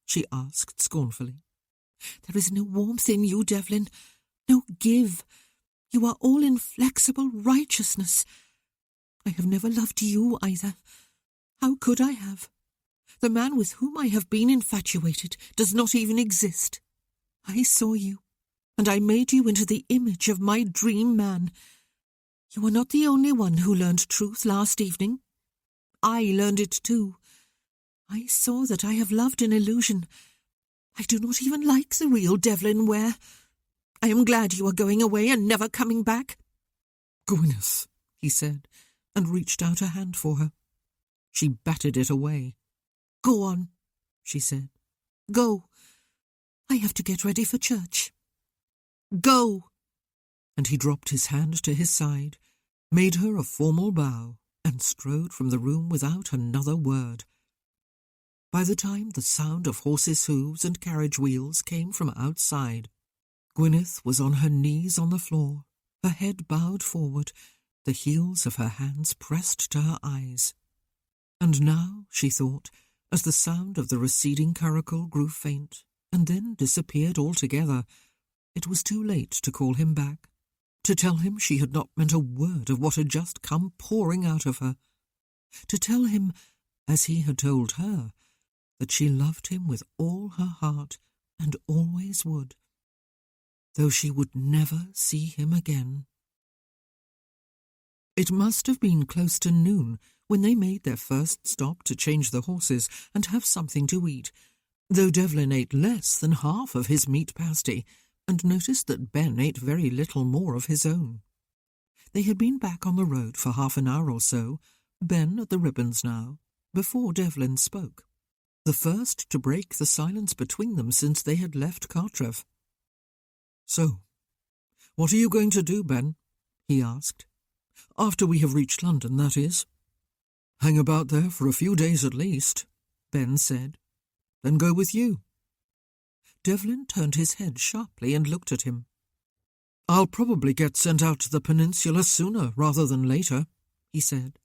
she asked scornfully. "There is no warmth in you, Devlin, no give. You are all inflexible righteousness. I have never loved you either. How could I have? The man with whom I have been infatuated does not even exist. I saw you, and I made you into the image of my dream man. You are not the only one who learned truth last evening. I learned it too. I saw that I have loved an illusion. I do not even like the real Devlin Ware. I am glad you are going away and never coming back." "Gwyneth," he said, and reached out a hand for her. She batted it away. "Go on," she said. "Go. I have to get ready for church. Go." And he dropped his hand to his side, made her a formal bow, and strode from the room without another word. By the time the sound of horses' hooves and carriage wheels came from outside, Gwyneth was on her knees on the floor, her head bowed forward, the heels of her hands pressed to her eyes. And now, she thought, as the sound of the receding curricle grew faint and then disappeared altogether, it was too late to call him back, to tell him she had not meant a word of what had just come pouring out of her, to tell him, as he had told her, that she loved him with all her heart and always would, though she would never see him again. It must have been close to noon when they made their first stop to change the horses and have something to eat, though Devlin ate less than half of his meat pasty, and noticed that Ben ate very little more of his own. They had been back on the road for half an hour or so, Ben at the ribbons now, before Devlin spoke, the first to break the silence between them since they had left Cartrev. "So, what are you going to do, Ben?" he asked. "After we have reached London, that is." "Hang about there for a few days at least," Ben said. "Then go with you." Devlin turned his head sharply and looked at him. "I'll probably get sent out to the peninsula sooner rather than later," he said.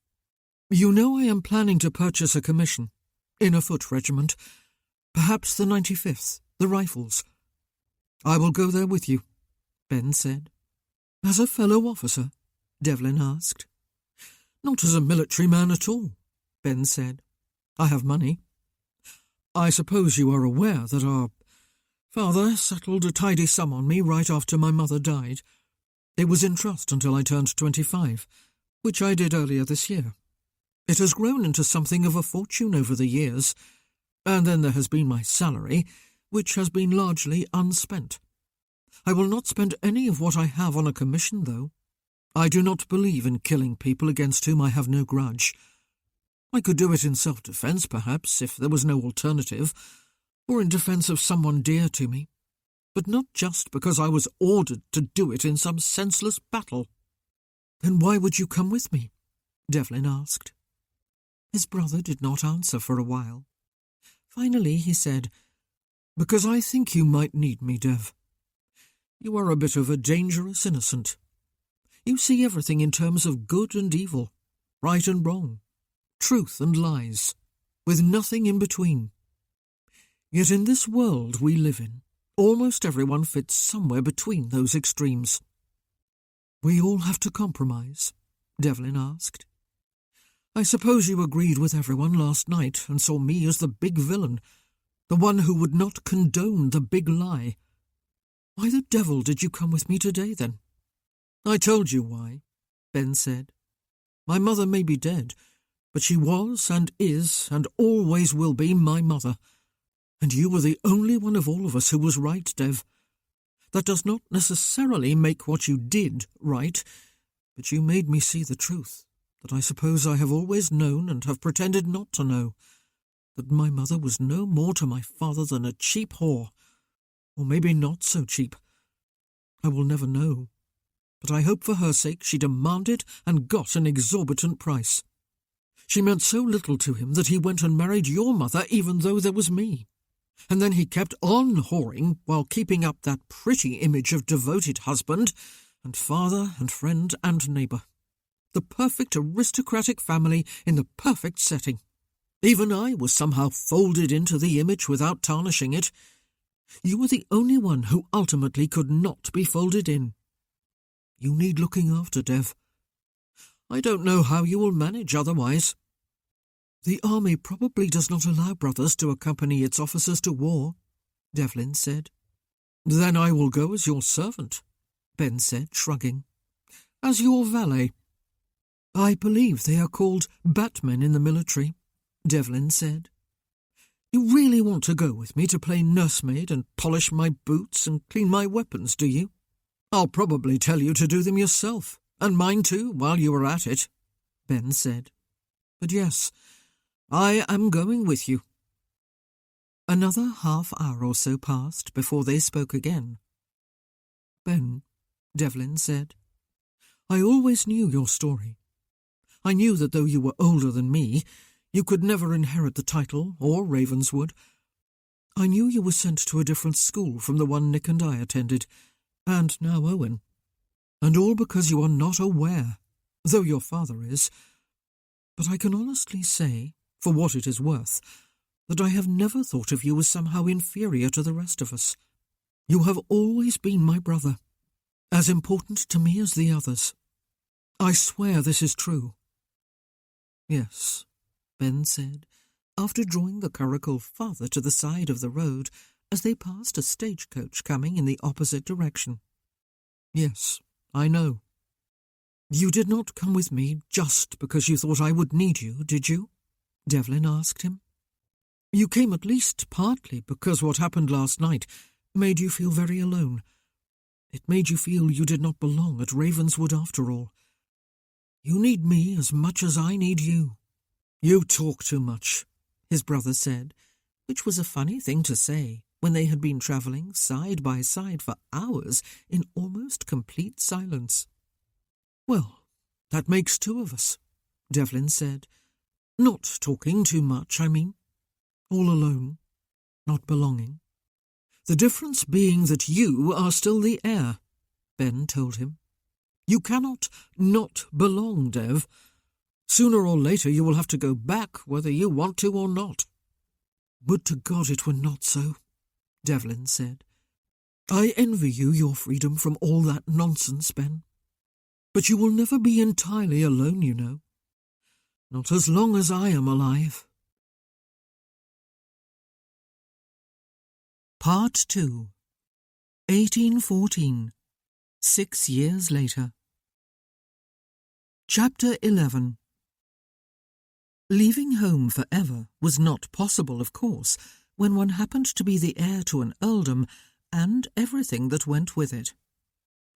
"You know I am planning to purchase a commission, in a foot regiment, perhaps the 95th, the Rifles." "I will go there with you," Ben said. "As a fellow officer?" Devlin asked. "Not as a military man at all," Ben said. "I have money. I suppose you are aware that our Father settled a tidy sum on me right after my mother died. It was in trust until I turned 25, which I did earlier this year. It has grown into something of a fortune over the years, and then there has been my salary, which has been largely unspent. I will not spend any of what I have on a commission, though. I do not believe in killing people against whom I have no grudge. I could do it in self-defence, perhaps, if there was no alternative, or in defence of someone dear to me, but not just because I was ordered to do it in some senseless battle. Then why would you come with me? Devlin asked. His brother did not answer for a while. Finally he said, Because I think you might need me, Dev. You are a bit of a dangerous innocent. You see everything in terms of good and evil, right and wrong, truth and lies, with nothing in between. Yet in this world we live in, almost everyone fits somewhere between those extremes. We all have to compromise, Devlin asked. I suppose you agreed with everyone last night and saw me as the big villain, the one who would not condone the big lie. Why the devil did you come with me today, then? I told you why, Ben said. My mother may be dead, but she was and is and always will be my mother. And you were the only one of all of us who was right, Dev. That does not necessarily make what you did right, but you made me see the truth, that I suppose I have always known and have pretended not to know, that my mother was no more to my father than a cheap whore, or maybe not so cheap. I will never know, but I hope for her sake she demanded and got an exorbitant price. She meant so little to him that he went and married your mother even though there was me. And then he kept on whoring while keeping up that pretty image of devoted husband and father and friend and neighbour. The perfect aristocratic family in the perfect setting. Even I was somehow folded into the image without tarnishing it. You were the only one who ultimately could not be folded in. You need looking after, Dev. I don't know how you will manage otherwise. The army probably does not allow brothers to accompany its officers to war, Devlin said. Then I will go as your servant, Ben said, shrugging. As your valet. I believe they are called batmen in the military, Devlin said. You really want to go with me to play nursemaid and polish my boots and clean my weapons, do you? I'll probably tell you to do them yourself, and mine too, while you are at it, Ben said. But yes, I am going with you. Another half-hour or so passed before they spoke again. Ben, Devlin said, I always knew your story. I knew that though you were older than me, you could never inherit the title or Ravenswood. I knew you were sent to a different school from the one Nick and I attended, and now Owen. And all because you are not aware, though your father is. But I can honestly say, for what it is worth, that I have never thought of you as somehow inferior to the rest of us. You have always been my brother, as important to me as the others. I swear this is true. Yes, Ben said, after drawing the curricle farther to the side of the road as they passed a stagecoach coming in the opposite direction. Yes, I know. You did not come with me just because you thought I would need you, did you? Devlin asked him. You came at least partly because what happened last night made you feel very alone. It made you feel you did not belong at Ravenswood after all. You need me as much as I need you. You talk too much, his brother said, which was a funny thing to say when they had been travelling side by side for hours in almost complete silence. Well, that makes two of us, Devlin said. Not talking too much, I mean. All alone, not belonging. The difference being that you are still the heir, Ben told him. You cannot not belong, Dev. Sooner or later you will have to go back, whether you want to or not. Would to God it were not so, Devlin said. I envy you your freedom from all that nonsense, Ben. But you will never be entirely alone, you know. Not as long as I am alive. Part 2. 1814. 6 years later. Chapter 11. Leaving home forever was not possible, of course, when one happened to be the heir to an earldom and everything that went with it.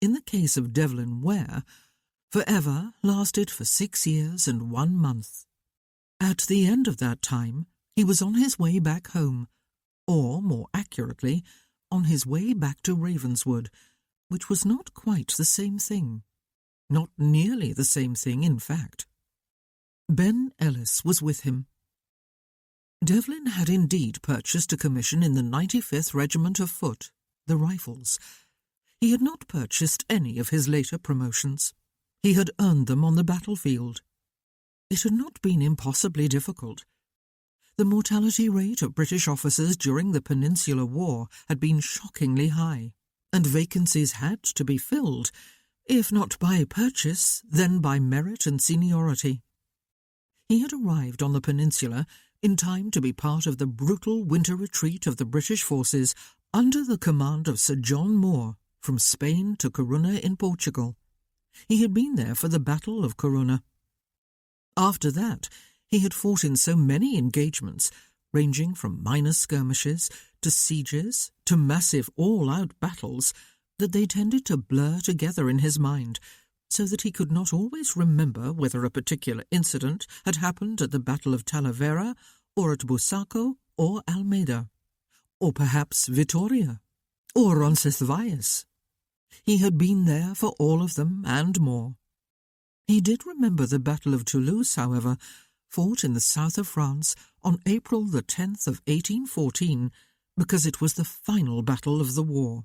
In the case of Devlin Ware, forever lasted for 6 years and 1 month. At the end of that time, he was on his way back home, or, more accurately, on his way back to Ravenswood, which was not quite the same thing. Not nearly the same thing, in fact. Ben Ellis was with him. Devlin had indeed purchased a commission in the 95th Regiment of Foot, the Rifles. He had not purchased any of his later promotions. He had earned them on the battlefield. It had not been impossibly difficult. The mortality rate of British officers during the Peninsular War had been shockingly high, and vacancies had to be filled, if not by purchase, then by merit and seniority. He had arrived on the Peninsula in time to be part of the brutal winter retreat of the British forces under the command of Sir John Moore from Spain to Corunna in Portugal. He had been there for the Battle of Corunna. After that, he had fought in so many engagements, ranging from minor skirmishes to sieges to massive all-out battles, that they tended to blur together in his mind, so that he could not always remember whether a particular incident had happened at the Battle of Talavera, or at Busaco, or Almeida, or perhaps Vitoria, or Roncesvalles. He had been there for all of them and more. He did remember the Battle of Toulouse, however, fought in the south of France on April the 10th of 1814, because it was the final battle of the war.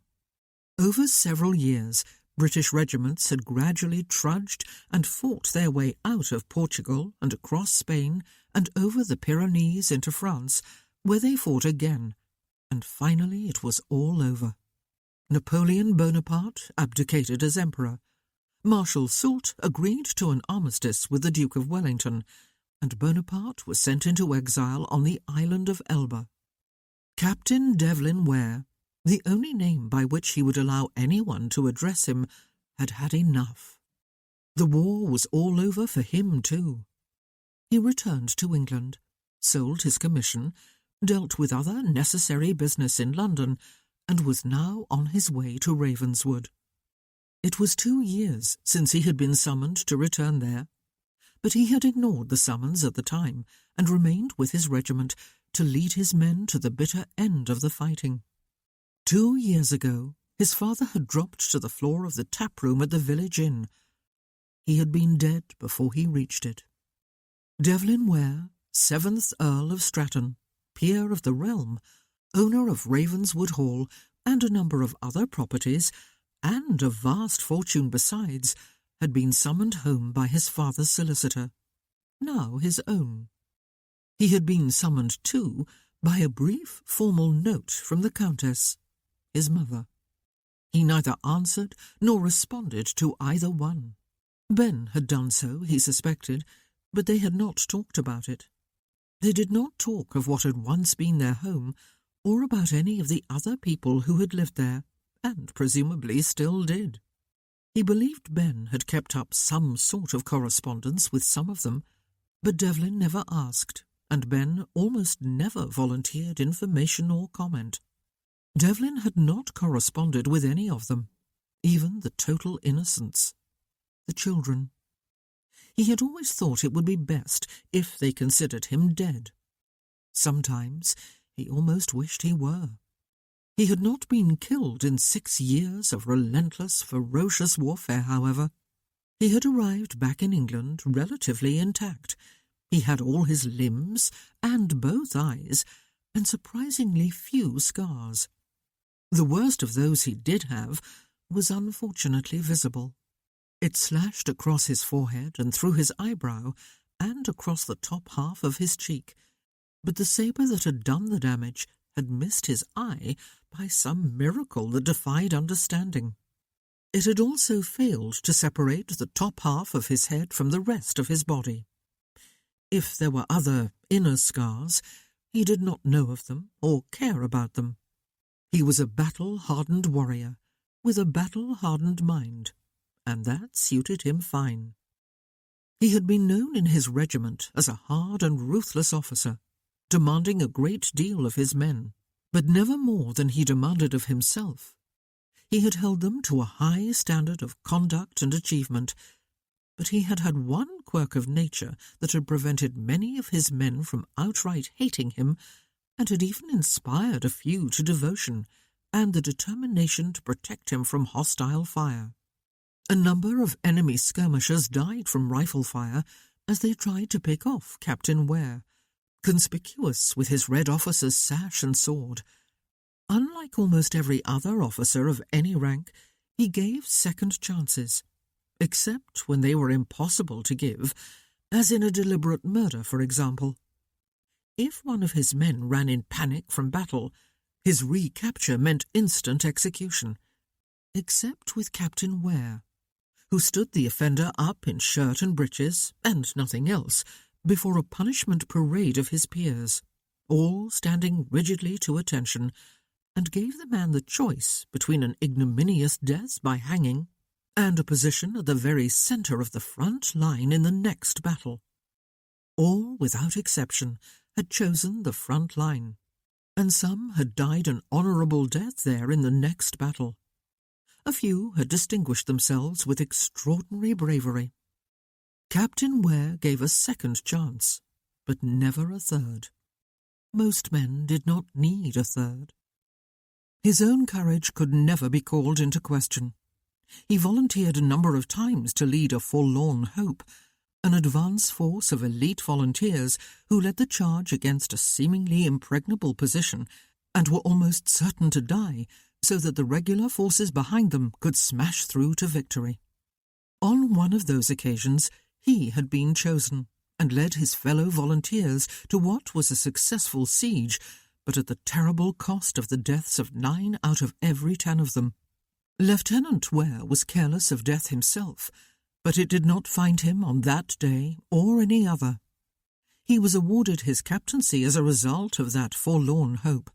Over several years, British regiments had gradually trudged and fought their way out of Portugal and across Spain and over the Pyrenees into France, where they fought again, and finally it was all over. Napoleon Bonaparte abdicated as emperor. Marshal Soult agreed to an armistice with the Duke of Wellington, and Bonaparte was sent into exile on the island of Elba. Captain Devlin Ware, the only name by which he would allow anyone to address him, had had enough. The war was all over for him too. He returned to England, sold his commission, dealt with other necessary business in London, and was now on his way to Ravenswood. It was 2 years since he had been summoned to return there, but he had ignored the summons at the time and remained with his regiment to lead his men to the bitter end of the fighting. 2 years ago, his father had dropped to the floor of the tap-room at the village inn. He had been dead before he reached it. Devlin Ware, 7th Earl of Stratton, peer of the realm, owner of Ravenswood Hall and a number of other properties, and a vast fortune besides, had been summoned home by his father's solicitor, now his own. He had been summoned, too, by a brief formal note from the Countess, his mother. He neither answered nor responded to either one. Ben had done so, he suspected, but they had not talked about it. They did not talk of what had once been their home, or about any of the other people who had lived there, and presumably still did. He believed Ben had kept up some sort of correspondence with some of them, but Devlin never asked, and Ben almost never volunteered information or comment. Devlin had not corresponded with any of them, even the total innocents, the children. He had always thought it would be best if they considered him dead. Sometimes he almost wished he were. He had not been killed in 6 years of relentless, ferocious warfare, however. He had arrived back in England relatively intact. He had all his limbs and both eyes, and surprisingly few scars. The worst of those he did have was unfortunately visible. It slashed across his forehead and through his eyebrow, and across the top half of his cheek, but the sabre that had done the damage had missed his eye by some miracle that defied understanding. It had also failed to separate the top half of his head from the rest of his body. If there were other inner scars, he did not know of them or care about them. He was a battle-hardened warrior, with a battle-hardened mind, and that suited him fine. He had been known in his regiment as a hard and ruthless officer, demanding a great deal of his men, but never more than he demanded of himself. He had held them to a high standard of conduct and achievement, but he had had one quirk of nature that had prevented many of his men from outright hating him, and had even inspired a few to devotion and the determination to protect him from hostile fire. A number of enemy skirmishers died from rifle fire as they tried to pick off Captain Ware, conspicuous with his red officer's sash and sword. Unlike almost every other officer of any rank, he gave second chances, except when they were impossible to give, as in a deliberate murder, for example. If one of his men ran in panic from battle, his recapture meant instant execution, except with Captain Ware, who stood the offender up in shirt and breeches, and nothing else, before a punishment parade of his peers, all standing rigidly to attention, and gave the man the choice between an ignominious death by hanging and a position at the very centre of the front line in the next battle. All, without exception, had chosen the front line, and some had died an honourable death there in the next battle. A few had distinguished themselves with extraordinary bravery. Captain Ware gave a second chance, but never a third. Most men did not need a third. His own courage could never be called into question. He volunteered a number of times to lead a forlorn hope, an advance force of elite volunteers who led the charge against a seemingly impregnable position and were almost certain to die, so that the regular forces behind them could smash through to victory. On one of those occasions, he had been chosen, and led his fellow volunteers to what was a successful siege, but at the terrible cost of the deaths of 9 out of every 10 of them. Lieutenant Ware was careless of death himself, but it did not find him on that day or any other. He was awarded his captaincy as a result of that forlorn hope.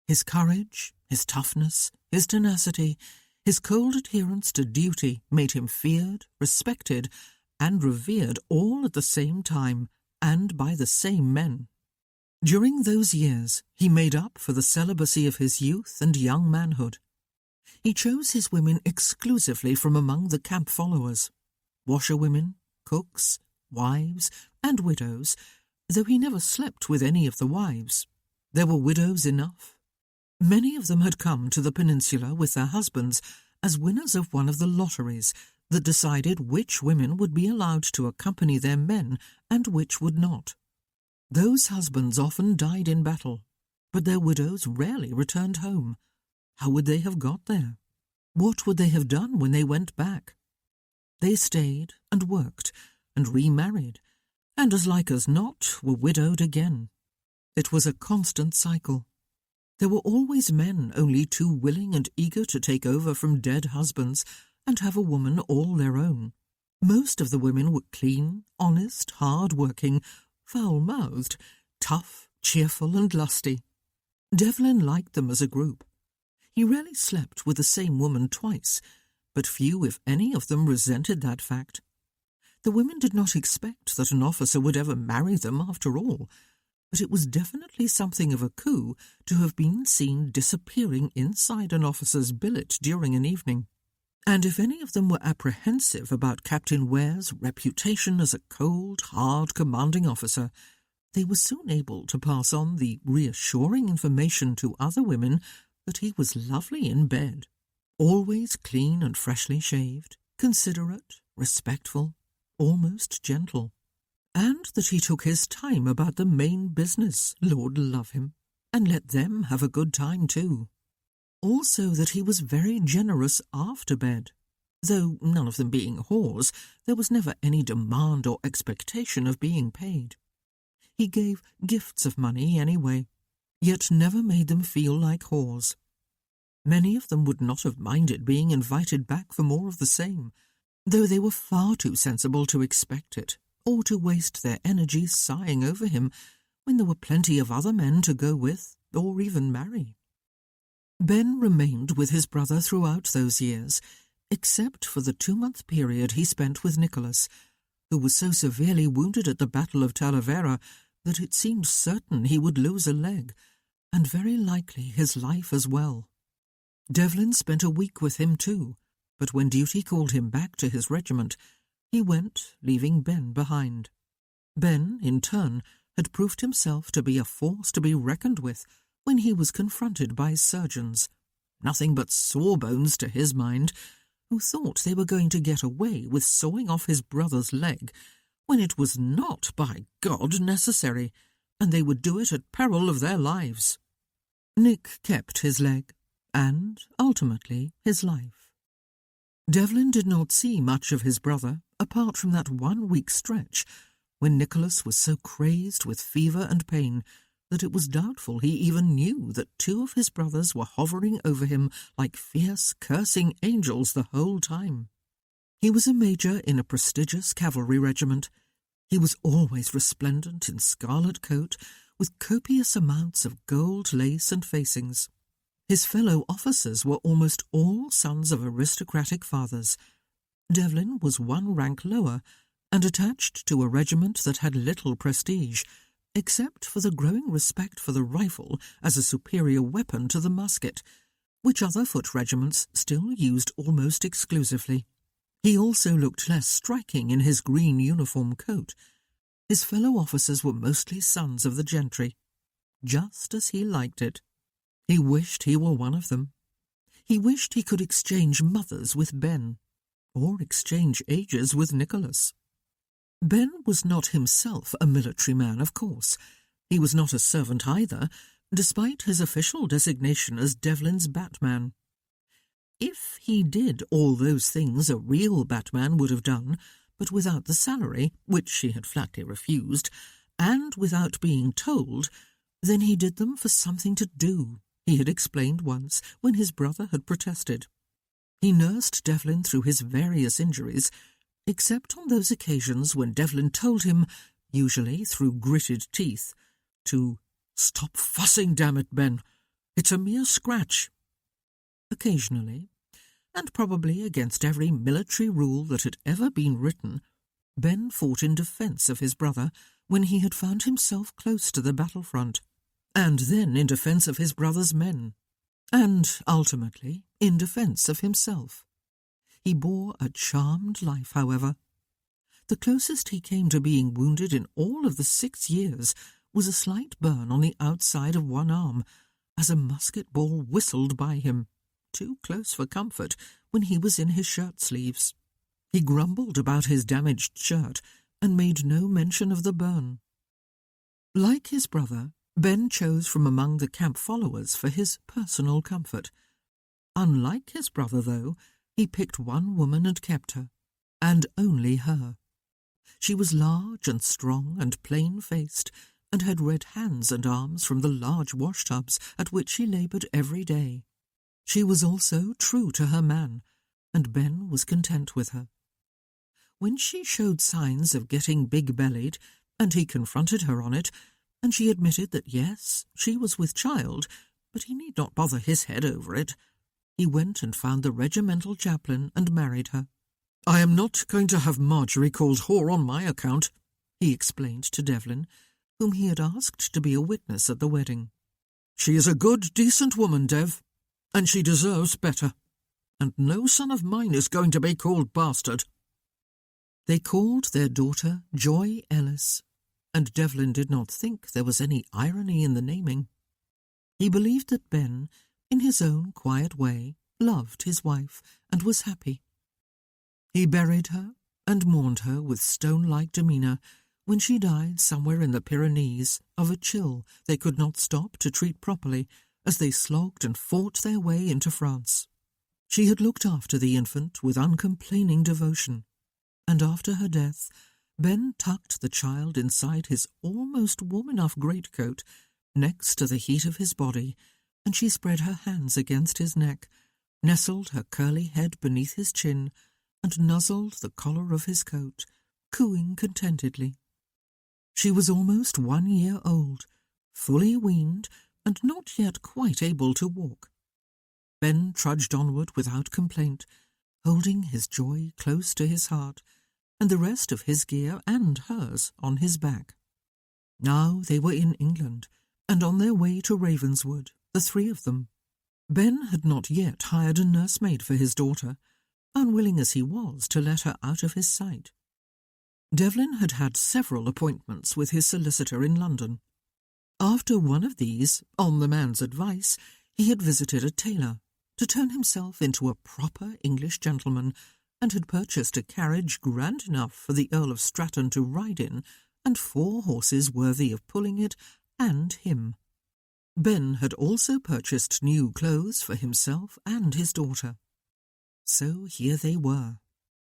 His courage, his toughness, his tenacity, his cold adherence to duty made him feared, respected, and revered all at the same time, and by the same men. During those years he made up for the celibacy of his youth and young manhood. He chose his women exclusively from among the camp followers, washerwomen, cooks, wives, and widows, though he never slept with any of the wives. There were widows enough. Many of them had come to the peninsula with their husbands as winners of one of the lotteries that decided which women would be allowed to accompany their men and which would not. Those husbands often died in battle, but their widows rarely returned home. How would they have got there? What would they have done when they went back? They stayed and worked and remarried, and as like as not were widowed again. It was a constant cycle. There were always men only too willing and eager to take over from dead husbands and have a woman all their own. Most of the women were clean, honest, hard-working, foul-mouthed, tough, cheerful, and lusty. Devlin liked them as a group. He rarely slept with the same woman twice, but few, if any, of them resented that fact. The women did not expect that an officer would ever marry them after all, but it was definitely something of a coup to have been seen disappearing inside an officer's billet during an evening. And if any of them were apprehensive about Captain Ware's reputation as a cold, hard, commanding officer, they were soon able to pass on the reassuring information to other women that he was lovely in bed, always clean and freshly shaved, considerate, respectful, almost gentle, and that he took his time about the main business, Lord love him, and let them have a good time too. Also that he was very generous after bed. Though none of them being whores, there was never any demand or expectation of being paid. He gave gifts of money anyway, yet never made them feel like whores. Many of them would not have minded being invited back for more of the same, though they were far too sensible to expect it, or to waste their energy sighing over him when there were plenty of other men to go with, or even marry. Ben remained with his brother throughout those years, except for the 2-month period he spent with Nicholas, who was so severely wounded at the Battle of Talavera that it seemed certain he would lose a leg, and very likely his life as well. Devlin spent a week with him too, but when duty called him back to his regiment, he went, leaving Ben behind. Ben, in turn, had proved himself to be a force to be reckoned with when he was confronted by surgeons, nothing but sawbones to his mind, who thought they were going to get away with sawing off his brother's leg when it was not, by God, necessary, and they would do it at peril of their lives. Nick kept his leg, and, ultimately, his life. Devlin did not see much of his brother, apart from that 1-week stretch when Nicholas was so crazed with fever and pain that it was doubtful he even knew that 2 of his brothers were hovering over him like fierce, cursing angels the whole time. He was a major in a prestigious cavalry regiment. He was always resplendent in scarlet coat, with copious amounts of gold lace and facings. His fellow officers were almost all sons of aristocratic fathers. Devlin was 1 rank lower, and attached to a regiment that had little prestige, except for the growing respect for the rifle as a superior weapon to the musket, which other foot regiments still used almost exclusively. He also looked less striking in his green uniform coat. His fellow officers were mostly sons of the gentry, just as he liked it. He wished he were one of them. He wished he could exchange mothers with Ben, or exchange ages with Nicholas. Ben was not himself a military man, of course. He was not a servant either, despite his official designation as Devlin's Batman. If he did all those things a real Batman would have done, but without the salary, which she had flatly refused, and without being told, then he did them for something to do, he had explained once when his brother had protested. He nursed Devlin through his various injuries, except on those occasions when Devlin told him, usually through gritted teeth, to "Stop fussing, damn it, Ben. It's a mere scratch." Occasionally, and probably against every military rule that had ever been written, Ben fought in defence of his brother when he had found himself close to the battlefront, and then in defence of his brother's men, and, ultimately, in defence of himself. He bore a charmed life, however. The closest he came to being wounded in all of the 6 years was a slight burn on the outside of one arm, as a musket ball whistled by him, too close for comfort, when he was in his shirt-sleeves. He grumbled about his damaged shirt, and made no mention of the burn. Like his brother, Ben chose from among the camp followers for his personal comfort. Unlike his brother, though, he picked one woman and kept her, and only her. She was large and strong and plain-faced, and had red hands and arms from the large wash-tubs at which she laboured every day. She was also true to her man, and Ben was content with her. When she showed signs of getting big-bellied, and he confronted her on it, and she admitted that yes, she was with child, but he need not bother his head over it, he went and found the regimental chaplain and married her. "I am not going to have Marjorie called whore on my account," he explained to Devlin, whom he had asked to be a witness at the wedding. "She is a good, decent woman, Dev, and she deserves better, and no son of mine is going to be called bastard." They called their daughter Joy Ellis, and Devlin did not think there was any irony in the naming. He believed that Ben, in his own quiet way, loved his wife and was happy. He buried her and mourned her with stone-like demeanour when she died somewhere in the Pyrenees of a chill they could not stop to treat properly as they slogged and fought their way into France. She had looked after the infant with uncomplaining devotion, and after her death, Ben tucked the child inside his almost warm-enough greatcoat next to the heat of his body, and she spread her hands against his neck, nestled her curly head beneath his chin, and nuzzled the collar of his coat, cooing contentedly. She was almost 1 year old, fully weaned, and not yet quite able to walk. Ben trudged onward without complaint, holding his joy close to his heart, and the rest of his gear and hers on his back. Now they were in England, and on their way to Ravenswood, the three of them. Ben had not yet hired a nursemaid for his daughter, unwilling as he was to let her out of his sight. Devlin had had several appointments with his solicitor in London. After one of these, on the man's advice, he had visited a tailor to turn himself into a proper English gentleman, and had purchased a carriage grand enough for the Earl of Stratton to ride in, and 4 horses worthy of pulling it, and him. Ben had also purchased new clothes for himself and his daughter. So here they were,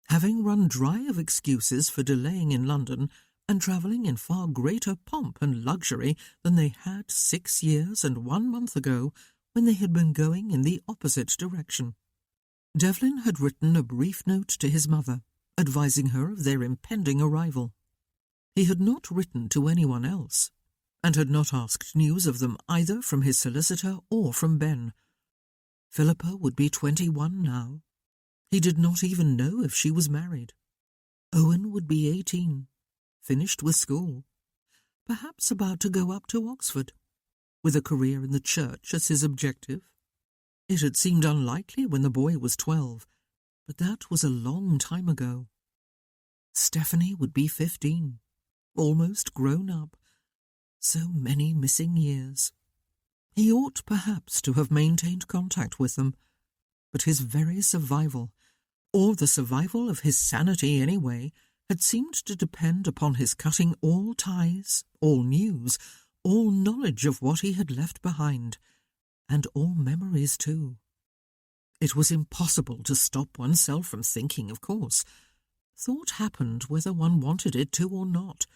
having run dry of excuses for delaying in London, and travelling in far greater pomp and luxury than they had 6 years and 1 month ago, when they had been going in the opposite direction. Devlin had written a brief note to his mother, advising her of their impending arrival. He had not written to anyone else, and had not asked news of them either from his solicitor or from Ben. Philippa would be 21 now. He did not even know if she was married. Owen would be 18, finished with school, perhaps about to go up to Oxford, with a career in the church as his objective. It had seemed unlikely when the boy was 12, but that was a long time ago. Stephanie would be 15, almost grown up. So many missing years. He ought perhaps to have maintained contact with them, but his very survival, or the survival of his sanity anyway, had seemed to depend upon his cutting all ties, all news, all knowledge of what he had left behind, and all memories too. It was impossible to stop oneself from thinking, of course. Thought happened whether one wanted it to or not,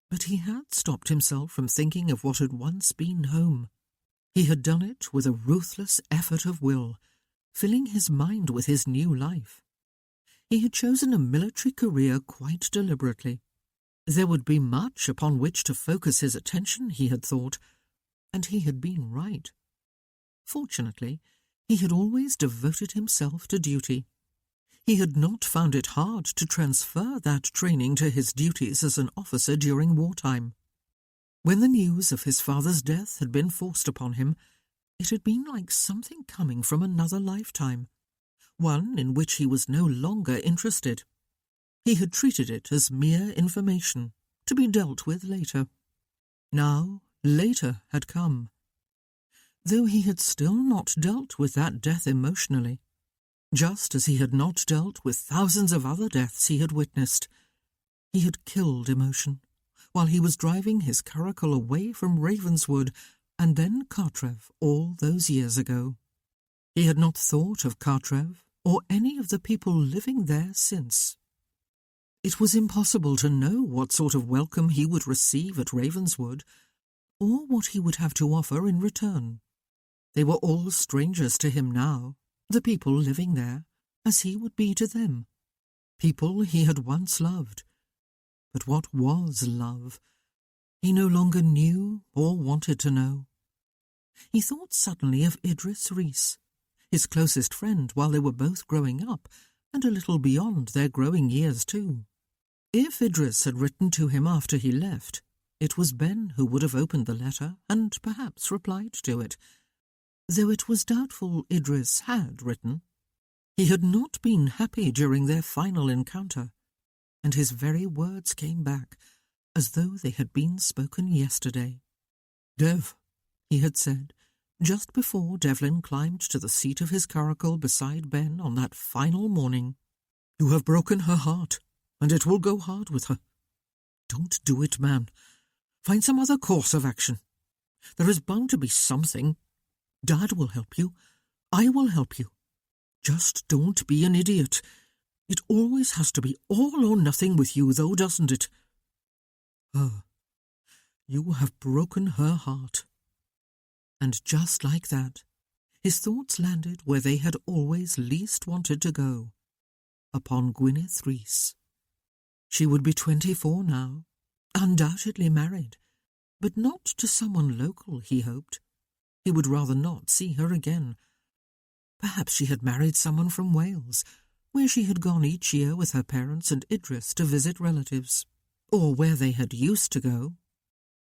but he had stopped himself from thinking of what had once been home. He had done it with a ruthless effort of will, filling his mind with his new life. He had chosen a military career quite deliberately. There would be much upon which to focus his attention, he had thought, and he had been right. Fortunately, he had always devoted himself to duty. He had not found it hard to transfer that training to his duties as an officer during wartime. When the news of his father's death had been forced upon him, it had been like something coming from another lifetime, one in which he was no longer interested. He had treated it as mere information, to be dealt with later. Now, later had come. Though he had still not dealt with that death emotionally, just as he had not dealt with thousands of other deaths he had witnessed. He had killed emotion, while he was driving his curricle away from Ravenswood and then Cartrev all those years ago. He had not thought of Cartrev or any of the people living there since. It was impossible to know what sort of welcome he would receive at Ravenswood, or what he would have to offer in return. They were all strangers to him now, the people living there, as he would be to them. People he had once loved. But what was love? He no longer knew or wanted to know. He thought suddenly of Idris Rees, his closest friend while they were both growing up, and a little beyond their growing years too. If Idris had written to him after he left, it was Ben who would have opened the letter and perhaps replied to it, though it was doubtful Idris had written. He had not been happy during their final encounter, and his very words came back, as though they had been spoken yesterday. "Dev," he had said, just before Devlin climbed to the seat of his curricle beside Ben on that final morning, "you have broken her heart, and it will go hard with her. Don't do it, man. Find some other course of action. There is bound to be something. Dad will help you. I will help you. Just don't be an idiot. It always has to be all or nothing with you, though, doesn't it? You have broken her heart." And just like that, his thoughts landed where they had always least wanted to go, upon Gwyneth Rees. She would be 24 now, undoubtedly married, but not to someone local, he hoped. He would rather not see her again. Perhaps she had married someone from Wales, where she had gone each year with her parents and Idris to visit relatives, or where they had used to go.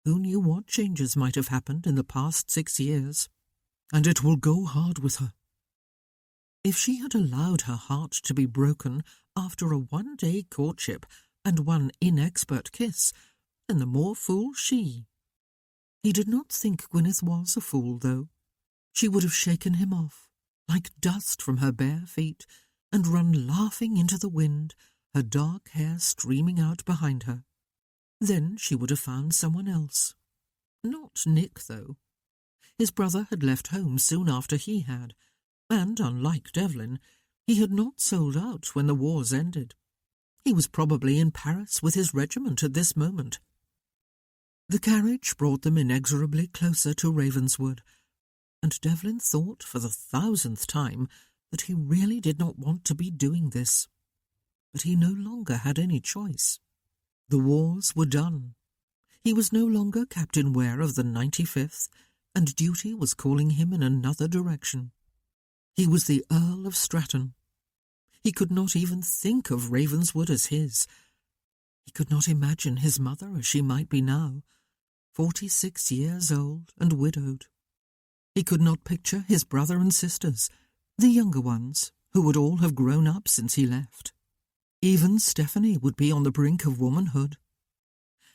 Who knew what changes might have happened in the past 6 years? And it will go hard with her. If she had allowed her heart to be broken after a one-day courtship and one inexpert kiss, then the more fool she. He did not think Gwyneth was a fool, though. She would have shaken him off, like dust from her bare feet, and run laughing into the wind, her dark hair streaming out behind her. Then she would have found someone else. Not Nick, though. His brother had left home soon after he had, and, unlike Devlin, he had not sold out when the wars ended. He was probably in Paris with his regiment at this moment. The carriage brought them inexorably closer to Ravenswood, and Devlin thought for the 1000th time that he really did not want to be doing this. But he no longer had any choice. The wars were done. He was no longer Captain Ware of the 95th, and duty was calling him in another direction. He was the Earl of Stratton. He could not even think of Ravenswood as his. He could not imagine his mother as she might be now, 46 years old and widowed. He could not picture his brother and sisters, the younger ones, who would all have grown up since he left. Even Stephanie would be on the brink of womanhood.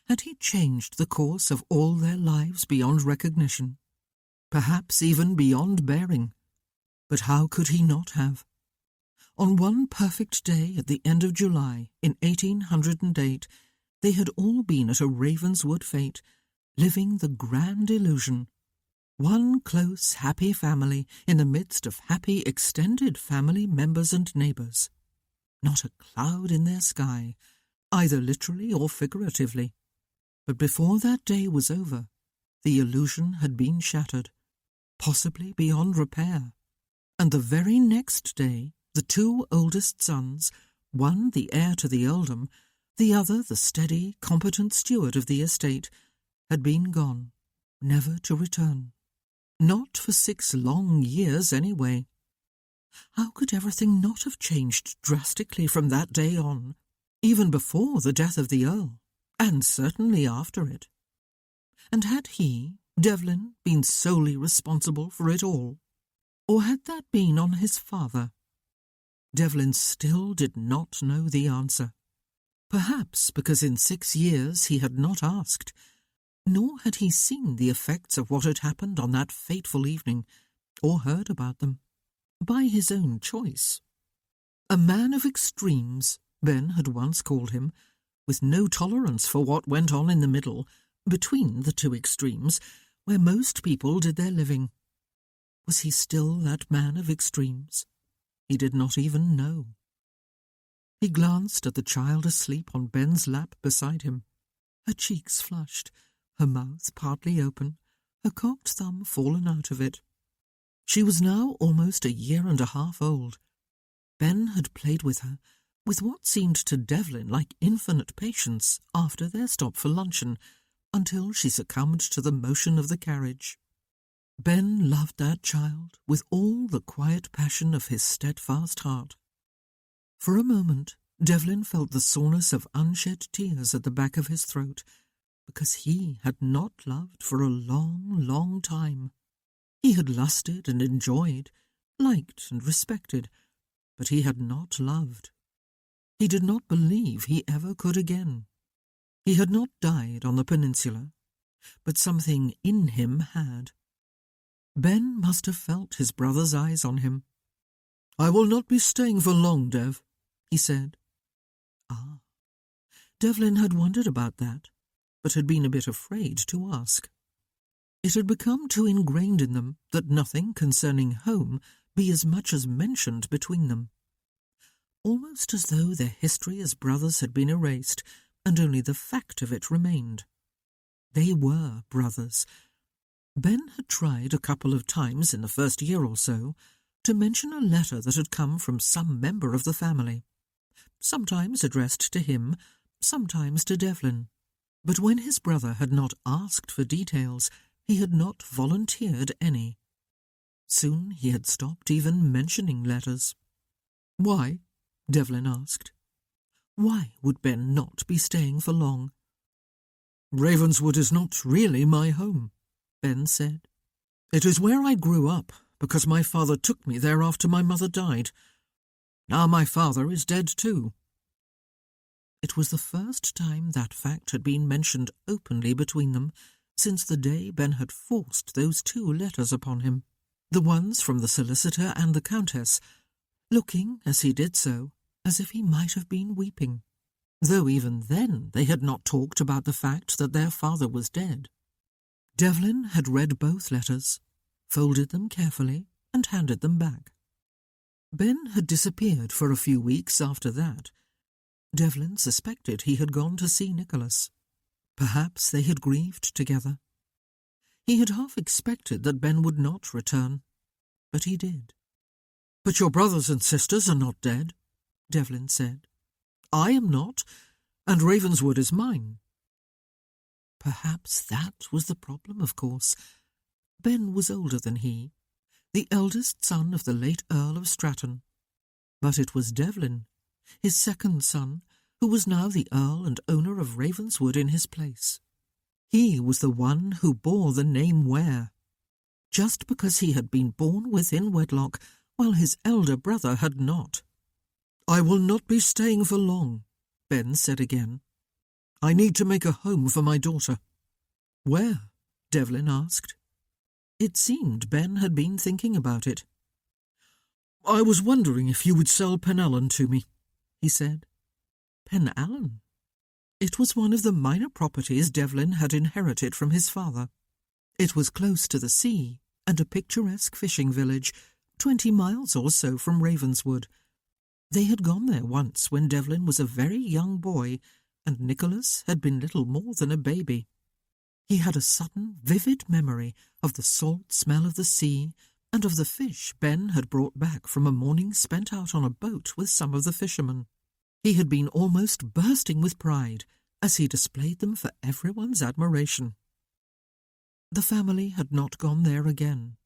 Had he changed the course of all their lives beyond recognition? Perhaps even beyond bearing. But how could he not have? On one perfect day at the end of July in 1808, they had all been at a Ravenswood fete, living the grand illusion. One close, happy family in the midst of happy extended family members and neighbours. Not a cloud in their sky, either literally or figuratively. But before that day was over, the illusion had been shattered, possibly beyond repair. And the very next day, the two oldest sons, one the heir to the earldom, the other the steady, competent steward of the estate, had been gone, never to return. Not for 6 long years, anyway. How could everything not have changed drastically from that day on, even before the death of the Earl, and certainly after it? And had he, Devlin, been solely responsible for it all? Or had that been on his father? Devlin still did not know the answer. Perhaps because in 6 years he had not asked, nor had he seen the effects of what had happened on that fateful evening, or heard about them, by his own choice. A man of extremes, Ben had once called him, with no tolerance for what went on in the middle, between the two extremes, where most people did their living. Was he still that man of extremes? He did not even know. He glanced at the child asleep on Ben's lap beside him, her cheeks flushed, her mouth partly open, her cocked thumb fallen out of it. She was now almost 1.5 years old. Ben had played with her, with what seemed to Devlin like infinite patience, after their stop for luncheon, until she succumbed to the motion of the carriage. Ben loved that child with all the quiet passion of his steadfast heart. For a moment, Devlin felt the soreness of unshed tears at the back of his throat, because he had not loved for a long, long time. He had lusted and enjoyed, liked and respected, but he had not loved. He did not believe he ever could again. He had not died on the peninsula, but something in him had. Ben must have felt his brother's eyes on him. "I will not be staying for long, Dev," he said. Ah, Devlin had wondered about that, but had been a bit afraid to ask. It had become too ingrained in them that nothing concerning home be as much as mentioned between them. Almost as though their history as brothers had been erased, and only the fact of it remained. They were brothers. Ben had tried a couple of times in the first year or so to mention a letter that had come from some member of the family, sometimes addressed to him, sometimes to Devlin. But when his brother had not asked for details, he had not volunteered any. Soon he had stopped even mentioning letters. "Why?" Devlin asked. Why would Ben not be staying for long? "Ravenswood is not really my home," Ben said. "It is where I grew up, because my father took me there after my mother died. Now my father is dead too." It was the first time that fact had been mentioned openly between them since the day Ben had forced those 2 letters upon him, the ones from the solicitor and the Countess, looking, as he did so, as if he might have been weeping, though even then they had not talked about the fact that their father was dead. Devlin had read both letters, folded them carefully, and handed them back. Ben had disappeared for a few weeks after that. Devlin suspected he had gone to see Nicholas. Perhaps they had grieved together. He had half expected that Ben would not return, but he did. "But your brothers and sisters are not dead," Devlin said. "I am not, and Ravenswood is mine." Perhaps that was the problem, of course. Ben was older than he, the eldest son of the late Earl of Stratton. But it was Devlin, his second son, who was now the Earl and owner of Ravenswood in his place. He was the one who bore the name Ware, just because he had been born within wedlock, while his elder brother had not. "I will not be staying for long," Ben said again. "I need to make a home for my daughter." "Where?" Devlin asked. It seemed Ben had been thinking about it. "I was wondering if you would sell Penallen to me," he said. Penallen? It was one of the minor properties Devlin had inherited from his father. It was close to the sea and a picturesque fishing village, 20 miles or so from Ravenswood. They had gone there once when Devlin was a very young boy, and Nicholas had been little more than a baby. He had a sudden, vivid memory of the salt smell of the sea and of the fish Ben had brought back from a morning spent out on a boat with some of the fishermen. He had been almost bursting with pride as he displayed them for everyone's admiration. The family had not gone there again.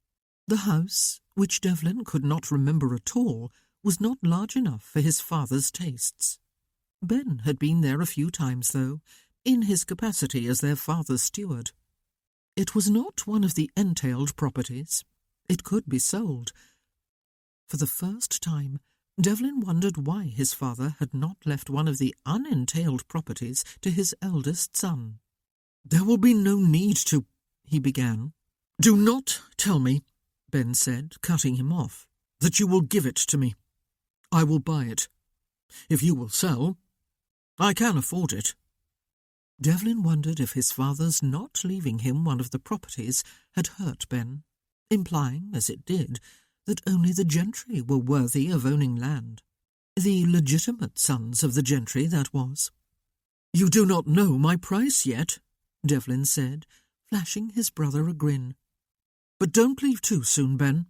The house, which Devlin could not remember at all, was not large enough for his father's tastes. Ben had been there a few times, though, in his capacity as their father's steward. It was not one of the entailed properties. It could be sold. For the first time, Devlin wondered why his father had not left one of the unentailed properties to his eldest son. "There will be no need to—" he began. "Do not tell me," Ben said, cutting him off, "that you will give it to me. I will buy it. If you will sell, I can afford it." Devlin wondered if his father's not leaving him one of the properties had hurt Ben, implying, as it did, that only the gentry were worthy of owning land. The legitimate sons of the gentry, that was. "You do not know my price yet," Devlin said, flashing his brother a grin. "But don't leave too soon, Ben.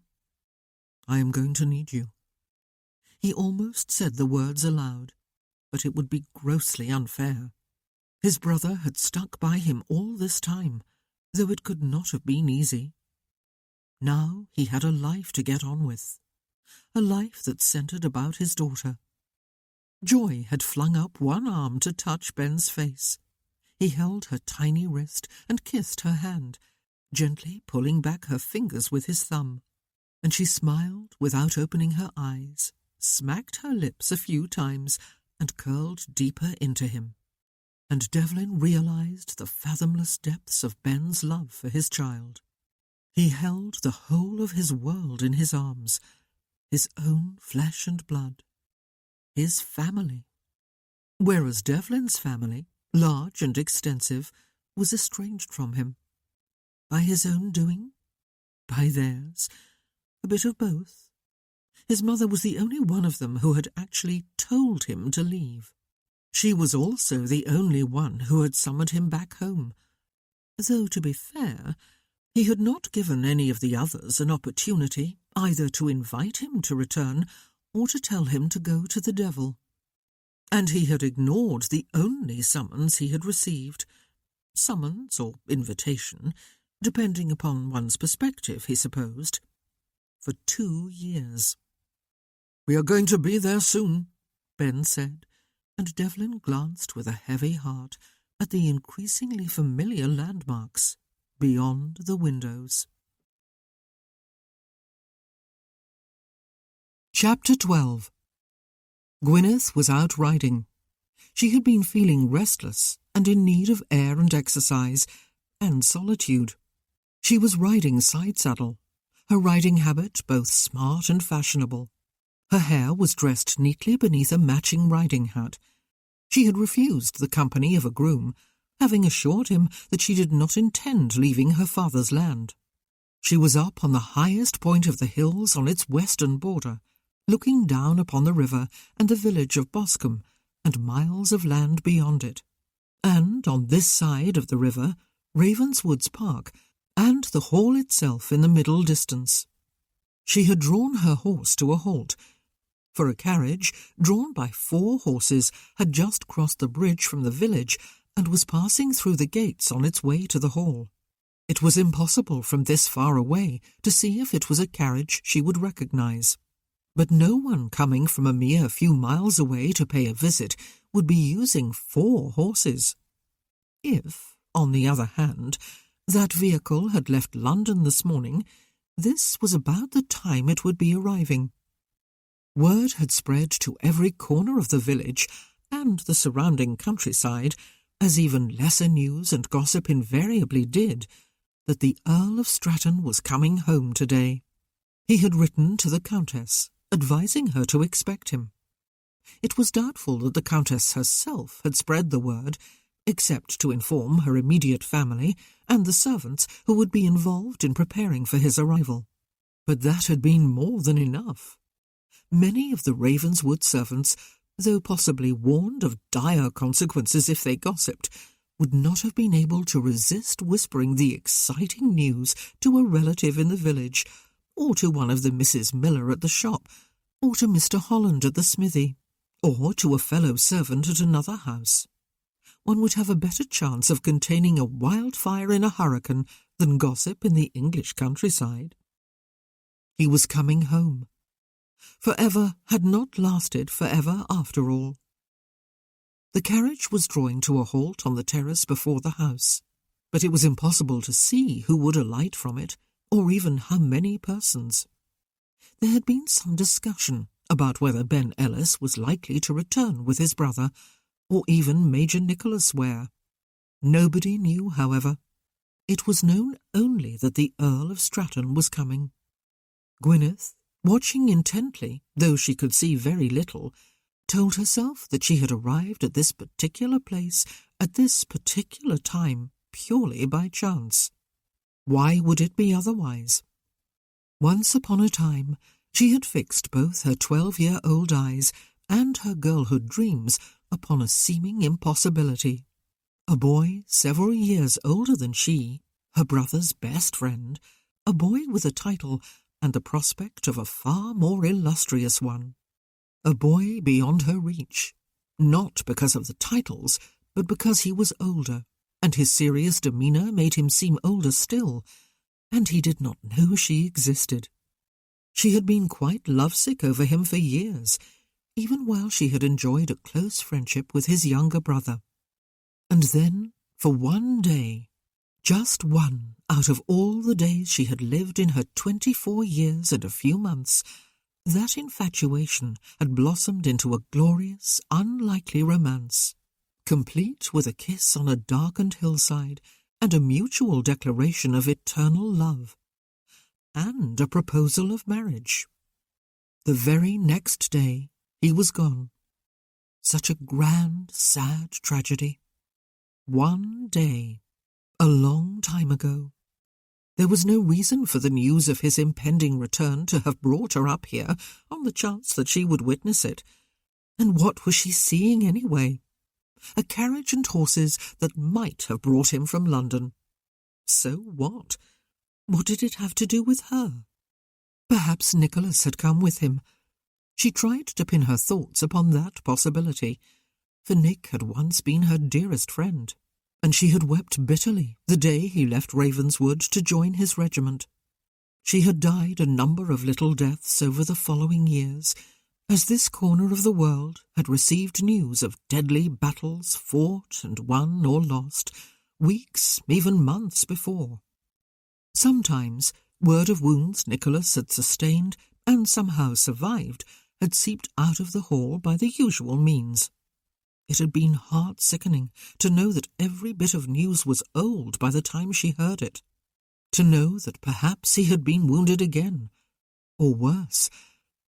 I am going to need you." He almost said the words aloud, but it would be grossly unfair. His brother had stuck by him all this time, though it could not have been easy. Now he had a life to get on with, a life that centred about his daughter. Joy had flung up one arm to touch Ben's face. He held her tiny wrist and kissed her hand, gently pulling back her fingers with his thumb, and she smiled without opening her eyes, smacked her lips a few times, and curled deeper into him. And Devlin realised the fathomless depths of Ben's love for his child. He held the whole of his world in his arms, his own flesh and blood, his family. Whereas Devlin's family, large and extensive, was estranged from him. By his own doing? By theirs? A bit of both. His mother was the only one of them who had actually told him to leave. She was also the only one who had summoned him back home, though, to be fair, he had not given any of the others an opportunity either to invite him to return or to tell him to go to the devil. And he had ignored the only summons he had received. Summons or invitation, depending upon one's perspective, he supposed. for 2 years. "We are going to be there soon," Ben said, and Devlin glanced with a heavy heart at the increasingly familiar landmarks beyond the windows. Chapter 12. Gwyneth was out riding. She had been feeling restless and in need of air and exercise, and solitude. She was riding side-saddle, her riding habit both smart and fashionable. Her hair was dressed neatly beneath a matching riding hat. She had refused the company of a groom, having assured him that she did not intend leaving her father's land. She was up on the highest point of the hills on its western border, looking down upon the river and the village of Boscombe, and miles of land beyond it, and on this side of the river, Ravenswood's Park, and the hall itself in the middle distance. She had drawn her horse to a halt, for a carriage, drawn by 4 horses, had just crossed the bridge from the village and was passing through the gates on its way to the hall. It was impossible from this far away to see if it was a carriage she would recognise. But no one coming from a mere few miles away to pay a visit would be using 4 horses. If, on the other hand, that vehicle had left London this morning, this was about the time it would be arriving. Word had spread to every corner of the village and the surrounding countryside, as even lesser news and gossip invariably did, that the Earl of Stratton was coming home today. He had written to the Countess, advising her to expect him. It was doubtful that the Countess herself had spread the word, except to inform her immediate family and the servants who would be involved in preparing for his arrival. But that had been more than enough. Many of the Ravenswood servants, though possibly warned of dire consequences if they gossiped, would not have been able to resist whispering the exciting news to a relative in the village, or to one of the Mrs. Miller at the shop, or to Mr. Holland at the smithy, or to a fellow servant at another house. One would have a better chance of containing a wildfire in a hurricane than gossip in the English countryside. He was coming home. Forever had not lasted forever after all. The carriage was drawing to a halt on the terrace before the house, but it was impossible to see who would alight from it, or even how many persons. There had been some discussion about whether Ben Ellis was likely to return with his brother, or even Major Nicholas Ware. Nobody knew, however. It was known only that the Earl of Stratton was coming. Gwyneth, watching intently, though she could see very little, told herself that she had arrived at this particular place at this particular time purely by chance. Why would it be otherwise? Once upon a time, she had fixed both her 12-year-old eyes and her girlhood dreams upon a seeming impossibility. A boy several years older than she, her brother's best friend, a boy with a title and the prospect of a far more illustrious one. A boy beyond her reach, not because of the titles, but because he was older, and his serious demeanour made him seem older still, and he did not know she existed. She had been quite lovesick over him for years, even while she had enjoyed a close friendship with his younger brother. And then, for one day, just one out of all the days she had lived in her 24 years and a few months, that infatuation had blossomed into a glorious, unlikely romance, complete with a kiss on a darkened hillside and a mutual declaration of eternal love, and a proposal of marriage. The very next day he was gone. Such a grand, sad tragedy. One day, a long time ago. There was no reason for the news of his impending return to have brought her up here on the chance that she would witness it. And what was she seeing anyway? A carriage and horses that might have brought him from London. So what? What did it have to do with her? Perhaps Nicholas had come with him. She tried to pin her thoughts upon that possibility, for Nick had once been her dearest friend, and she had wept bitterly the day he left Ravenswood to join his regiment. She had died a number of little deaths over the following years, as this corner of the world had received news of deadly battles fought and won or lost, weeks, even months before. Sometimes word of wounds Nicholas had sustained and somehow survived had seeped out of the hall by the usual means. It had been heart-sickening to know that every bit of news was old by the time she heard it, to know that perhaps he had been wounded again, or worse,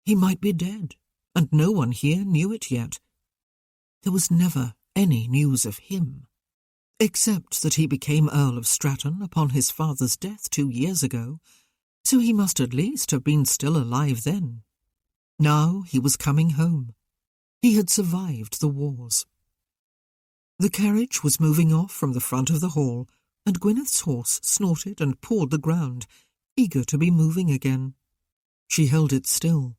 he might be dead, and no one here knew it yet. There was never any news of him, except that he became Earl of Stratton upon his father's death 2 years ago, so he must at least have been still alive then. Now he was coming home. He had survived the wars. The carriage was moving off from the front of the hall, and Gwyneth's horse snorted and pawed the ground, eager to be moving again. She held it still.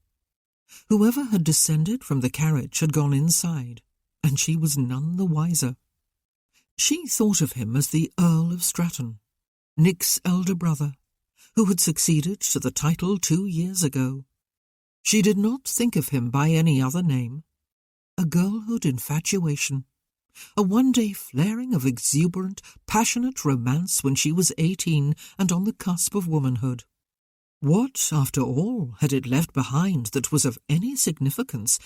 Whoever had descended from the carriage had gone inside, and she was none the wiser. She thought of him as the Earl of Stratton, Nick's elder brother, who had succeeded to the title 2 years ago. She did not think of him by any other name. A girlhood infatuation, a one-day flaring of exuberant, passionate romance when she was 18 and on the cusp of womanhood. What, after all, had it left behind that was of any significance,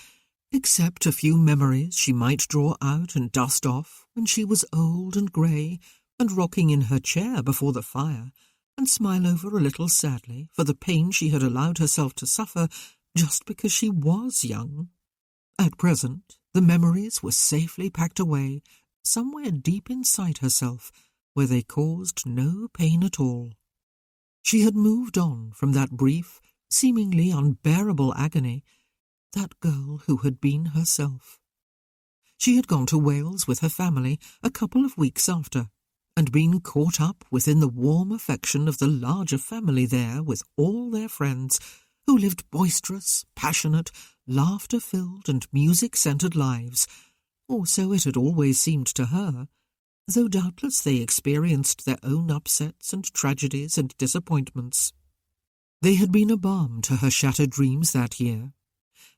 except a few memories she might draw out and dust off when she was old and grey and rocking in her chair before the fire, and smile over a little sadly for the pain she had allowed herself to suffer just because she was young? At present, the memories were safely packed away, somewhere deep inside herself, where they caused no pain at all. She had moved on from that brief, seemingly unbearable agony, that girl who had been herself. She had gone to Wales with her family a couple of weeks after, and been caught up within the warm affection of the larger family there with all their friends, who lived boisterous, passionate, laughter-filled and music-centred lives, or so it had always seemed to her, though doubtless they experienced their own upsets and tragedies and disappointments. They had been a balm to her shattered dreams that year,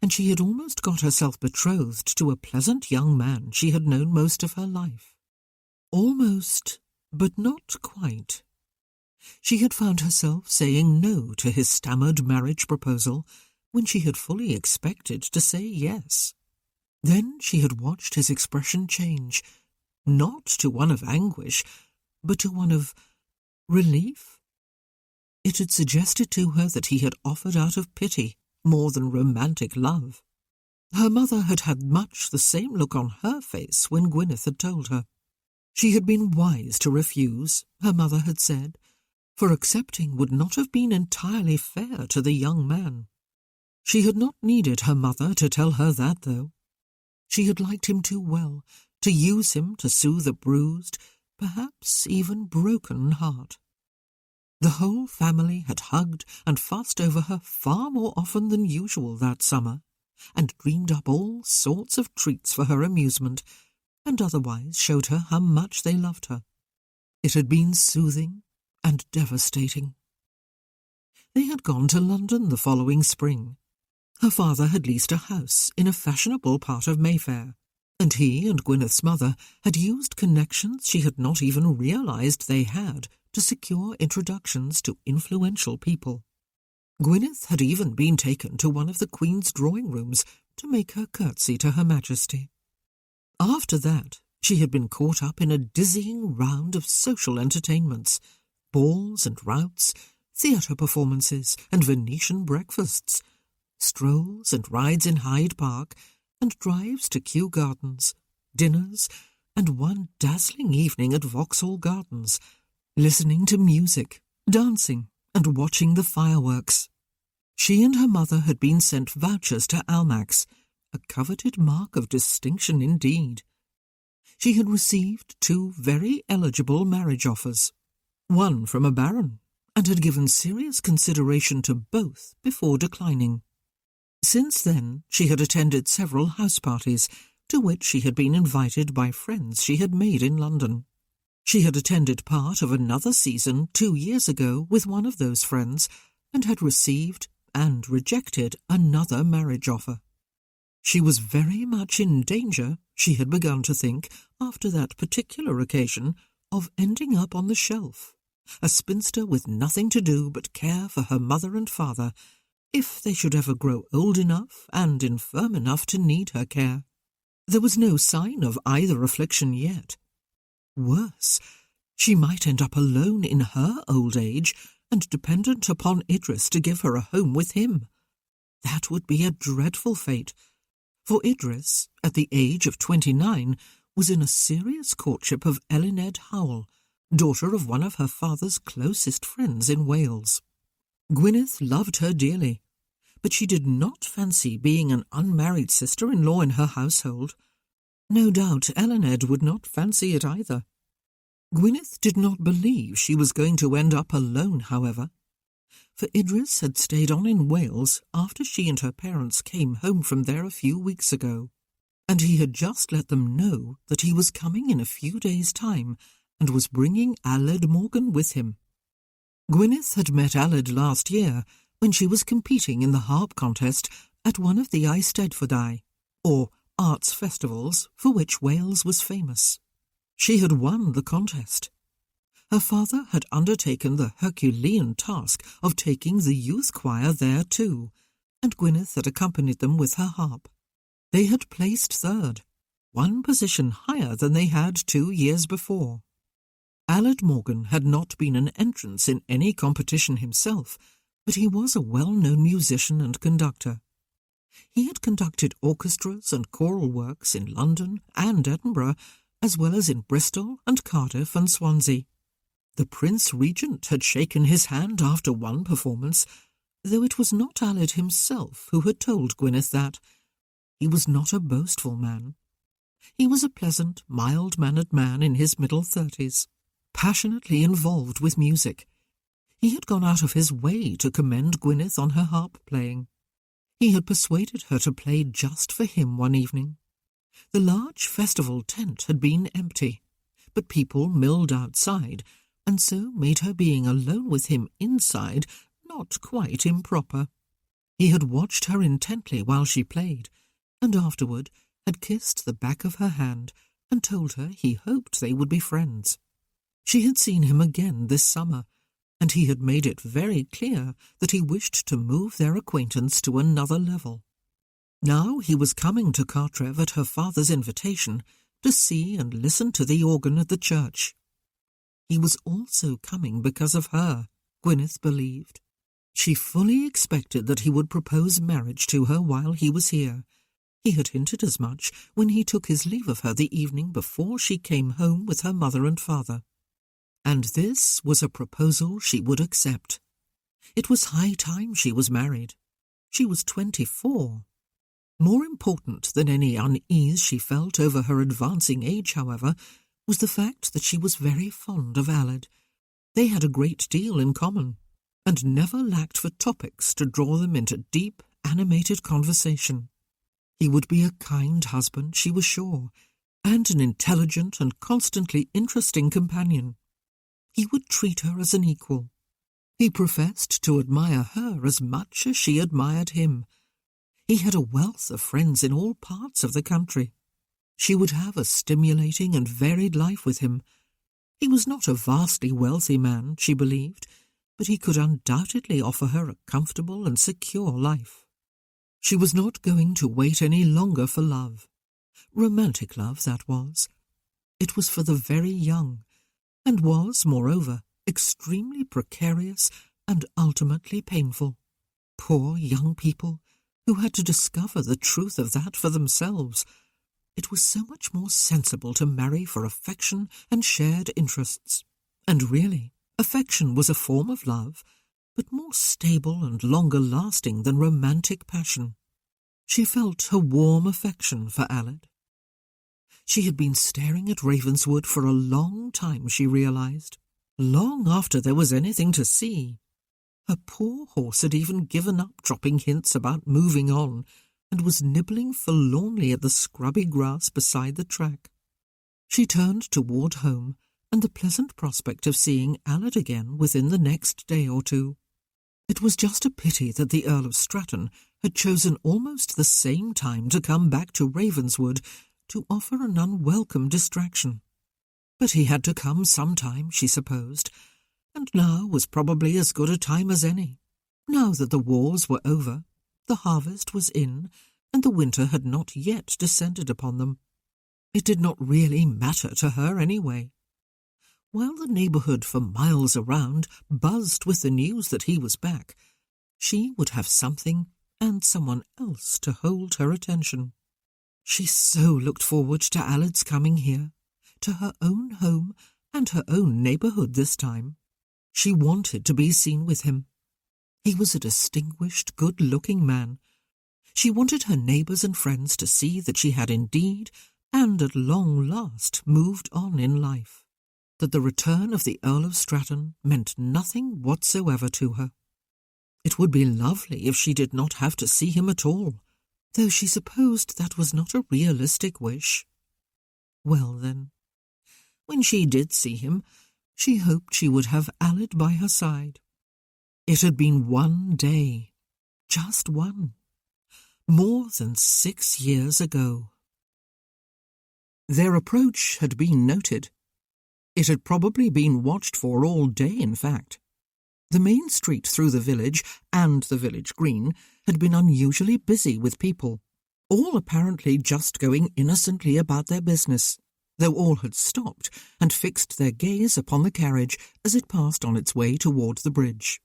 and she had almost got herself betrothed to a pleasant young man she had known most of her life. Almost, but not quite. She had found herself saying no to his stammered marriage proposal when she had fully expected to say yes. Then she had watched his expression change, not to one of anguish, but to one of relief. It had suggested to her that he had offered out of pity more than romantic love. Her mother had had much the same look on her face when Gwyneth had told her. She had been wise to refuse, her mother had said, for accepting would not have been entirely fair to the young man. She had not needed her mother to tell her that, though. She had liked him too well to use him to soothe a bruised, perhaps even broken heart. The whole family had hugged and fussed over her far more often than usual that summer, and dreamed up all sorts of treats for her amusement, and otherwise showed her how much they loved her. It had been soothing and devastating. They had gone to London the following spring. Her father had leased a house in a fashionable part of Mayfair, and he and Gwyneth's mother had used connections she had not even realised they had to secure introductions to influential people. Gwyneth had even been taken to one of the Queen's drawing rooms to make her curtsy to Her Majesty. After that, she had been caught up in a dizzying round of social entertainments, balls and routs, theatre performances and Venetian breakfasts, strolls and rides in Hyde Park, and drives to Kew Gardens, dinners, and one dazzling evening at Vauxhall Gardens, listening to music, dancing, and watching the fireworks. She and her mother had been sent vouchers to Almack's, a coveted mark of distinction indeed. She had received 2 very eligible marriage offers, one from a baron, and had given serious consideration to both before declining. Since then, she had attended several house parties, to which she had been invited by friends she had made in London. She had attended part of another season 2 years ago with one of those friends, and had received and rejected another marriage offer. She was very much in danger, she had begun to think, after that particular occasion, of ending up on the shelf, a spinster with nothing to do but care for her mother and father, if they should ever grow old enough and infirm enough to need her care. There was no sign of either affliction yet. Worse, she might end up alone in her old age and dependent upon Idris to give her a home with him. That would be a dreadful fate, for Idris, at the age of 29, was in a serious courtship of Elined Howell, daughter of one of her father's closest friends in Wales. Gwyneth loved her dearly, but she did not fancy being an unmarried sister-in-law in her household. No doubt Elined would not fancy it either. Gwyneth did not believe she was going to end up alone, however, for Idris had stayed on in Wales after she and her parents came home from there a few weeks ago, and he had just let them know that he was coming in a few days' time and was bringing Aled Morgan with him. Gwyneth had met Aled last year when she was competing in the harp contest at one of the Eisteddfodau, or arts festivals for which Wales was famous. She had won the contest. Her father had undertaken the Herculean task of taking the youth choir there too, and Gwyneth had accompanied them with her harp. They had placed third, one position higher than they had 2 years before. Aled Morgan had not been an entrant in any competition himself, but he was a well-known musician and conductor. He had conducted orchestras and choral works in London and Edinburgh, as well as in Bristol and Cardiff and Swansea. The Prince Regent had shaken his hand after one performance, though it was not Aled himself who had told Gwyneth that. He was not a boastful man. He was a pleasant, mild-mannered man in his middle 30s, passionately involved with music. He had gone out of his way to commend Gwyneth on her harp playing. He had persuaded her to play just for him one evening. The large festival tent had been empty, but people milled outside, and so made her being alone with him inside not quite improper. He had watched her intently while she played, and afterward had kissed the back of her hand and told her he hoped they would be friends. She had seen him again this summer, and he had made it very clear that he wished to move their acquaintance to another level. Now he was coming to Cartrev at her father's invitation to see and listen to the organ at the church. He was also coming because of her, Gwyneth believed. She fully expected that he would propose marriage to her while he was here. He had hinted as much when he took his leave of her the evening before she came home with her mother and father. And this was a proposal she would accept. It was high time she was married. She was 24. More important than any unease she felt over her advancing age, however, was the fact that she was very fond of Aled. They had a great deal in common, and never lacked for topics to draw them into deep, animated conversation. He would be a kind husband, she was sure, and an intelligent and constantly interesting companion. He would treat her as an equal. He professed to admire her as much as she admired him. He had a wealth of friends in all parts of the country. She would have a stimulating and varied life with him. He was not a vastly wealthy man, she believed, but he could undoubtedly offer her a comfortable and secure life. She was not going to wait any longer for love. Romantic love, that was. It was for the very young, and was, moreover, extremely precarious and ultimately painful. Poor young people, who had to discover the truth of that for themselves. It was so much more sensible to marry for affection and shared interests. And really, affection was a form of love, but more stable and longer-lasting than romantic passion. She felt a warm affection for Aled. She had been staring at Ravenswood for a long time, she realized, long after there was anything to see. Her poor horse had even given up dropping hints about moving on, and was nibbling forlornly at the scrubby grass beside the track. She turned toward home, and the pleasant prospect of seeing Aled again within the next day or two. It was just a pity that the Earl of Stratton had chosen almost the same time to come back to Ravenswood to offer an unwelcome distraction. But he had to come sometime, she supposed, and now was probably as good a time as any. Now that the wars were over, the harvest was in, and the winter had not yet descended upon them. It did not really matter to her anyway. While the neighbourhood for miles around buzzed with the news that he was back, she would have something and someone else to hold her attention. She so looked forward to Allard's coming here, to her own home and her own neighbourhood this time. She wanted to be seen with him. He was a distinguished, good-looking man. She wanted her neighbours and friends to see that she had indeed, and at long last, moved on in life, that the return of the Earl of Stratton meant nothing whatsoever to her. It would be lovely if she did not have to see him at all, though she supposed that was not a realistic wish. Well, then, when she did see him, she hoped she would have Allard by her side. It had been one day, just one, more than 6 years ago. Their approach had been noted. It had probably been watched for all day, in fact. The main street through the village and the village green had been unusually busy with people, all apparently just going innocently about their business, though all had stopped and fixed their gaze upon the carriage as it passed on its way toward the bridge.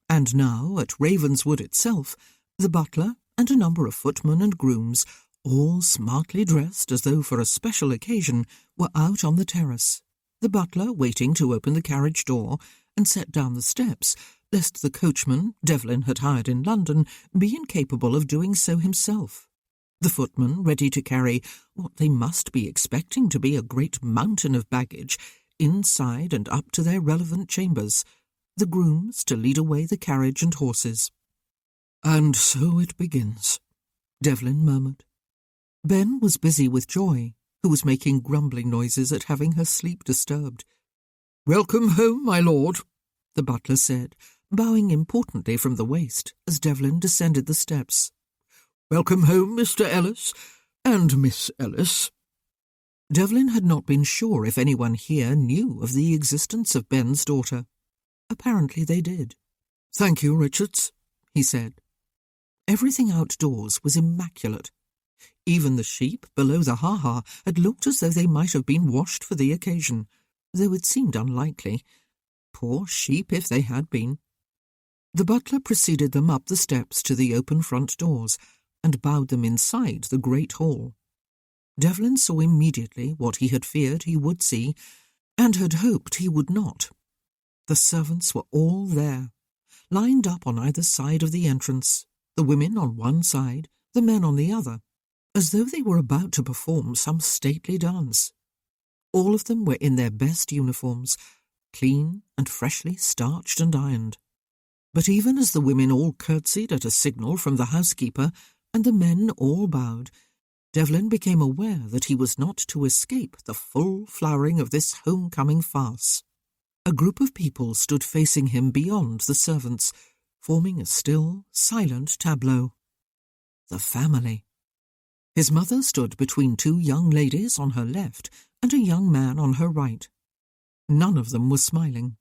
And now, at Ravenswood itself, the butler and a number of footmen and grooms, all smartly dressed as though for a special occasion, were out on the terrace, the butler waiting to open the carriage door and set down the steps, lest the coachman Devlin had hired in London be incapable of doing so himself. The footmen ready to carry what they must be expecting to be a great mountain of baggage inside and up to their relevant chambers, the grooms to lead away the carriage and horses. "And so it begins," Devlin murmured. Ben was busy with Joy, who was making grumbling noises at having her sleep disturbed. "Welcome home, my lord," the butler said, bowing importantly from the waist as Devlin descended the steps. "Welcome home, Mr. Ellis, and Miss Ellis." Devlin had not been sure if anyone here knew of the existence of Ben's daughter. Apparently they did. "Thank you, Richards," he said. Everything outdoors was immaculate. Even the sheep below the ha-ha had looked as though they might have been washed for the occasion, though it seemed unlikely. Poor sheep if they had been. The butler preceded them up the steps to the open front doors and bowed them inside the great hall. Devlin saw immediately what he had feared he would see, and had hoped he would not. The servants were all there, lined up on either side of the entrance, the women on one side, the men on the other, as though they were about to perform some stately dance. All of them were in their best uniforms, clean and freshly starched and ironed. But even as the women all curtsied at a signal from the housekeeper and the men all bowed, Devlin became aware that he was not to escape the full flowering of this homecoming farce. A group of people stood facing him beyond the servants, forming a still, silent tableau. The family. His mother stood between 2 young ladies on her left and a young man on her right. None of them was smiling,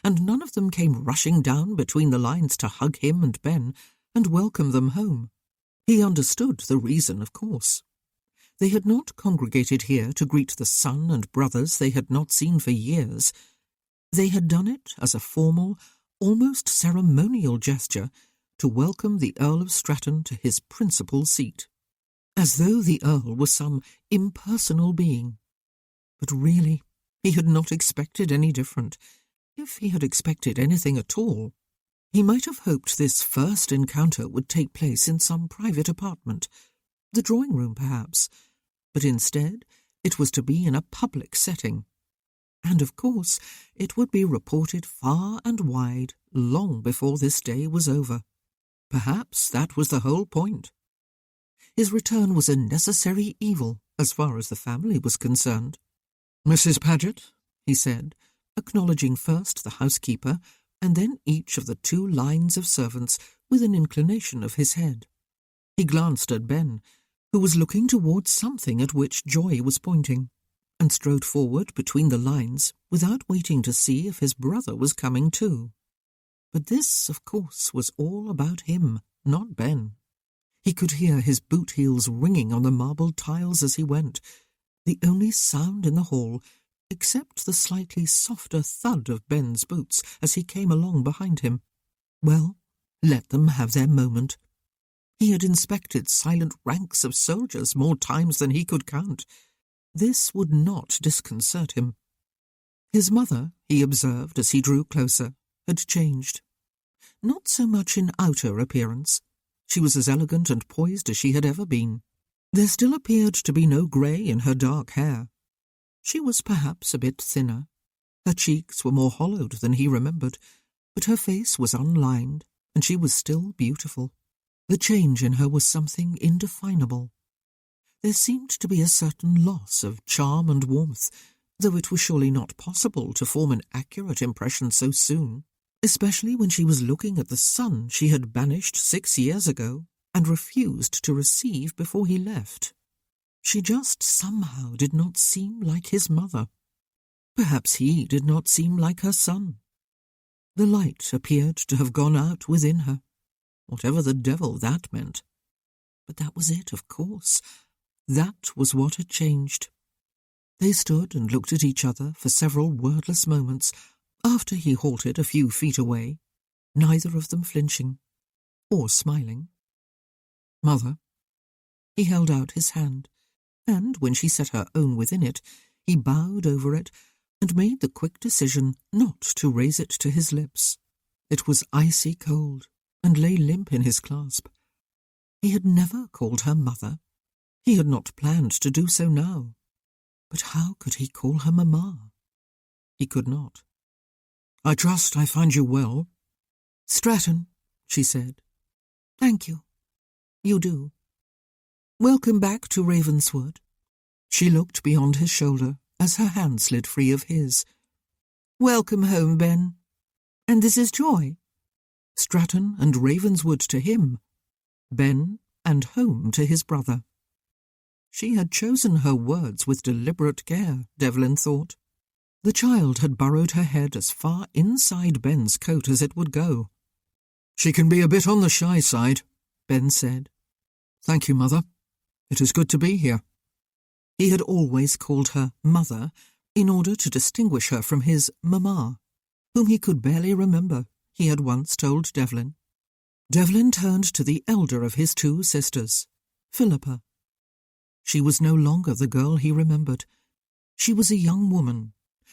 and none of them came rushing down between the lines to hug him and Ben and welcome them home. He understood the reason, of course. They had not congregated here to greet the son and brothers they had not seen for years. They had done it as a formal, almost ceremonial gesture to welcome the Earl of Stratton to his principal seat, as though the Earl was some impersonal being. But really, he had not expected any different, if he had expected anything at all. He might have hoped this first encounter would take place in some private apartment, the drawing-room perhaps, but instead it was to be in a public setting. And of course it would be reported far and wide long before this day was over. Perhaps that was the whole point. His return was a necessary evil as far as the family was concerned. "Mrs. Paget," he said, acknowledging first the housekeeper and then each of the 2 lines of servants with an inclination of his head. He glanced at Ben, who was looking towards something at which Joy was pointing, and strode forward between the lines without waiting to see if his brother was coming too. But this, of course, was all about him, not Ben. He could hear his boot heels ringing on the marble tiles as he went, the only sound in the hall, except the slightly softer thud of Ben's boots as he came along behind him. Well, let them have their moment. He had inspected silent ranks of soldiers more times than he could count. This would not disconcert him. His mother, he observed as he drew closer, had changed. Not so much in outer appearance. She was as elegant and poised as she had ever been. There still appeared to be no grey in her dark hair. She was perhaps a bit thinner. Her cheeks were more hollowed than he remembered, but her face was unlined, and she was still beautiful. The change in her was something indefinable. There seemed to be a certain loss of charm and warmth, though it was surely not possible to form an accurate impression so soon, especially when she was looking at the son she had banished 6 years ago and refused to receive before he left. She just somehow did not seem like his mother. Perhaps he did not seem like her son. The light appeared to have gone out within her, whatever the devil that meant. But that was it, of course. That was what had changed. They stood and looked at each other for several wordless moments after he halted a few feet away, neither of them flinching or smiling. Mother. He held out his hand, and when she set her own within it, he bowed over it and made the quick decision not to raise it to his lips. It was icy cold and lay limp in his clasp. He had never called her mother. He had not planned to do so now. But how could he call her mamma? He could not. I trust I find you well. Stratton, she said. Thank you. You do. Welcome back to Ravenswood. She looked beyond his shoulder as her hand slid free of his. Welcome home, Ben. And this is Joy. Stratton and Ravenswood to him, Ben and home to his brother. She had chosen her words with deliberate care, Devlin thought. The child had burrowed her head as far inside Ben's coat as it would go. She can be a bit on the shy side, Ben said. Thank you, Mother. It is good to be here. He had always called her Mother in order to distinguish her from his mamma, whom he could barely remember, he had once told Devlin. Devlin turned to the elder of his 2 sisters, Philippa. She was no longer the girl he remembered. She was a young woman,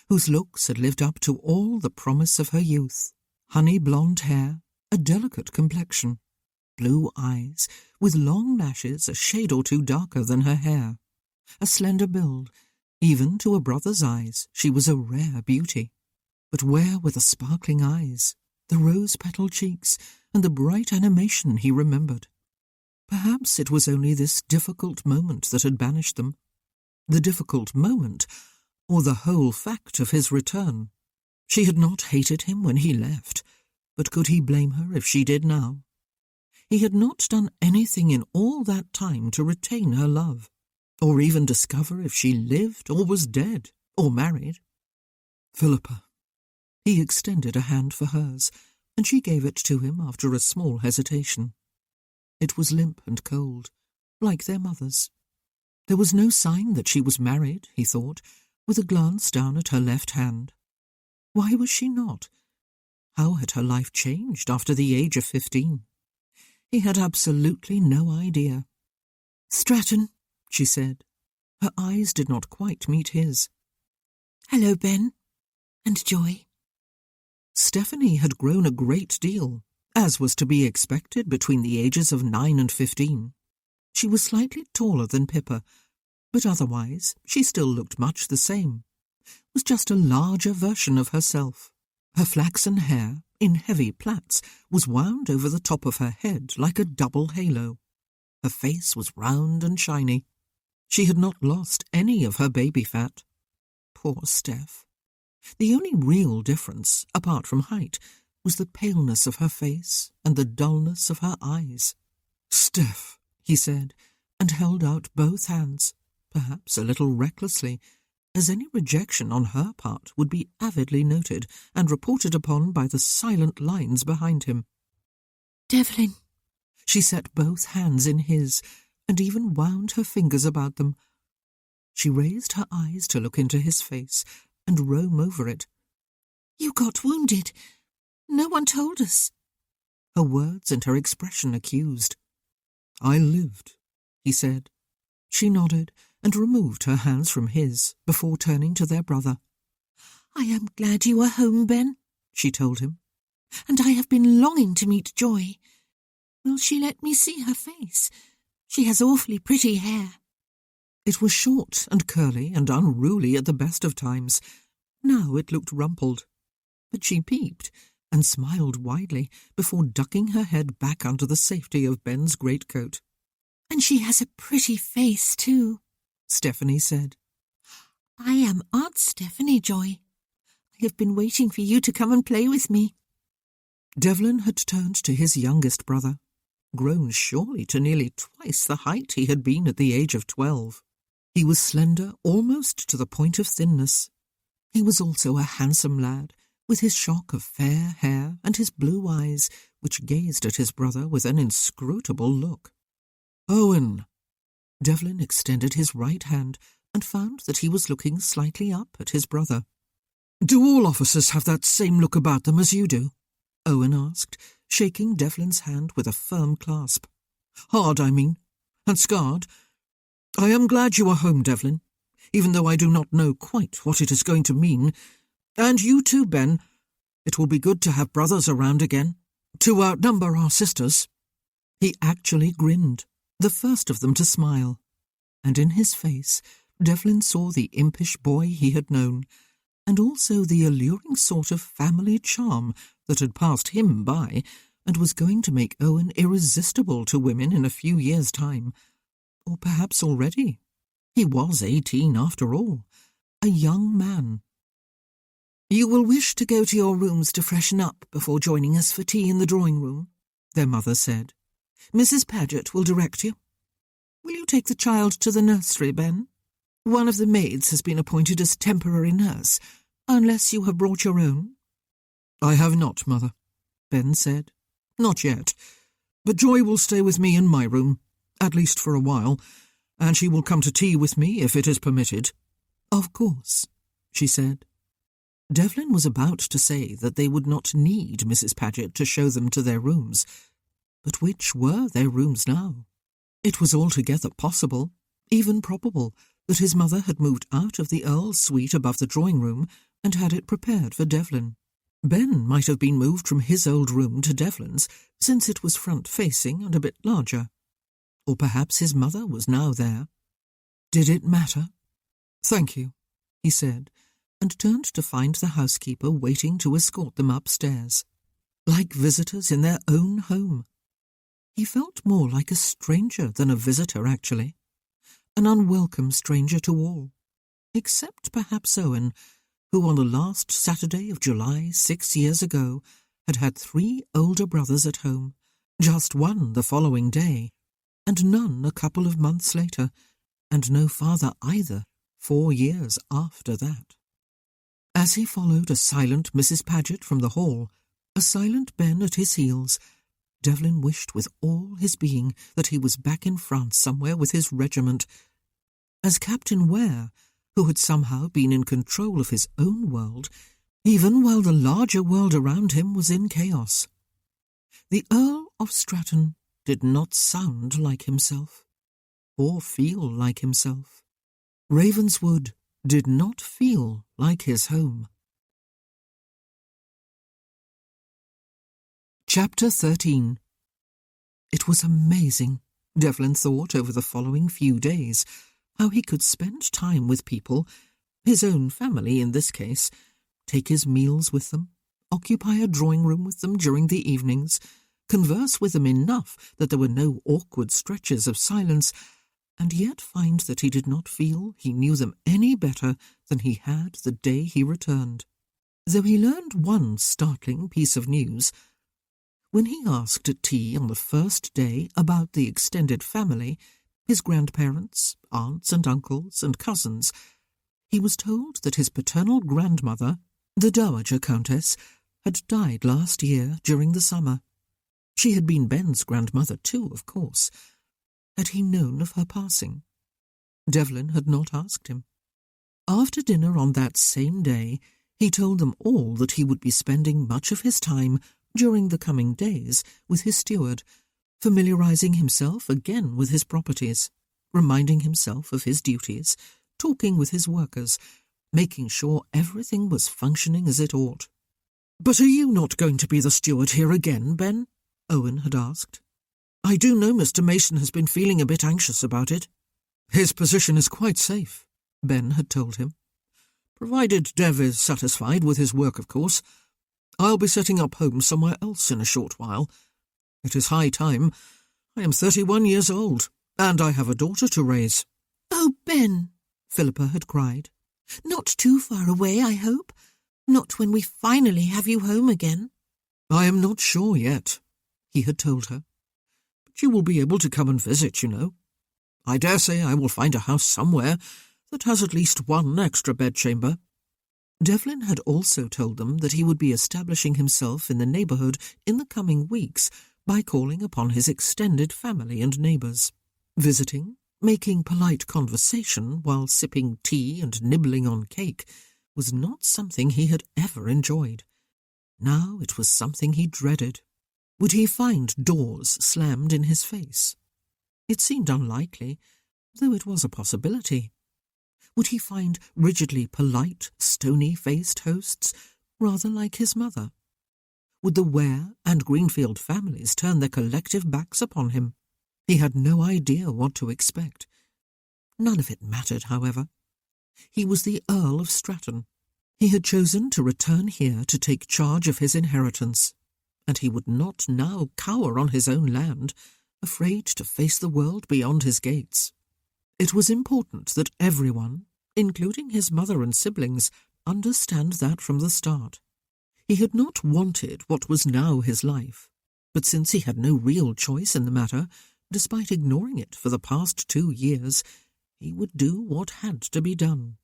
whose looks had lived up to all the promise of her youth. Honey blonde hair, a delicate complexion, blue eyes, with long lashes a shade or 2 darker than her hair, a slender build. Even to a brother's eyes she was a rare beauty. But where were the sparkling eyes, the rose-petal cheeks, and the bright animation he remembered? Perhaps it was only this difficult moment that had banished them. The difficult moment, or the whole fact of his return. She had not hated him when he left, but could he blame her if she did now? He had not done anything in all that time to retain her love, or even discover if she lived or was dead, or married. Philippa. He extended a hand for hers, and she gave it to him after a small hesitation. It was limp and cold, like their mother's. There was no sign that she was married, he thought, with a glance down at her left hand. Why was she not? How had her life changed after the age of 15? He had absolutely no idea. Stratton, she said. Her eyes did not quite meet his. Hello, Ben. And Joy. Stephanie had grown a great deal, as was to be expected between the ages of 9 and 15. She was slightly taller than Pippa, but otherwise she still looked much the same, was just a larger version of herself. Her flaxen hair, in heavy plaits, was wound over the top of her head like a double halo. Her face was round and shiny. She had not lost any of her baby fat. Poor Steph. The only real difference, apart from height, was the paleness of her face and the dullness of her eyes. "Steph," he said, and held out both hands, perhaps a little recklessly, as any rejection on her part would be avidly noted and reported upon by the silent lines behind him. "Devlin." She set both hands in his, and even wound her fingers about them. She raised her eyes to look into his face and roam over it. "You got wounded. No one told us." Her words and her expression accused. "I lived," he said. She nodded and removed her hands from his before turning to their brother. "I am glad you are home, Ben," she told him, "and I have been longing to meet Joy. Will she let me see her face? She has awfully pretty hair." It was short and curly and unruly at the best of times. Now it looked rumpled. But she peeped and smiled widely before ducking her head back under the safety of Ben's greatcoat. "And she has a pretty face, too," Stephanie said. "I am Aunt Stephanie, Joy. I have been waiting for you to come and play with me." Devlin had turned to his youngest brother, grown surely to nearly twice the height he had been at the age of 12. He was slender almost to the point of thinness. He was also a handsome lad, with his shock of fair hair and his blue eyes, which gazed at his brother with an inscrutable look. "Owen!" Devlin extended his right hand and found that he was looking slightly up at his brother. "Do all officers have that same look about them as you do?" Owen asked, shaking Devlin's hand with a firm clasp. "Hard, I mean, and scarred. I am glad you are home, Devlin, even though I do not know quite what it is going to mean. And you too, Ben. It will be good to have brothers around again, to outnumber our sisters." He actually grinned, the first of them to smile, and in his face Devlin saw the impish boy he had known, and also the alluring sort of family charm that had passed him by and was going to make Owen irresistible to women in a few years' time. Or perhaps already. He was 18 after all, a young man. "You will wish to go to your rooms to freshen up before joining us for tea in the drawing-room," their mother said. "Mrs. Paget will direct you. Will you take the child to the nursery, Ben? One of the maids has been appointed as temporary nurse, unless you have brought your own." "I have not, Mother," Ben said. "Not yet. But Joy will stay with me in my room, at least for a while, and she will come to tea with me if it is permitted." "Of course," she said. Devlin was about to say that they would not need Mrs. Paget to show them to their rooms. But which were their rooms now? It was altogether possible, even probable, that his mother had moved out of the Earl's suite above the drawing-room and had it prepared for Devlin. Ben might have been moved from his old room to Devlin's, since it was front-facing and a bit larger. Or perhaps his mother was now there. Did it matter? "Thank you," he said, and turned to find the housekeeper waiting to escort them upstairs, like visitors in their own home. He felt more like a stranger than a visitor, actually, an unwelcome stranger to all, except perhaps Owen, who on the last Saturday of July 6 years ago had had 3 older brothers at home, just one the following day, and none a couple of months later, and no father either 4 years after that. As he followed a silent Mrs. Paget from the hall, a silent Ben at his heels, Devlin wished with all his being that he was back in France somewhere with his regiment, as Captain Ware, who had somehow been in control of his own world, even while the larger world around him was in chaos. The Earl of Stratton did not sound like himself, or feel like himself. Ravenswood did not feel like his home. Chapter 13. It was amazing, Devlin thought over the following few days, how he could spend time with people, his own family in this case, take his meals with them, occupy a drawing-room with them during the evenings, converse with them enough that there were no awkward stretches of silence, and yet find that he did not feel he knew them any better than he had the day he returned. though he learned one startling piece of news. When he asked at tea on the first day about the extended family, his grandparents, aunts and uncles and cousins, he was told that his paternal grandmother, the Dowager Countess, had died last year during the summer. She had been Ben's grandmother too, of course. Had he known of her passing? Devlin had not asked him. After dinner on that same day, he told them all that he would be spending much of his time during the coming days with his steward, familiarizing himself again with his properties, reminding himself of his duties, talking with his workers, making sure everything was functioning as it ought. "But are you not going to be the steward here again, Ben?" Owen had asked. "I do know Mr. Mason has been feeling a bit anxious about it." "His position is quite safe," Ben had told him. "Provided Dev is satisfied with his work, of course. I'll be setting up home somewhere else in a short while. It is high time. I am 31 years old, and I have a daughter to raise." "Oh, Ben," Philippa had cried. "Not too far away, I hope. Not when we finally have you home again." "I am not sure yet," he had told her. "But you will be able to come and visit, you know. I dare say I will find a house somewhere that has at least one extra bedchamber." Devlin had also told them that he would be establishing himself in the neighbourhood in the coming weeks by calling upon his extended family and neighbours. Visiting, making polite conversation while sipping tea and nibbling on cake was not something he had ever enjoyed. Now it was something he dreaded. Would he find doors slammed in his face? It seemed unlikely, though it was a possibility. Would he find rigidly polite, stony-faced hosts, rather like his mother? Would the Ware and Greenfield families turn their collective backs upon him? He had no idea what to expect. None of it mattered, however. He was the Earl of Stratton. He had chosen to return here to take charge of his inheritance, and he would not now cower on his own land, afraid to face the world beyond his gates. It was important that everyone, including his mother and siblings, understand that from the start. He had not wanted what was now his life, but since he had no real choice in the matter, despite ignoring it for the past 2 years, he would do what had to be done.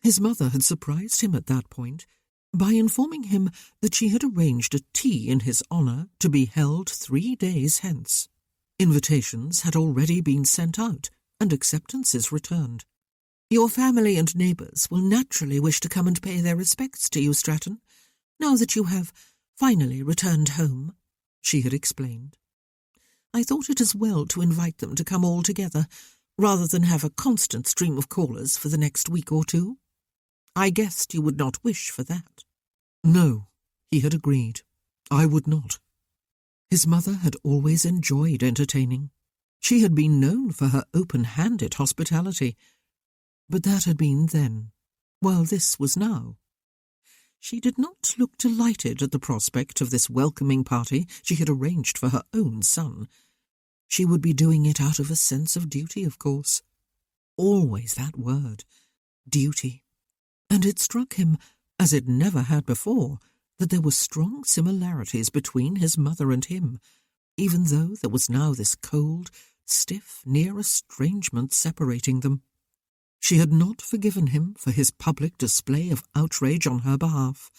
His mother had surprised him at that point by informing him that she had arranged a tea in his honour to be held 3 days hence. Invitations had already been sent out and acceptances returned. "Your family and neighbours will naturally wish to come and pay their respects to you, Stratton, now that you have finally returned home," she had explained. "I thought it as well to invite them to come all together, rather than have a constant stream of callers for the next week or 2. I guessed you would not wish for that." "No," he had agreed. "I would not." His mother had always enjoyed entertaining. She had been known for her open-handed hospitality. But that had been then, while this was now. She did not look delighted at the prospect of this welcoming party she had arranged for her own son. She would be doing it out of a sense of duty, of course. Always that word, duty. And it struck him, as it never had before, that there were strong similarities between his mother and him, even though there was now this cold, stiff, near estrangement separating them. She had not forgiven him for his public display of outrage on her behalf,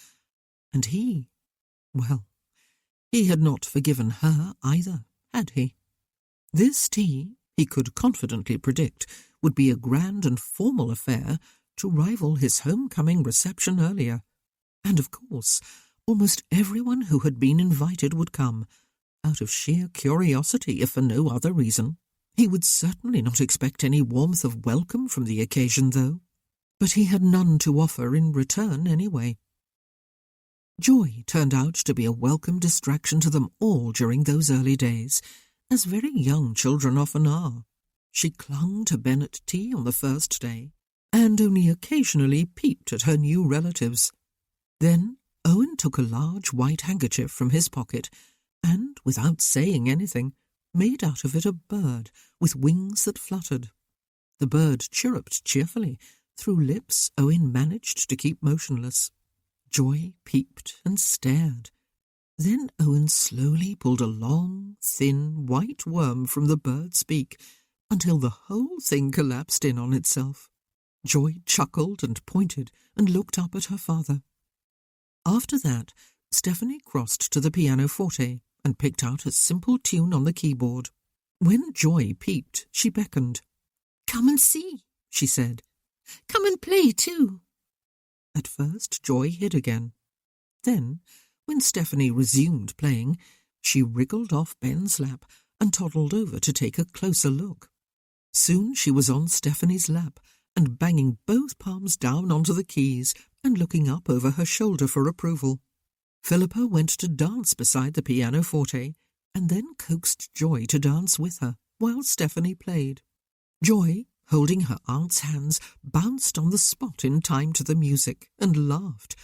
and he had not forgiven her either, had he? This tea, he could confidently predict, would be a grand and formal affair to rival his homecoming reception earlier, and of course almost everyone who had been invited would come, out of sheer curiosity if for no other reason. He would certainly not expect any warmth of welcome from the occasion, though, but he had none to offer in return anyway. Joy turned out to be a welcome distraction to them all during those early days, as very young children often are. She clung to Ben at tea on the first day, and only occasionally peeped at her new relatives. Then Owen took a large white handkerchief from his pocket and, without saying anything, made out of it a bird with wings that fluttered. The bird chirruped cheerfully, through lips Owen managed to keep motionless. Joy peeped and stared. Then Owen slowly pulled a long, thin, white worm from the bird's beak until the whole thing collapsed in on itself. Joy chuckled and pointed and looked up at her father. After that, Stephanie crossed to the pianoforte and picked out a simple tune on the keyboard. When Joy peeped, she beckoned. "Come and see," she said. "Come and play too." At first, Joy hid again. Then, when Stephanie resumed playing, she wriggled off Ben's lap and toddled over to take a closer look. Soon she was on Stephanie's lap and banging both palms down onto the keys and looking up over her shoulder for approval. Philippa went to dance beside the pianoforte and then coaxed Joy to dance with her while Stephanie played. Joy, holding her aunt's hands, bounced on the spot in time to the music and laughed,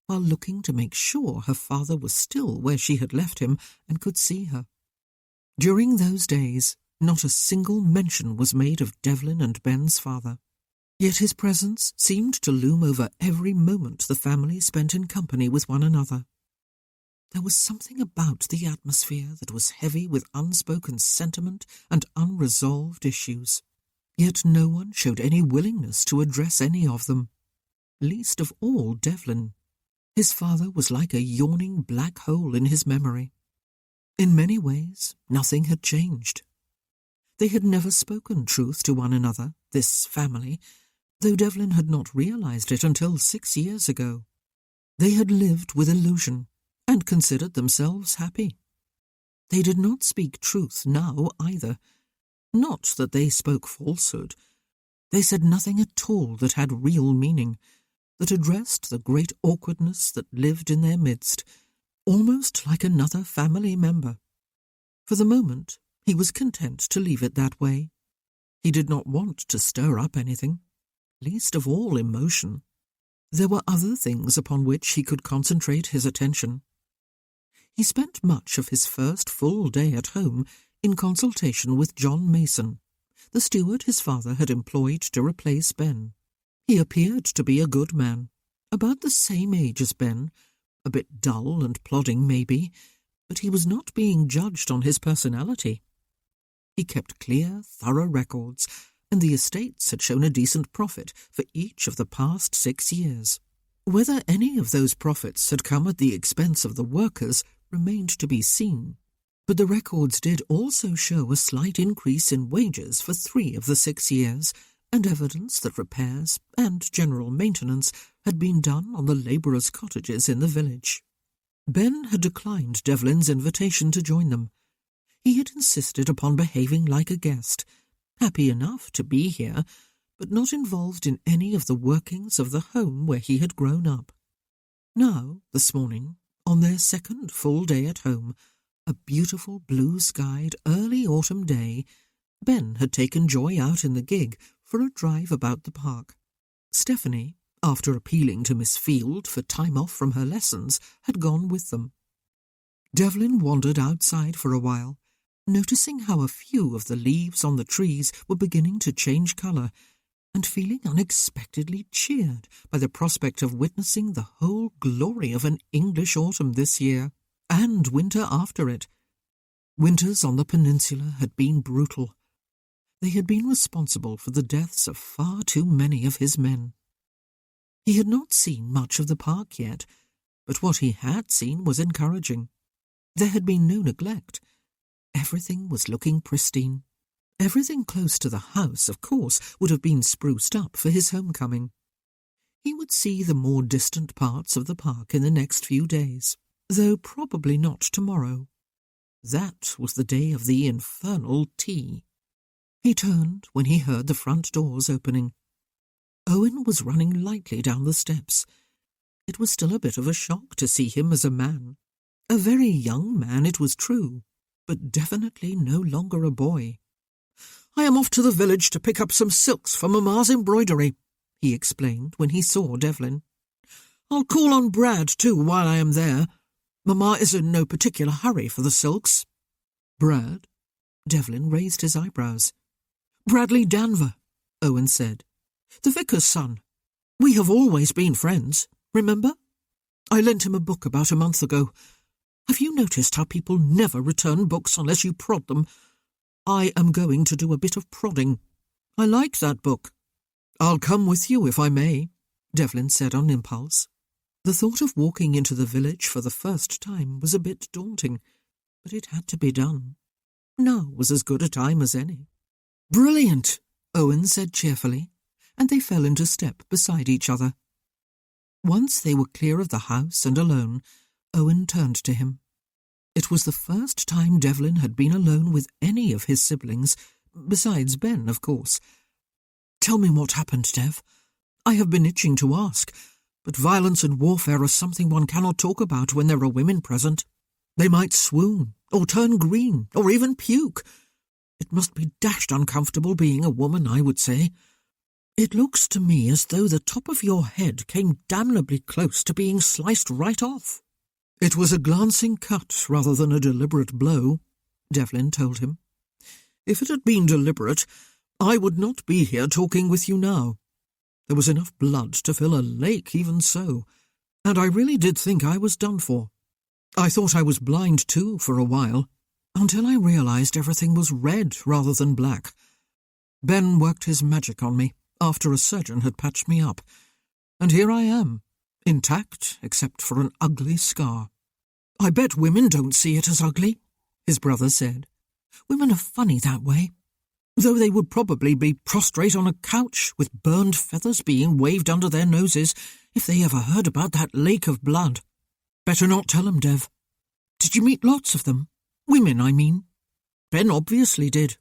while looking to make sure her father was still where she had left him and could see her. During those days, not a single mention was made of Devlin and Ben's father, yet his presence seemed to loom over every moment the family spent in company with one another. There was something about the atmosphere that was heavy with unspoken sentiment and unresolved issues. Yet no one showed any willingness to address any of them, least of all Devlin. His father was like a yawning black hole in his memory. In many ways, nothing had changed. They had never spoken truth to one another, this family, though Devlin had not realized it until 6 years ago. They had lived with illusion and considered themselves happy. They did not speak truth now either. Not that they spoke falsehood. They said nothing at all that had real meaning, that addressed the great awkwardness that lived in their midst, almost like another family member. For the moment, he was content to leave it that way. He did not want to stir up anything, least of all emotion. There were other things upon which he could concentrate his attention. He spent much of his first full day at home in consultation with John Mason, the steward his father had employed to replace Ben. He appeared to be a good man, about the same age as Ben, a bit dull and plodding maybe, but he was not being judged on his personality. He kept clear, thorough records, and the estates had shown a decent profit for each of the past 6 years. Whether any of those profits had come at the expense of the workers remained to be seen, but the records did also show a slight increase in wages for 3 of the 6 years, and evidence that repairs and general maintenance had been done on the labourers' cottages in the village. Ben had declined Devlin's invitation to join them. He had insisted upon behaving like a guest, happy enough to be here, but not involved in any of the workings of the home where he had grown up. Now, this morning, on their second full day at home, a beautiful blue-skied early autumn day, Ben had taken Joy out in the gig for a drive about the park. Stephanie, after appealing to Miss Field for time off from her lessons, had gone with them. Devlin wandered outside for a while, noticing how a few of the leaves on the trees were beginning to change colour, and feeling unexpectedly cheered by the prospect of witnessing the whole glory of an English autumn this year, and winter after it. Winters on the peninsula had been brutal. They had been responsible for the deaths of far too many of his men. He had not seen much of the park yet, but what he had seen was encouraging. There had been no neglect. Everything was looking pristine. Everything close to the house, of course, would have been spruced up for his homecoming. He would see the more distant parts of the park in the next few days, though probably not tomorrow. That was the day of the infernal tea. He turned when he heard the front doors opening. Owen was running lightly down the steps. It was still a bit of a shock to see him as a man. A very young man, it was true, but definitely no longer a boy. "I am off to the village to pick up some silks for Mamma's embroidery," he explained when he saw Devlin. "I'll call on Brad, too, while I am there. Mamma is in no particular hurry for the silks." "Brad?" Devlin raised his eyebrows. "Bradley Danver," Owen said. "The vicar's son. We have always been friends, remember?" I lent him a book about a month ago. Have you noticed how people never return books unless you prod them? I am going to do a bit of prodding. I like that book. I'll come with you if I may, Devlin said on impulse. The thought of walking into the village for the first time was a bit daunting, but it had to be done. Now was as good a time as any. Brilliant, Owen said cheerfully, and they fell into step beside each other. Once they were clear of the house and alone, Owen turned to him. It was the first time Devlin had been alone with any of his siblings, besides Ben, of course. Tell me what happened, Dev. I have been itching to ask, but violence and warfare are something one cannot talk about when there are women present. They might swoon, or turn green, or even puke. It must be dashed uncomfortable being a woman, I would say. It looks to me as though the top of your head came damnably close to being sliced right off. It was a glancing cut rather than a deliberate blow, Devlin told him. If it had been deliberate, I would not be here talking with you now. There was enough blood to fill a lake even so, and I really did think I was done for. I thought I was blind too for a while, until I realized everything was red rather than black. Ben worked his magic on me after a surgeon had patched me up, and here I am, intact except for an ugly scar. I bet women don't see it as ugly, his brother said. Women are funny that way, though they would probably be prostrate on a couch with burned feathers being waved under their noses if they ever heard about that lake of blood. Better not tell 'em, Dev. Did you meet lots of them? Women, I mean. Ben obviously did.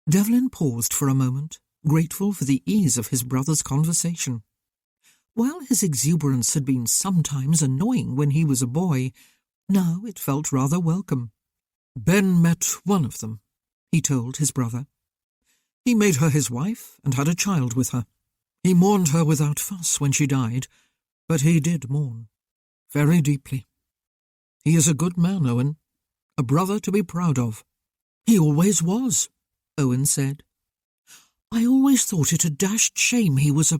Devlin paused for a moment, grateful for the ease of his brother's conversation. While his exuberance had been sometimes annoying when he was a boy, now it felt rather welcome. Ben met one of them, he told his brother. He made her his wife and had a child with her. He mourned her without fuss when she died, but he did mourn. Very deeply. He is a good man, Owen. A brother to be proud of. He always was, Owen said. I always thought it a dashed shame he was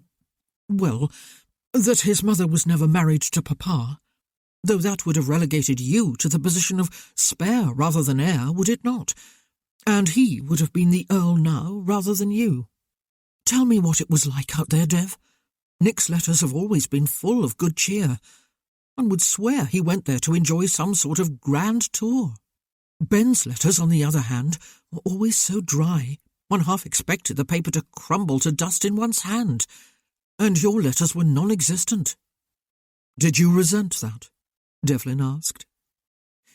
that his mother was never married to Papa, though that would have relegated you to the position of spare rather than heir, would it not? And he would have been the Earl now rather than you. Tell me what it was like out there, Dev. Nick's letters have always been full of good cheer. One would swear he went there to enjoy some sort of grand tour. Ben's letters, on the other hand, were always so dry, one half expected the paper to crumble to dust in one's hand, and your letters were non-existent. Did you resent that? Devlin asked.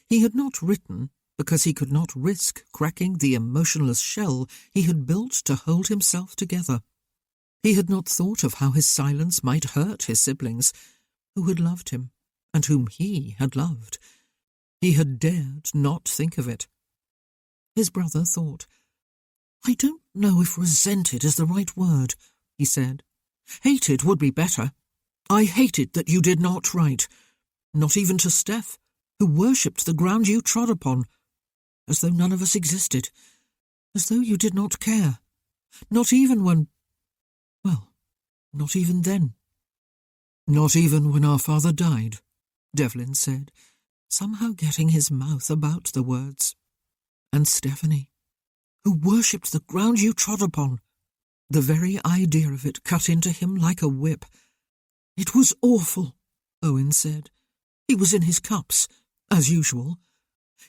He had not written because he could not risk cracking the emotionless shell he had built to hold himself together. He had not thought of how his silence might hurt his siblings, who had loved him, and whom he had loved. He had dared not think of it. His brother thought. I don't know if resented is the right word, he said. Hated would be better. I hated that you did not write, not even to Steph, who worshipped the ground you trod upon, as though none of us existed, as though you did not care, not even when, not even then. Not even when our father died, Devlin said, somehow getting his mouth about the words. And Stephanie, who worshipped the ground you trod upon. The very idea of it cut into him like a whip. It was awful, Owen said. He was in his cups, as usual.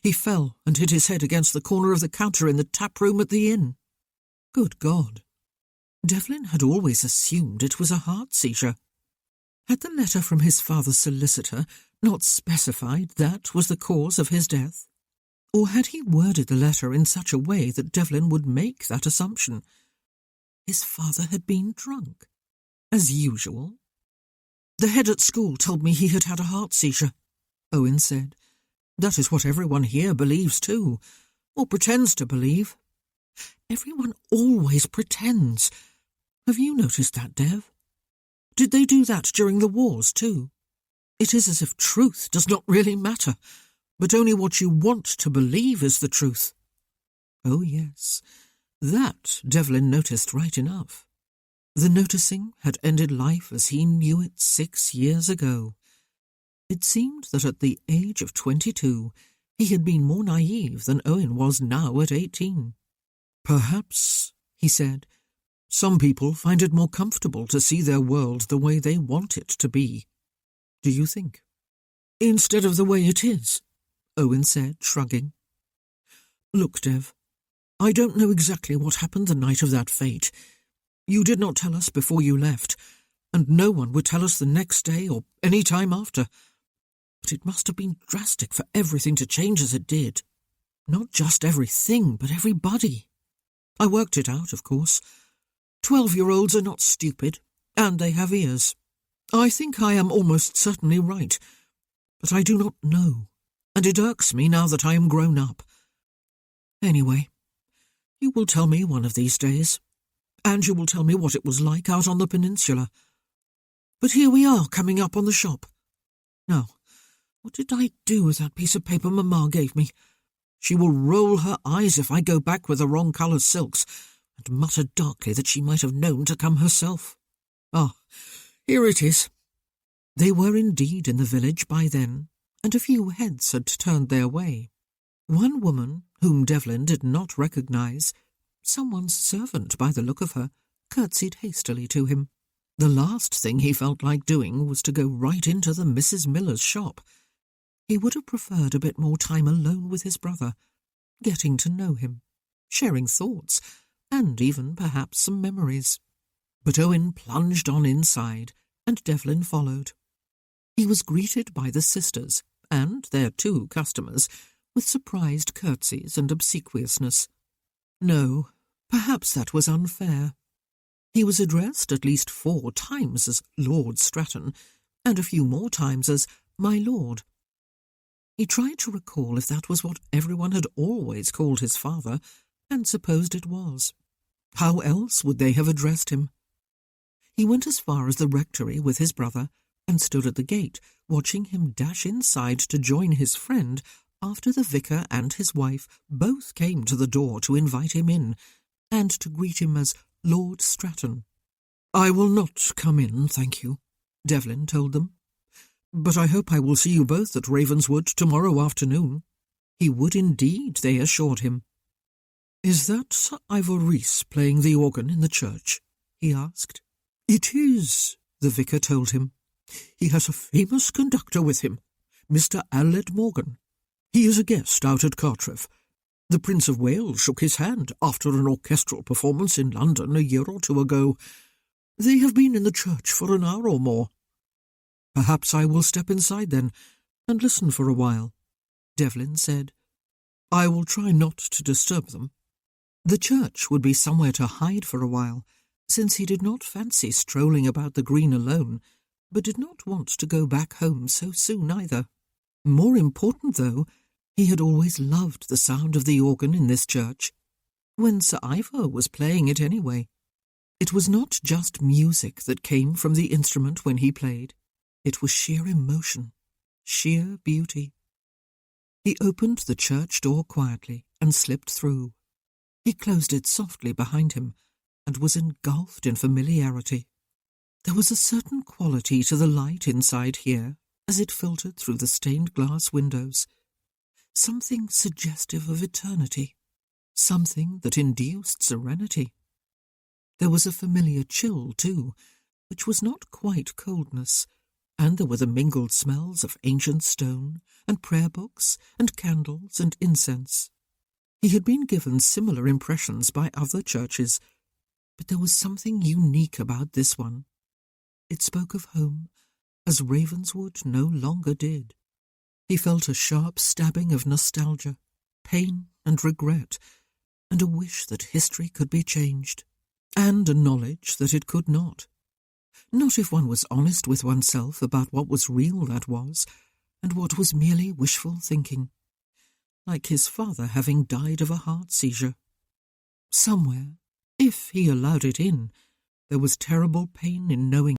He fell and hit his head against the corner of the counter in the tap room at the inn. Good God. Devlin had always assumed it was a heart seizure. Had the letter from his father's solicitor not specified that was the cause of his death? Or had he worded the letter in such a way that Devlin would make that assumption? His father had been drunk, as usual. The head at school told me he had had a heart seizure, Owen said. That is what everyone here believes too, or pretends to believe. Everyone always pretends. Have you noticed that, Dev? Did they do that during the wars too? It is as if truth does not really matter, but only what you want to believe is the truth. Oh yes, that Devlin noticed right enough. The noticing had ended life as he knew it 6 years ago. It seemed that at the age of 22 he had been more naive than Owen was now at 18. "Perhaps," he said, "some people find it more comfortable to see their world the way they want it to be. Do you think?" "Instead of the way it is," Owen said, shrugging. "Look, Dev, I don't know exactly what happened the night of that fete. You did not tell us before you left, and no one would tell us the next day or any time after. But it must have been drastic for everything to change as it did. Not just everything, but everybody. I worked it out, of course. 12-year-olds are not stupid, and they have ears. I think I am almost certainly right, but I do not know, and it irks me now that I am grown up. Anyway, you will tell me one of these days, and you will tell me what it was like out on the peninsula. But here we are coming up on the shop. Now, what did I do with that piece of paper Mamma gave me? She will roll her eyes if I go back with the wrong coloured silks, and mutter darkly that she might have known to come herself. Ah, here it is." They were indeed in the village by then, and a few heads had turned their way. One woman, whom Devlin did not recognise, someone's servant by the look of her, curtsied hastily to him. The last thing he felt like doing was to go right into the Mrs. Miller's shop. He would have preferred a bit more time alone with his brother, getting to know him, sharing thoughts, and even perhaps some memories. But Owen plunged on inside, and Devlin followed. He was greeted by the sisters, and their 2 customers, with surprised curtsies and obsequiousness. No, perhaps that was unfair. He was addressed at least 4 times as Lord Stratton, and a few more times as my lord. He tried to recall if that was what everyone had always called his father, and supposed it was. How else would they have addressed him? He went as far as the rectory with his brother, and stood at the gate, watching him dash inside to join his friend after the vicar and his wife both came to the door to invite him in, and to greet him as Lord Stratton. "I will not come in, thank you," Devlin told them. "But I hope I will see you both at Ravenswood tomorrow afternoon." He would indeed, they assured him. "Is that Sir Ivor Rees playing the organ in the church?" he asked. "It is," the vicar told him. "He has a famous conductor with him, Mr. Aled Morgan. He is a guest out at Cartreff. The Prince of Wales shook his hand after an orchestral performance in London a year or 2 ago. They have been in the church for an hour or more." "Perhaps I will step inside then, and listen for a while," Devlin said. "I will try not to disturb them." The church would be somewhere to hide for a while, since he did not fancy strolling about the green alone, but did not want to go back home so soon either. More important, though, he had always loved the sound of the organ in this church, when Sir Ivor was playing it anyway. It was not just music that came from the instrument when he played. It was sheer emotion, sheer beauty. He opened the church door quietly and slipped through. He closed it softly behind him and was engulfed in familiarity. There was a certain quality to the light inside here as it filtered through the stained glass windows, something suggestive of eternity, something that induced serenity. There was a familiar chill, too, which was not quite coldness, and there were the mingled smells of ancient stone and prayer books and candles and incense. He had been given similar impressions by other churches, but there was something unique about this one. It spoke of home, as Ravenswood no longer did. He felt a sharp stabbing of nostalgia, pain and regret, and a wish that history could be changed, and a knowledge that it could not. Not if one was honest with oneself about what was real, that was, and what was merely wishful thinking, like his father having died of a heart seizure. Somewhere, if he allowed it in, there was terrible pain in knowing